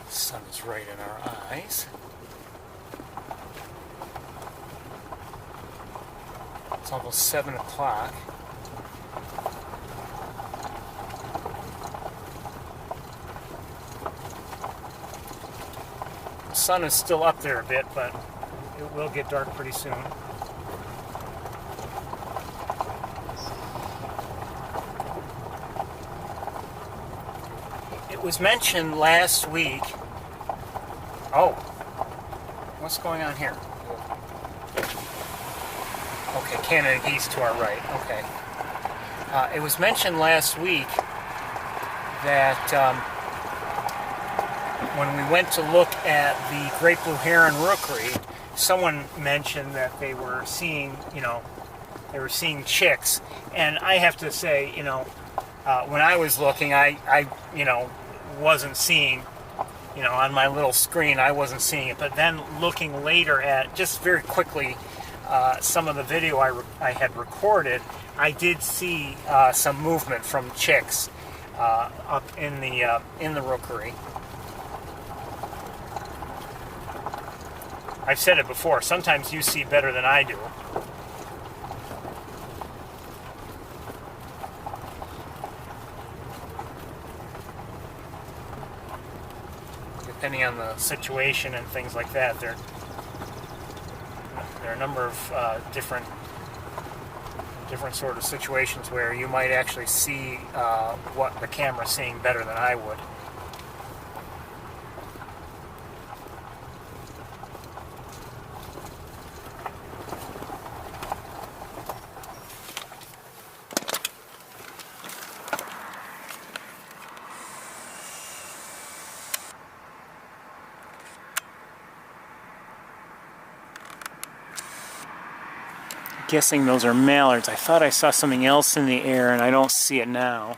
The sun is right in our eyes. It's almost 7 o'clock. The sun is still up there a bit, but it will get dark pretty soon. It was mentioned last week. Oh, what's going on here? Okay, Canada geese to our right. Okay. It was mentioned last week that when we went to look at the great blue heron rookery, someone mentioned that they were seeing, chicks, and I have to say, when I was looking, I wasn't seeing, on my little screen, I wasn't seeing it. But then looking later at, just very quickly, some of the video I had recorded, I did see some movement from chicks up in the rookery. I've said it before, sometimes you see better than I do. Depending on the situation and things like that, there are a number of different sort of situations where you might actually see what the camera's seeing better than I would. Guessing those are mallards. I thought I saw something else in the air and I don't see it now.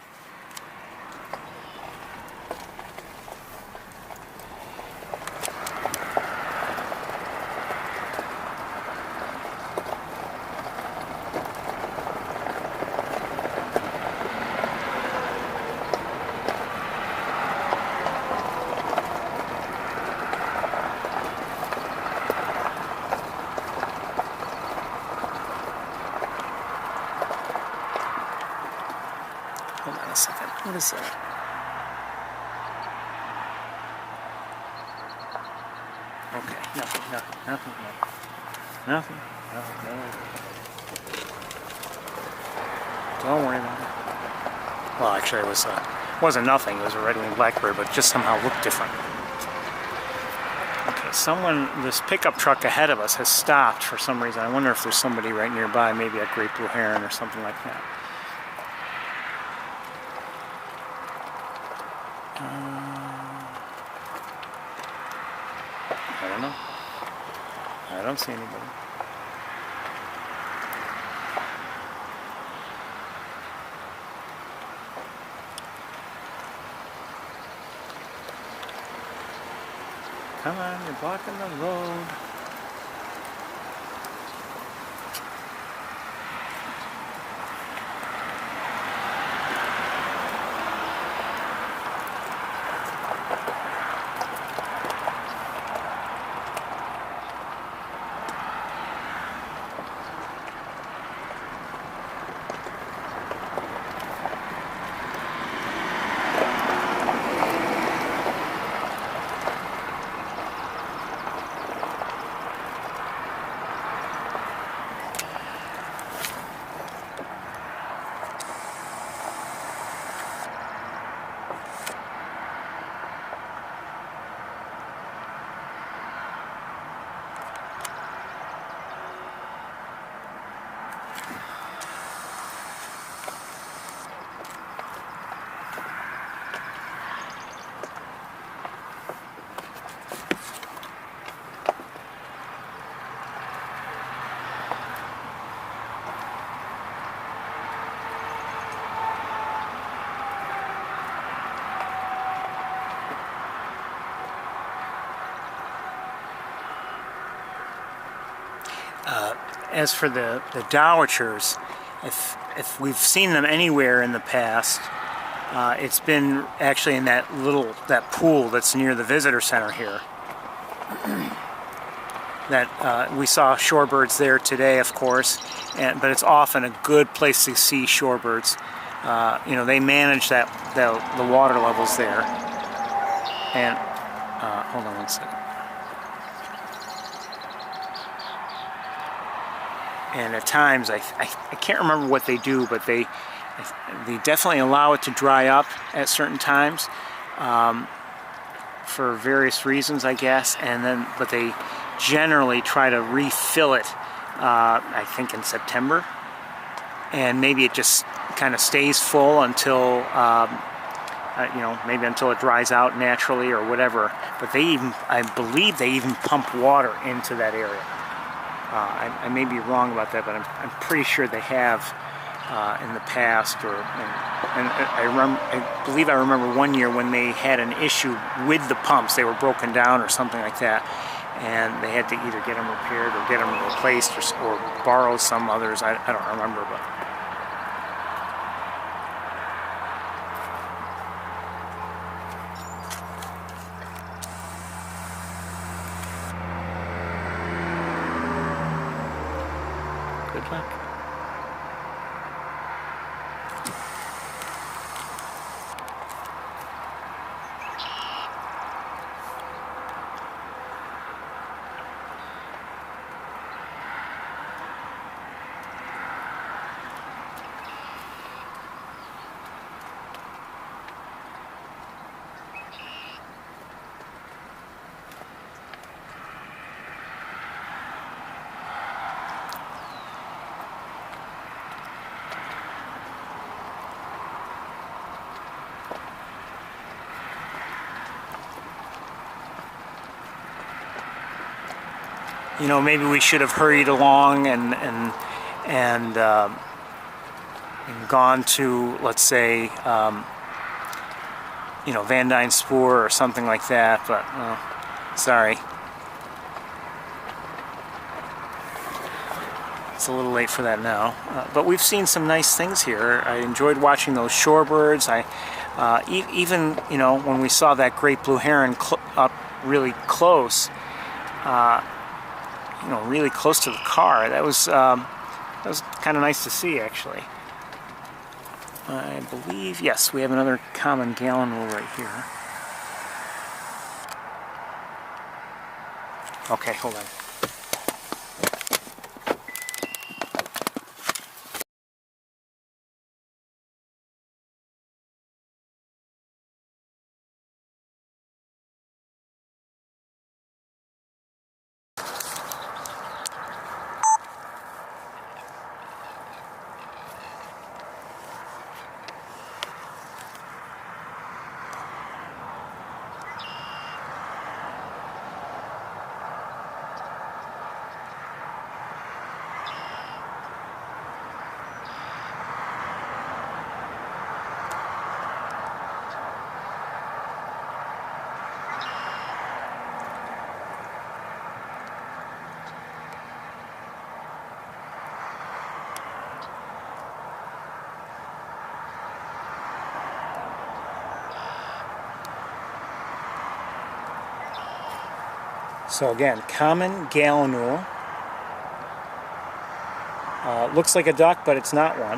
Hold on a second. What is that? Okay, nothing. Don't worry about it. well, actually, it wasn't nothing. It was a red-winged blackbird, but it just somehow looked different. Okay, this pickup truck ahead of us has stopped for some reason. I wonder if there's somebody right nearby, maybe a great blue heron or something like that. I don't know. I don't see anybody. Come on, you're blocking the road. As for the dowitchers, if we've seen them anywhere in the past, it's been actually in that pool that's near the visitor center here. That we saw shorebirds there today, of course, but it's often a good place to see shorebirds. You know, they manage the water levels there. And hold on one second. And at times, I can't remember what they do, but they definitely allow it to dry up at certain times for various reasons, I guess. But they generally try to refill it, I think, in September. And maybe it just kind of stays full until, you know, maybe until it dries out naturally or whatever. But I believe they even pump water into that area. I may be wrong about that, but I'm pretty sure they have in the past. And I believe I remember one year when they had an issue with the pumps. They were broken down or something like that, and they had to either get them repaired or get them replaced or borrow some others. I don't remember, but. Good luck. You know, maybe we should have hurried along and gone to, let's say, you know, Van Dyne Spoor or something like that. But sorry, it's a little late for that now. But we've seen some nice things here. I enjoyed watching those shorebirds. Even, you know, when we saw that great blue heron up really close. You know, really close to the car. That was kind of nice to see, actually. I believe, yes, we have another common gallinule right here. Okay, hold on. So again, common gallinule. Looks like a duck, but it's not one.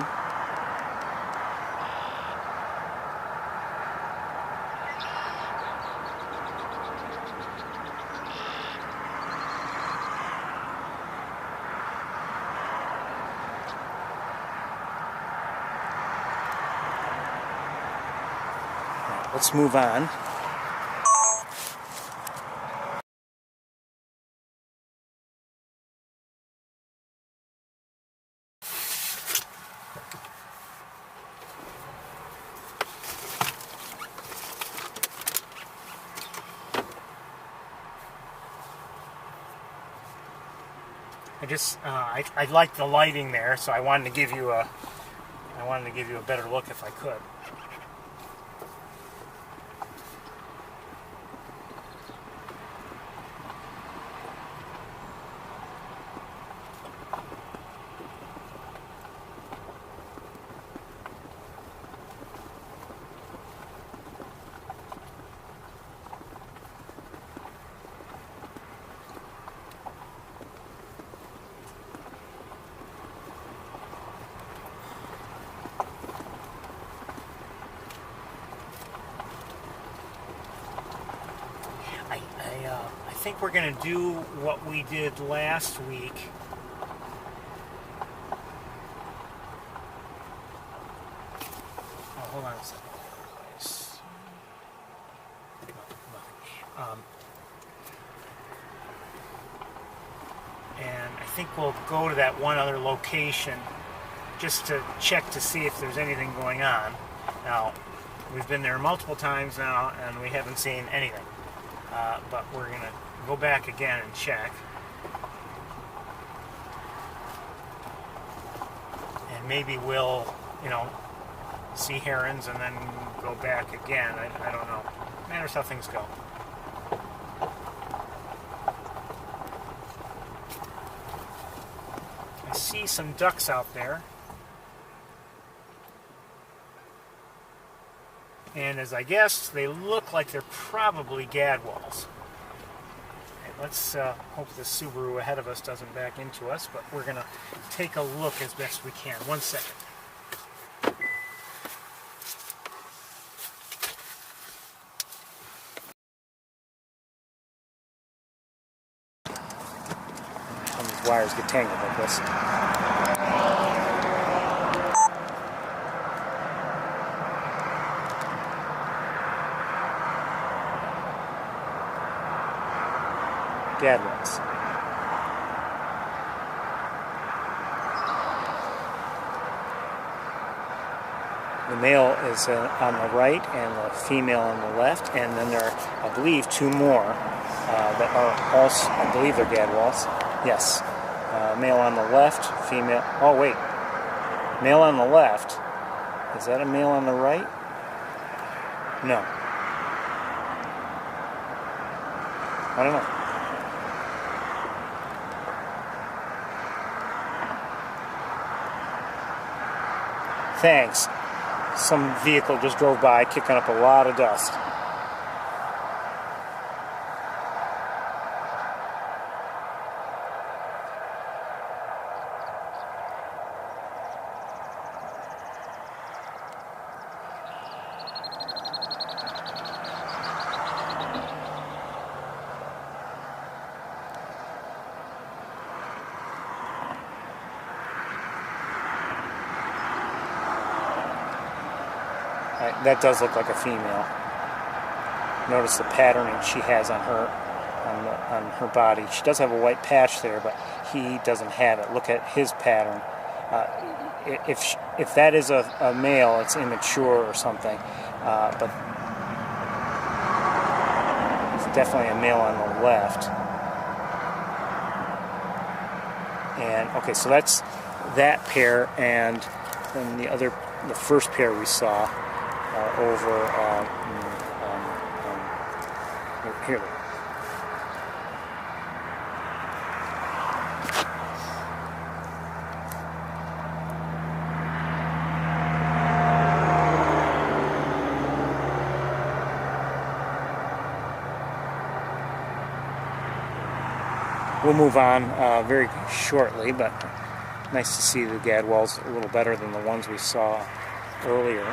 Let's move on. I like the lighting there, so I wanted to give you a better look if I could. I think we're going to do what we did last week. Oh, hold on a second. And I think we'll go to that one other location just to check to see if there's anything going on. Now, we've been there multiple times now and we haven't seen anything. But we're going to go back again and check. And maybe we'll, see herons and then go back again. I don't know. Matters how things go. I see some ducks out there. And as I guessed, they look like they're probably gadwalls. Okay, let's hope the Subaru ahead of us doesn't back into us, but we're going to take a look as best we can. 1 second. Some of these wires get tangled like this. Gadwalls. The male is on the right and the female on the left, and then there are, I believe, two more that are also, I believe they're gadwalls. Yes. Male on the left, female. Oh, wait. Male on the left. Is that a male on the right? No. I don't know. Thanks. Some vehicle just drove by kicking up a lot of dust. That does look like a female. Notice the patterning she has on her body. She does have a white patch there, but he doesn't have it. Look at his pattern. If that is a male, it's immature or something. But it's definitely a male on the left. And okay, so that's that pair, and then the first pair we saw. Over here. we'll move on very shortly, but nice to see the gadwalls a little better than the ones we saw earlier.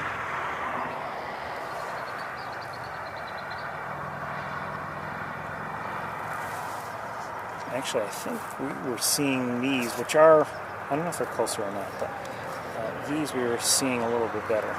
Actually, I think we were seeing these, which are, I don't know if they're closer or not, but these we were seeing a little bit better.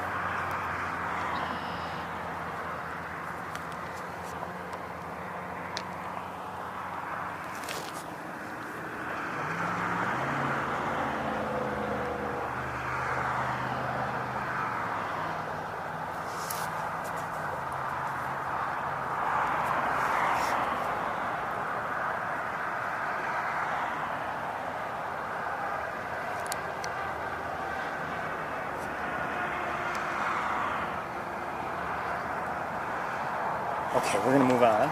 Okay, we're going to move on.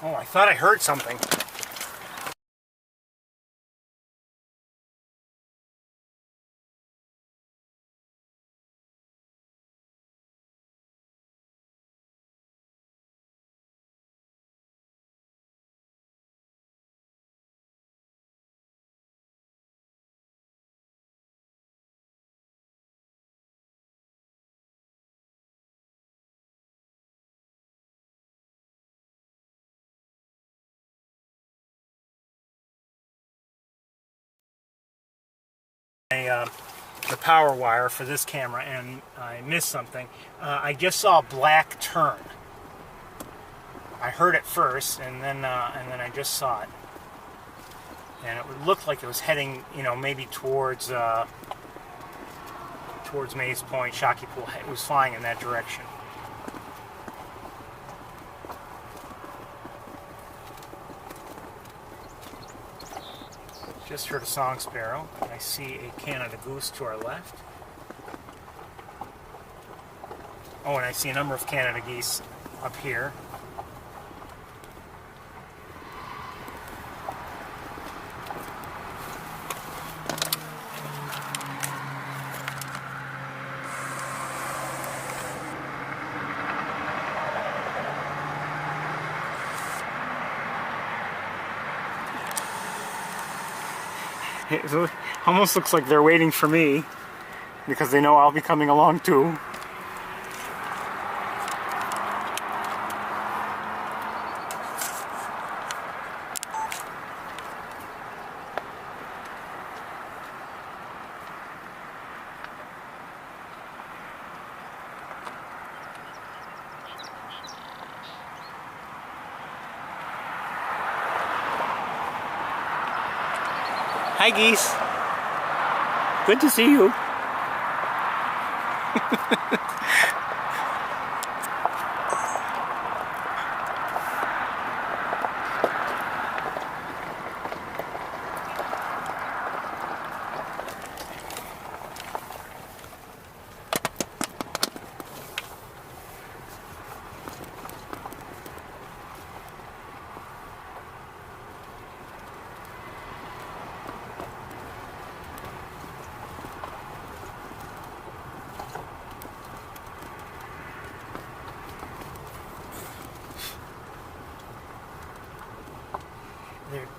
Oh, I thought I heard something. The power wire for this camera, and I missed something. I just saw a black turn. I heard it first, and then I just saw it, and it looked like it was heading, you know, maybe towards Maze Point, Shockey Pool. It was flying in that direction. Just heard a song sparrow. I see a Canada goose to our left. Oh, and I see a number of Canada geese up here. It almost looks like they're waiting for me because they know I'll be coming along too. Hi geese. Good to see you.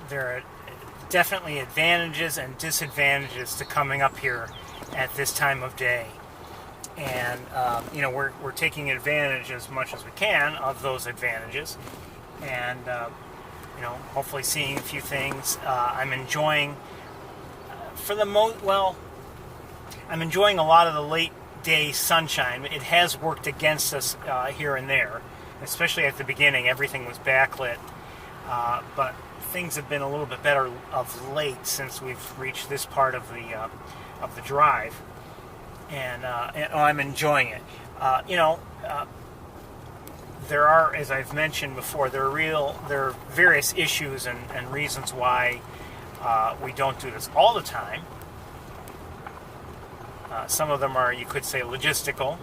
There are definitely advantages and disadvantages to coming up here at this time of day, and you know, we're taking advantage as much as we can of those advantages, and you know, hopefully seeing a few things. I'm enjoying I'm enjoying a lot of the late day sunshine. It has worked against us here and there, especially at the beginning. Everything was backlit, but things have been a little bit better of late since we've reached this part of the drive, and I'm enjoying it. There are, as I've mentioned before, there are various issues and reasons why we don't do this all the time. Some of them are, you could say, logistical.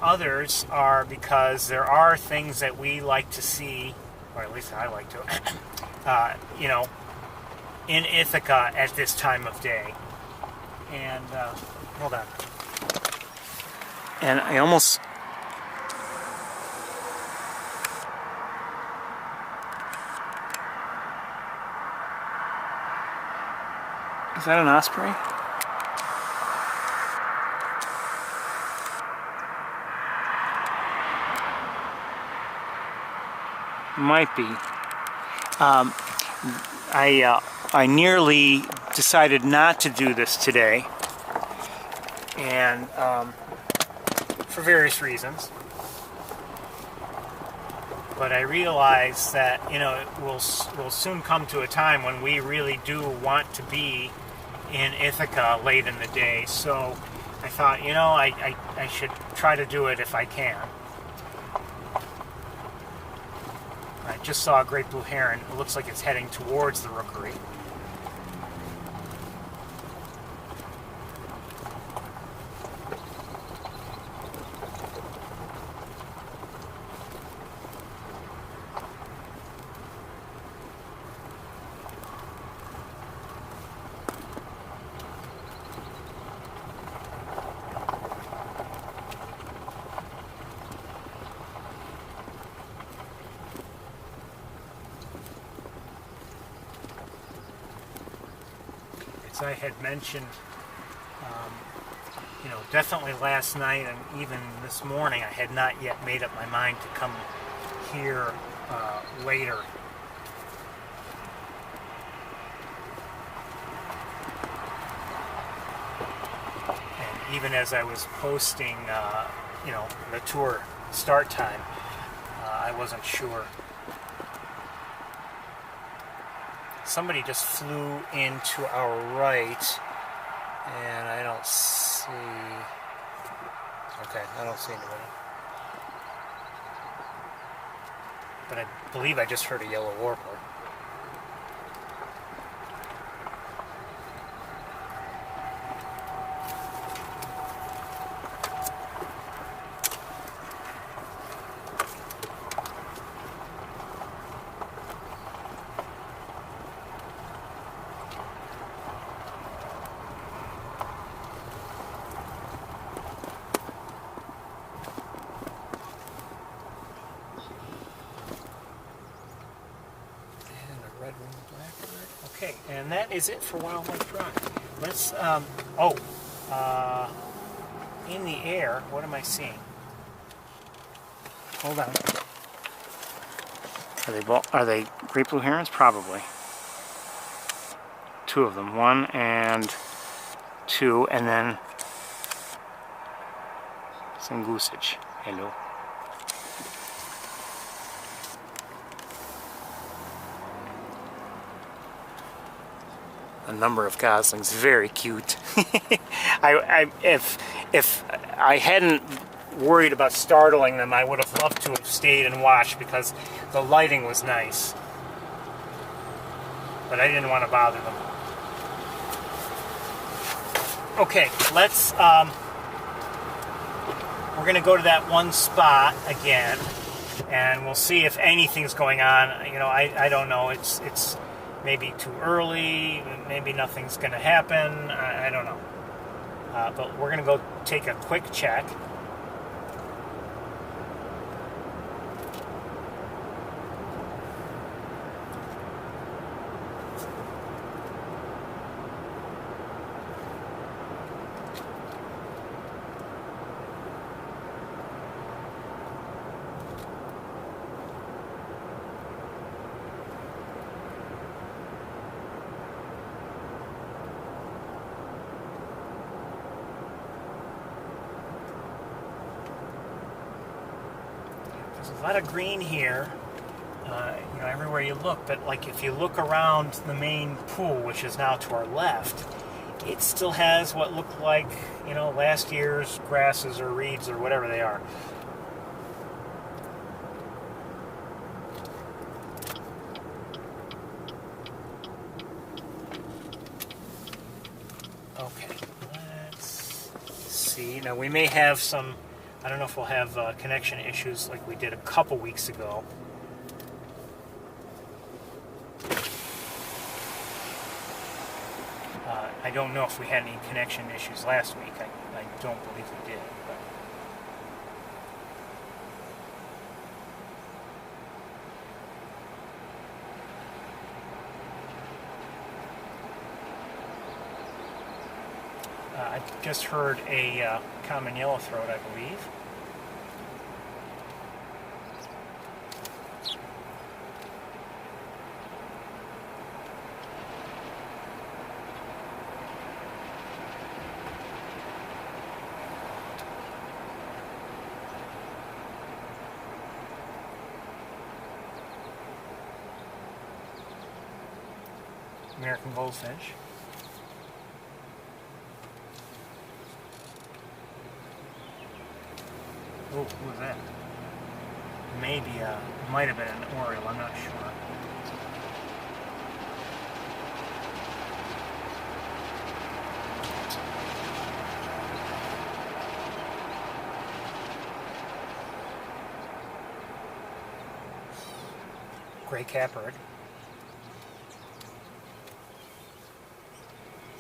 Others are because there are things that we like to see, or at least I like to, in Ithaca at this time of day. And, hold on. And I almost... Is that an osprey? Might be. I nearly decided not to do this today, and for various reasons. But I realized that it will soon come to a time when we really do want to be in Ithaca late in the day. So I thought, I should try to do it if I can. I just saw a great blue heron. It looks like it's heading towards the rookery. I had mentioned, definitely last night and even this morning, I had not yet made up my mind to come here later. And even as I was posting, the tour start time, I wasn't sure. Somebody just flew into our right, and I don't see... Okay, I don't see anybody. But I believe I just heard a yellow warbler. Okay, and that is it for Wildlife Drive. Let's, in the air, what am I seeing? Hold on. Are they great blue herons? Probably. Two of them. One and two, and then some goosage. Hello. A number of goslings, very cute. If I hadn't worried about startling them, I would have loved to have stayed and watched because the lighting was nice. But I didn't want to bother them. Okay, let's. We're gonna go to that one spot again, and we'll see if anything's going on. I don't know. It's maybe too early, maybe nothing's going to happen, I don't know. But we're going to go take a quick check. There's a lot of green here, you know, everywhere you look, but like if you look around the main pool, which is now to our left, it still has what looked like, you know, last year's grasses or reeds or whatever they are. Okay, let's see. Now we may have some, I don't know if we'll have connection issues like we did a couple weeks ago. I don't know if we had any connection issues last week. I don't believe we did. But I just heard a common yellowthroat, I believe. American goldfinch. Oh, who was that? Maybe, might have been an oriole, I'm not sure. Gray catbird.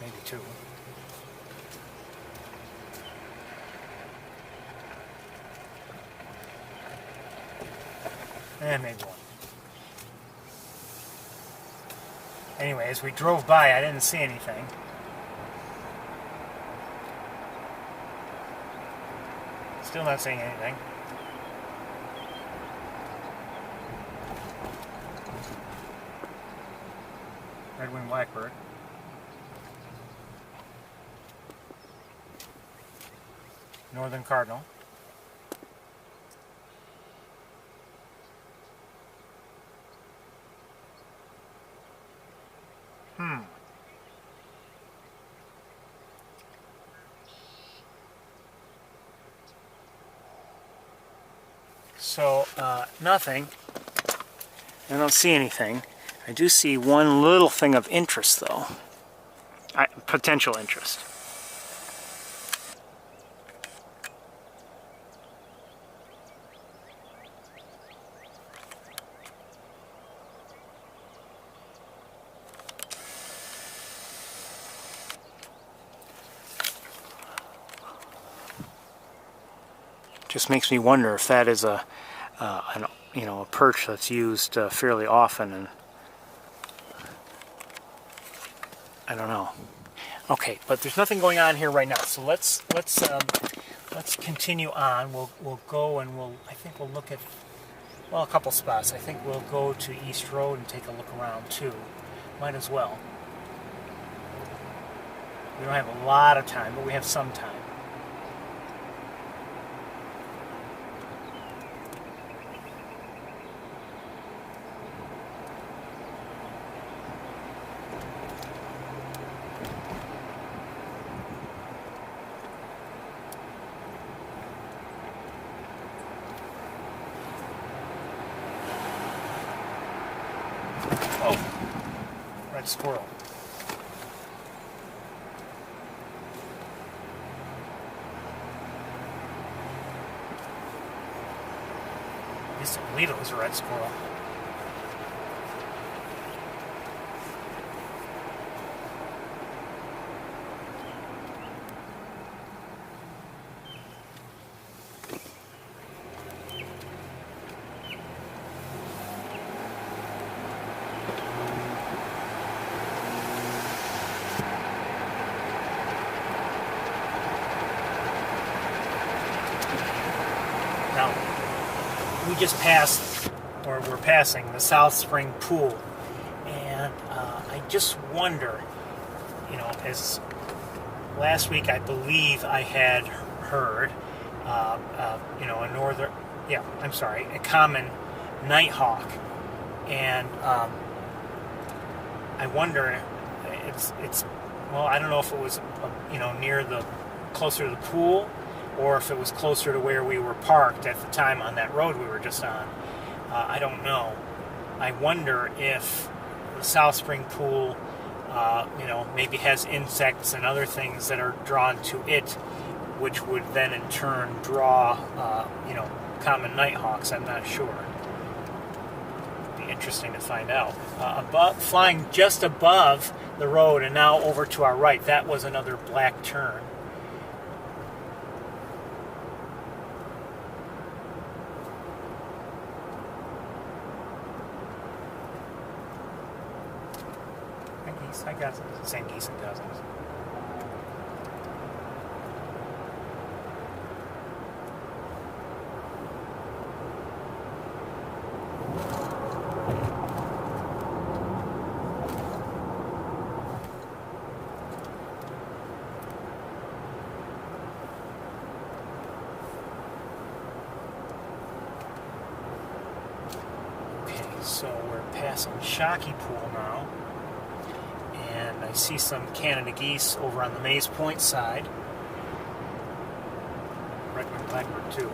Maybe two. And maybe one. Anyway, as we drove by, I didn't see anything. Still not seeing anything. Red-winged blackbird. Northern cardinal. So, nothing. I don't see anything. I do see one little thing of interest, though. Potential interest. Just makes me wonder if that is a perch that's used fairly often, and I don't know. Okay, but there's nothing going on here right now, so let's continue on. We'll go and I think we'll look at, well, a couple spots. I think we'll go to East Road and take a look around too. Might as well. We don't have a lot of time, but we have some time. Squirrel. I used to believe it was a red squirrel. We just passed, or we're passing, the South Spring Pool, and I just wonder, you know, as last week I believe I had heard a common nighthawk, and I wonder, well, I don't know if it was closer to the pool, or if it was closer to where we were parked at the time on that road we were just on. I don't know. I wonder if the South Spring Pool, maybe has insects and other things that are drawn to it, which would then in turn draw, common nighthawks. I'm not sure. It'd be interesting to find out. Flying just above the road and now over to our right, that was another black tern. I got the same geese and cousins. Okay, so we're passing Shockey Pool now. And I see some Canada geese over on the Maze Point side. Red-winged blackbird too.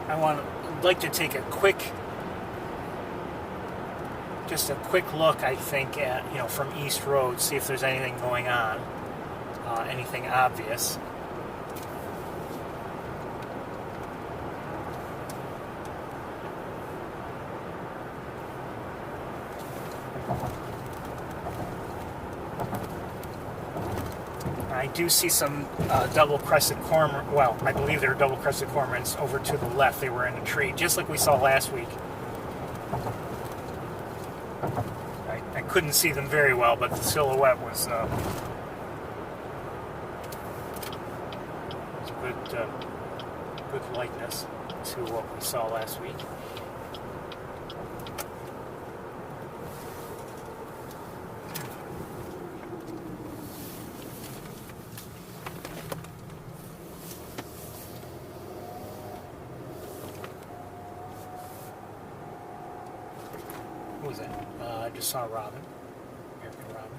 I'd like to take a quick look, I think, at, from East Road, see if there's anything going on, anything obvious. I do see some double-crested cormorant. Well, I believe they're double-crested cormorants over to the left. They were in a tree, just like we saw last week. I couldn't see them very well, but the silhouette was good likeness to what we saw last week. What was that? I just saw a robin. American robin.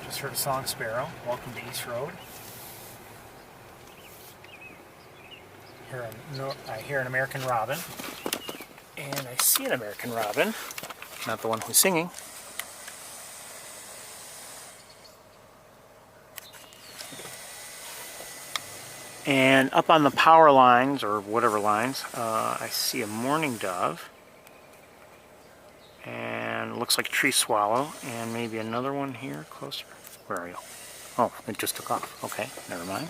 Just heard a song sparrow. Welcome to East Road. I hear an American robin. And I see an American robin. Not the one who's singing. And up on the power lines, or whatever lines, I see a mourning dove. And it looks like a tree swallow. And maybe another one here, closer. Where are you? Oh, it just took off. Okay, never mind.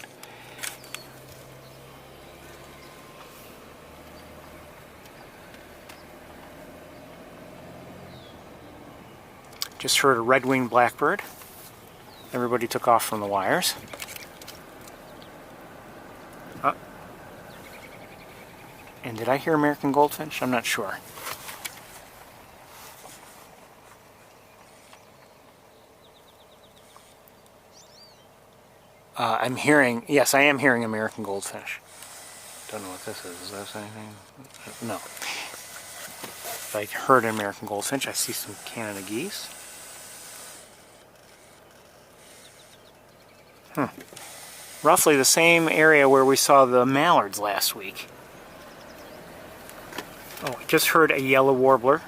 Just heard a red-winged blackbird. Everybody took off from the wires. And did I hear American goldfinch? I'm not sure. Yes, I am hearing American goldfinch. Don't know what this is. Is that anything? No. I heard an American goldfinch. I see some Canada geese. Roughly the same area where we saw the mallards last week. Oh, I just heard a yellow warbler.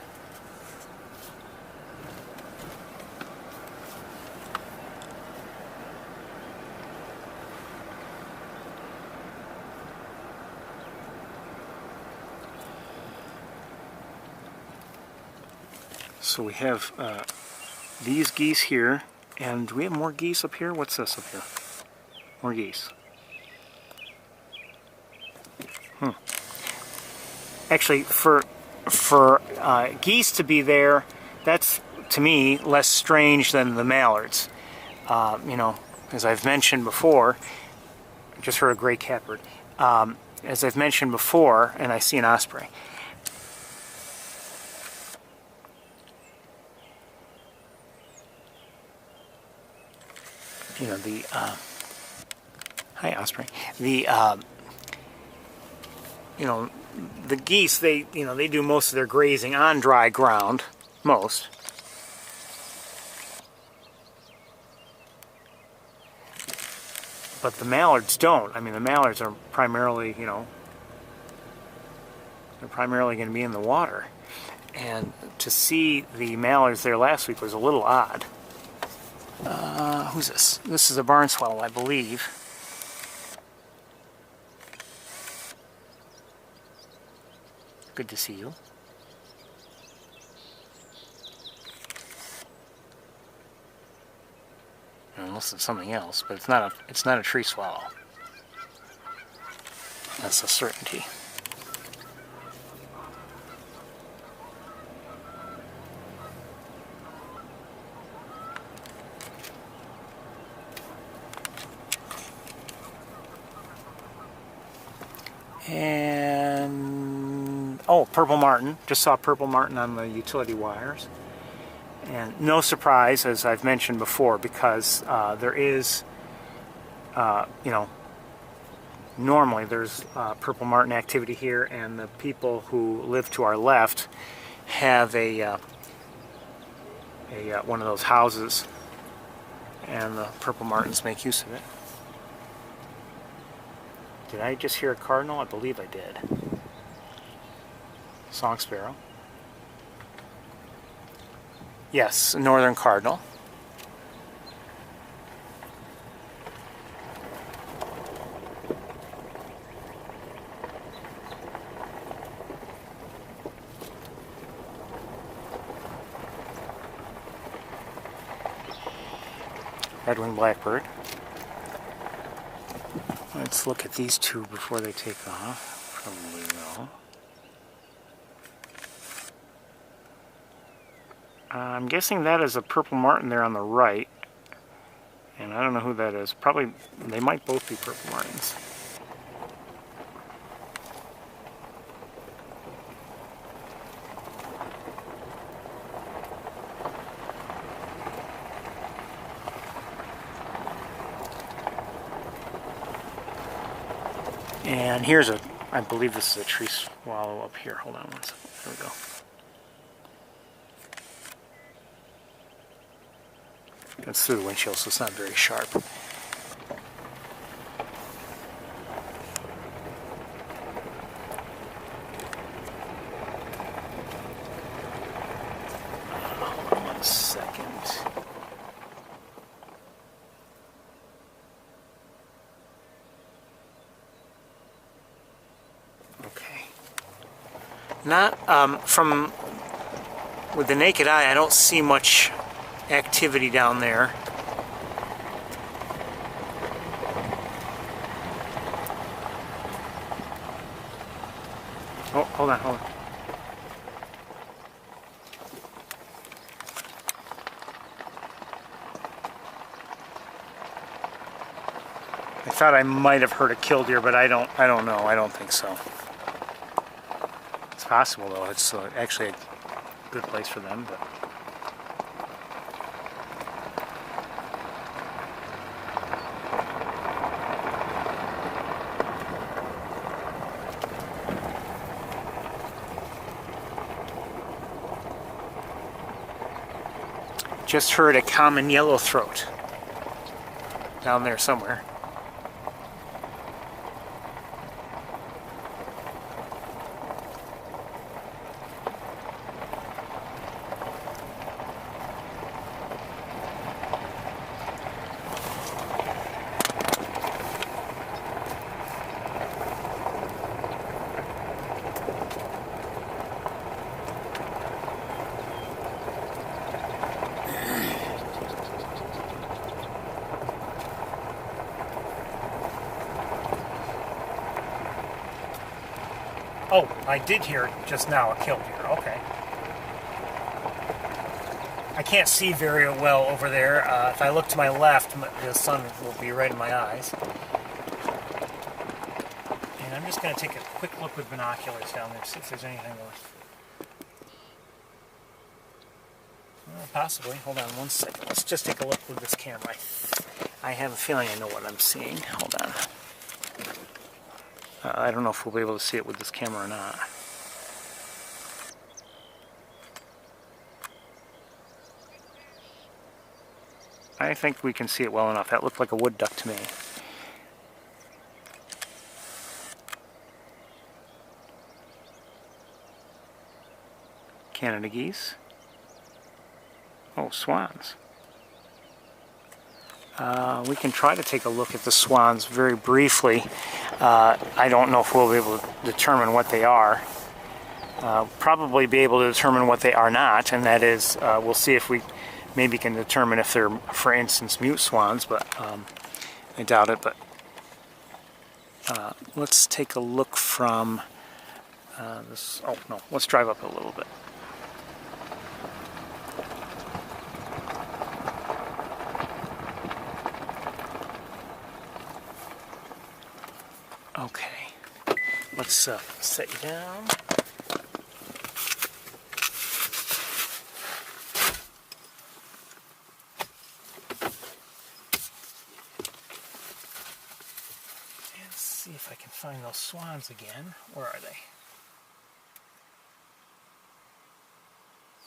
So we have these geese here, and do we have more geese up here? What's this up here? More geese. Actually, for geese to be there, that's, to me, less strange than the mallards. You know, as I've mentioned before, I just heard a gray catbird. As I've mentioned before, and I see an osprey. You know, the hi osprey. The you know, the geese, they do most of their grazing on dry ground, most. But the mallards don't. I mean, the mallards are primarily, you know, they're primarily going to be in the water. And to see the mallards there last week was a little odd. Who's this? This is a barn swallow, I believe. Good to see you. Unless it's something else, but it's not a tree swallow. That's a certainty. And oh, purple martin. Just saw purple martin on the utility wires. And no surprise, as I've mentioned before, because there is, you know, normally there's purple martin activity here, and the people who live to our left have a one of those houses, and the purple martins make use of it. Did I just hear a cardinal? I believe I did. Song sparrow. Yes, a northern cardinal. Red-winged blackbird. Let's look at these two before they take off. Probably no. I'm guessing that is a purple martin there on the right. And I don't know who that is. Probably, they might both be purple martins. And here's a, I believe this is a tree swallow up here. Hold on one second. There we go. It's through the windshield, so it's not very sharp. Hold on 1 second. Okay. Not from with the naked eye, I don't see much activity down there. Oh, hold on. I thought I might have heard a killdeer, but I don't know. I don't think so. It's possible though. It's actually a good place for them, but just heard a common yellowthroat down there somewhere. Oh, I did hear just now a killdeer. Okay. I can't see very well over there. If I look to my left, the sun will be right in my eyes. And I'm just going to take a quick look with binoculars down there, see if there's anything worth. Possibly. Hold on one second. Let's just take a look with this camera. I have a feeling I know what I'm seeing. Hold on. I don't know if we'll be able to see it with this camera or not. I think we can see it well enough. That looked like a wood duck to me. Canada geese. Oh, swans. We can try to take a look at the swans very briefly. I don't know if we'll be able to determine what they are. Probably be able to determine what they are not, and that is, we'll see if we maybe can determine if they're, for instance, mute swans, but I doubt it. But let's take a look from this. Oh no, let's drive up a little bit. Okay, let's set you down. And see if I can find those swans again. Where are they?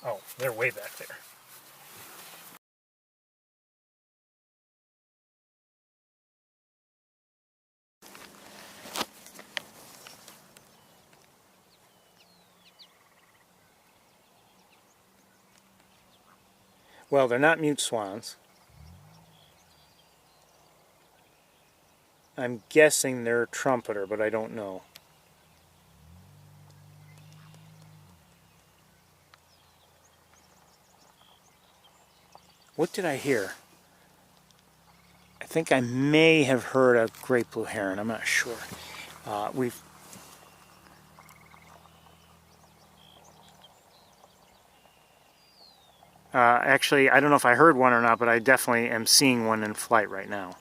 Oh, they're way back there. Well, they're not mute swans. I'm guessing they're a trumpeter, but I don't know. What did I hear? I think I may have heard a great blue heron. I'm not sure. Actually, I don't know if I heard one or not, but I definitely am seeing one in flight right now.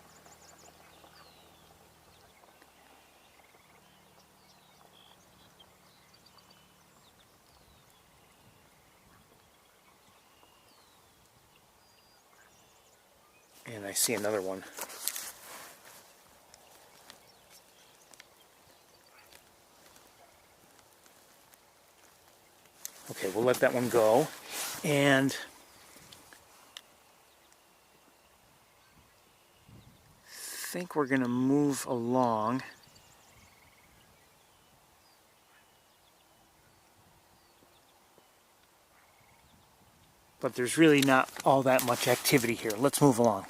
And I see another one. Okay, we'll let that one go. And I think we're going to move along. But there's really not all that much activity here. Let's move along.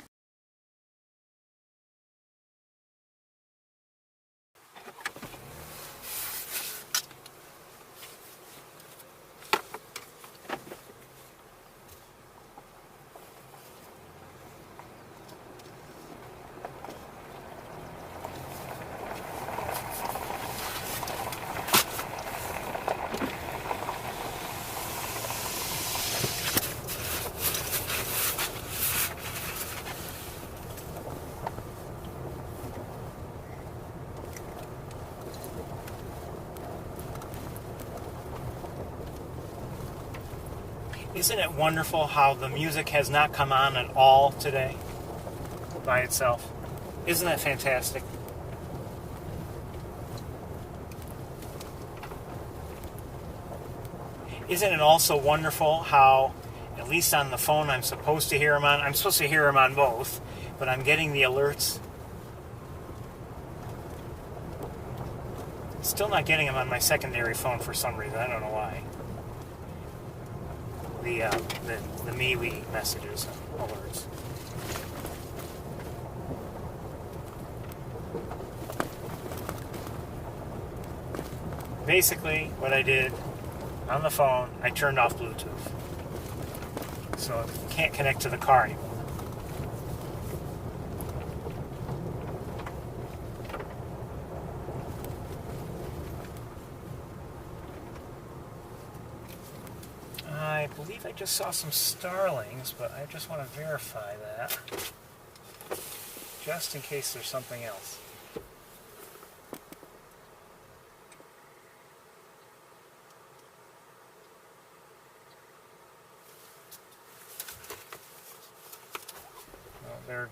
Isn't it wonderful how the music has not come on at all today by itself? Isn't that fantastic? Isn't it also wonderful how, at least on the phone I'm supposed to hear them on, I'm supposed to hear them on both, but I'm getting the alerts. Still not getting them on my secondary phone for some reason. I don't know why. The MeWe messages alerts. Basically, what I did on the phone, I turned off Bluetooth, so it can't connect to the car anymore. I believe believe I just saw some starlings, but I just want to verify that, just in case there's something else. Well, they're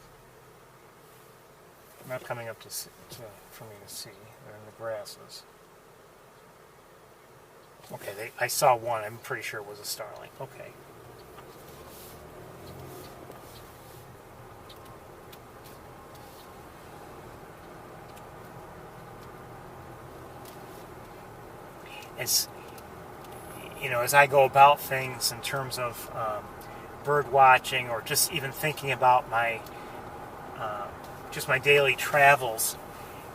not coming up for me to see. They're in the grasses. Okay, I saw one. I'm pretty sure it was a starling. Okay. As you know, as I go about things in terms of bird watching, or just even thinking about my just my daily travels,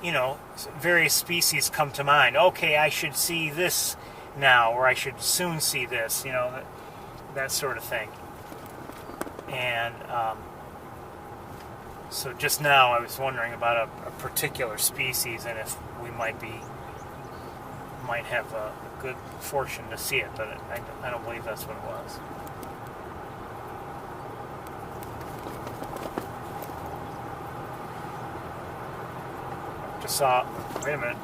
you know, various species come to mind. Okay, I should see this now, or I should soon see this, you know, that sort of thing. And so just now I was wondering about a particular species, and if we might have a good fortune to see it, but I don't believe that's what it was. Just saw, wait a minute,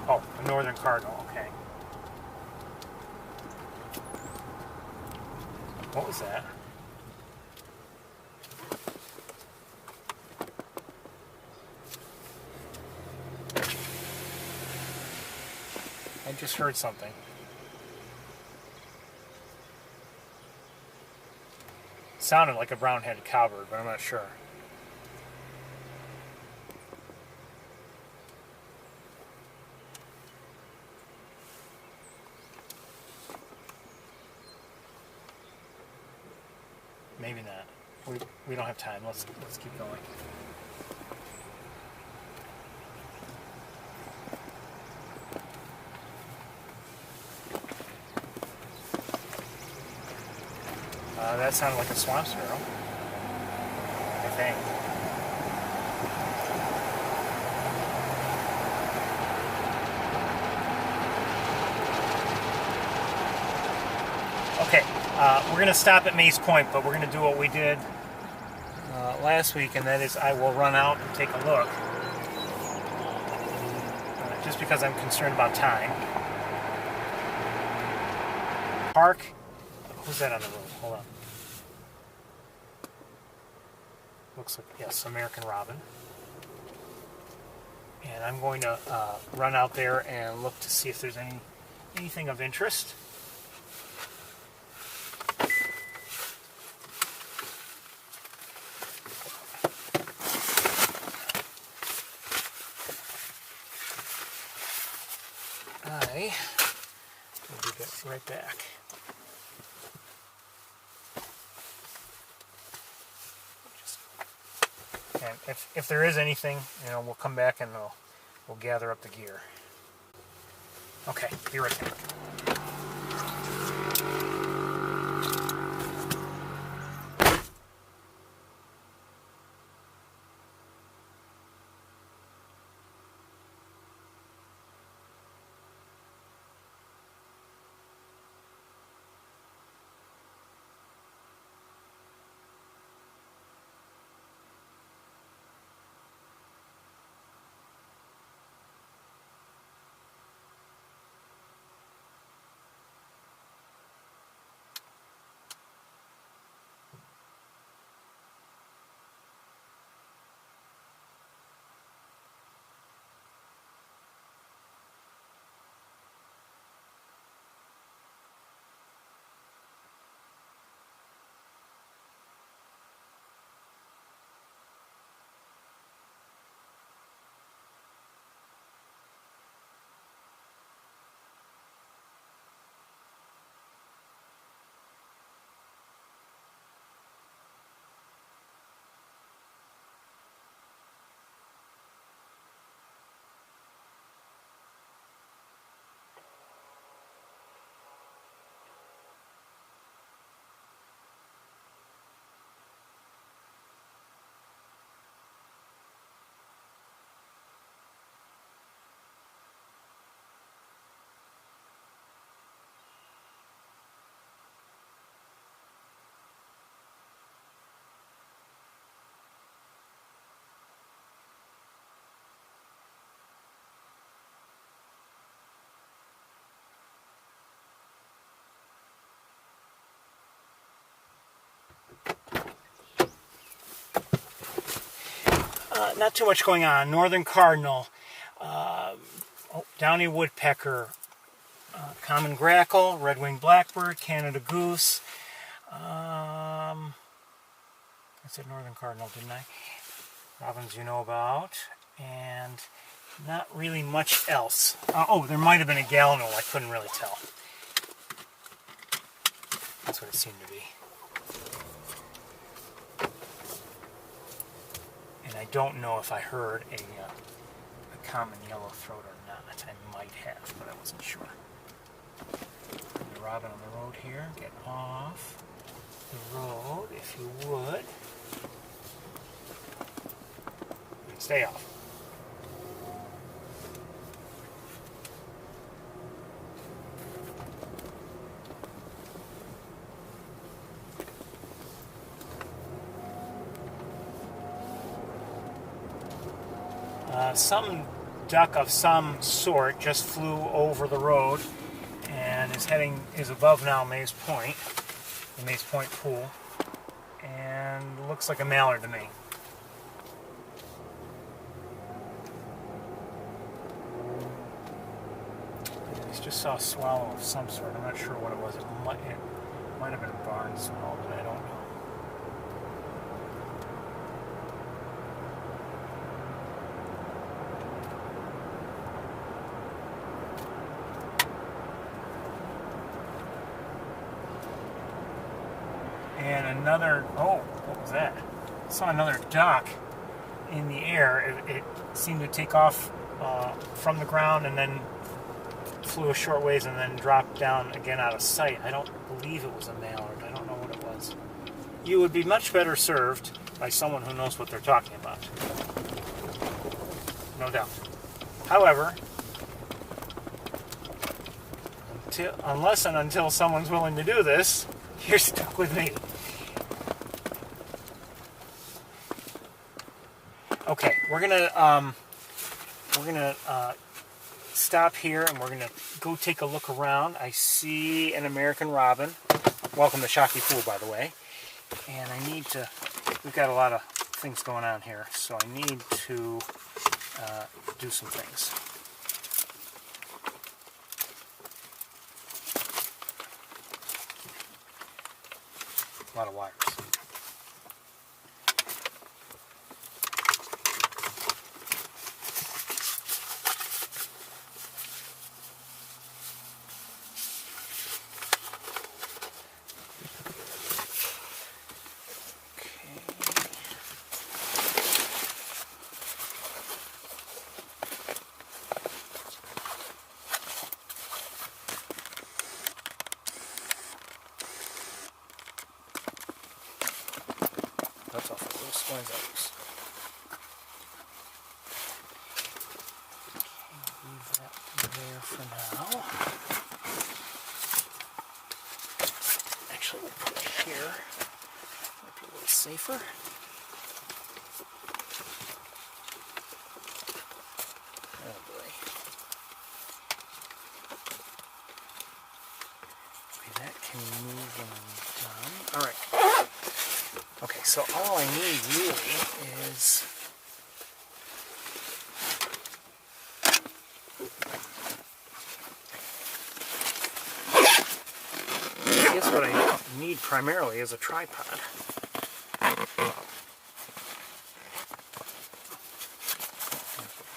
oh, a northern cardinal, okay. What was that? I just heard something. It sounded like a brown-headed cowbird, but I'm not sure. Maybe not. We don't have time. Let's keep going. That sounded like a swamp sparrow, I think. Okay, we're going to stop at Maze Point, but we're going to do what we did last week, and that is I will run out and take a look, just because I'm concerned about time. Park. Who's that on the road? Hold on. Looks like, yes, American robin. And I'm going to run out there and look to see if there's anything of interest. I will be right back. And if there is anything, you know, we'll come back and we'll gather up the gear. Okay, be right back. Not too much going on. Northern cardinal, downy woodpecker, common grackle, red-winged blackbird, Canada goose. I said northern cardinal, didn't I? Robins you know about, and not really much else. Oh, there might have been a gallinule. I couldn't really tell. That's what it seemed to be. And I don't know if I heard a common yellowthroat or not. I might have, but I wasn't sure. The robin on the road here. Get off the road, if you would. Stay off. Some duck of some sort just flew over the road and is above now Mays Point, the Mays Point pool, and looks like a mallard to me. I just saw a swallow of some sort. I'm not sure what it was. It might have been a barn swallow, but I don't know. And another, oh, what was that? I saw another duck in the air. It seemed to take off from the ground and then flew a short ways and then dropped down again out of sight. I don't believe it was a mallard. I don't know what it was. You would be much better served by someone who knows what they're talking about. No doubt. However, unless and until someone's willing to do this, you're stuck with me. Okay, we're gonna stop here and we're gonna go take a look around. I see an American robin. Welcome to Shockey Pool, by the way. And I need to. We've got a lot of things going on here, so I need to do some things. A lot of wires. That's awful. Little spines out. Leave that there for now. Actually, we'll put it here. Might be a little safer. Oh boy. Okay, that can move when I'm done. All right. Okay, so all I need really is I guess what I need primarily is a tripod. Put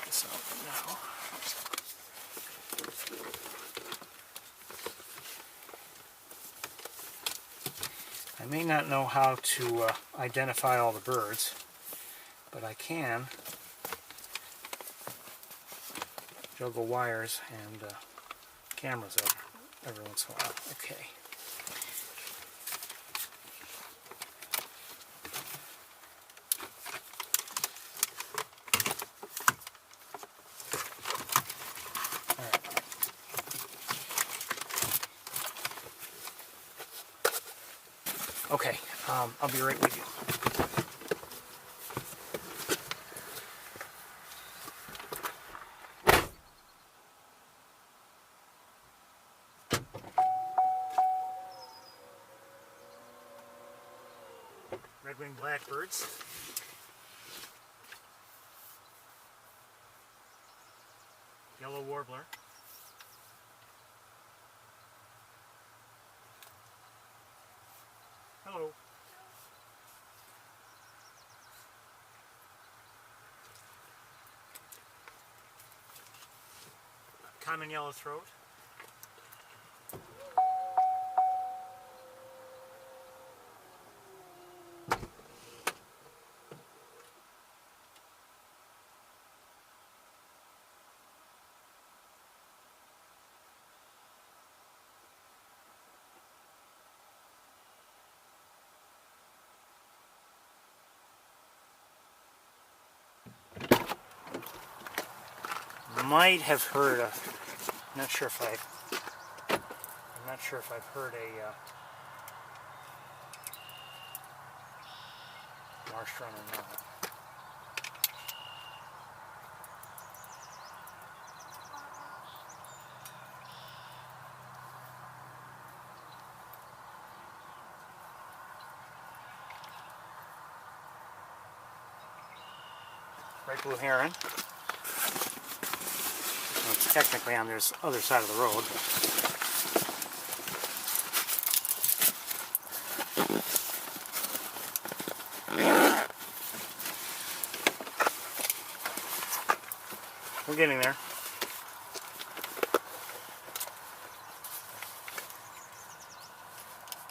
this out now. I may not know how to identify all the birds, but I can juggle wires and cameras up every once in a while. Okay. Okay, I'll be right with you. Red-winged blackbirds. Yellow warbler. Hello. Common yellow throat. Might have heard a, I'm not sure if I've heard a marsh run or not. Right blue heron. Well, it's technically on this other side of the road. We're getting there.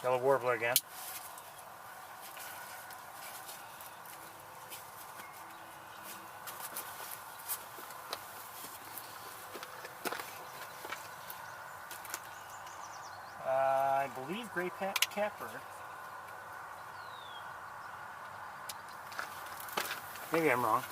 Yellow warbler again. I believe gray catbird. Maybe I'm wrong.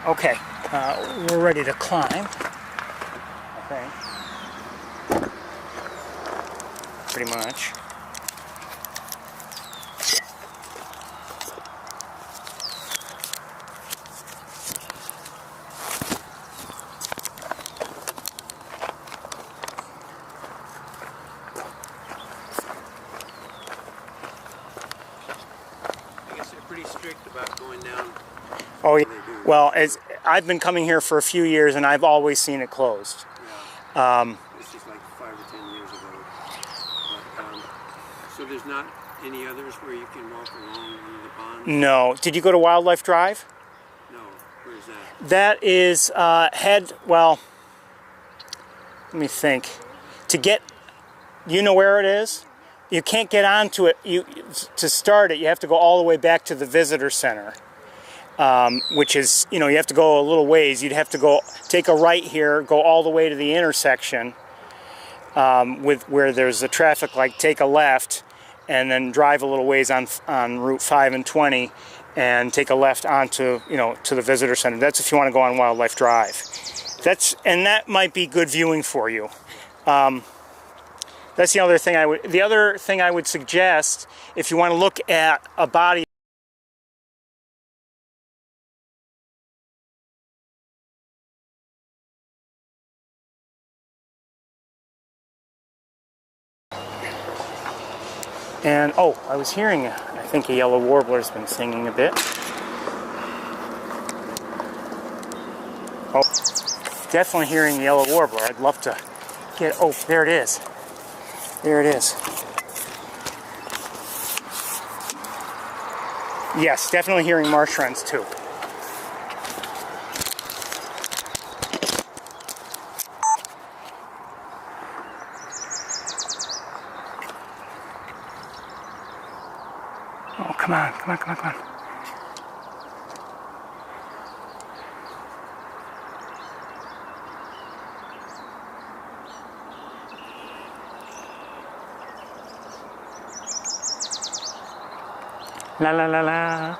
Okay, we're ready to climb, I think, pretty much. I guess they're pretty strict about going down. Oh, well, as I've been coming here for a few years, and I've always seen it closed. Yeah. This is like 5 or 10 years ago. But, so there's not any others where you can walk along the pond? No. Did you go to Wildlife Drive? No. Where is that? That is well, let me think. To get, you know where it is? You can't get onto it. To start it, you have to go all the way back to the visitor center. Which is, you have to go a little ways. You'd have to take a right here, go all the way to the intersection where there's a traffic light, take a left, and then drive a little ways on Route 5 and 20, and take a left onto, to the visitor center. That's if you want to go on Wildlife Drive. And that might be good viewing for you. That's the other thing I would suggest if you want to look at a body. And, I was hearing, I think a yellow warbler's been singing a bit. Oh, definitely hearing the yellow warbler. I'd love to get, there it is. There it is. Yes, definitely hearing marsh wrens too. Oh, come on. La la la la.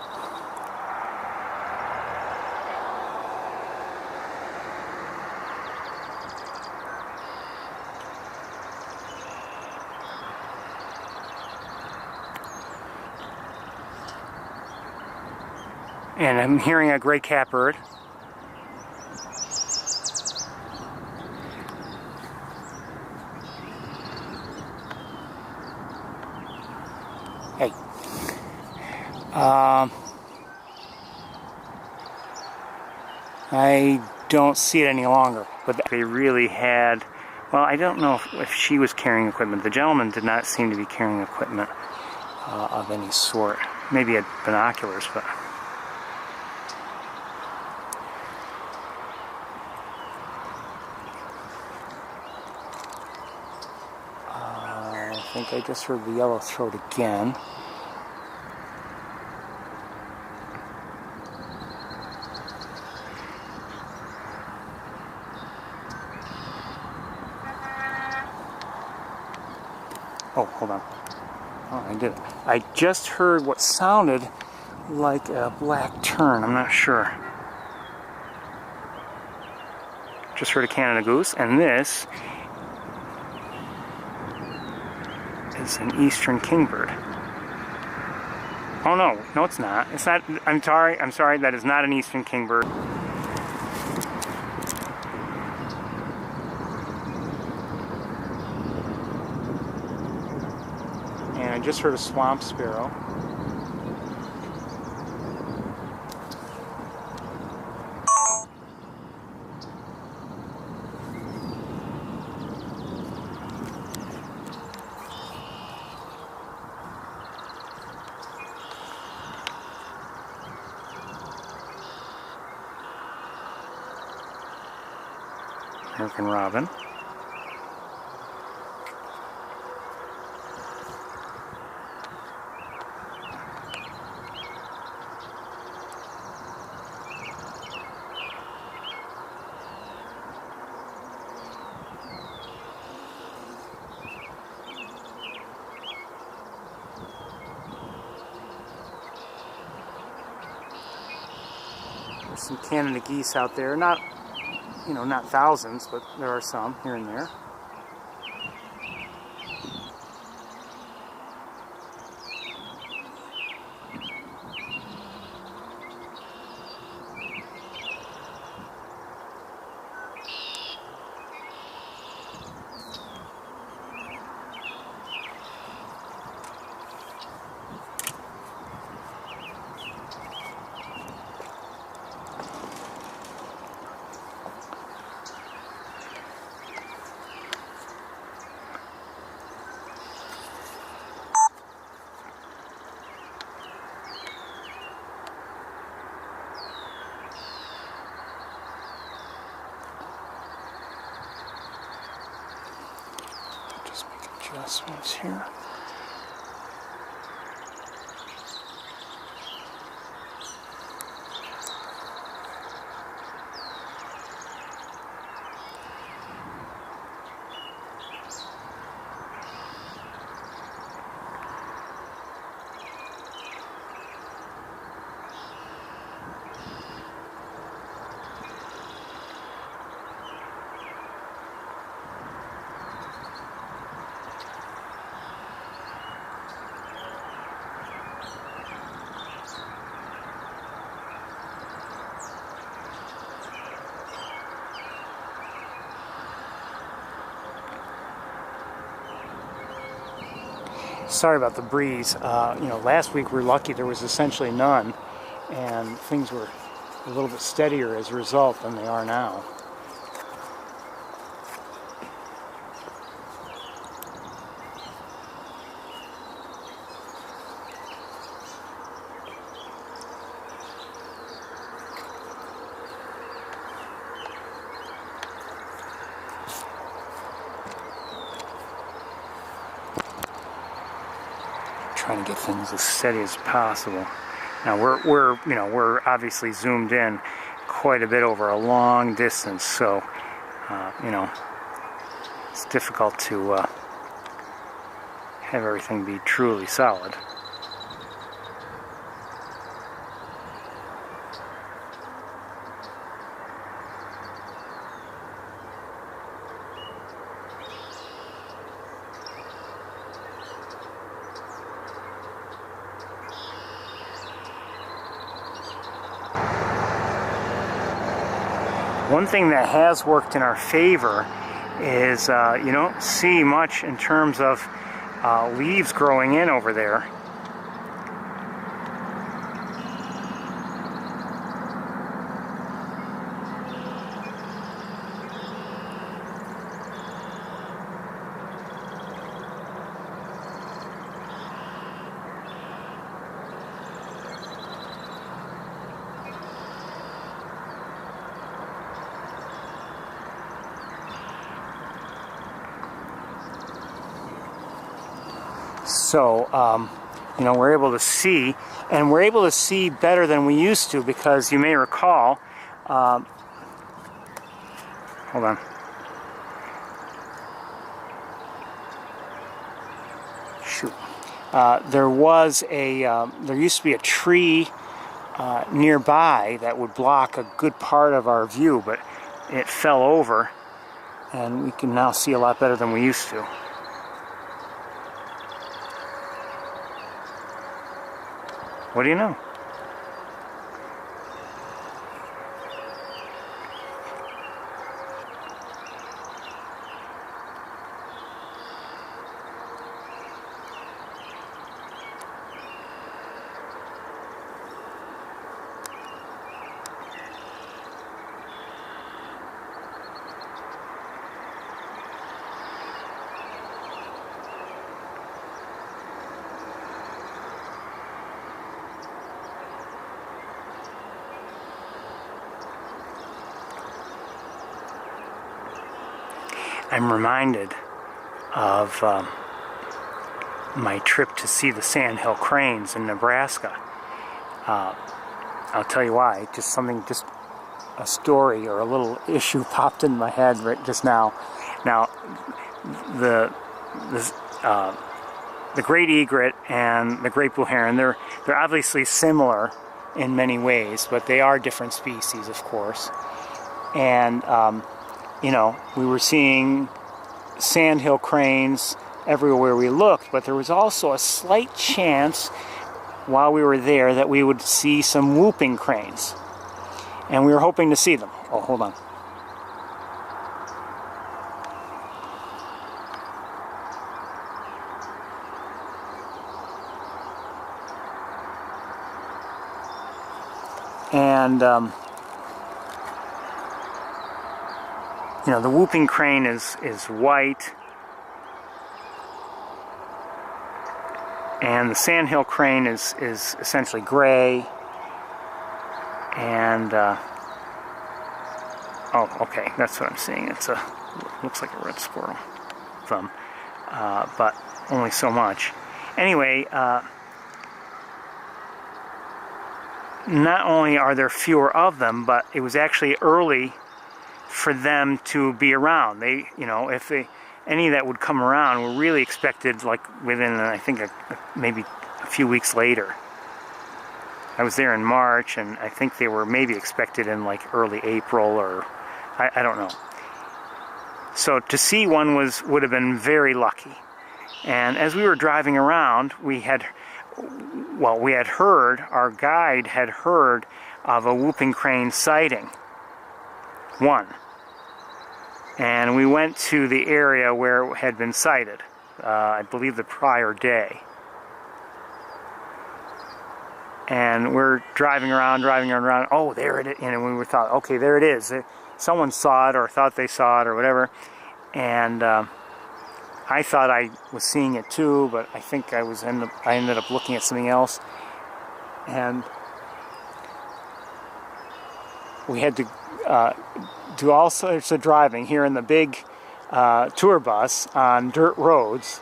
And I'm hearing a gray catbird. Hey. I don't see it any longer, but they really had, well, I don't know if she was carrying equipment. The gentleman did not seem to be carrying equipment of any sort. Maybe he had binoculars, but... I think I just heard the yellow-throat again. Oh, hold on. Oh, I did it. I just heard what sounded like a black tern. I'm not sure. Just heard a Canada goose, and this is an eastern kingbird. Oh no, no it's not. It's not. I'm sorry, that is not an eastern kingbird. And I just heard a swamp sparrow. American robin. There's some Canada geese out there, not thousands, but there are some here and there. Adjustments here. Sorry about the breeze. Last week we were lucky there was essentially none, and things were a little bit steadier as a result than they are now. Trying to get things as steady as possible. Now we're obviously zoomed in quite a bit over a long distance, so it's difficult to have everything be truly solid. One thing that has worked in our favor is you don't see much in terms of leaves growing in over there. So, you know, we're able to see, and we're able to see better than we used to, because you may recall, hold on. Shoot. There used to be a tree nearby that would block a good part of our view, but it fell over, and we can now see a lot better than we used to. What do you know? I'm reminded of my trip to see the sandhill cranes in Nebraska. I'll tell you why. Just a story or a little issue popped in my head right just now. Now, the great egret and the great blue heron, they're obviously similar in many ways, but they are different species, of course. And you know, we were seeing sandhill cranes everywhere we looked, but there was also a slight chance while we were there that we would see some whooping cranes. And we were hoping to see them. Oh, hold on. And you know, the whooping crane is white, and the sandhill crane is essentially gray. And oh, okay, that's what I'm seeing. Looks like a red squirrel thumb, but only so much. Anyway, not only are there fewer of them, but it was actually early for them to be around. They, you know, if any that would come around were really expected like within, I think, maybe a few weeks later. I was there in March, and I think they were maybe expected in like early April, or I don't know. So to see one would have been very lucky. And as we were driving around, we had heard, our guide had heard of a whooping crane sighting. One. And we went to the area where it had been sighted, I believe the prior day. And we're driving around, oh, there it is. And we thought, okay, there it is. Someone saw it, or thought they saw it, or whatever. And I thought I was seeing it too, but I think I ended up looking at something else. And we had to do all sorts of driving here in the big tour bus on dirt roads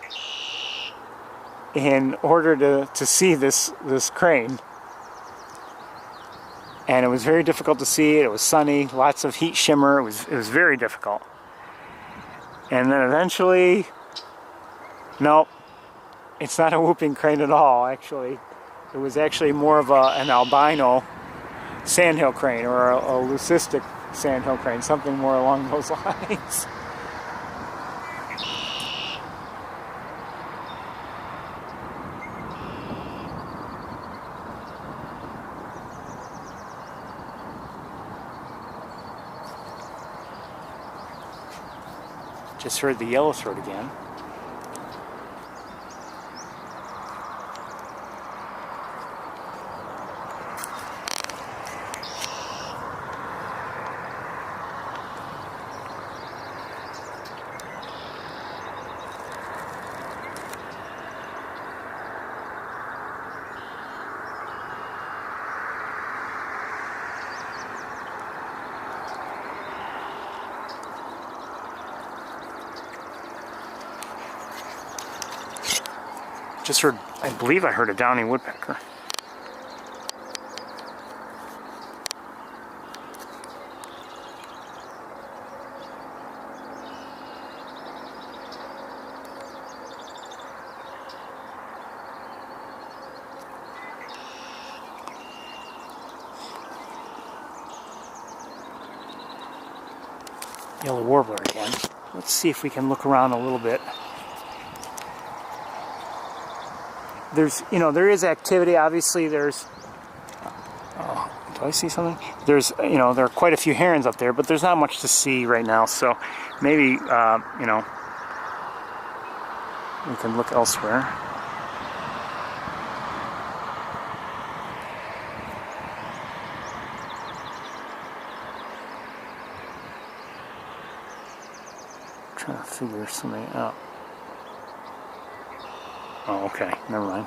in order to see this crane. And it was very difficult to see. It was sunny, lots of heat shimmer. It was very difficult. And then eventually, nope, it's not a whooping crane at all, actually. It was actually more of an albino sandhill crane, or a leucistic sandhill crane, something more along those lines. Just heard the yellow-throat again. Just heard, I believe I heard a downy woodpecker. Yellow warbler again. Let's see if we can look around a little bit. There's, there is activity. Obviously, there's. Oh, do I see something? There's, there are quite a few herons up there, but there's not much to see right now. So maybe, we can look elsewhere. Trying to figure something out. Oh, okay. Never mind.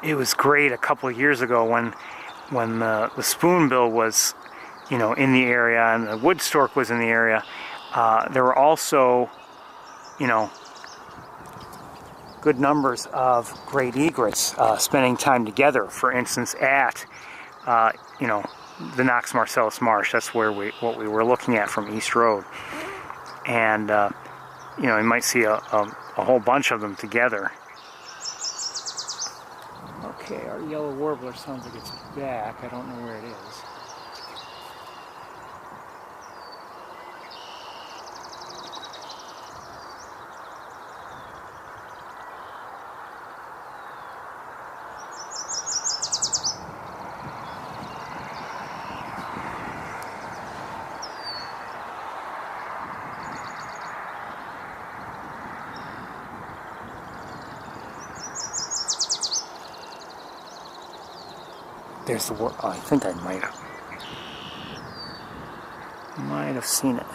It was great a couple of years ago when the spoonbill was, in the area and the wood stork was in the area. There were also, good numbers of great egrets spending time together. For instance, at, the Knox Marcellus Marsh. That's where what we were looking at from East Road. And, you might see a whole bunch of them together. Okay, our yellow warbler sounds like it's back. I don't know where it is. There's the warbler. Oh, I think I might have seen it.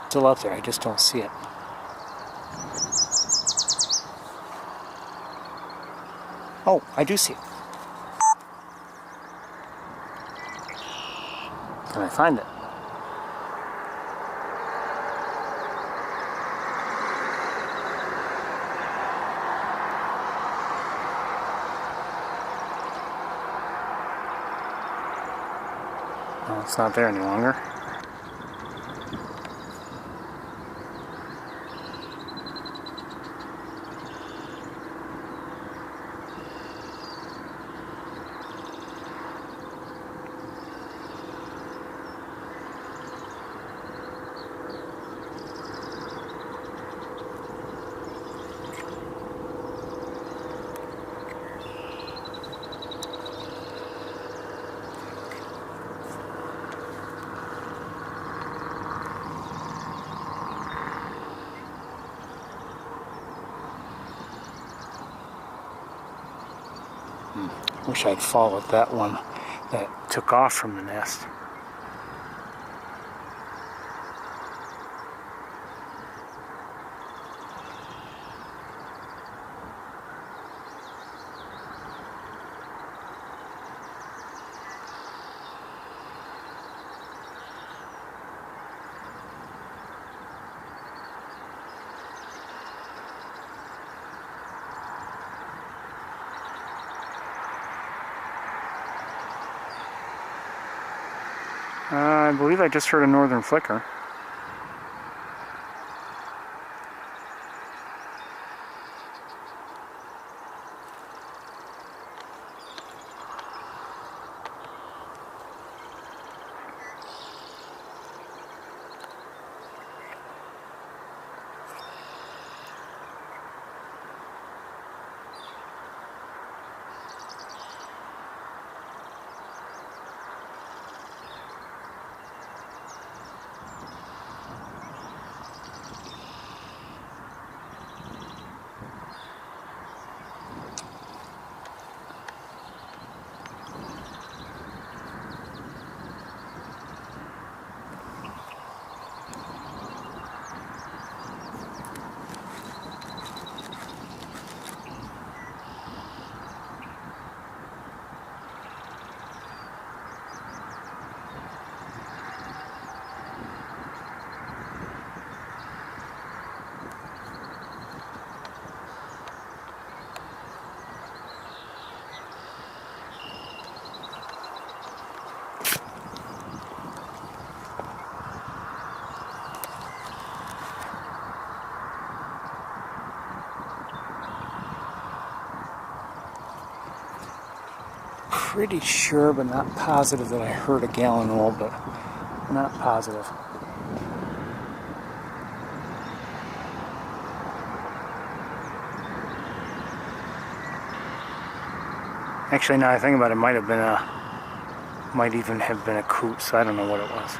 Still up there, I just don't see it. Oh, I do see it. Can I find it? Oh, it's not there any longer. Wish I'd followed that one that took off from the nest. I believe I just heard a northern flicker. Pretty sure, but not positive, that I heard a gallon roll, but not positive. Actually, now I think about it, might even have been a coot, so I don't know what it was.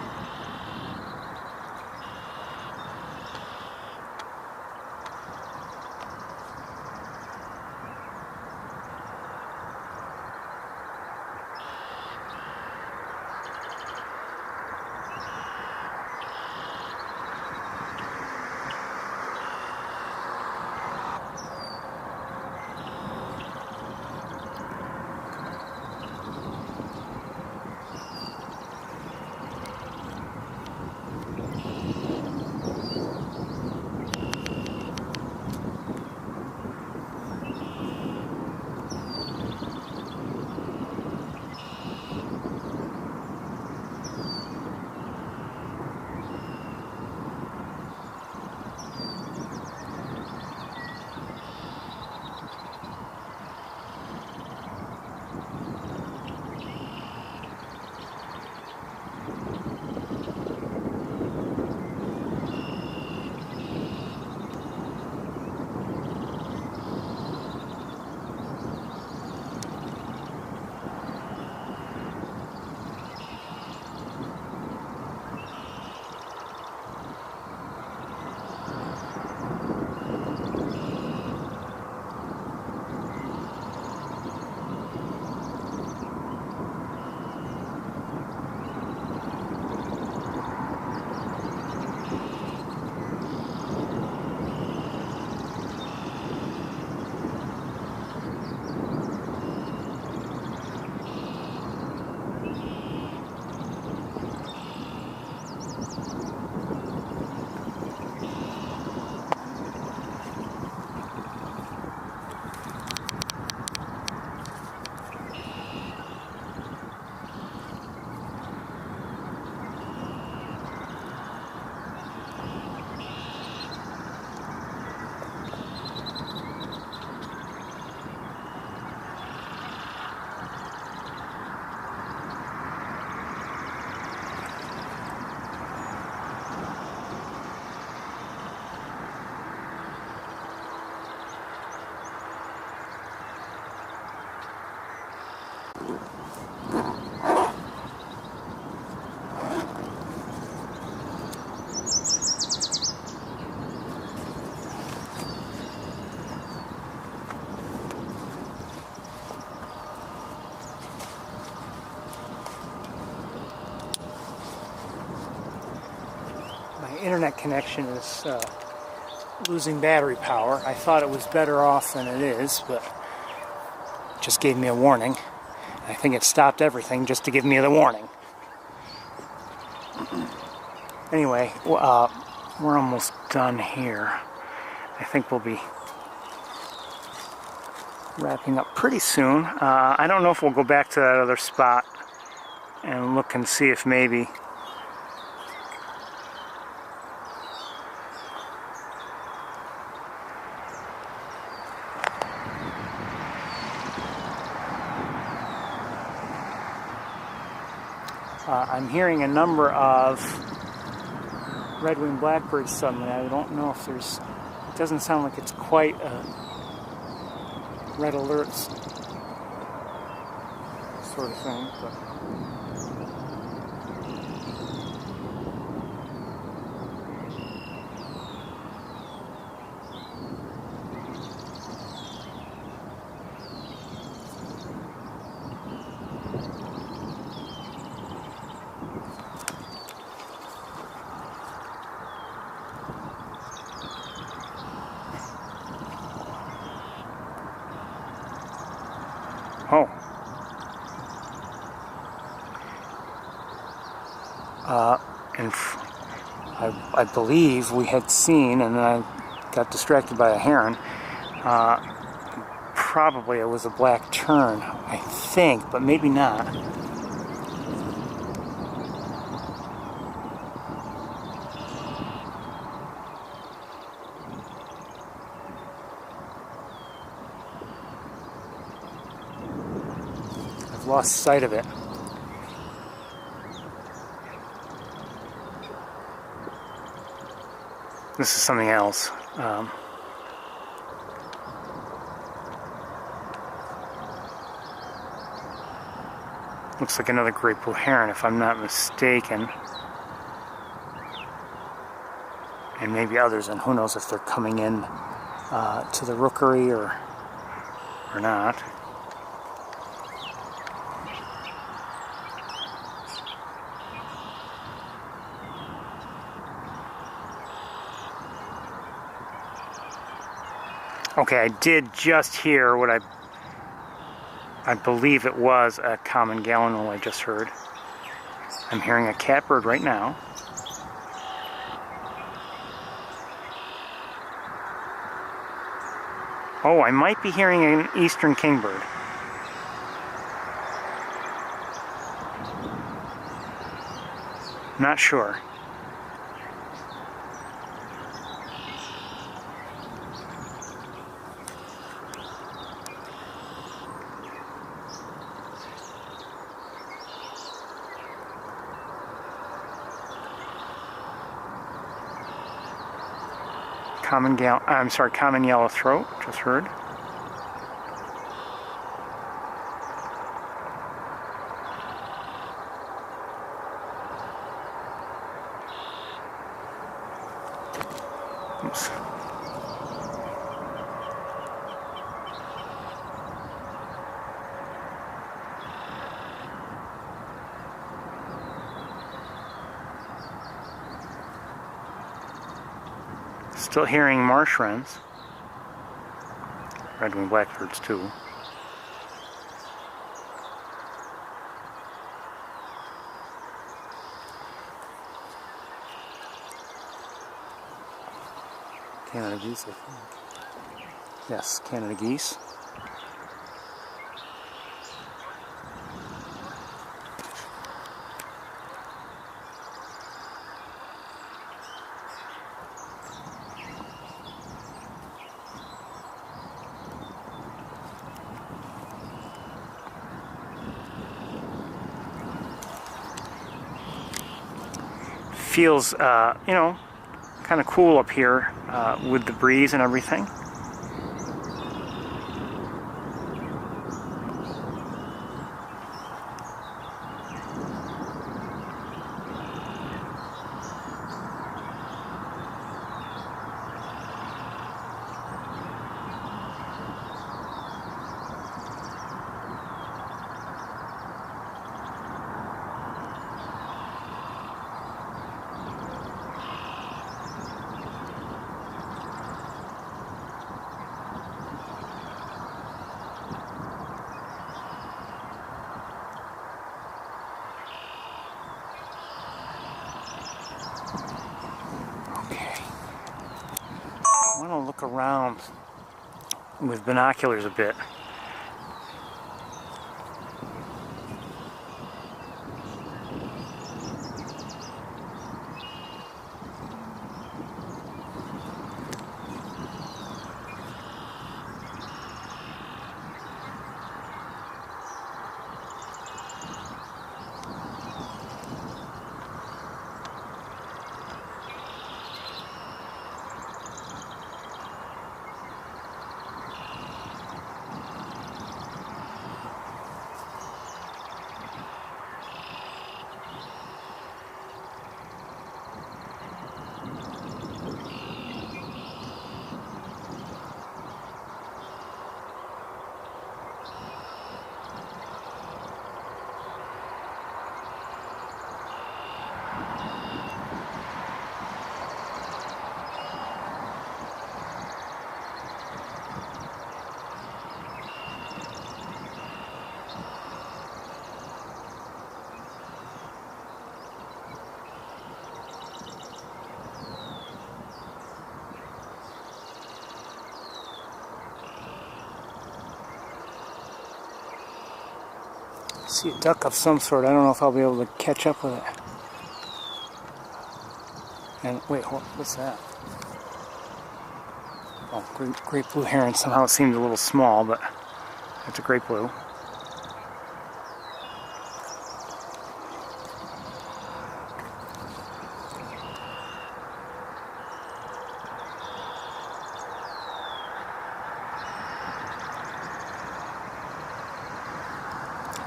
Internet connection is losing battery power. I thought it was better off than it is, but it just gave me a warning. I think it stopped everything just to give me the warning. Anyway, we're almost done here. I think we'll be wrapping up pretty soon. I don't know if we'll go back to that other spot and look and see if maybe I'm hearing a number of red-winged blackbirds suddenly. I don't know if there's, it doesn't sound like it's quite a red alert sort of thing, but oh. And I believe we had seen, and then I got distracted by a heron. Probably it was a black tern, I think, but maybe not. I've lost sight of it. This is something else. Looks like another great blue heron, if I'm not mistaken. And maybe others, and who knows if they're coming in to the rookery or not. Okay, I did just hear what I believe it was a common gallinule I just heard. I'm hearing a catbird right now. Oh, I might be hearing an eastern kingbird. Not sure. Common yellow throat, just heard. Oops. Still hearing marsh wrens, red-winged blackbirds too. Canada geese, I think. Yes, Canada geese. Feels, you know, kind of cool up here with the breeze and everything. I want to look around with binoculars a bit. See a duck of some sort. I don't know if I'll be able to catch up with it. And wait, what's that? Oh, great blue heron. Somehow it seemed a little small, but it's a great blue.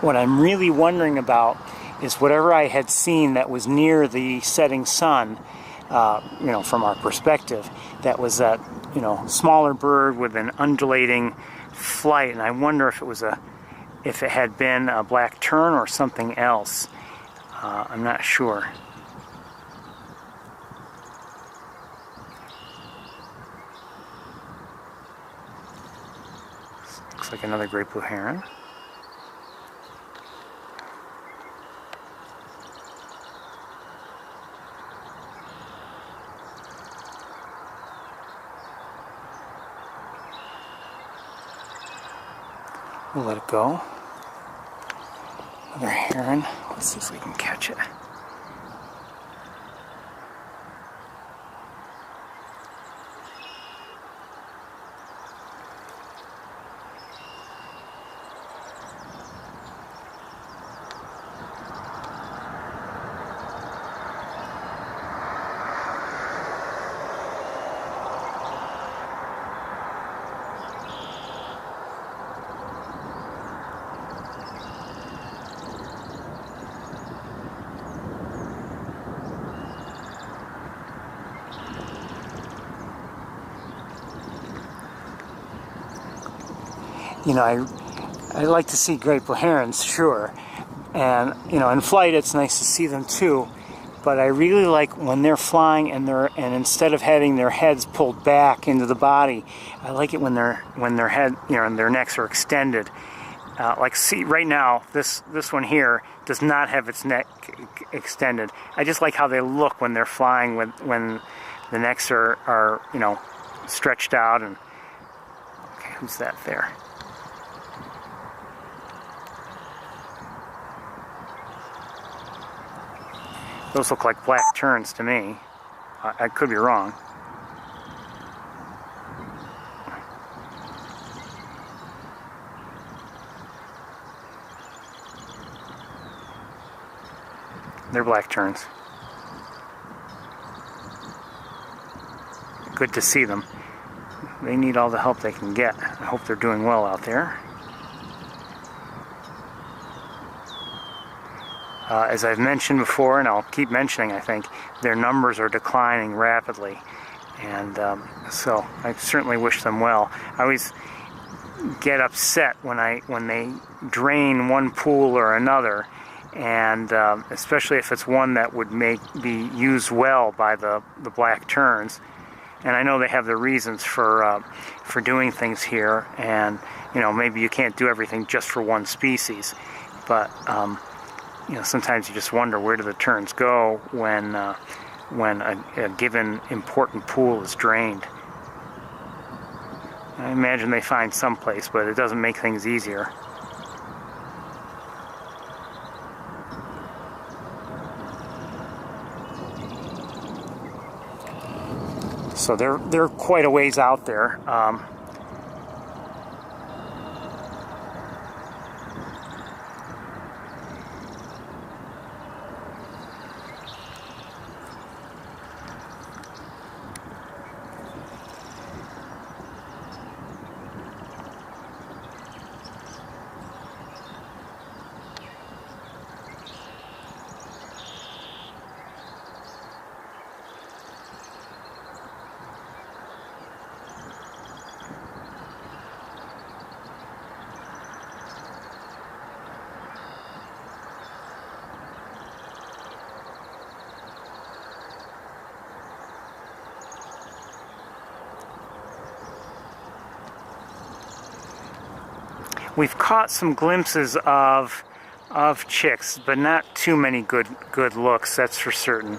What I'm really wondering about is whatever I had seen that was near the setting sun, you know, from our perspective, that was that, you know, smaller bird with an undulating flight, and I wonder if it had been a black tern or something else. I'm not sure. Looks like another great blue heron. We'll let it go. Another heron. Let's see if we can catch it. You know, I like to see great blue herons, sure, and you know, in flight it's nice to see them too. But I really like when they're flying and instead of having their heads pulled back into the body, I like it when their head, you know, and their necks are extended. Like, see, right now this one here does not have its neck extended. I just like how they look when they're flying, when the necks are you know, stretched out. And okay, who's that there? Those look like black terns to me. I could be wrong. They're black terns. Good to see them. They need all the help they can get. I hope they're doing well out there. As I've mentioned before, and I'll keep mentioning, I think, their numbers are declining rapidly. And so I certainly wish them well. I always get upset when they drain one pool or another, and especially if it's one that would be used well by the black terns. And I know they have their reasons for doing things here, and you know, maybe you can't do everything just for one species, but you know, sometimes you just wonder, where do the terns go when a given important pool is drained. I imagine they find some place, but it doesn't make things easier. So they're quite a ways out there. We've caught some glimpses of chicks, but not too many good looks, that's for certain.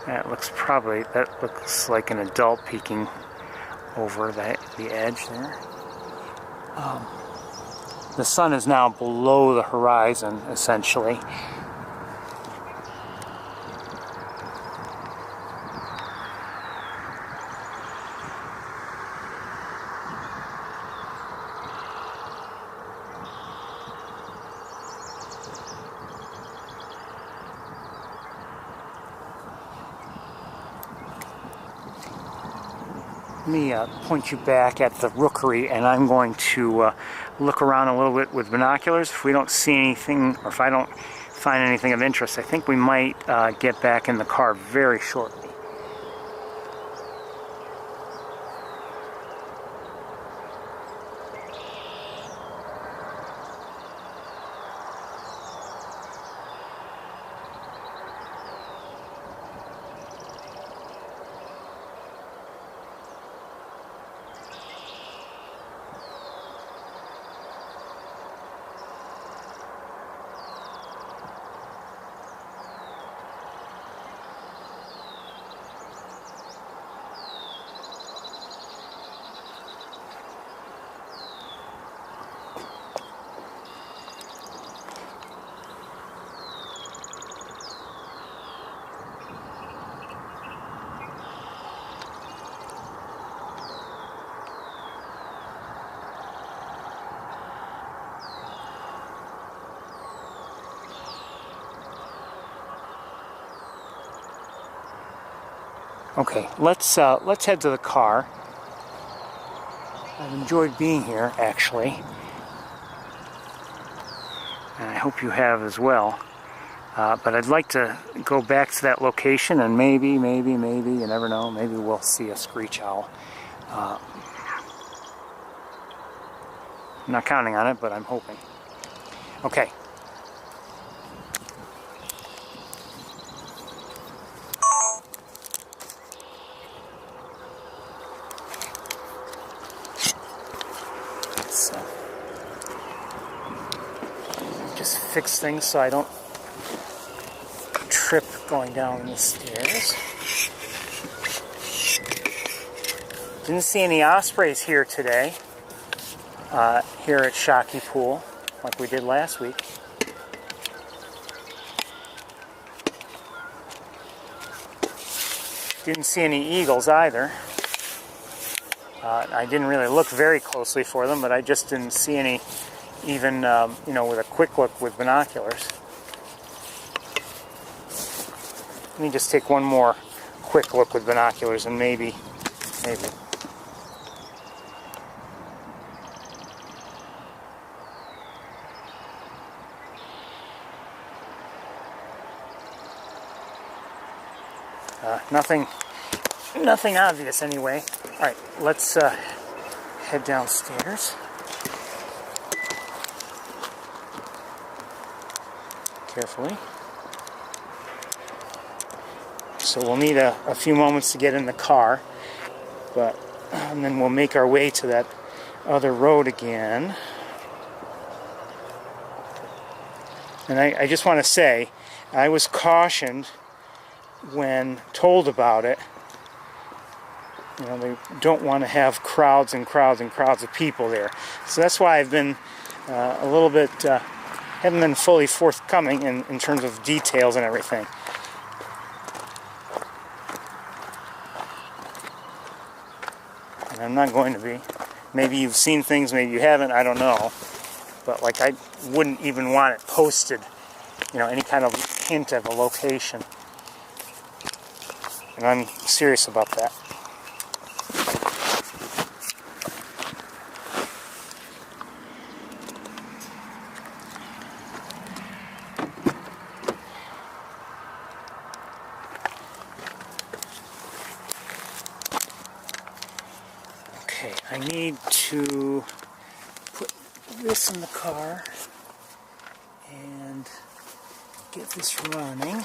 That looks like an adult peeking over the edge there. the sun is now below the horizon, essentially. Let me point you back at the rookery, and I'm going to look around a little bit with binoculars. If we don't see anything, or if I don't find anything of interest, I think we might get back in the car very shortly. Okay, let's head to the car. I've enjoyed being here, actually, and I hope you have as well. But I'd like to go back to that location, and maybe, you never know, maybe we'll see a screech owl. I'm not counting on it, but I'm hoping. Okay. Just fix things so I don't trip going down the stairs. Didn't see any ospreys here today, here at Shockey Pool, like we did last week. Didn't see any eagles either. I didn't really look very closely for them, but I just didn't see any, even you know, with a quick look with binoculars. Let me just take one more quick look with binoculars, and maybe. Nothing obvious anyway. All right, let's head downstairs. Carefully. So we'll need a few moments to get in the car, and then we'll make our way to that other road again. And I just want to say, I was cautioned when told about it. You know, they don't want to have crowds and crowds and crowds of people there. So that's why I've been a little bit, haven't been fully forthcoming in terms of details and everything. And I'm not going to be. Maybe you've seen things, maybe you haven't, I don't know. But like, I wouldn't even want it posted, you know, any kind of hint of a location. And I'm serious about that. Okay, I need to put this in the car and get this running.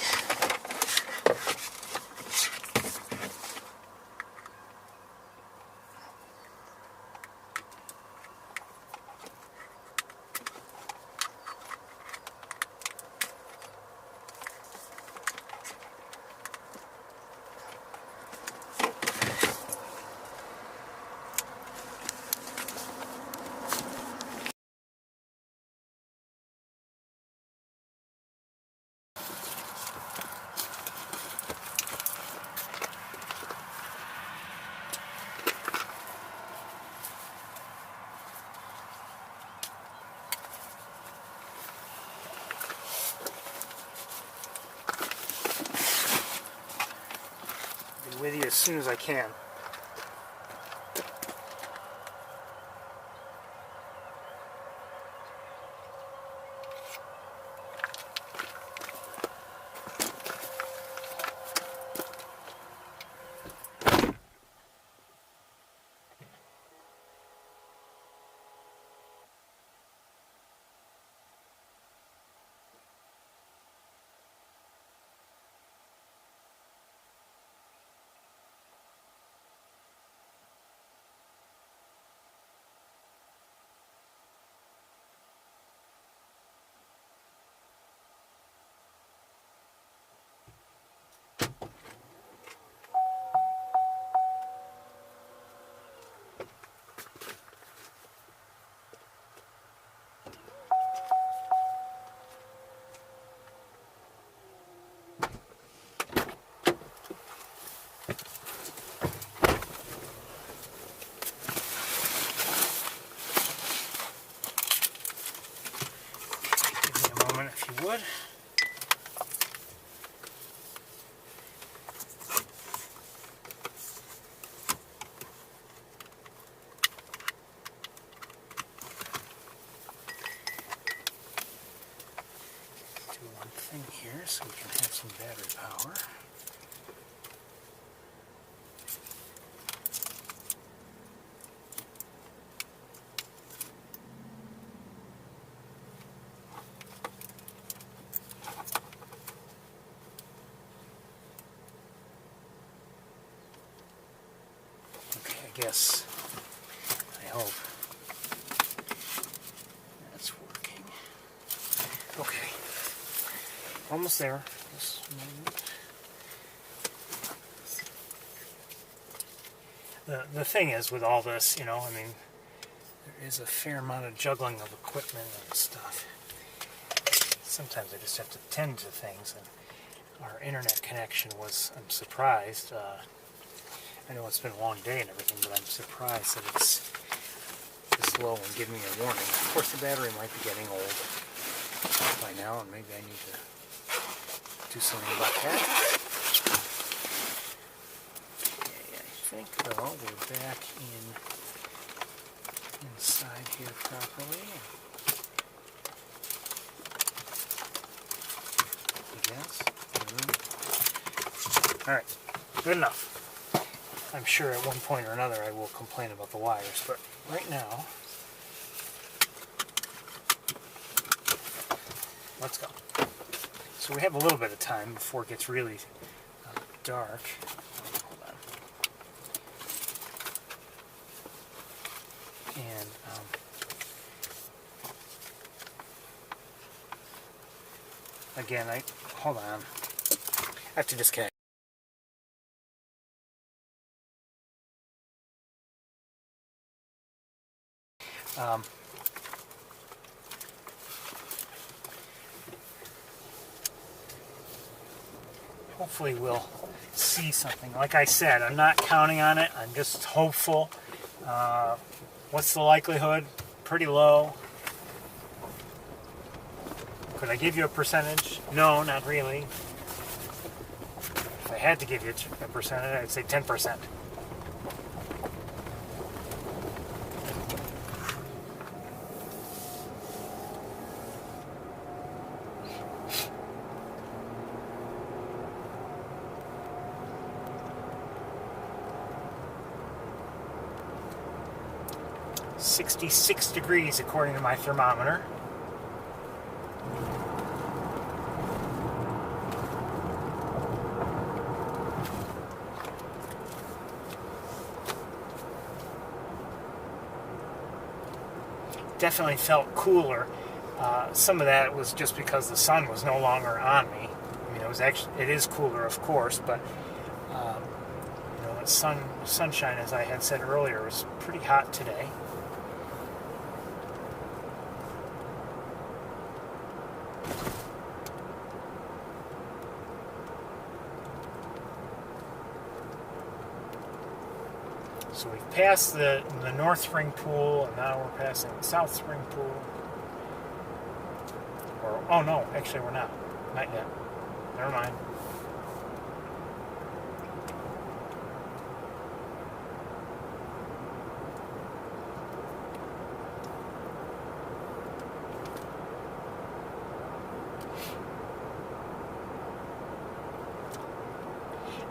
soon as I can. If you would. Do one thing here so we can have some battery power. Yes, I hope that's working. Okay, almost there. Just a moment. The thing is with all this, you know, I mean, there is a fair amount of juggling of equipment and stuff. Sometimes I just have to tend to things, and our internet connection was, I'm surprised, I know it's been a long day and everything, but I'm surprised that it's this low and giving me a warning. Of course, the battery might be getting old by now, and maybe I need to do something about that. Okay, I think, though, we're back inside here properly. I guess. All right, good enough. I'm sure at one point or another I will complain about the wires, but right now, let's go. So we have a little bit of time before it gets really dark. Hold on. And again, hold on. I have to disconnect. Hopefully we'll see something. Like I said, I'm not counting on it. I'm just hopeful. What's the likelihood? Pretty low. Could I give you a percentage? No, not really. If I had to give you a percentage, I'd say 10%. .66 degrees according to my thermometer. Definitely felt cooler. Some of that was just because the sun was no longer on me. I mean, it is cooler, of course, but you know, the sunshine, as I had said earlier, was pretty hot today. So we've passed the North Spring Pool, and now we're passing the South Spring Pool. Or, oh no, actually we're not. Not yet. Never mind.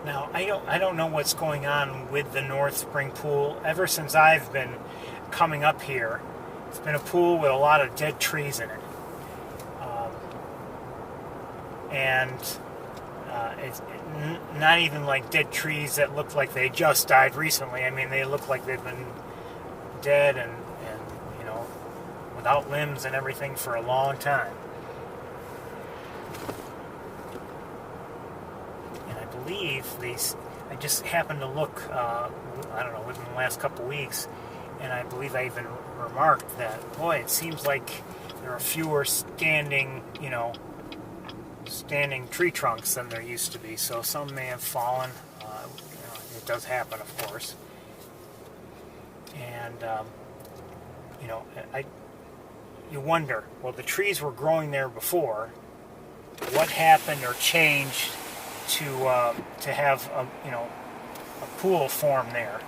Now, I don't know what's going on with the North Spring Pool. Ever since I've been coming up here, it's been a pool with a lot of dead trees in it. And it's not even like dead trees that look like they just died recently. I mean, they look like they've been dead and you know, without limbs and everything for a long time. And I believe these, I just happened to look, I don't know, within the last couple weeks, and I believe I even remarked that, boy, it seems like there are fewer standing, you know, standing tree trunks than there used to be. So some may have fallen. You know, it does happen, of course. And you know, you wonder, well, the trees were growing there before. What happened or changed to have a, you know, a pool form there,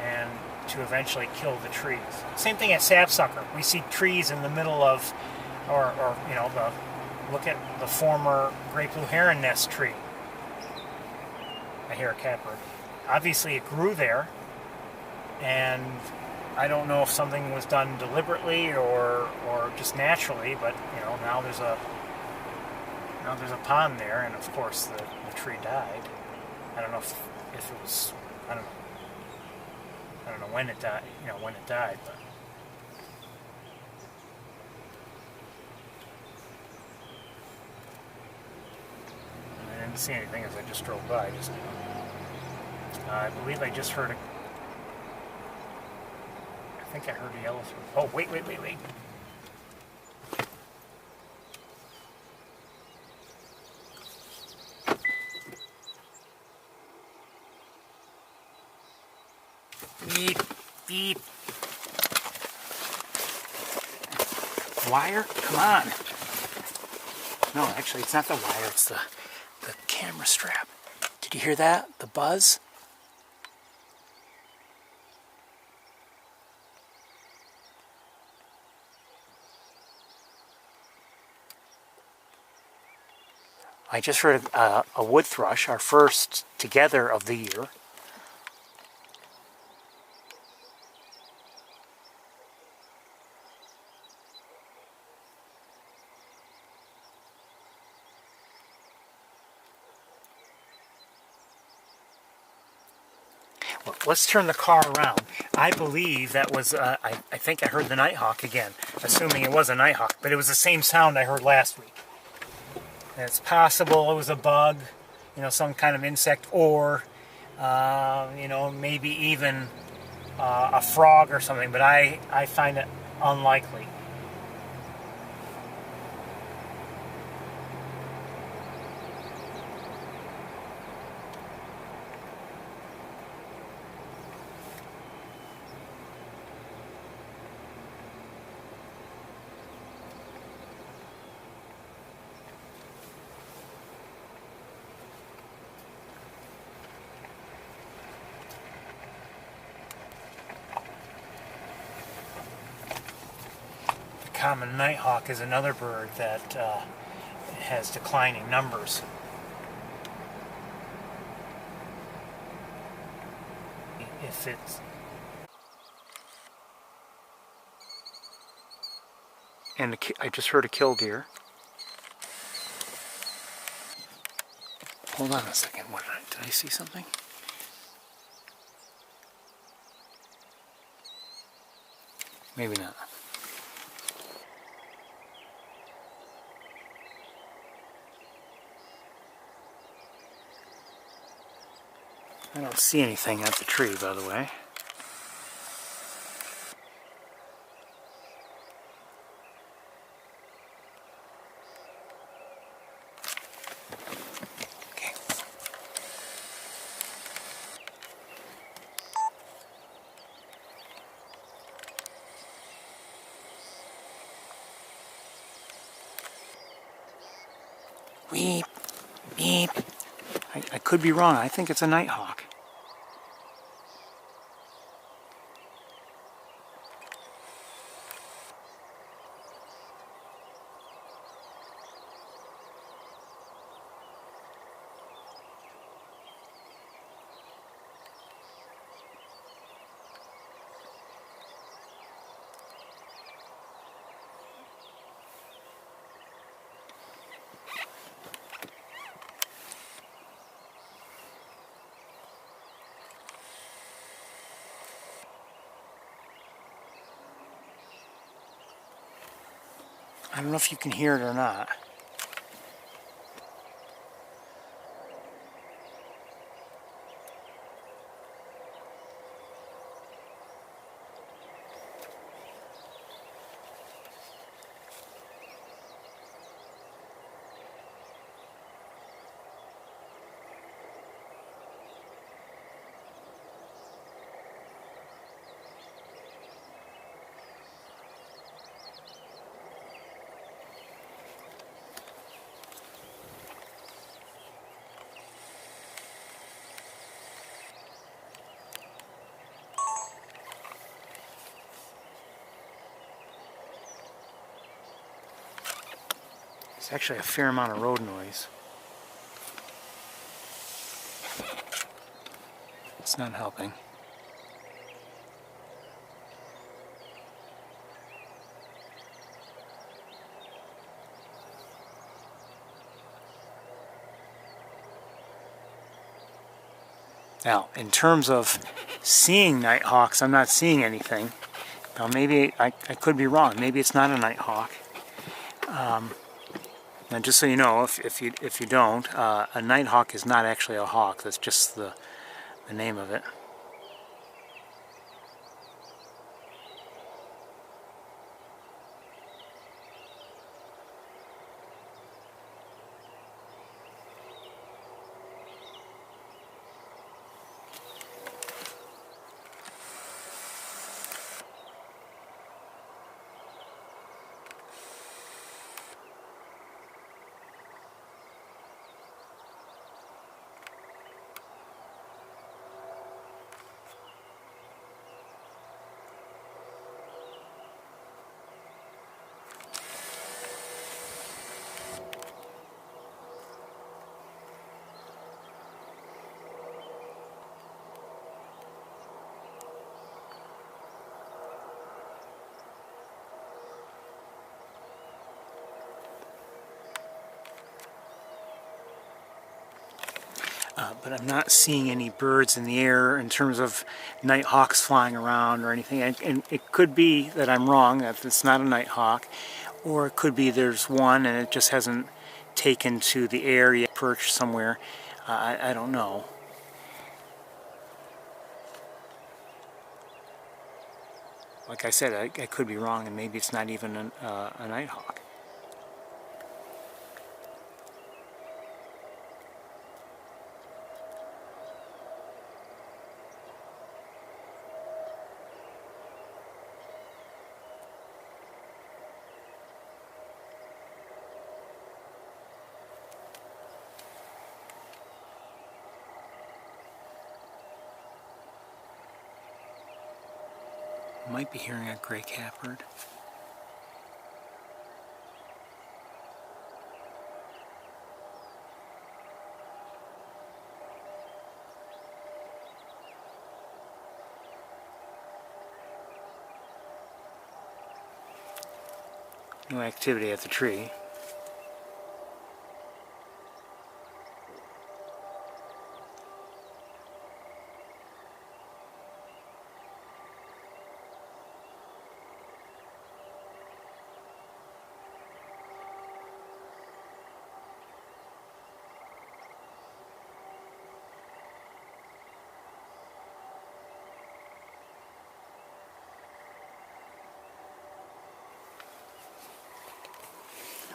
and to eventually kill the trees? Same thing at Sapsucker. We see trees in the middle of, or you know, look at the former great blue heron nest tree. I hear a catbird. Obviously it grew there, and I don't know if something was done deliberately or just naturally, but you know, now there's a pond there, and of course the tree died. I don't know if it was, I don't know when it died, you know, when it died, but I didn't see anything as I just drove by just now. I believe I just heard I think I heard a yellow throat. Oh, wait. Beep, beep. Wire? Come on. No, actually, it's not the wire, it's the camera strap. Did you hear that? The buzz? I just heard a wood thrush, our first together of the year. Well, let's turn the car around. I believe that was, I think I heard the nighthawk again, assuming it was a nighthawk, but it was the same sound I heard last week. And it's possible it was a bug, you know, some kind of insect, or, you know, maybe even a frog or something, but I find it unlikely. Common nighthawk is another bird that has declining numbers. If it's and I just heard a killdeer. Hold on a second. What did I see something? Maybe not. I don't see anything at the tree, by the way. Okay. Weep, beep. I could be wrong. I think it's a nighthawk. I don't know if you can hear it or not. It's actually a fair amount of road noise. It's not helping. Now, in terms of seeing nighthawks, I'm not seeing anything. Now, maybe I could be wrong. Maybe it's not a nighthawk. And just so you know, if you don't, a nighthawk is not actually a hawk. That's just the name of it. But I'm not seeing any birds in the air in terms of nighthawks flying around or anything. And it could be that I'm wrong, that it's not a nighthawk, or it could be there's one and it just hasn't taken to the air yet, perched somewhere. I don't know. Like I said, I could be wrong, and maybe it's not even a nighthawk. Might be hearing a gray catbird. No activity at the tree.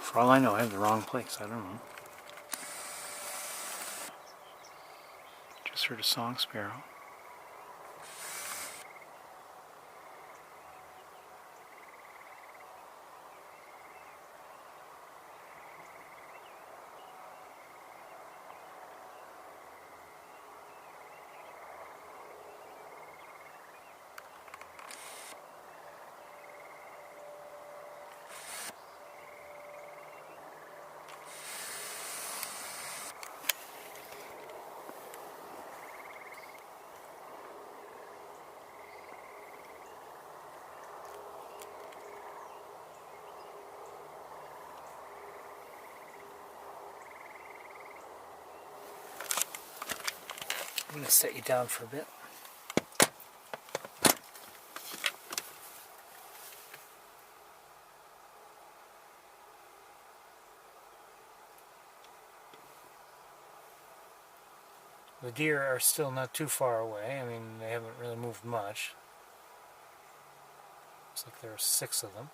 For all I know, I have the wrong place. I don't know. Just heard a song sparrow. I'm going to set you down for a bit. The deer are still not too far away. I mean, they haven't really moved much. Looks like there are 6 of them.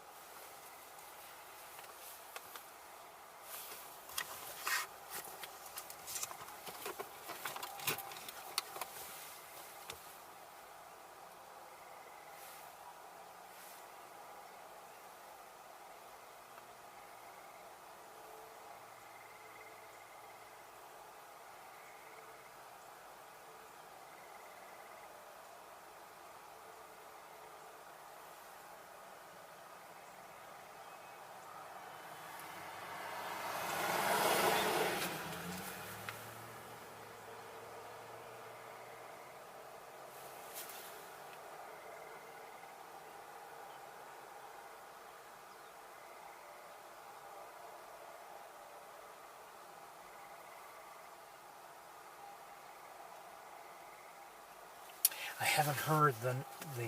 I haven't heard the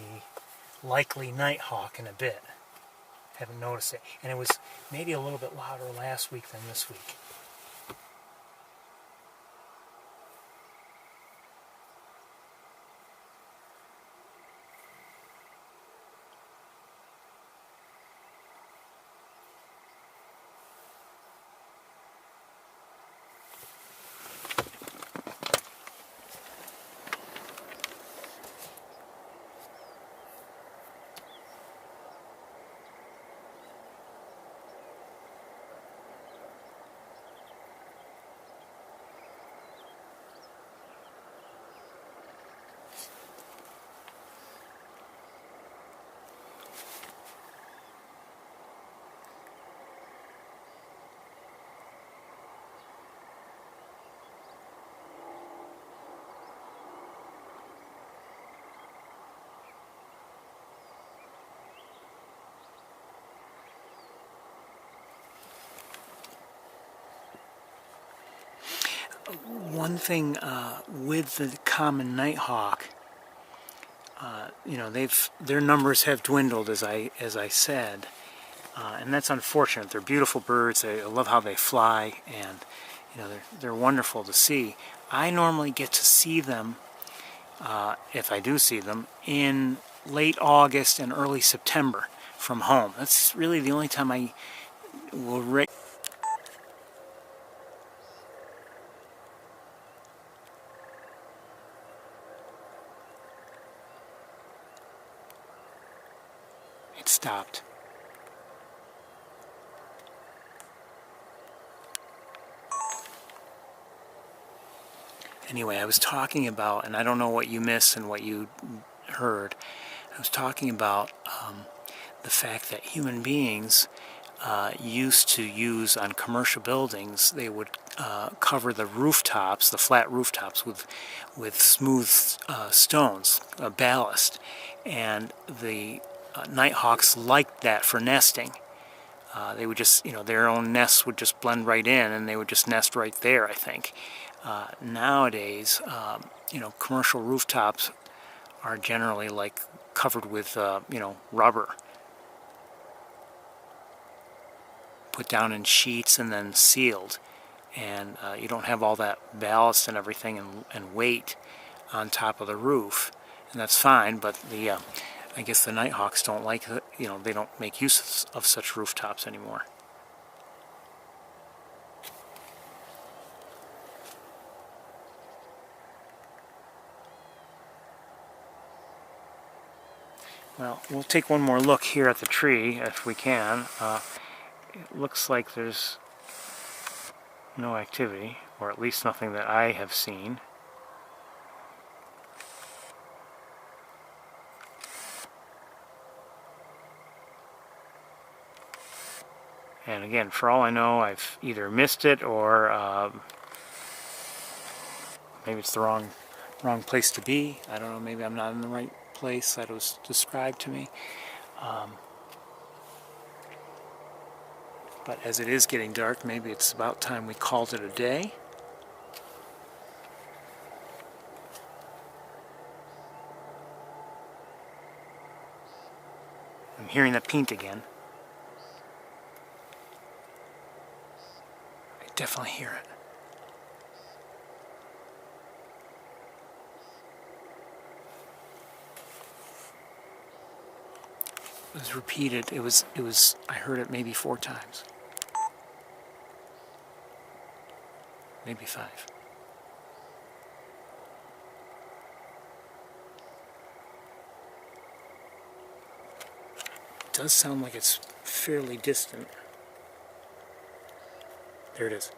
likely nighthawk in a bit. Haven't noticed it. And it was maybe a little bit louder last week than this week. One thing with the common nighthawk, you know, their numbers have dwindled, as I said, and that's unfortunate. They're beautiful birds. I love how they fly, and you know, they're wonderful to see. I normally get to see them, if I do see them, in late August and early September from home. That's really the only time I will It stopped. Anyway, I was talking about, and I don't know what you missed and what you heard, I was talking about the fact that human beings used to use on commercial buildings, they would cover the rooftops, the flat rooftops, with smooth stones, ballast, and the nighthawks liked that for nesting. They would just, you know, their own nests would just blend right in, and they would just nest right there, I think. Nowadays, you know, commercial rooftops are generally like covered with, you know, rubber. Put down in sheets and then sealed. And you don't have all that ballast and everything and weight on top of the roof. And that's fine, but I guess the nighthawks don't like it, you know, they don't make use of such rooftops anymore. Well, we'll take one more look here at the tree if we can. It looks like there's no activity, or at least nothing that I have seen. And again, for all I know, I've either missed it or maybe it's the wrong place to be. I don't know, maybe I'm not in the right place that was described to me. But as it is getting dark, maybe it's about time we called it a day. I'm hearing that peent again. I definitely hear it. was repeated. It was. I heard it maybe 4 times, maybe 5. It does sound like it's fairly distant. There it is.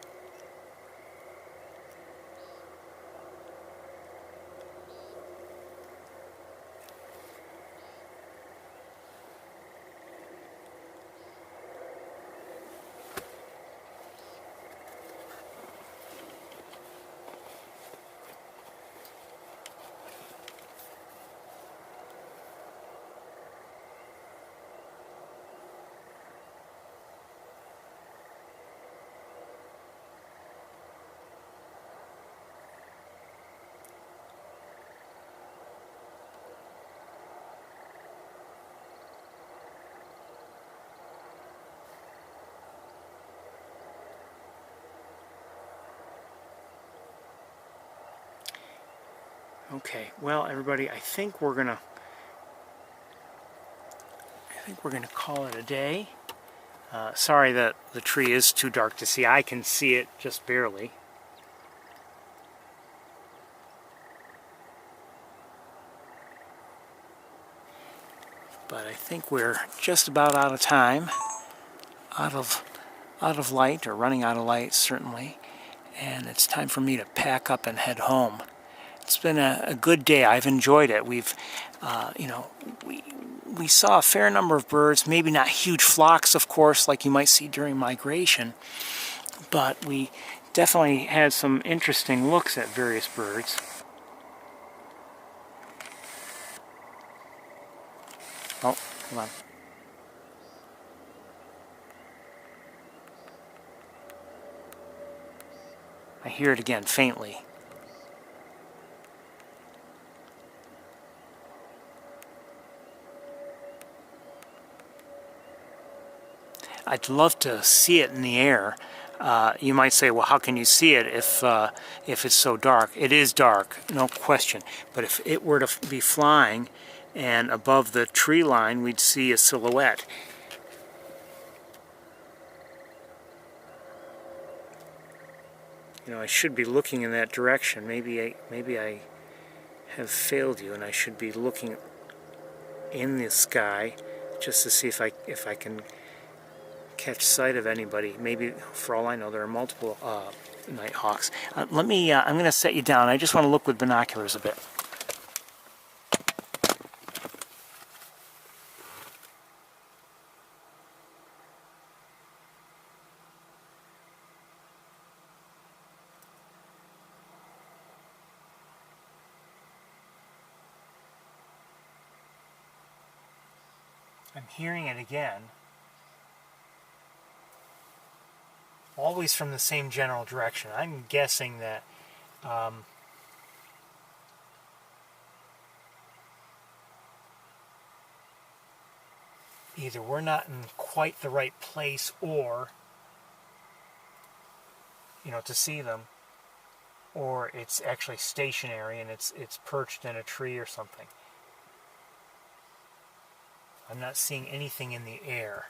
Okay, well, everybody, I think we're gonna call it a day. Sorry that the tree is too dark to see. I can see it just barely. But I think we're just about out of time, out of light, or running out of light certainly, and it's time for me to pack up and head home. It's been a good day. I've enjoyed it. We've, you know, we saw a fair number of birds, maybe not huge flocks, of course, like you might see during migration, but we definitely had some interesting looks at various birds. Oh, hold on. I hear it again, faintly. I'd love to see it in the air. You might say, well, how can you see it if it's so dark? It is dark, no question. But if it were to be flying and above the tree line, we'd see a silhouette. You know, I should be looking in that direction. Maybe I have failed you, and I should be looking in the sky just to see if I can catch sight of anybody. Maybe, for all I know, there are multiple nighthawks. I'm going to set you down. I just want to look with binoculars a bit. I'm hearing it again. Always from the same general direction. I'm guessing that either we're not in quite the right place, or, you know, to see them, or it's actually stationary and it's perched in a tree or something. I'm not seeing anything in the air.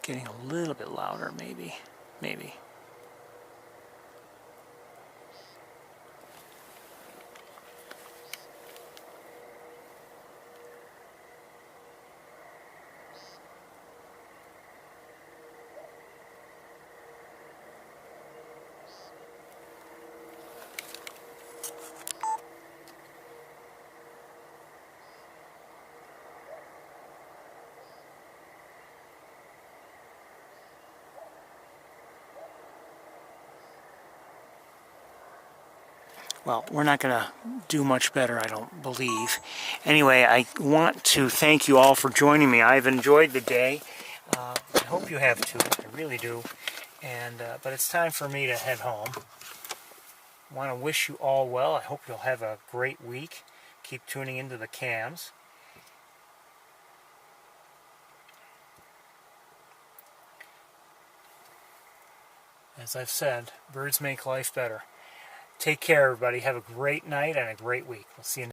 Getting a little bit louder, maybe. Well, we're not going to do much better, I don't believe. Anyway, I want to thank you all for joining me. I've enjoyed the day. I hope you have too. I really do. But it's time for me to head home. I want to wish you all well. I hope you'll have a great week. Keep tuning into the cams. As I've said, birds make life better. Take care, everybody. Have a great night and a great week. We'll see you next time.